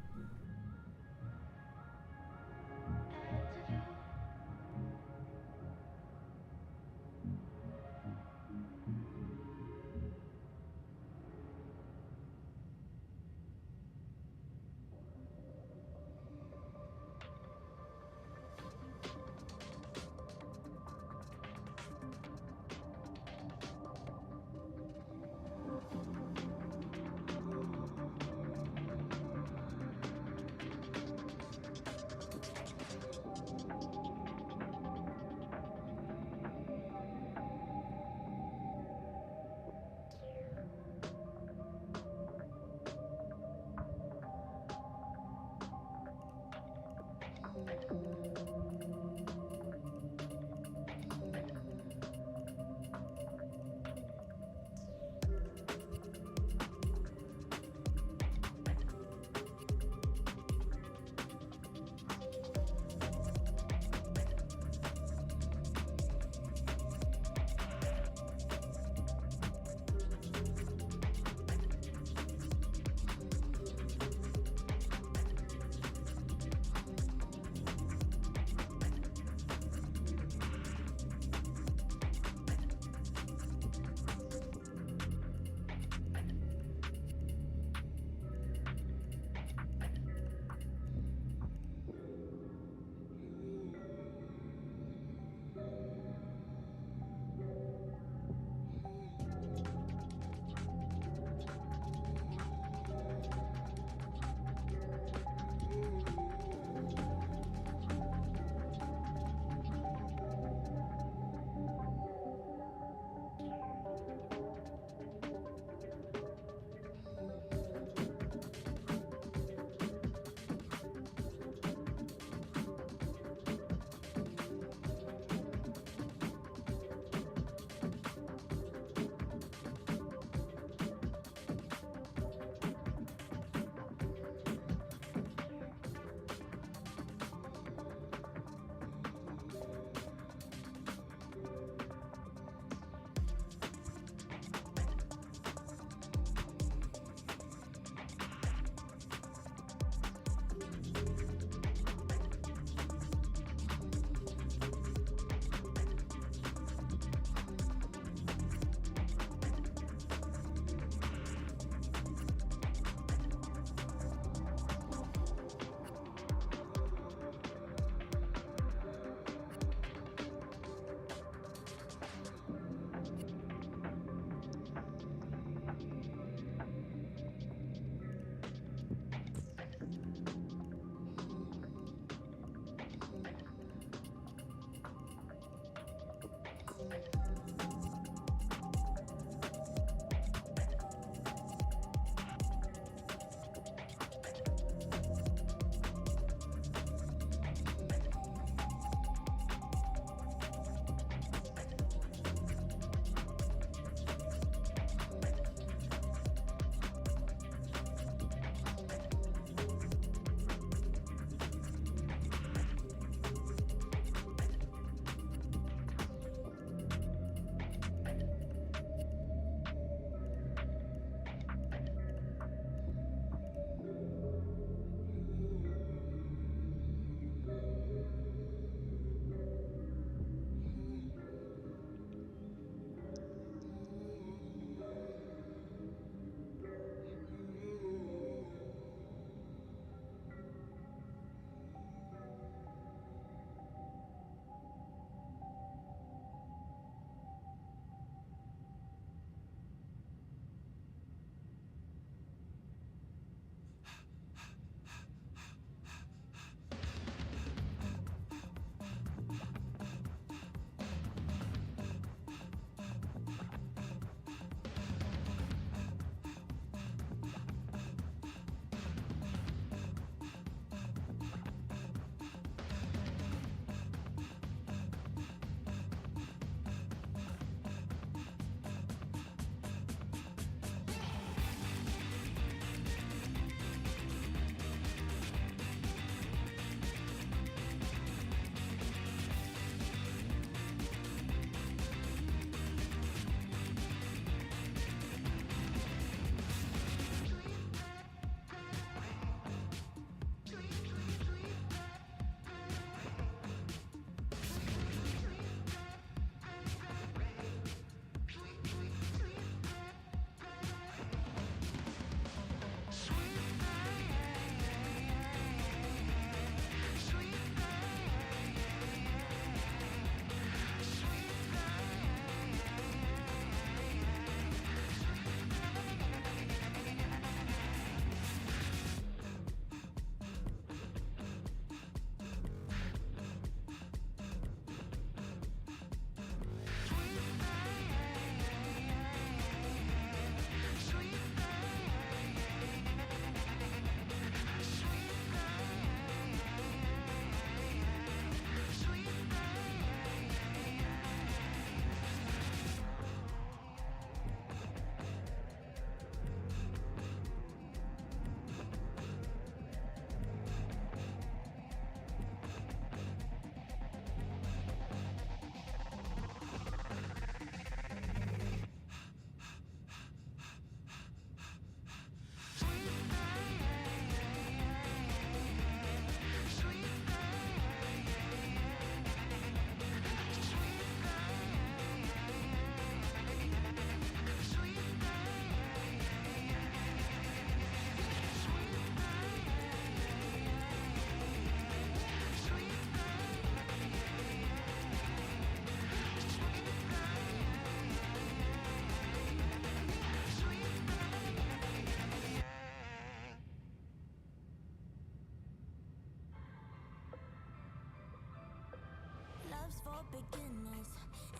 love's for beginners.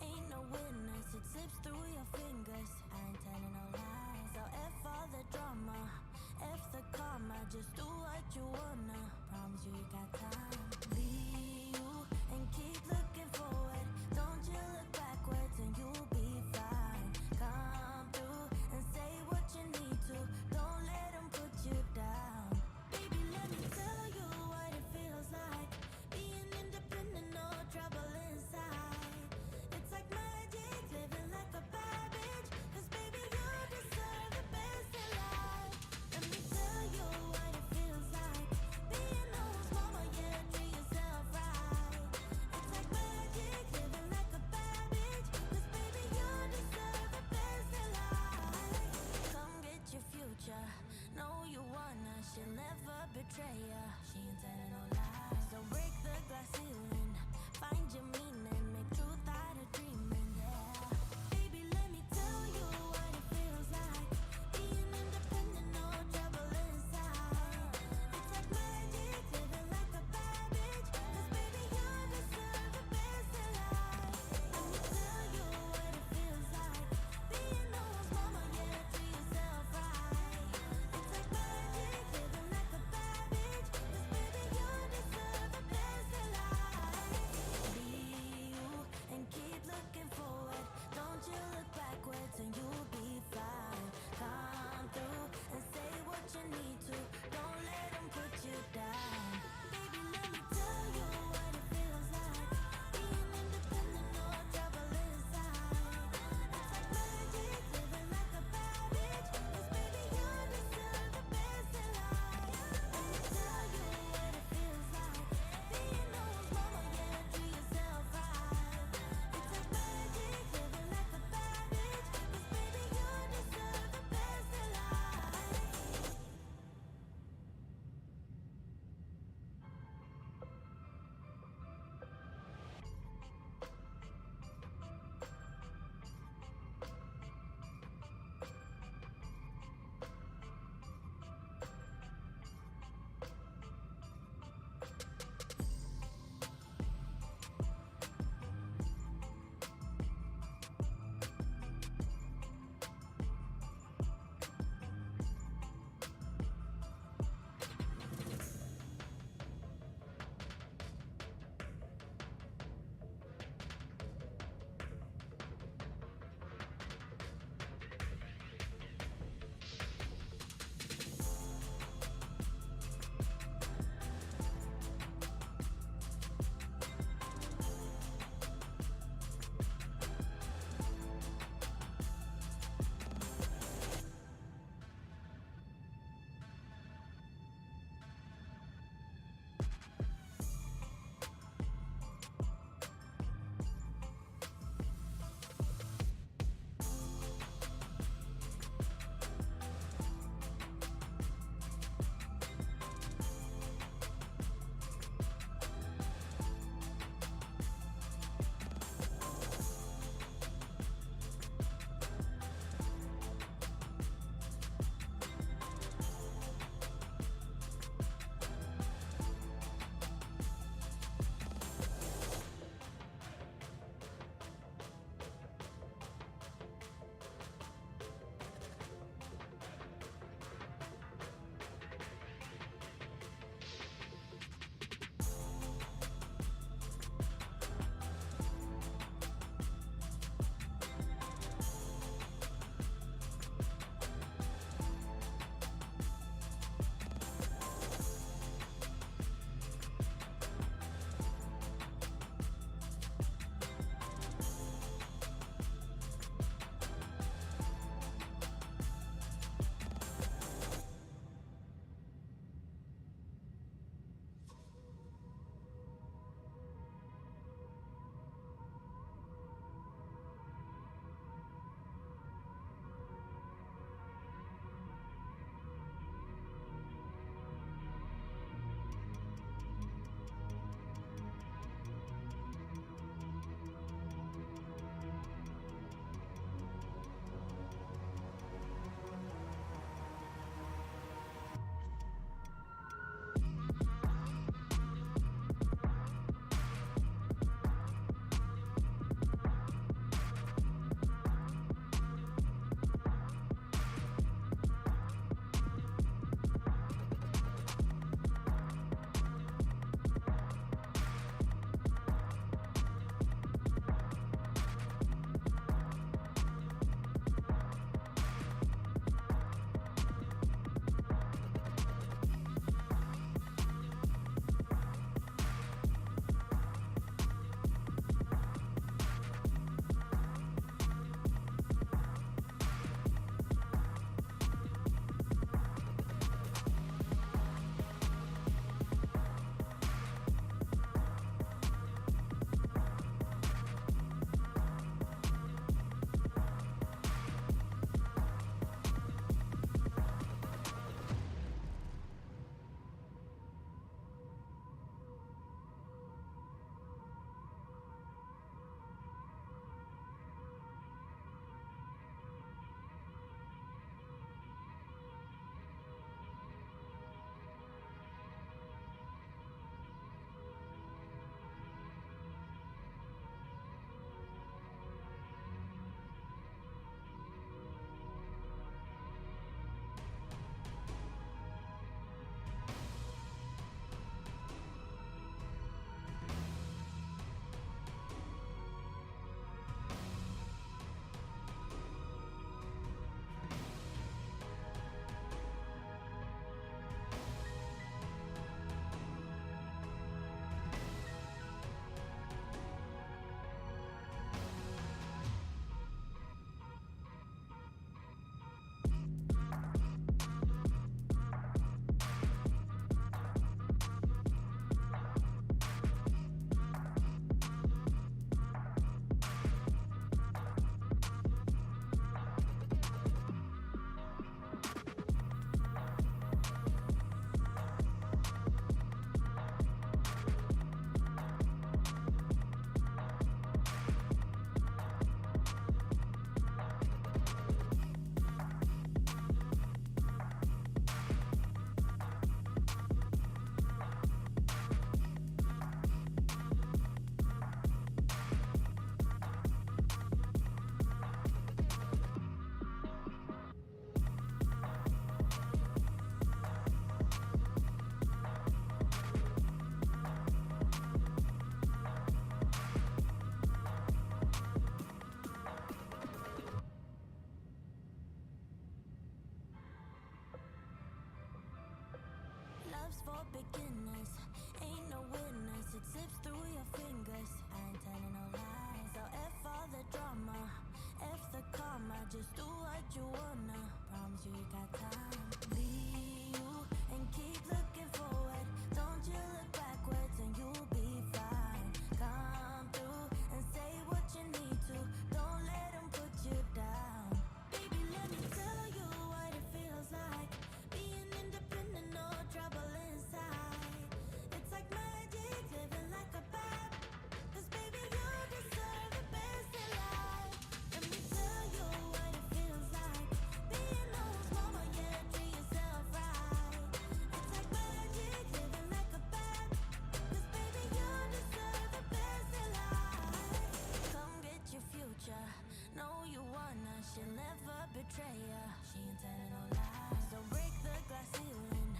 Ain't no winners, it slips through your fingers. I ain't telling no lies. So F all the drama, F the karma. Just do what you wanna. Promise you got time. Be you and keep looking forward. Don't you look backwards and you'll be fine. Come through and say what you need to. Don't let them put you down. Baby, let me tell you what it feels like. Being independent, no trouble inside. beginners. Ain't no winners, it slips through your fingers. I ain't telling no lies. So F all the drama, F the karma. Just do what you wanna. Promise you got time. Be you and keep looking forward. Don't you look backwards and you'll be fine. Come through and say what you need to. Don't let them put you down. Baby, let me tell you what it feels like. Being independent, no trouble inside. It's like magic, living like a bat. 'Cause baby, you deserve the best in life. Let me tell you what it feels like. Being no mama, yeah, treat yourself right. It's like magic, living like a bat. 'Cause baby, you deserve the best in life. Come get your future. Know you wanna, she'll never betray ya. She ain't telling no lies. So break the glass ceiling,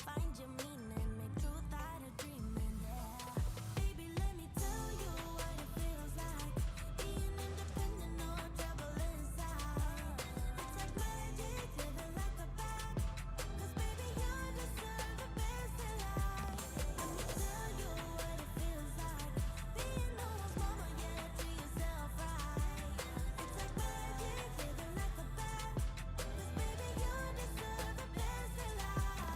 find your meaning, make truth out of dreaming. Yeah, baby, let me tell you what it feels like. Being independent, no trouble inside. It's like magic, living like a bat. 'Cause baby, you deserve the best in life. Let me tell you what it feels like. Being no one's mama, yeah, treat yourself right. It's like magic, living like a bat. 'Cause baby, you deserve the best in life.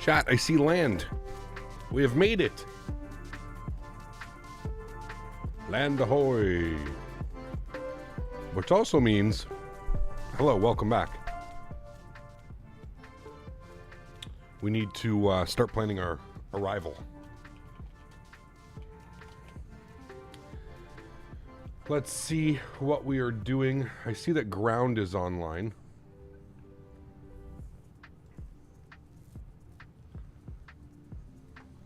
Chat, I see land. We have made it. Land ahoy. Which also means, hello, welcome back. We need to start planning our arrival. Let's see what we are doing. I see that ground is online.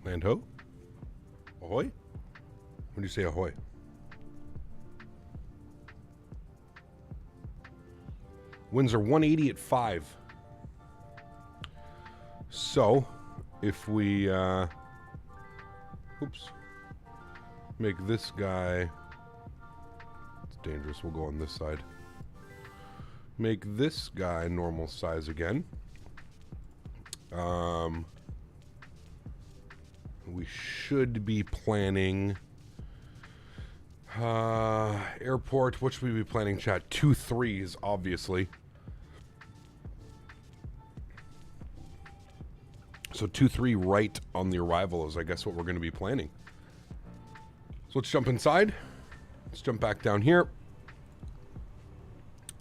Land ho? Ahoy? When do you say ahoy? Winds are 180 at 5. So, if we, oops, make this guy, it's dangerous, we'll go on this side. Make this guy normal size again. We should be planning airport. What should we be planning, chat? 2 3s, obviously. So 2-3 right on the arrival is, I guess, what we're going to be planning. So let's jump inside. Let's jump back down here.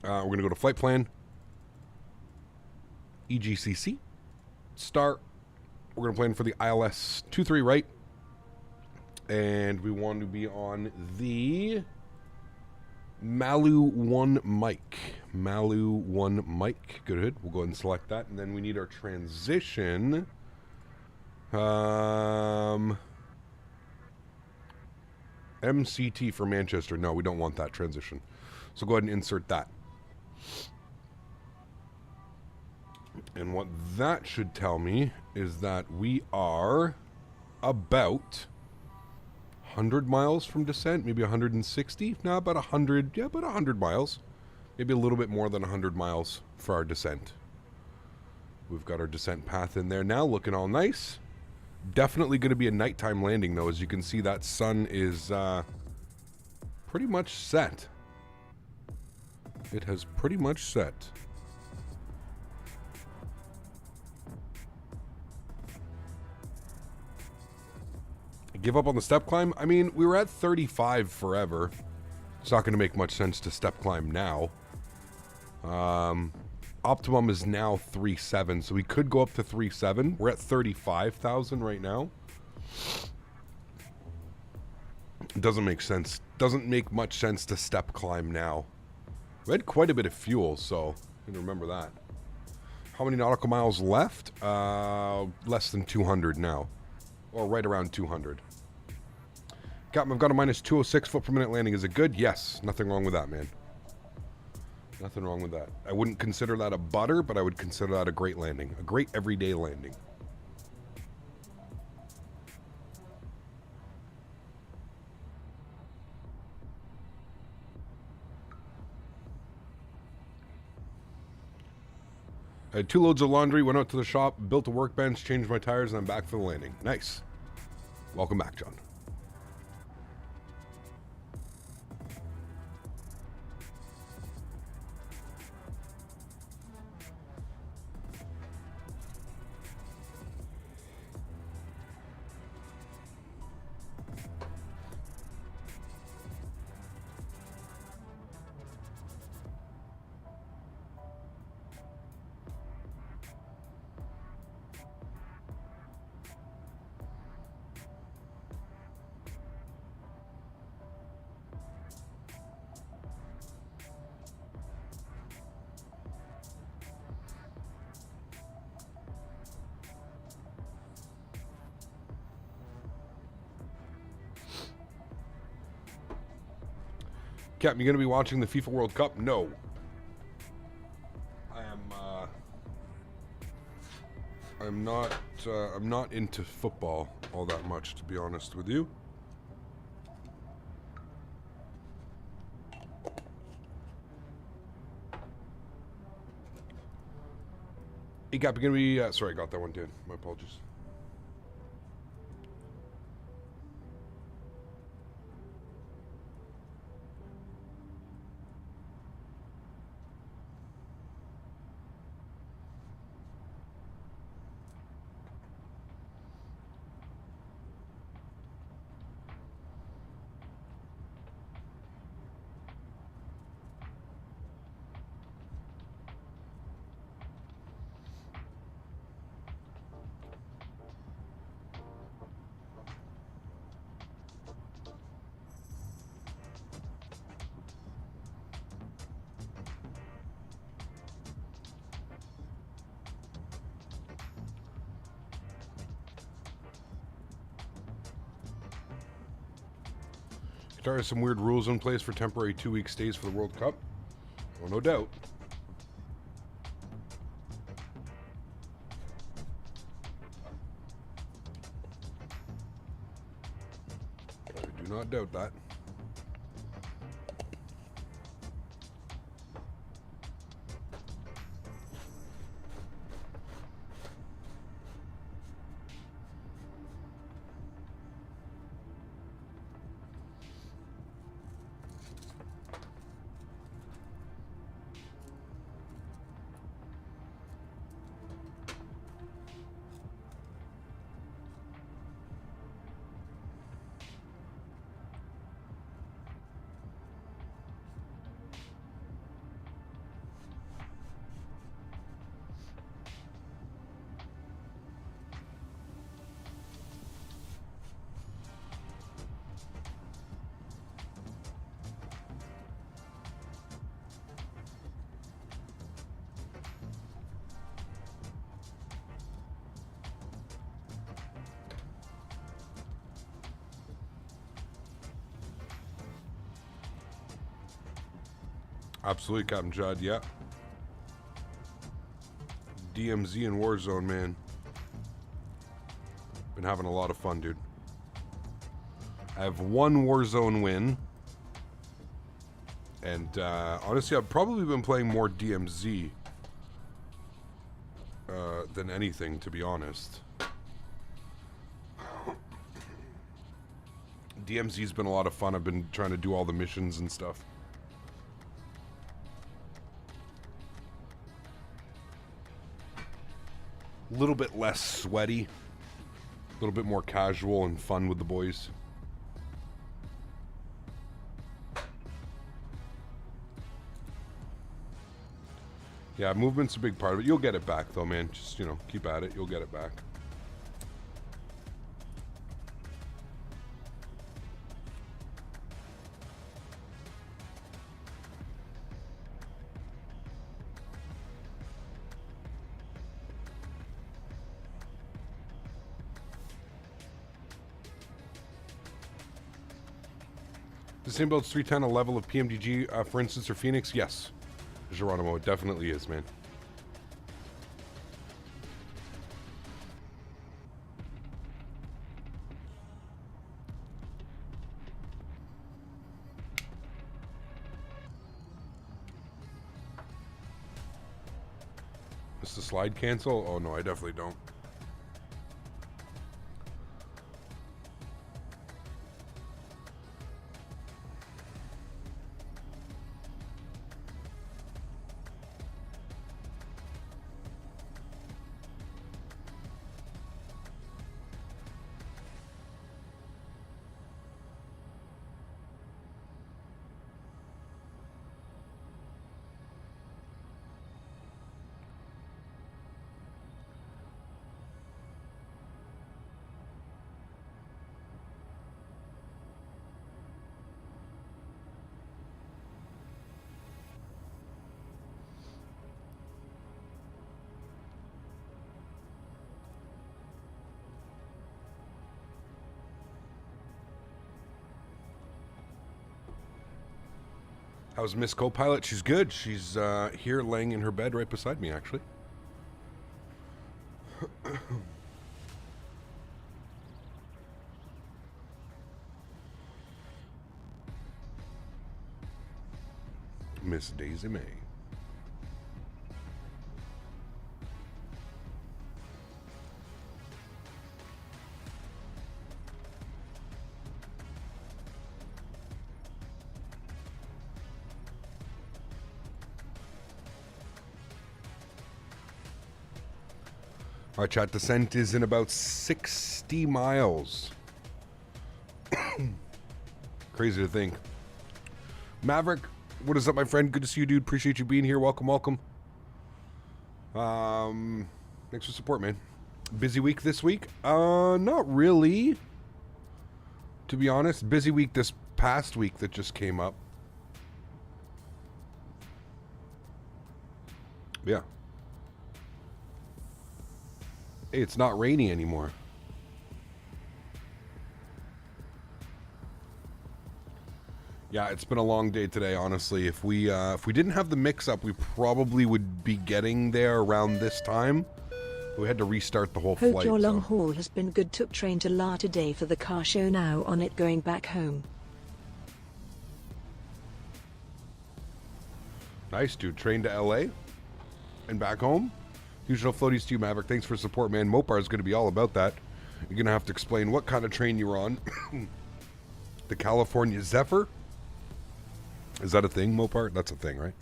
We're going to go to flight plan. EGCC. Start. We're going to plan for the ILS 2-3 right. And we want to be on the Malu 1 mic. Malu 1 mic. Good. We'll go ahead and select that. And then we need our transition. MCT for Manchester. No, we don't want that transition. So go ahead and insert that. And what that should tell me is that we are about 100 miles from descent, maybe 160. No, about 100. Yeah, about 100 miles. Maybe a little bit more than 100 miles for our descent. We've got our descent path in there now, looking all nice. Definitely going to be a nighttime landing, though. As you can see, that sun is pretty much set. It has pretty much set. Give up on the step climb? I mean, we were at 35 forever. It's not going to make much sense to step climb now. Optimum is now 3.7, so we could go up to 3.7. We're at 35,000 right now. It doesn't make sense. Doesn't make much sense to step climb now. We had quite a bit of fuel, so you can remember that. How many nautical miles left? Less than 200 now. Or right around 200. Captain, I've got a minus 206 foot per minute landing. Is it good? Yes. Nothing wrong with that, man. Nothing wrong with that. I wouldn't consider that a butter, but I would consider that a great landing. A great everyday landing. I had 2 loads of laundry, went out to the shop, built a workbench, changed my tires, and I'm back for the landing. Nice. Welcome back, John. Captain, you going to be watching the FIFA World Cup? No. I'm not into football all that much, to be honest with you. Hey, Cap, you're going to be... sorry, I got that one, dude. My apologies. Qatar has some weird rules in place for temporary 2-week stays for the World Cup. Oh, no doubt. I do not doubt that. Absolutely, Captain Judd, yeah. DMZ and Warzone, man. Been having a lot of fun, dude. I have one Warzone win. And honestly, I've probably been playing more DMZ than anything, to be honest. DMZ's been a lot of fun. I've been trying to do all the missions and stuff. A little bit less sweaty, a little bit more casual and fun with the boys. Yeah, movement's a big part of it. You'll get it back though, man. Just, you know, keep at it. You'll get it back. The same build's 310 a level of PMDG, for instance, or Phoenix? Yes. Geronimo, it definitely is, man. Is the slide cancel? Oh no, I definitely don't. How's Miss Co-Pilot? She's good. She's here laying in her bed right beside me, actually. Miss Daisy May. Our chat descent is in about 60 miles. Crazy to think. Maverick, what is up, my friend? Good to see you, dude. Appreciate you being here. Welcome, welcome. Thanks for support, man. Busy week this week? Not really. To be honest, busy week this past week that just came up. Yeah. Hey, it's not rainy anymore. Yeah, it's been a long day today, honestly. If we didn't have the mix-up, we probably would be getting there around this time. We had to restart the whole Hope flight. your long So. haul has been good. Took train to La today for the car show, now on it going back home. Nice, dude. Train to LA and back home. Usual floaties to you, Maverick. Thanks for support, man. Mopar is going to be all about that. You're going to have to explain what kind of train you were on. The California Zephyr? Is that a thing, Mopar? That's a thing, right?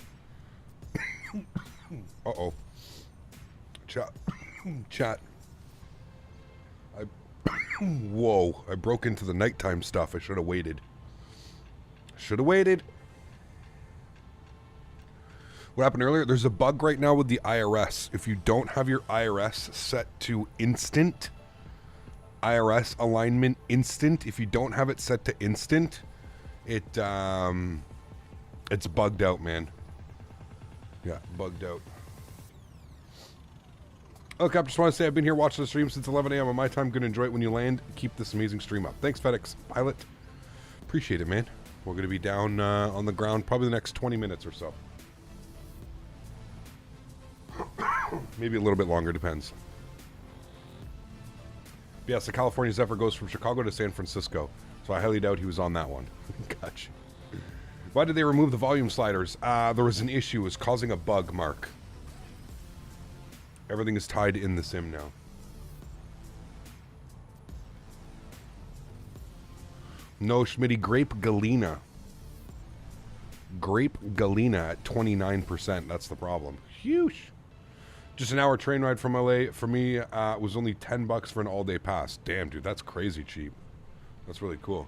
Uh-oh. Chat. Chat. Whoa. I broke into the nighttime stuff. I should have waited. Should have waited. What happened earlier? There's a bug right now with the IRS. If you don't have your IRS set to instant, IRS alignment instant, if you don't have it set to instant, it's bugged out, man. Yeah, bugged out. Look, I just want to say I've been here watching the stream since 11 a.m. on my time. Going to enjoy it when you land. Keep this amazing stream up. Thanks, FedEx Pilot. Appreciate it, man. We're going to be down on the ground probably the next 20 minutes or so. Maybe a little bit longer, depends. Yes, the California Zephyr goes from Chicago to San Francisco, so I highly doubt he was on that one. Gotcha. Why did they remove the volume sliders? There was an issue. It was causing a bug, Mark. Everything is tied in the sim now. No, Smitty. Grape Galena. Grape Galena at 29%. That's the problem. Huge. Just an hour train ride from LA. For me, it was only $10 for an all-day pass. Damn, dude, that's crazy cheap. That's really cool.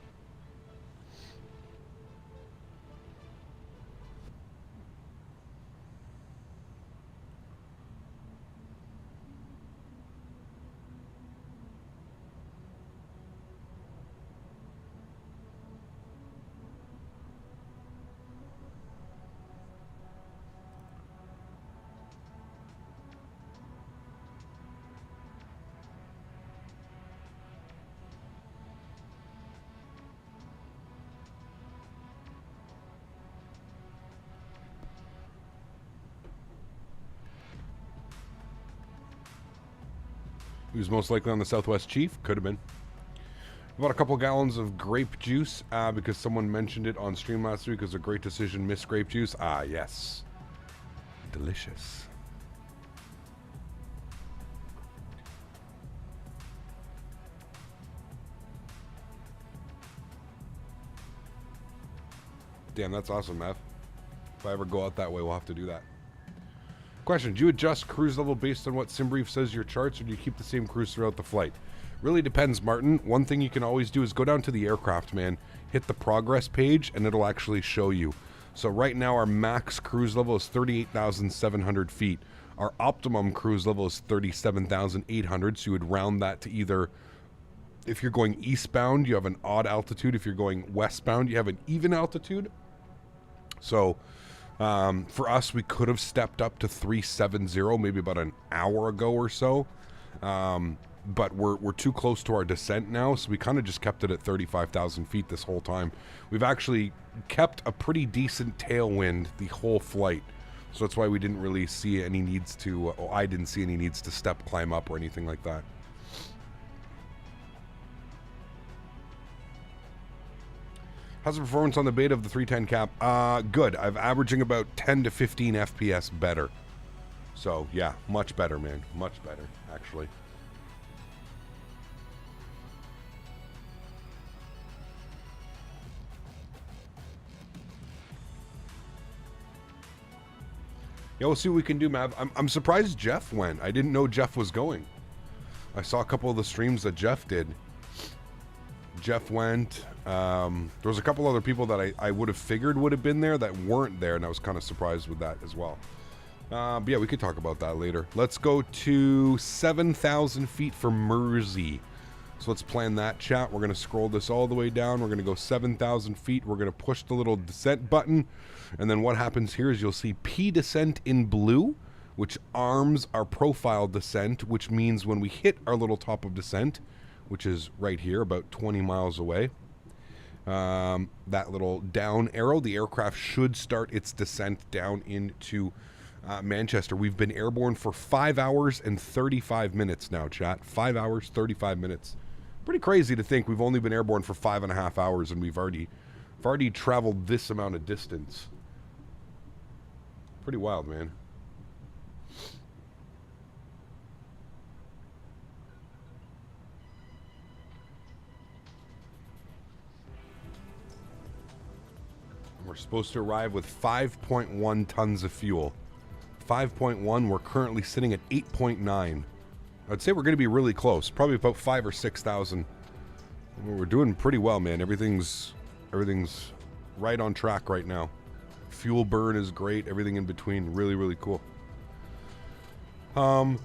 He was most likely on the Southwest Chief. Could have been. About a couple gallons of grape juice because someone mentioned it on stream last week as a great decision. Miss grape juice. Ah, yes. Delicious. Damn, that's awesome, Mav. If I ever go out that way, we'll have to do that. Question, do you adjust cruise level based on what SimBrief says your charts, or do you keep the same cruise throughout the flight? Really depends, Martin. One thing you can always do is go down to the aircraft, man. Hit the progress page, and it'll actually show you. So right now, our max cruise level is 38,700 feet. Our optimum cruise level is 37,800, so you would round that to either... If you're going eastbound, you have an odd altitude. If you're going westbound, you have an even altitude. So... for us, we could have stepped up to 370 maybe about an hour ago or so, but we're too close to our descent now, so we kind of just kept it at 35,000 feet this whole time. We've actually kept a pretty decent tailwind the whole flight, so that's why we didn't really see any needs to, I didn't see any needs to step climb up or anything like that. How's the performance on the beta of the 310 cap? Good. I'm averaging about 10 to 15 FPS better. So, yeah, much better, man. Much better, actually. Yeah, we'll see what we can do, Mav. I'm surprised Jeff went. I didn't know Jeff was going. I saw a couple of the streams that Jeff did. Jeff went. There was a couple other people that I would have figured would have been there that weren't there, and I was kind of surprised with that as well. But yeah, we could talk about that later. Let's go to 7,000 feet for Mersey. So let's plan that, chat. We're going to scroll this all the way down. We're going to go 7,000 feet. We're going to push the little descent button. And then what happens here is you'll see P descent in blue, which arms our profile descent, which means when we hit our little top of descent, which is right here, about 20 miles away, that little down arrow, the aircraft should start its descent down into Manchester. We've been airborne for 5 hours and 35 minutes now, chat. 5 hours, 35 minutes. Pretty crazy to think we've only been airborne for 5.5 hours and we've already traveled this amount of distance. Pretty wild, man. We're supposed to arrive with 5.1 tons of fuel. 5.1, we're currently sitting at 8.9. I'd say we're going to be really close, probably about 5,000 or 6,000. We're doing pretty well, man. Everything's right on track right now. Fuel burn is great. Everything in between, really, really cool. Pardon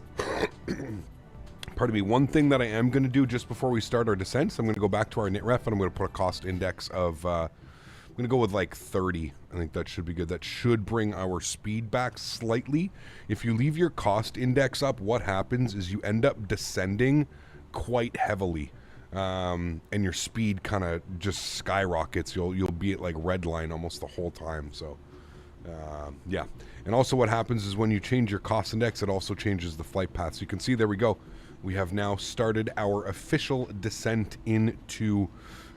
me. One thing that I am going to do just before we start our descent, so I'm going to go back to our NITREF and I'm going to put a cost index of. I'm going to go with like 30. I think that should be good. That should bring our speed back slightly. If you leave your cost index up, what happens is you end up descending quite heavily. And your speed kind of just skyrockets. You'll be at like red line almost the whole time. So, yeah. And also what happens is when you change your cost index, it also changes the flight path. So you can see, there we go. We have now started our official descent into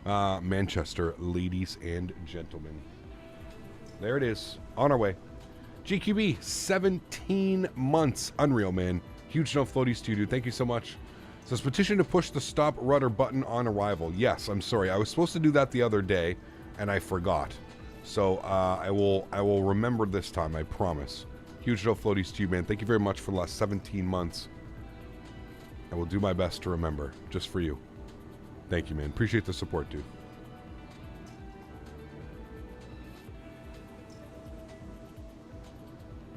Manchester, ladies and gentlemen. There it is, on our way. GQB, 17 months. Unreal, man. Huge no floaties to you, dude. Thank you so much. It says, petition to push the stop rudder button on arrival. Yes, I'm sorry. I was supposed to do that the other day, and I forgot. So I will remember this time, I promise. Huge no floaties to you, man. Thank you very much for the last 17 months. I will do my best to remember, just for you. Thank you, man. Appreciate the support, dude.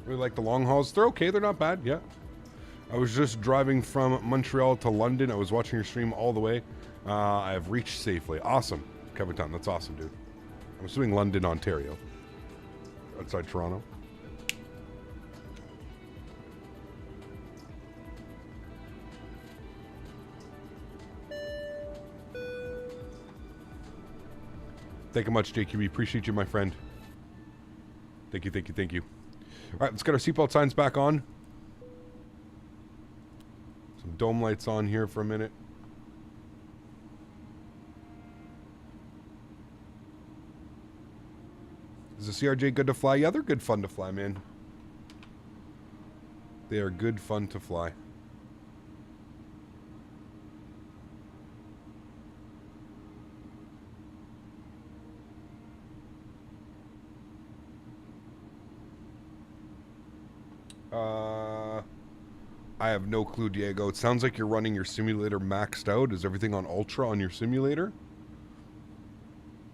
Really like the long hauls. They're okay. They're not bad. Yeah. I was just driving from Montreal to London. I was watching your stream all the way. I have reached safely. Awesome. Kevin Town. That's awesome, dude. I'm assuming London, Ontario. Outside Toronto. Thank you much, JQB. Appreciate you, my friend. Thank you, thank you, thank you. All right, let's get our seatbelt signs back on. Some dome lights on here for a minute. Is the CRJ good to fly? Yeah, they're good fun to fly, man. They are good fun to fly. I have no clue, Diego. It sounds like you're running your simulator maxed out. Is everything on Ultra on your simulator?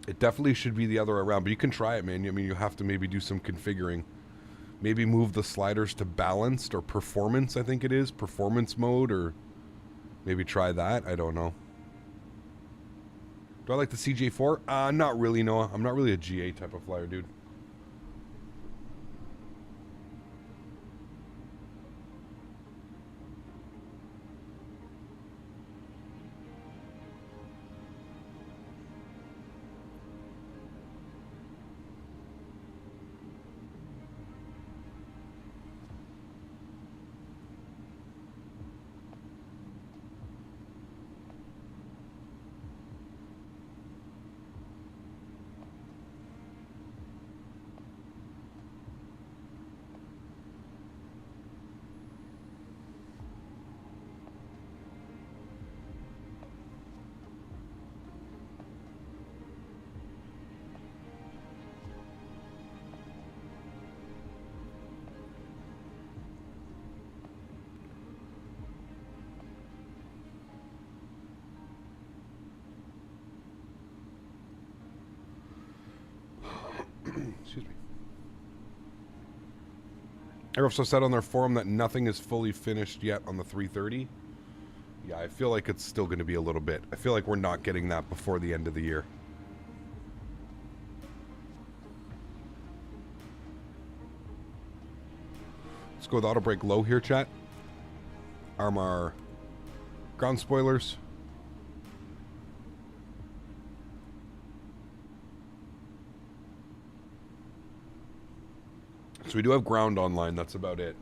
It definitely should be the other way around, but you can try it, man. I mean, you have to maybe do some configuring. Maybe move the sliders to balanced or performance, I think it is. Performance mode, or maybe try that. I don't know. Do I like the CJ4? Not really, Noah. I'm not really a GA type of flyer, dude. Excuse me. Aerofso said on their forum that nothing is fully finished yet on the 330. Yeah, I feel like it's still going to be a little bit. I feel like we're not getting that before the end of the year. Let's go with auto brake low here, chat. Arm our ground spoilers. we do have ground online. That's about it.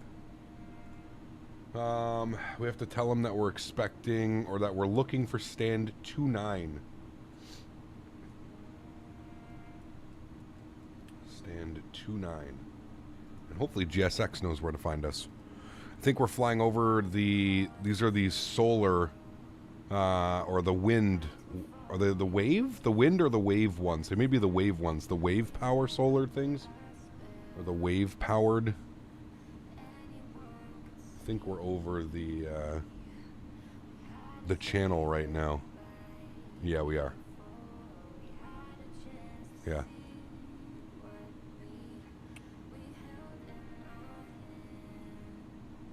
We have to tell them that we're expecting, or that we're looking for stand 29. Stand 29. And hopefully GSX knows where to find us. I think we're flying over these are these solar, or the wind, are they the wave? The wind or the wave ones? They may be the wave ones. The wave power solar things? Or the wave powered? I think we're over the channel right now. Yeah, we are. Yeah.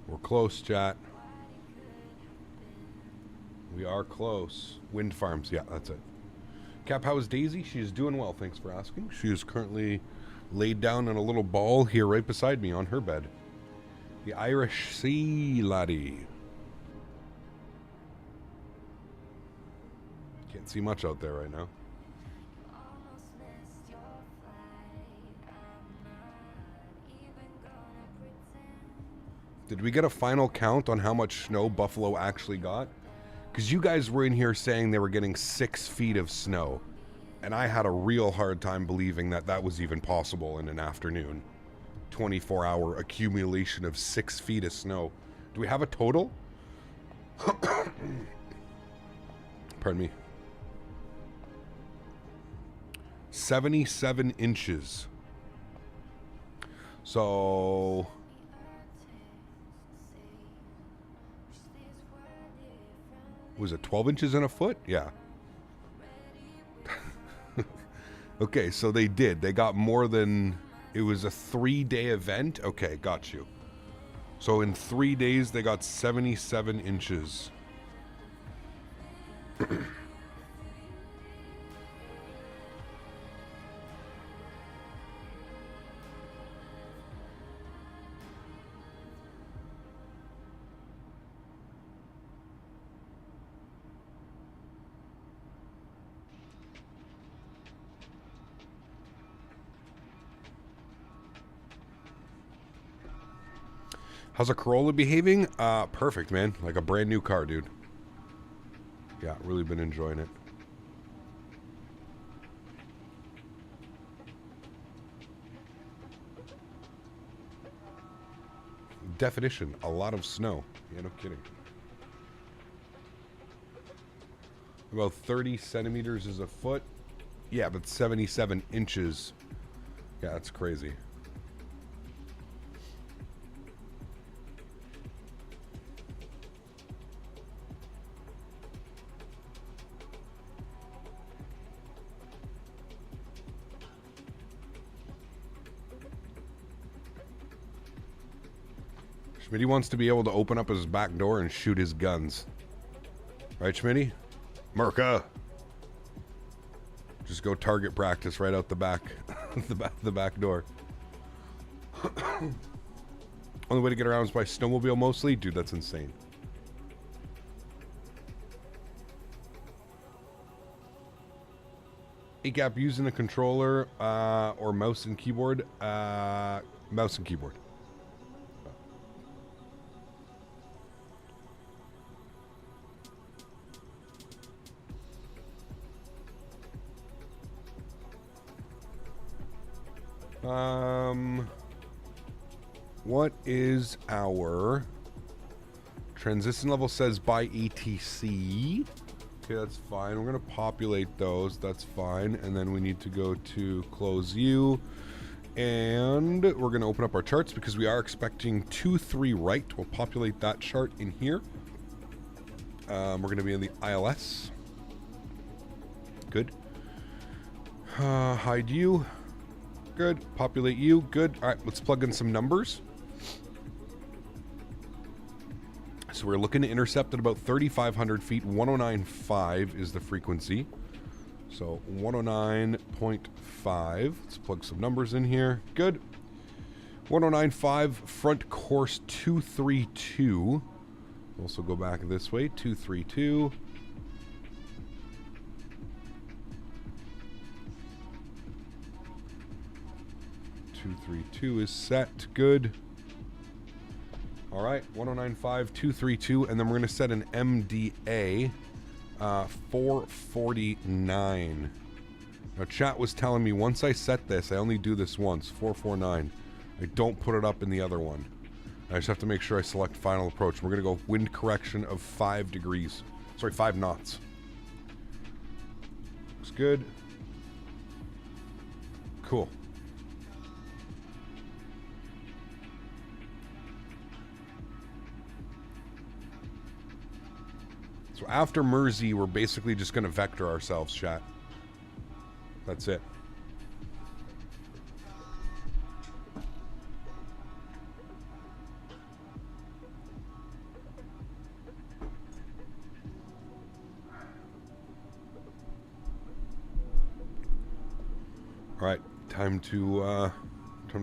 We're close, chat. We are close. Wind farms, yeah, that's it. Cap, how is Daisy? She is doing well, thanks for asking. She is currently laid down in a little ball here right beside me on her bed. The Irish Sea Laddie. Can't see much out there right now. Did we get a final count on how much snow Buffalo actually got? Because you guys were in here saying they were getting 6 feet of snow. And I had a real hard time believing that that was even possible in an afternoon. 24-hour accumulation of 6 feet of snow. Do we have a total? Pardon me. 77 inches. So... was it 12 inches in a foot? Yeah. Okay, so they did. They got more than... It was a 3-day event? Okay, got you. So in 3 days, they got 77 inches. How's a Corolla behaving? Perfect, man. Like a brand new car, dude. Yeah, really been enjoying it. Definition, a lot of snow. Yeah, no kidding. About 30 centimeters is a foot. Yeah, but 77 inches. Yeah, that's crazy. Smitty wants to be able to open up his back door and shoot his guns. Right, Smitty? Merca. Just go target practice right out the back. the back door. Only way to get around is by snowmobile mostly? Dude, that's insane. ACAP using a controller or mouse and keyboard? Mouse and keyboard. What is our transition level? Says by ETC. Okay, that's fine. We're going to populate those. That's fine. And then we need to go to close you. And we're going to open up our charts because we are expecting 2-3 right. We'll populate that chart in here. We're going to be in the ILS. Good. Hide you. Good. Populate you. Good. All right, let's plug in some numbers. So we're looking to intercept at about 3,500 feet. 109.5 is the frequency. So 109.5. Let's plug some numbers in here. Good. 109.5. Front course 232. Also go back this way. 232. 232 is set. Good. All right, 1095, 232, and then we're going to set an MDA 449. Now, chat was telling me once I set this, I only do this once, 449. I don't put it up in the other one. I just have to make sure I select final approach. We're going to go wind correction of 5 degrees. Sorry, 5 knots. Looks good. Cool. So after Mersey, we're basically just going to vector ourselves, chat. That's it. All right, time to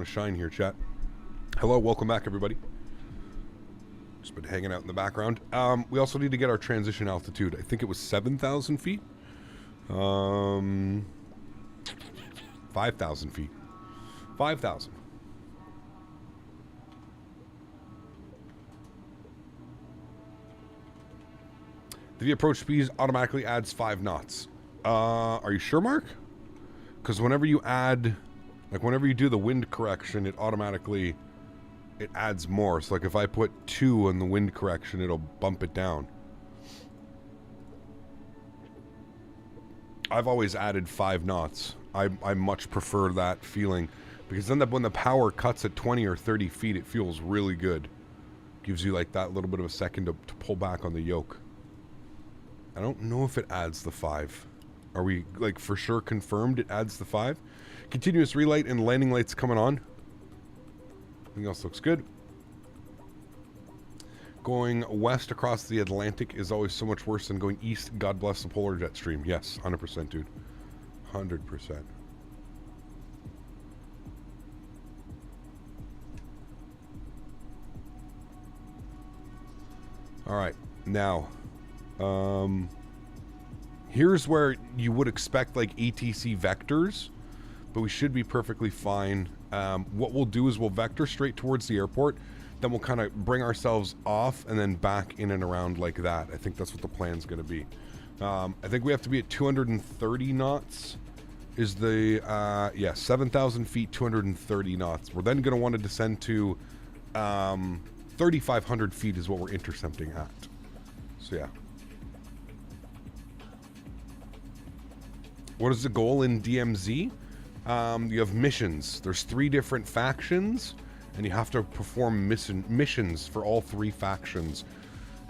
shine here, chat. Hello, welcome back, everybody. Just been hanging out in the background. We also need to get our transition altitude. I think it was 7,000 feet. 5,000 feet. 5,000. The V approach speed automatically adds 5 knots. Are you sure, Mark? Because whenever you add, like whenever you do the wind correction, it automatically, it adds more. So like if I put 2 on the wind correction, it'll bump it down. I've always added 5 knots. I much prefer that feeling. Because then when the power cuts at 20 or 30 feet, it feels really good. Gives you like that little bit of a second to pull back on the yoke. I don't know if it adds the 5. Are we like for sure confirmed it adds the 5? Continuous relight and landing lights coming on. Everything else looks good. Going west across the Atlantic is always so much worse than going east. God bless the polar jet stream. Yes, 100%, dude. 100%. All right, now, here's where you would expect like ATC vectors, but we should be perfectly fine. What we'll do is we'll vector straight towards the airport, then we'll kind of bring ourselves off and then back in and around like that. I think that's what the plan's going to be. I think we have to be at 230 knots is the, yeah, 7,000 feet, 230 knots. We're then going to want to descend to 3,500 feet is what we're intercepting at. So, yeah. What is the goal in DMZ? You have missions. There's 3 different factions, and you have to perform missions for all 3 factions.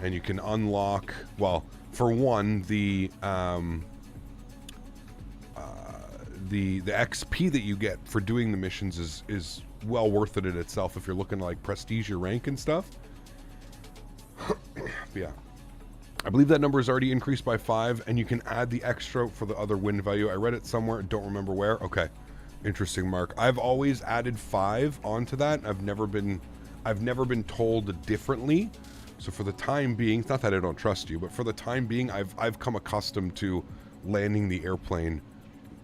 And you can unlock, well, for one, the XP that you get for doing the missions is well worth it in itself if you're looking to like prestige your rank and stuff. Yeah. I believe that number is already increased by 5, and you can add the extra for the other wind value. I read it somewhere, don't remember where. Okay, interesting, Mark. I've always added 5 onto that. I've never been told differently. So for the time being, it's not that I don't trust you, but for the time being, I've come accustomed to landing the airplane,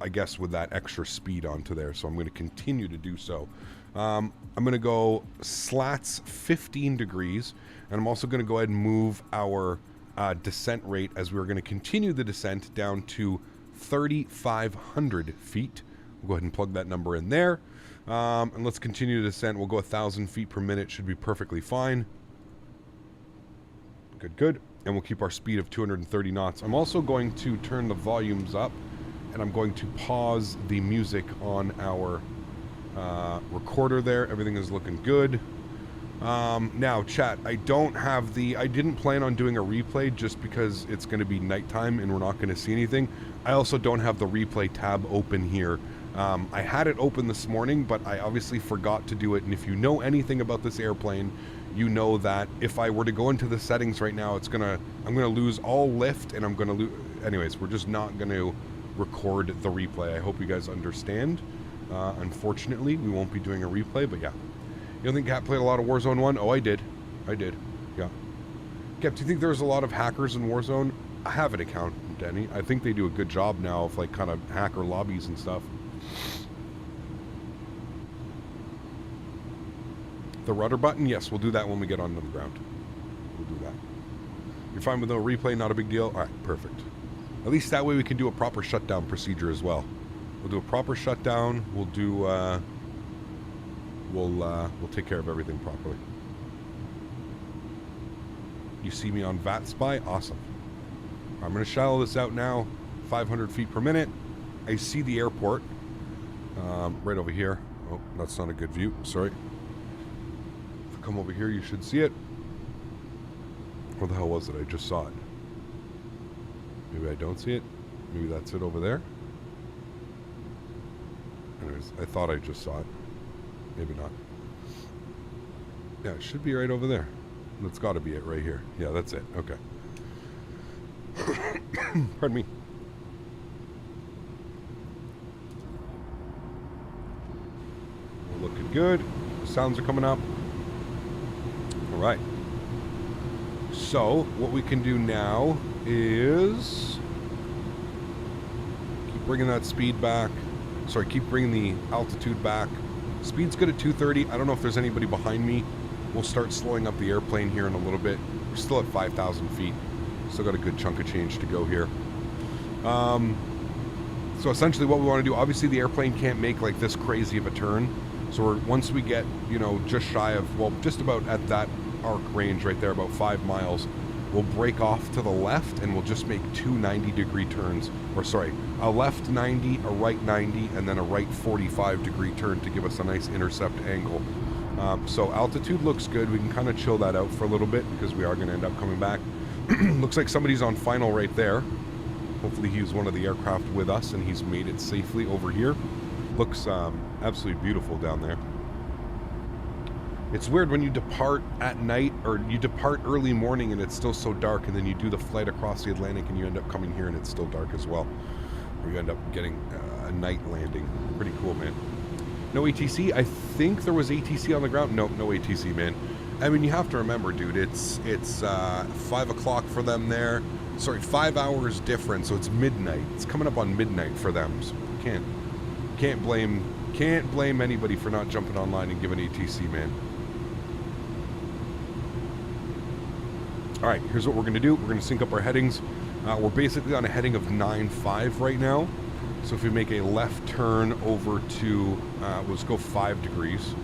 I guess, with that extra speed onto there. So I'm going to continue to do so. I'm going to go slats 15 degrees, and I'm also going to go ahead and move our descent rate as we're going to continue the descent down to 3,500 feet. We'll go ahead and plug that number in there. And let's continue the descent. We'll go 1,000 feet per minute. Should be perfectly fine. Good, good. And we'll keep our speed of 230 knots. I'm also going to turn the volumes up, and I'm going to pause the music on our recorder there. Everything is looking good. Now, chat, I didn't plan on doing a replay just because it's going to be nighttime and we're not going to see anything. I also don't have the replay tab open here. I had it open this morning, but I obviously forgot to do it. And if you know anything about this airplane, you know that if I were to go into the settings right now, I'm going to lose all lift, and I'm going to lose. Anyways, we're just not going to record the replay. I hope you guys understand. Unfortunately, we won't be doing a replay, but yeah. You don't think Cap played a lot of Warzone 1? Oh, I did. Yeah. Cap, do you think there's a lot of hackers in Warzone? I have an account, Denny. I think they do a good job now of like kind of hacker lobbies and stuff. The rudder button? Yes, we'll do that when we get onto the ground. We'll do that. You're fine with no replay, not a big deal? Alright, perfect. At least that way we can do a proper shutdown procedure as well. We'll do a proper shutdown. We'll do, we'll take care of everything properly. You see me on VAT Spy? Awesome. I'm going to shallow this out now. 500 feet per minute. I see the airport. Right over here. Oh, that's not a good view. Sorry. If you come over here, you should see it. Where the hell was it? I just saw it. Maybe I don't see it. Maybe that's it over there. Anyways, I thought I just saw it. Maybe not. Yeah, it should be right over there. That's got to be it right here. Yeah, that's it. Okay. Pardon me. We're looking good. The sounds are coming up. All right. So, what we can do now is keep bringing that speed back. Sorry, keep bringing the altitude back. Speed's good at 230. I don't know if there's anybody behind me. We'll start slowing up the airplane here in a little bit. We're still at 5,000 feet. Still got a good chunk of change to go here. So essentially what we want to do, obviously the airplane can't make like this crazy of a turn. So once we get, you know, just shy of, well, just about at that arc range right there, about 5 miles, we'll break off to the left and we'll just make two 90-degree turns. Or sorry, a left 90, a right 90, and then a right 45-degree turn to give us a nice intercept angle. So altitude looks good. We can kind of chill that out for a little bit because we are going to end up coming back. Looks like somebody's on final right there. Hopefully he's one of the aircraft with us and he's made it safely over here. Looks absolutely beautiful down there. It's weird when you depart at night or you depart early morning and it's still so dark, and then you do the flight across the Atlantic and you end up coming here and it's still dark as well. Or you end up getting a night landing. Pretty cool, man. No ATC? I think there was ATC on the ground. Nope, no ATC, man. I mean, you have to remember, dude, it's 5 o'clock for them there. Sorry, 5 hours difference, so it's midnight. It's coming up on midnight for them. So can't blame anybody for not jumping online and giving ATC, man. All right, here's what we're going to do. We're going to sync up our headings. We're basically on a heading of 9.5 right now. So if we make a left turn over to, let's go 5 degrees.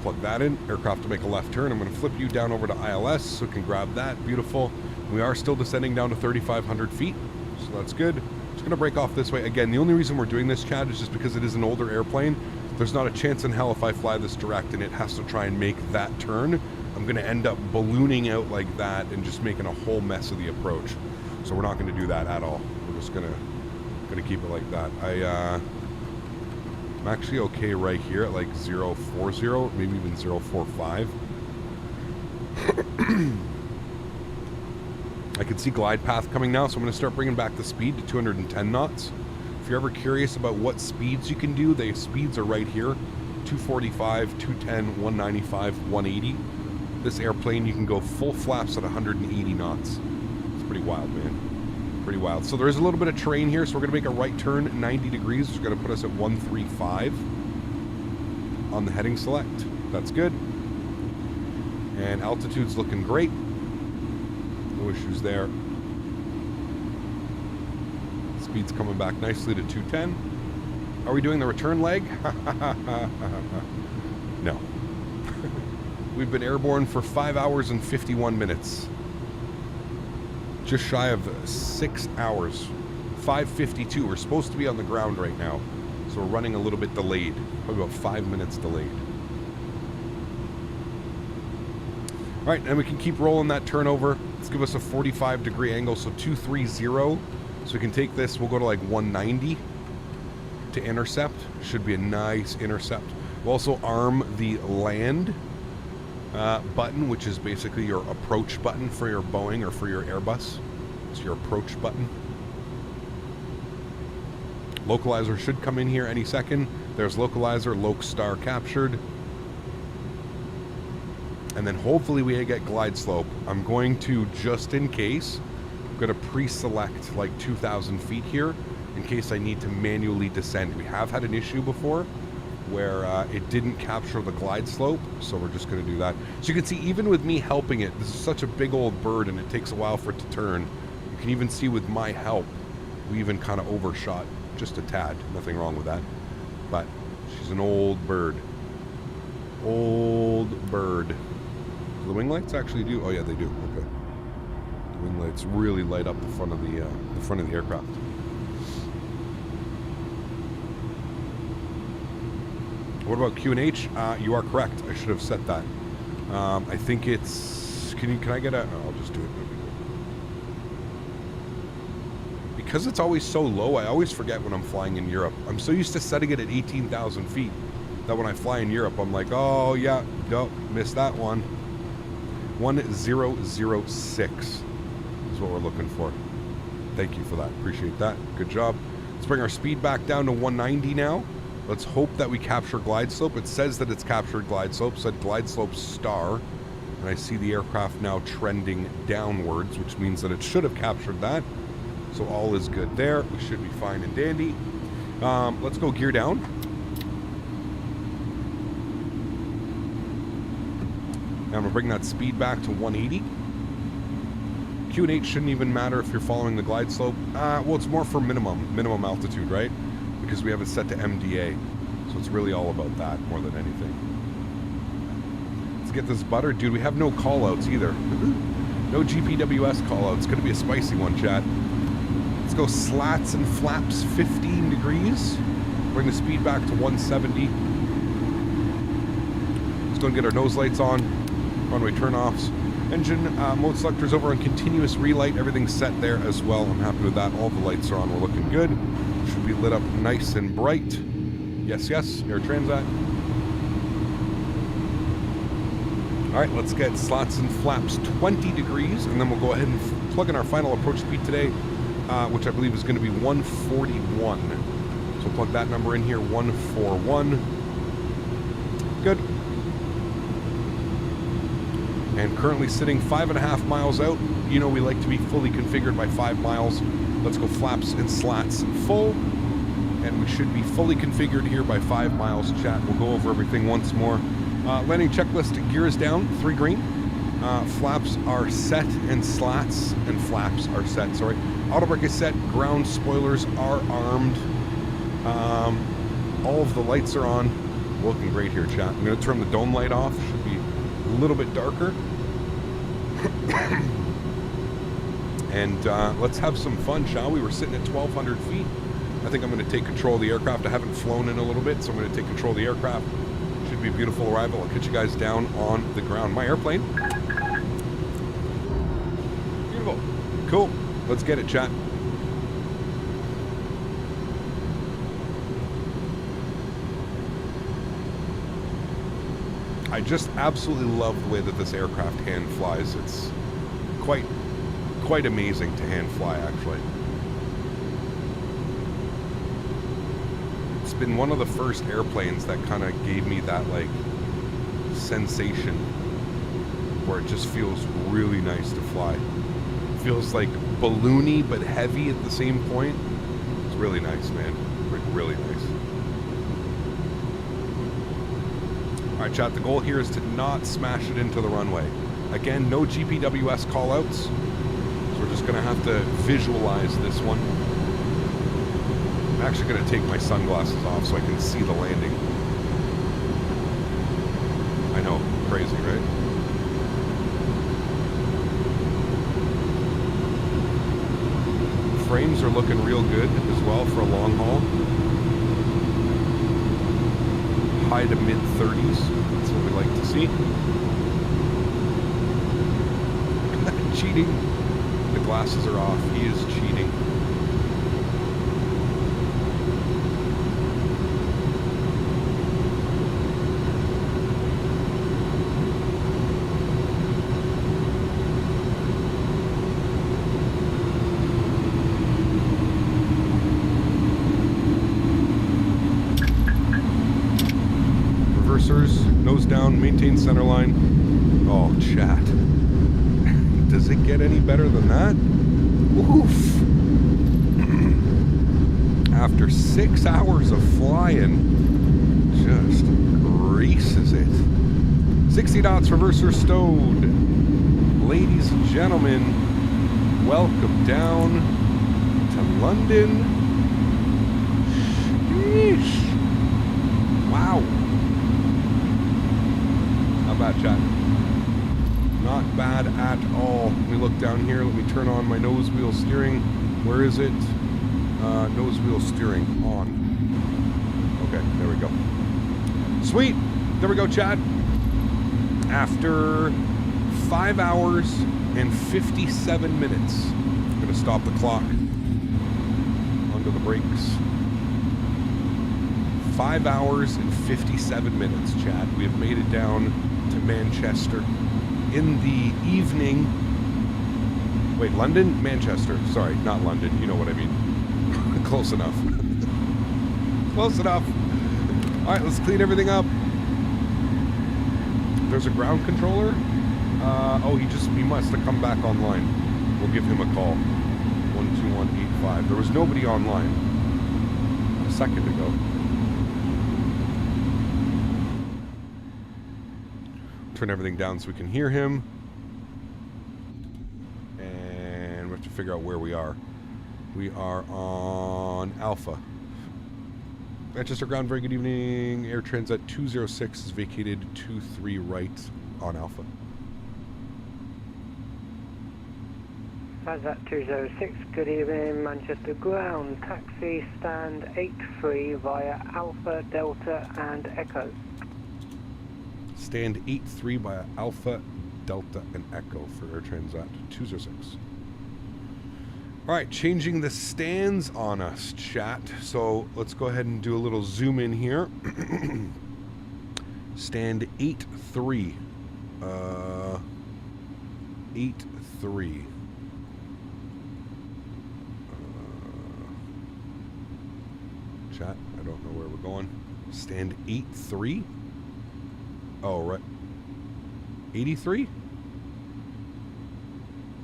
Plug that in. Aircraft to make a left turn. I'm going to flip you down over to ILS so we can grab that. Beautiful. We are still descending down to 3,500 feet, so that's good. Just going to break off this way. Again, the only reason we're doing this, Chad, is just because it is an older airplane. There's not a chance in hell if I fly this direct and it has to try and make that turn, I'm going to end up ballooning out like that and just making a whole mess of the approach. So we're not going to do that at all. We're just going to keep it like that. I'm actually okay right here at like 040, maybe even 045. I can see glide path coming now, so I'm going to start bringing back the speed to 210 knots. If you're ever curious about what speeds you can do, the speeds are right here. 245, 210, 195, 180. This airplane, you can go full flaps at 180 knots. It's pretty wild, man. Pretty wild. So there is a little bit of terrain here, so we're going to make a right turn 90 degrees, which is going to put us at 135 on the heading select. That's good. And altitude's looking great. No issues there. Speed's coming back nicely to 210. Are we doing the return leg? No. We've been airborne for 5 hours and 51 minutes. Just shy of 6 hours. 5:52. We're supposed to be on the ground right now, so we're running a little bit delayed. Probably about 5 minutes delayed. All right, and we can keep rolling that turnover. Let's give us a 45-degree angle, so 230. So we can take this, we'll go to like 190 to intercept. Should be a nice intercept. We'll also arm the land button, which is basically your approach button for your Boeing or for your Airbus. It's your approach button. Localizer should come in here any second. There's localizer, Loc Star captured. And then hopefully we get glide slope. I'm going to, just in case, I'm going to pre-select like 2,000 feet here in case I need to manually descend. We have had an issue before where it didn't capture the glide slope, so we're just going to do that. So you can see, even with me helping it, this is such a big old bird and it takes a while for it to turn. You can even see with my help, we even kind of overshot just a tad. Nothing wrong with that. But she's an old bird. Old bird. Do the wing lights actually do? Oh yeah, they do. Okay. The wing lights really light up the front of the aircraft. What about Q&H? You are correct. I should have set that. I think it's... Can I get a... Oh, I'll just do it. Because it's always so low, I always forget when I'm flying in Europe. I'm so used to setting it at 18,000 feet that when I fly in Europe, I'm like, oh yeah, no, missed that one. 1006 is what we're looking for. Thank you for that. Appreciate that. Good job. Let's bring our speed back down to 190 now. Let's hope that we capture glide slope. It says that it's captured glide slope. Said glide slope star. And I see the aircraft now trending downwards, which means that it should have captured that. So all is good there. We should be fine and dandy. Let's go gear down. Now I'm going to bring that speed back to 180. Q&H shouldn't even matter if you're following the glide slope. Well, it's more for minimum altitude, right? Because we have it set to MDA. So it's really all about that more than anything. Let's get this butter. Dude, we have no call-outs either. No GPWS call-outs. It's going to be a spicy one, chat. Let's go slats and flaps 15 degrees. Bring the speed back to 170. Let's go and get our nose lights on. Runway turnoffs. Engine mode selectors over on continuous relight. Everything's set there as well. I'm happy with that. All the lights are on. We're looking good. Should be lit up nice and bright. Yes, yes. Air Transat. All right, let's get slots and flaps 20 degrees, and then we'll go ahead and plug in our final approach speed today, which I believe is going to be 141. So we'll plug that number in here, 141. Good. And currently sitting 5.5 miles out. You know we like to be fully configured by 5 miles. Let's go flaps and slats full. And we should be fully configured here by 5 miles, chat. We'll go over everything once more. Landing checklist, gear is down, 3 green. Flaps are set and slats and flaps are set, sorry. Auto brake is set, ground spoilers are armed. All of the lights are on. Looking great here, chat. I'm gonna turn the dome light off, should be a little bit darker. And let's have some fun, shall we? We're sitting at 1,200 feet. I think I'm going to take control of the aircraft. I haven't flown in a little bit, so I'm going to take control of the aircraft. Should be a beautiful arrival. I'll catch you guys down on the ground. My airplane. Beautiful. Cool. Let's get it, chat. I just absolutely love the way that this aircraft hand flies. It's quite amazing to hand fly, actually. It's been one of the first airplanes that kind of gave me that like sensation where it just feels really nice to fly. It feels like balloony but heavy at the same point. It's really nice, man. Really nice. All right, chat, the goal here is to not smash it into the runway. Again, no GPWS callouts, so we're just gonna have to visualize this one. I'm actually gonna take my sunglasses off so I can see the landing. I know, crazy, right? Frames are looking real good as well for a long haul. High to mid 30s. That's what we like to see. Cheating. The glasses are off. He is cheating. Nose down, maintain center line. Oh, chat. Does it get any better than that? Oof. After 6 hours of flying, just greases it. 60 knots, reverser stowed. Ladies and gentlemen, welcome down to London. Sheesh. Wow. Not bad, chat. Not bad at all. Let me look down here. Let me turn on my nose wheel steering. Where is it? Nose wheel steering on. Okay, there we go. Sweet. There we go, chat. After 5 hours and 57 minutes, I'm going to stop the clock. Onto the brakes. 5 hours and 57 minutes, chat. We have made it down to Manchester in the evening. Wait, London? Manchester. Sorry, not London. You know what I mean. Close enough. Close enough. All right, let's clean everything up. There's a ground controller. He must have come back online. We'll give him a call. 12185. There was nobody online a second ago. Turn everything down so we can hear him. And we have to figure out where we are. We are on Alpha. Manchester ground, very good evening. Air Transat 206 is vacated 23 right on Alpha. Transat 206, good evening. Manchester ground, taxi stand 83 via Alpha, Delta and Echo. Stand 83 via Alpha, Delta and Echo for Air Transat 206. All right, changing the stands on us, chat. So let's go ahead and do a little zoom in here. Stand 83. 83. Chat, I don't know where we're going. Stand 83. Oh, right. 83?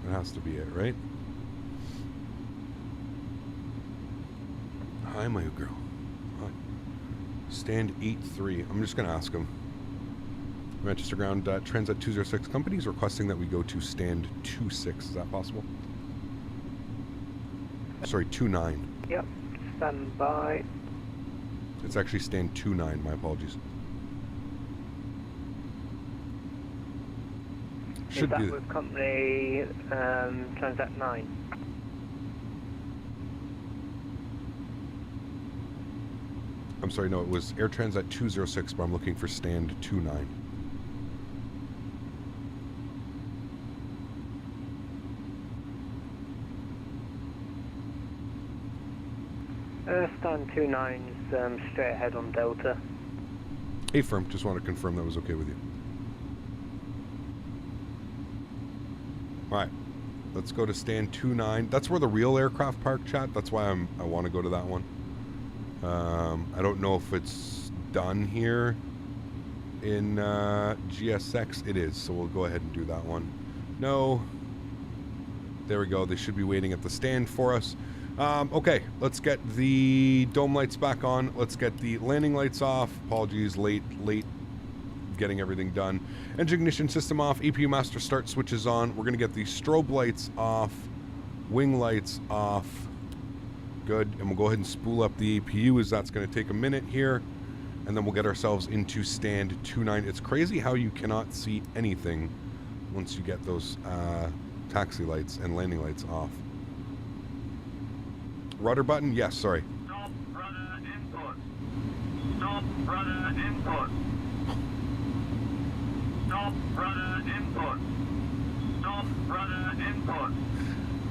That has to be it, right? Hi, my girl. Hi. Stand 83. I'm just going to ask him. Manchester ground, Transat 206 company is requesting that we go to stand 26. Is that possible? Sorry, 29. Yep, stand by. It's actually stand 29. My apologies. Is that with company Transat 9? I'm sorry, no, it was Air Transat 206, but I'm looking for stand 29. Stand 29's straight ahead on Delta. Hey, firm, just want to confirm that was okay with you. All right, let's go to stand 29. That's where the real aircraft park, chat. That's why I want to go to that one. I don't know if it's done here in GSX. It is, so we'll go ahead and do that one. No. There we go. They should be waiting at the stand for us. Okay, let's get the dome lights back on. Let's get the landing lights off. Apologies, late getting everything done. Engine ignition system off. APU master start switches on. We're going to get the strobe lights off. Wing lights off. Good. And we'll go ahead and spool up the APU, as that's going to take a minute here. And then we'll get ourselves into stand 29. It's crazy how you cannot see anything once you get those taxi lights and landing lights off. Rudder button? Yes, sorry. Stop rudder input. Stop rudder input. Stop rudder input. Stop rudder input.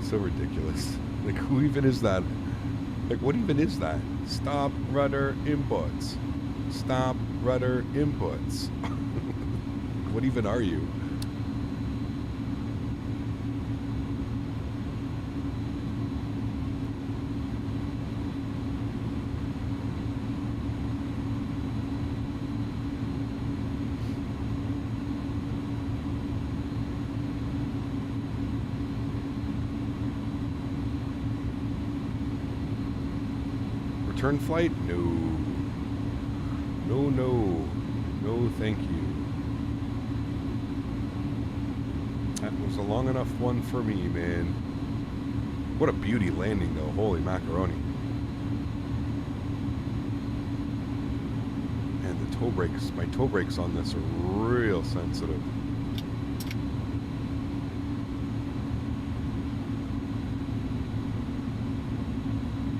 So ridiculous. Like, who even is that? Like, what even is that? Stop rudder inputs. Stop rudder inputs. What even are you? Return flight? No. No, no. No, thank you. That was a long enough one for me, man. What a beauty landing, though. Holy macaroni. And the toe brakes, my toe brakes on this are real sensitive.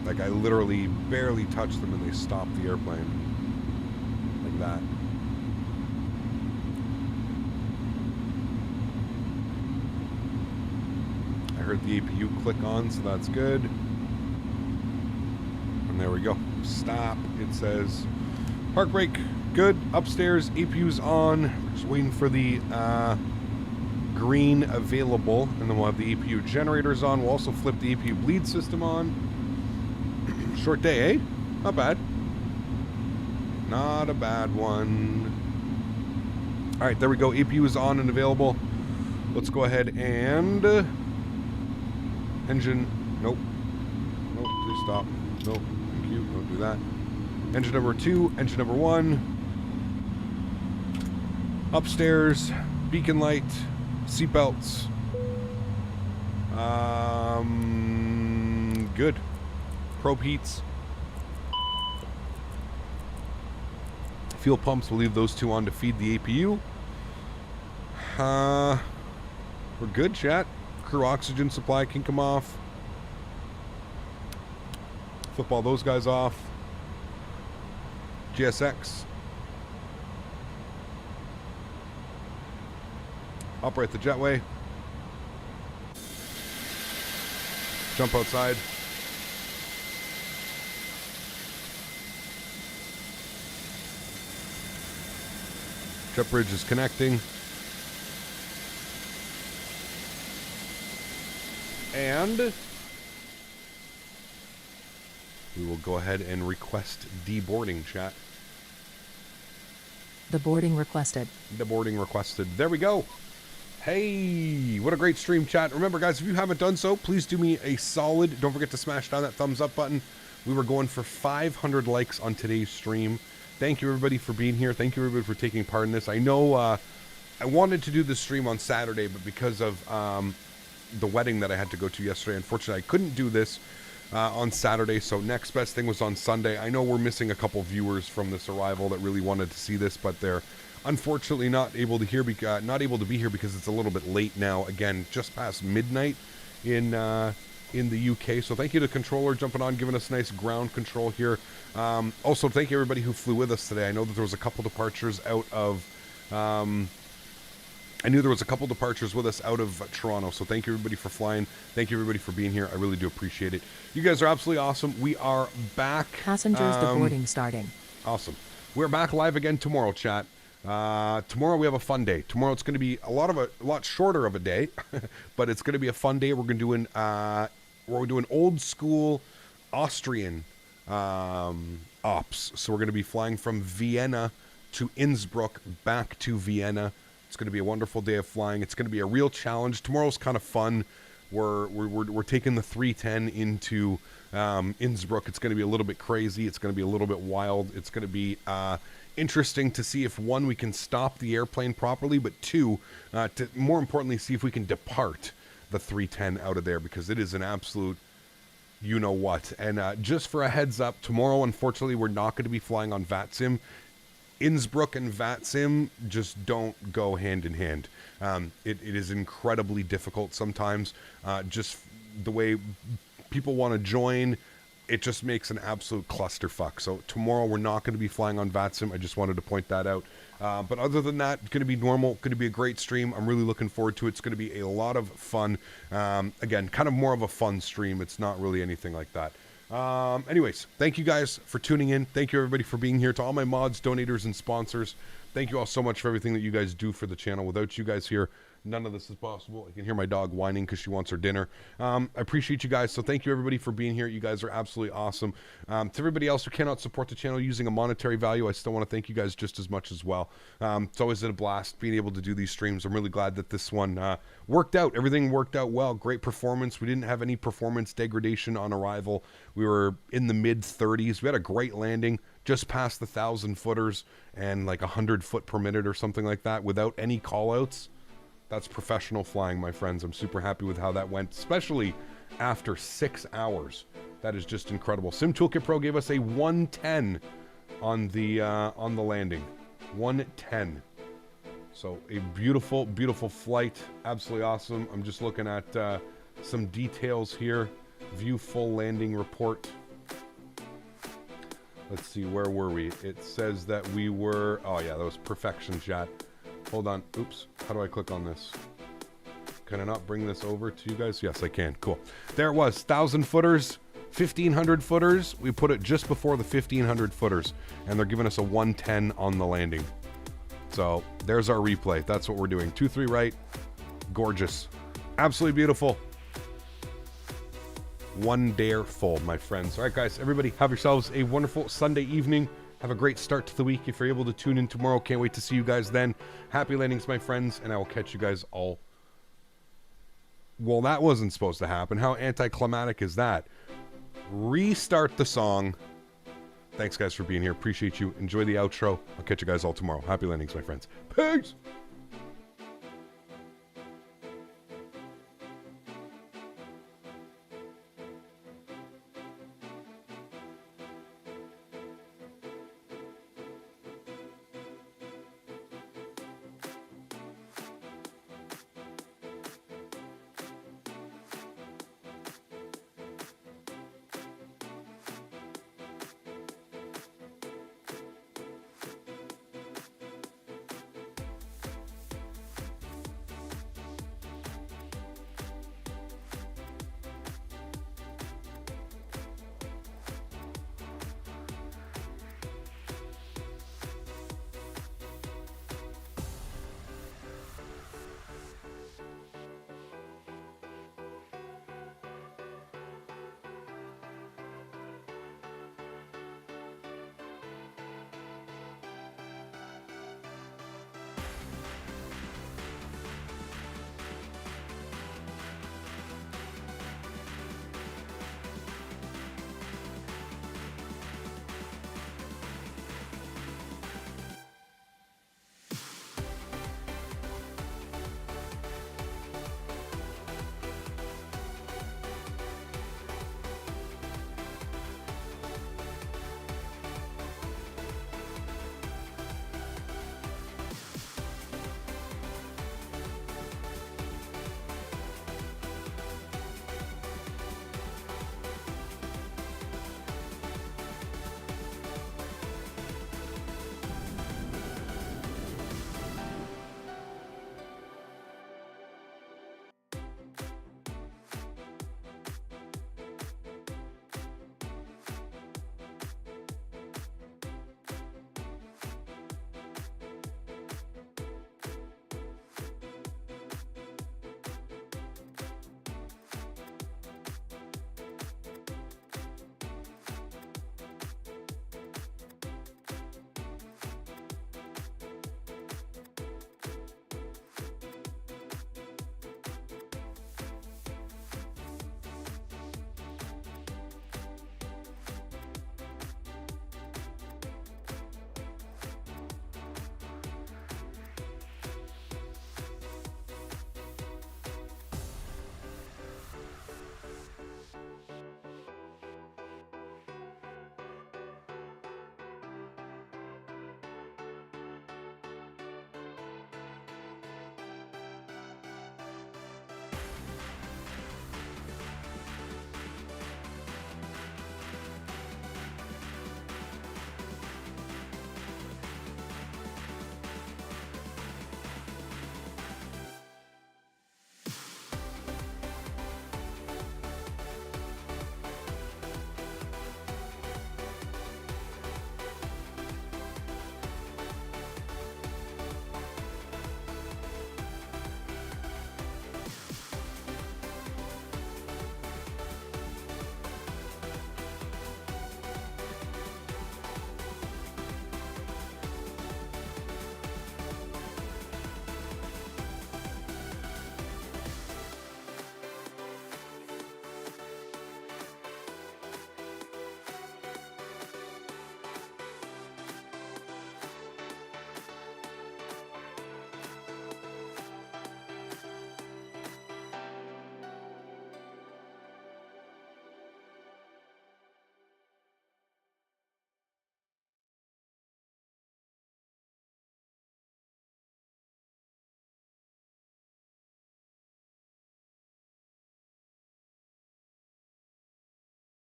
Like, I literally barely touched them and they stopped the airplane. Like that. I heard the APU click on, so that's good. And there we go. Stop. It says park brake. Good. Upstairs. APU's on. Just waiting for the green available. And then we'll have the APU generators on. We'll also flip the APU bleed system on. Short day, eh? Not bad. Not a bad one. All right, there we go. APU is on and available. Let's go ahead and... engine... Nope. Nope, please stop. Nope, thank you. Don't do that. Engine number 2, engine number 1. Upstairs, beacon light, seatbelts. Good. Probe heats. Fuel pumps, we'll leave those two on to feed the APU. We're good, chat. Crew oxygen supply can come off. Flip all those guys off. GSX. Operate the jetway. Jump outside. Jet bridge is connecting. And we will go ahead and request deboarding, chat. The boarding requested. The boarding requested. There we go. Hey, what a great stream, chat. Remember, guys, if you haven't done so, please do me a solid. Don't forget to smash down that thumbs up button. We were going for 500 likes on today's stream. Thank you, everybody, for being here. Thank you, everybody, for taking part in this. I know I wanted to do this stream on Saturday, but because of the wedding that I had to go to yesterday, unfortunately, I couldn't do this on Saturday, so next best thing was on Sunday. I know we're missing a couple viewers from this arrival that really wanted to see this, but they're unfortunately not able to be here because it's a little bit late now. Again, just past midnight in the UK. So thank you to Controller jumping on, giving us nice ground control here. Also, thank you everybody who flew with us today. I know that there was a couple departures out of... I knew there was a couple departures with us out of Toronto, so thank you everybody for flying. Thank you everybody for being here. I really do appreciate it. You guys are absolutely awesome. We are back. Passengers deboarding starting. Awesome. We're back live again tomorrow, chat. Tomorrow we have a fun day. Tomorrow it's going to be a lot shorter of a day, but it's going to be a fun day. We're going to do an old school Austrian ops. So we're going to be flying from Vienna to Innsbruck back to Vienna. It's going to be a wonderful day of flying. It's going to be a real challenge. Tomorrow's kind of fun. We're taking the 310 into Innsbruck. It's going to be a little bit crazy. It's going to be a little bit wild. It's going to be interesting to see if, one, we can stop the airplane properly, but two, to more importantly, see if we can depart the 310 out of there, because it is an absolute you-know-what. And just for a heads up, tomorrow, unfortunately, we're not going to be flying on VATSIM. Innsbruck and VATSIM just don't go hand in hand. It is incredibly difficult sometimes. Just the way people want to join, it just makes an absolute clusterfuck. So tomorrow we're not going to be flying on VATSIM. I just wanted to point that out. But other than that, it's going to be normal. Going to be a great stream. I'm really looking forward to it. It's going to be a lot of fun. Again, kind of more of a fun stream. It's not really anything like that. Anyways, thank you guys for tuning in. Thank you everybody for being here. To all my mods, donators, and sponsors, thank you all so much for everything that you guys do for the channel. Without you guys here, none of this is possible. I can hear my dog whining because she wants her dinner. I appreciate you guys. So thank you everybody for being here. You guys are absolutely awesome. To everybody else who cannot support the channel using a monetary value, I still want to thank you guys just as much as well. It's always a blast being able to do these streams. I'm really glad that this one worked out. Everything worked out well. Great performance. We didn't have any performance degradation on arrival. We were in the mid 30s. We had a great landing. just past the 1,000 footers and like 100 foot per minute or something like that without any call-outs. That's professional flying, my friends. I'm super happy with how that went, especially after 6 hours. That is just incredible. Sim Toolkit Pro gave us a 110 on the landing. 110. So a beautiful, beautiful flight. Absolutely awesome. I'm just looking at some details here. View full landing report. Let's see, where were we? It says that we were... Oh, yeah, that was perfection shot. Hold on. Oops. How do I click on this? Can I not bring this over to you guys? Yes, I can. Cool. There it was. 1,000 footers, 1,500 footers. We put it just before the 1,500 footers, and they're giving us a 110 on the landing. So there's our replay. That's what we're doing. 2-3 right. Gorgeous. Absolutely beautiful. One dare full, my friends. All right, guys, everybody, have yourselves a wonderful Sunday evening. Have a great start to the week. If you're able to tune in tomorrow, can't wait to see you guys then. Happy landings, my friends, and I will catch you guys all. Well, that wasn't supposed to happen. How anticlimactic is that? Restart the song. Thanks, guys, for being here. Appreciate you. Enjoy the outro. I'll catch you guys all tomorrow. Happy landings, my friends. Peace!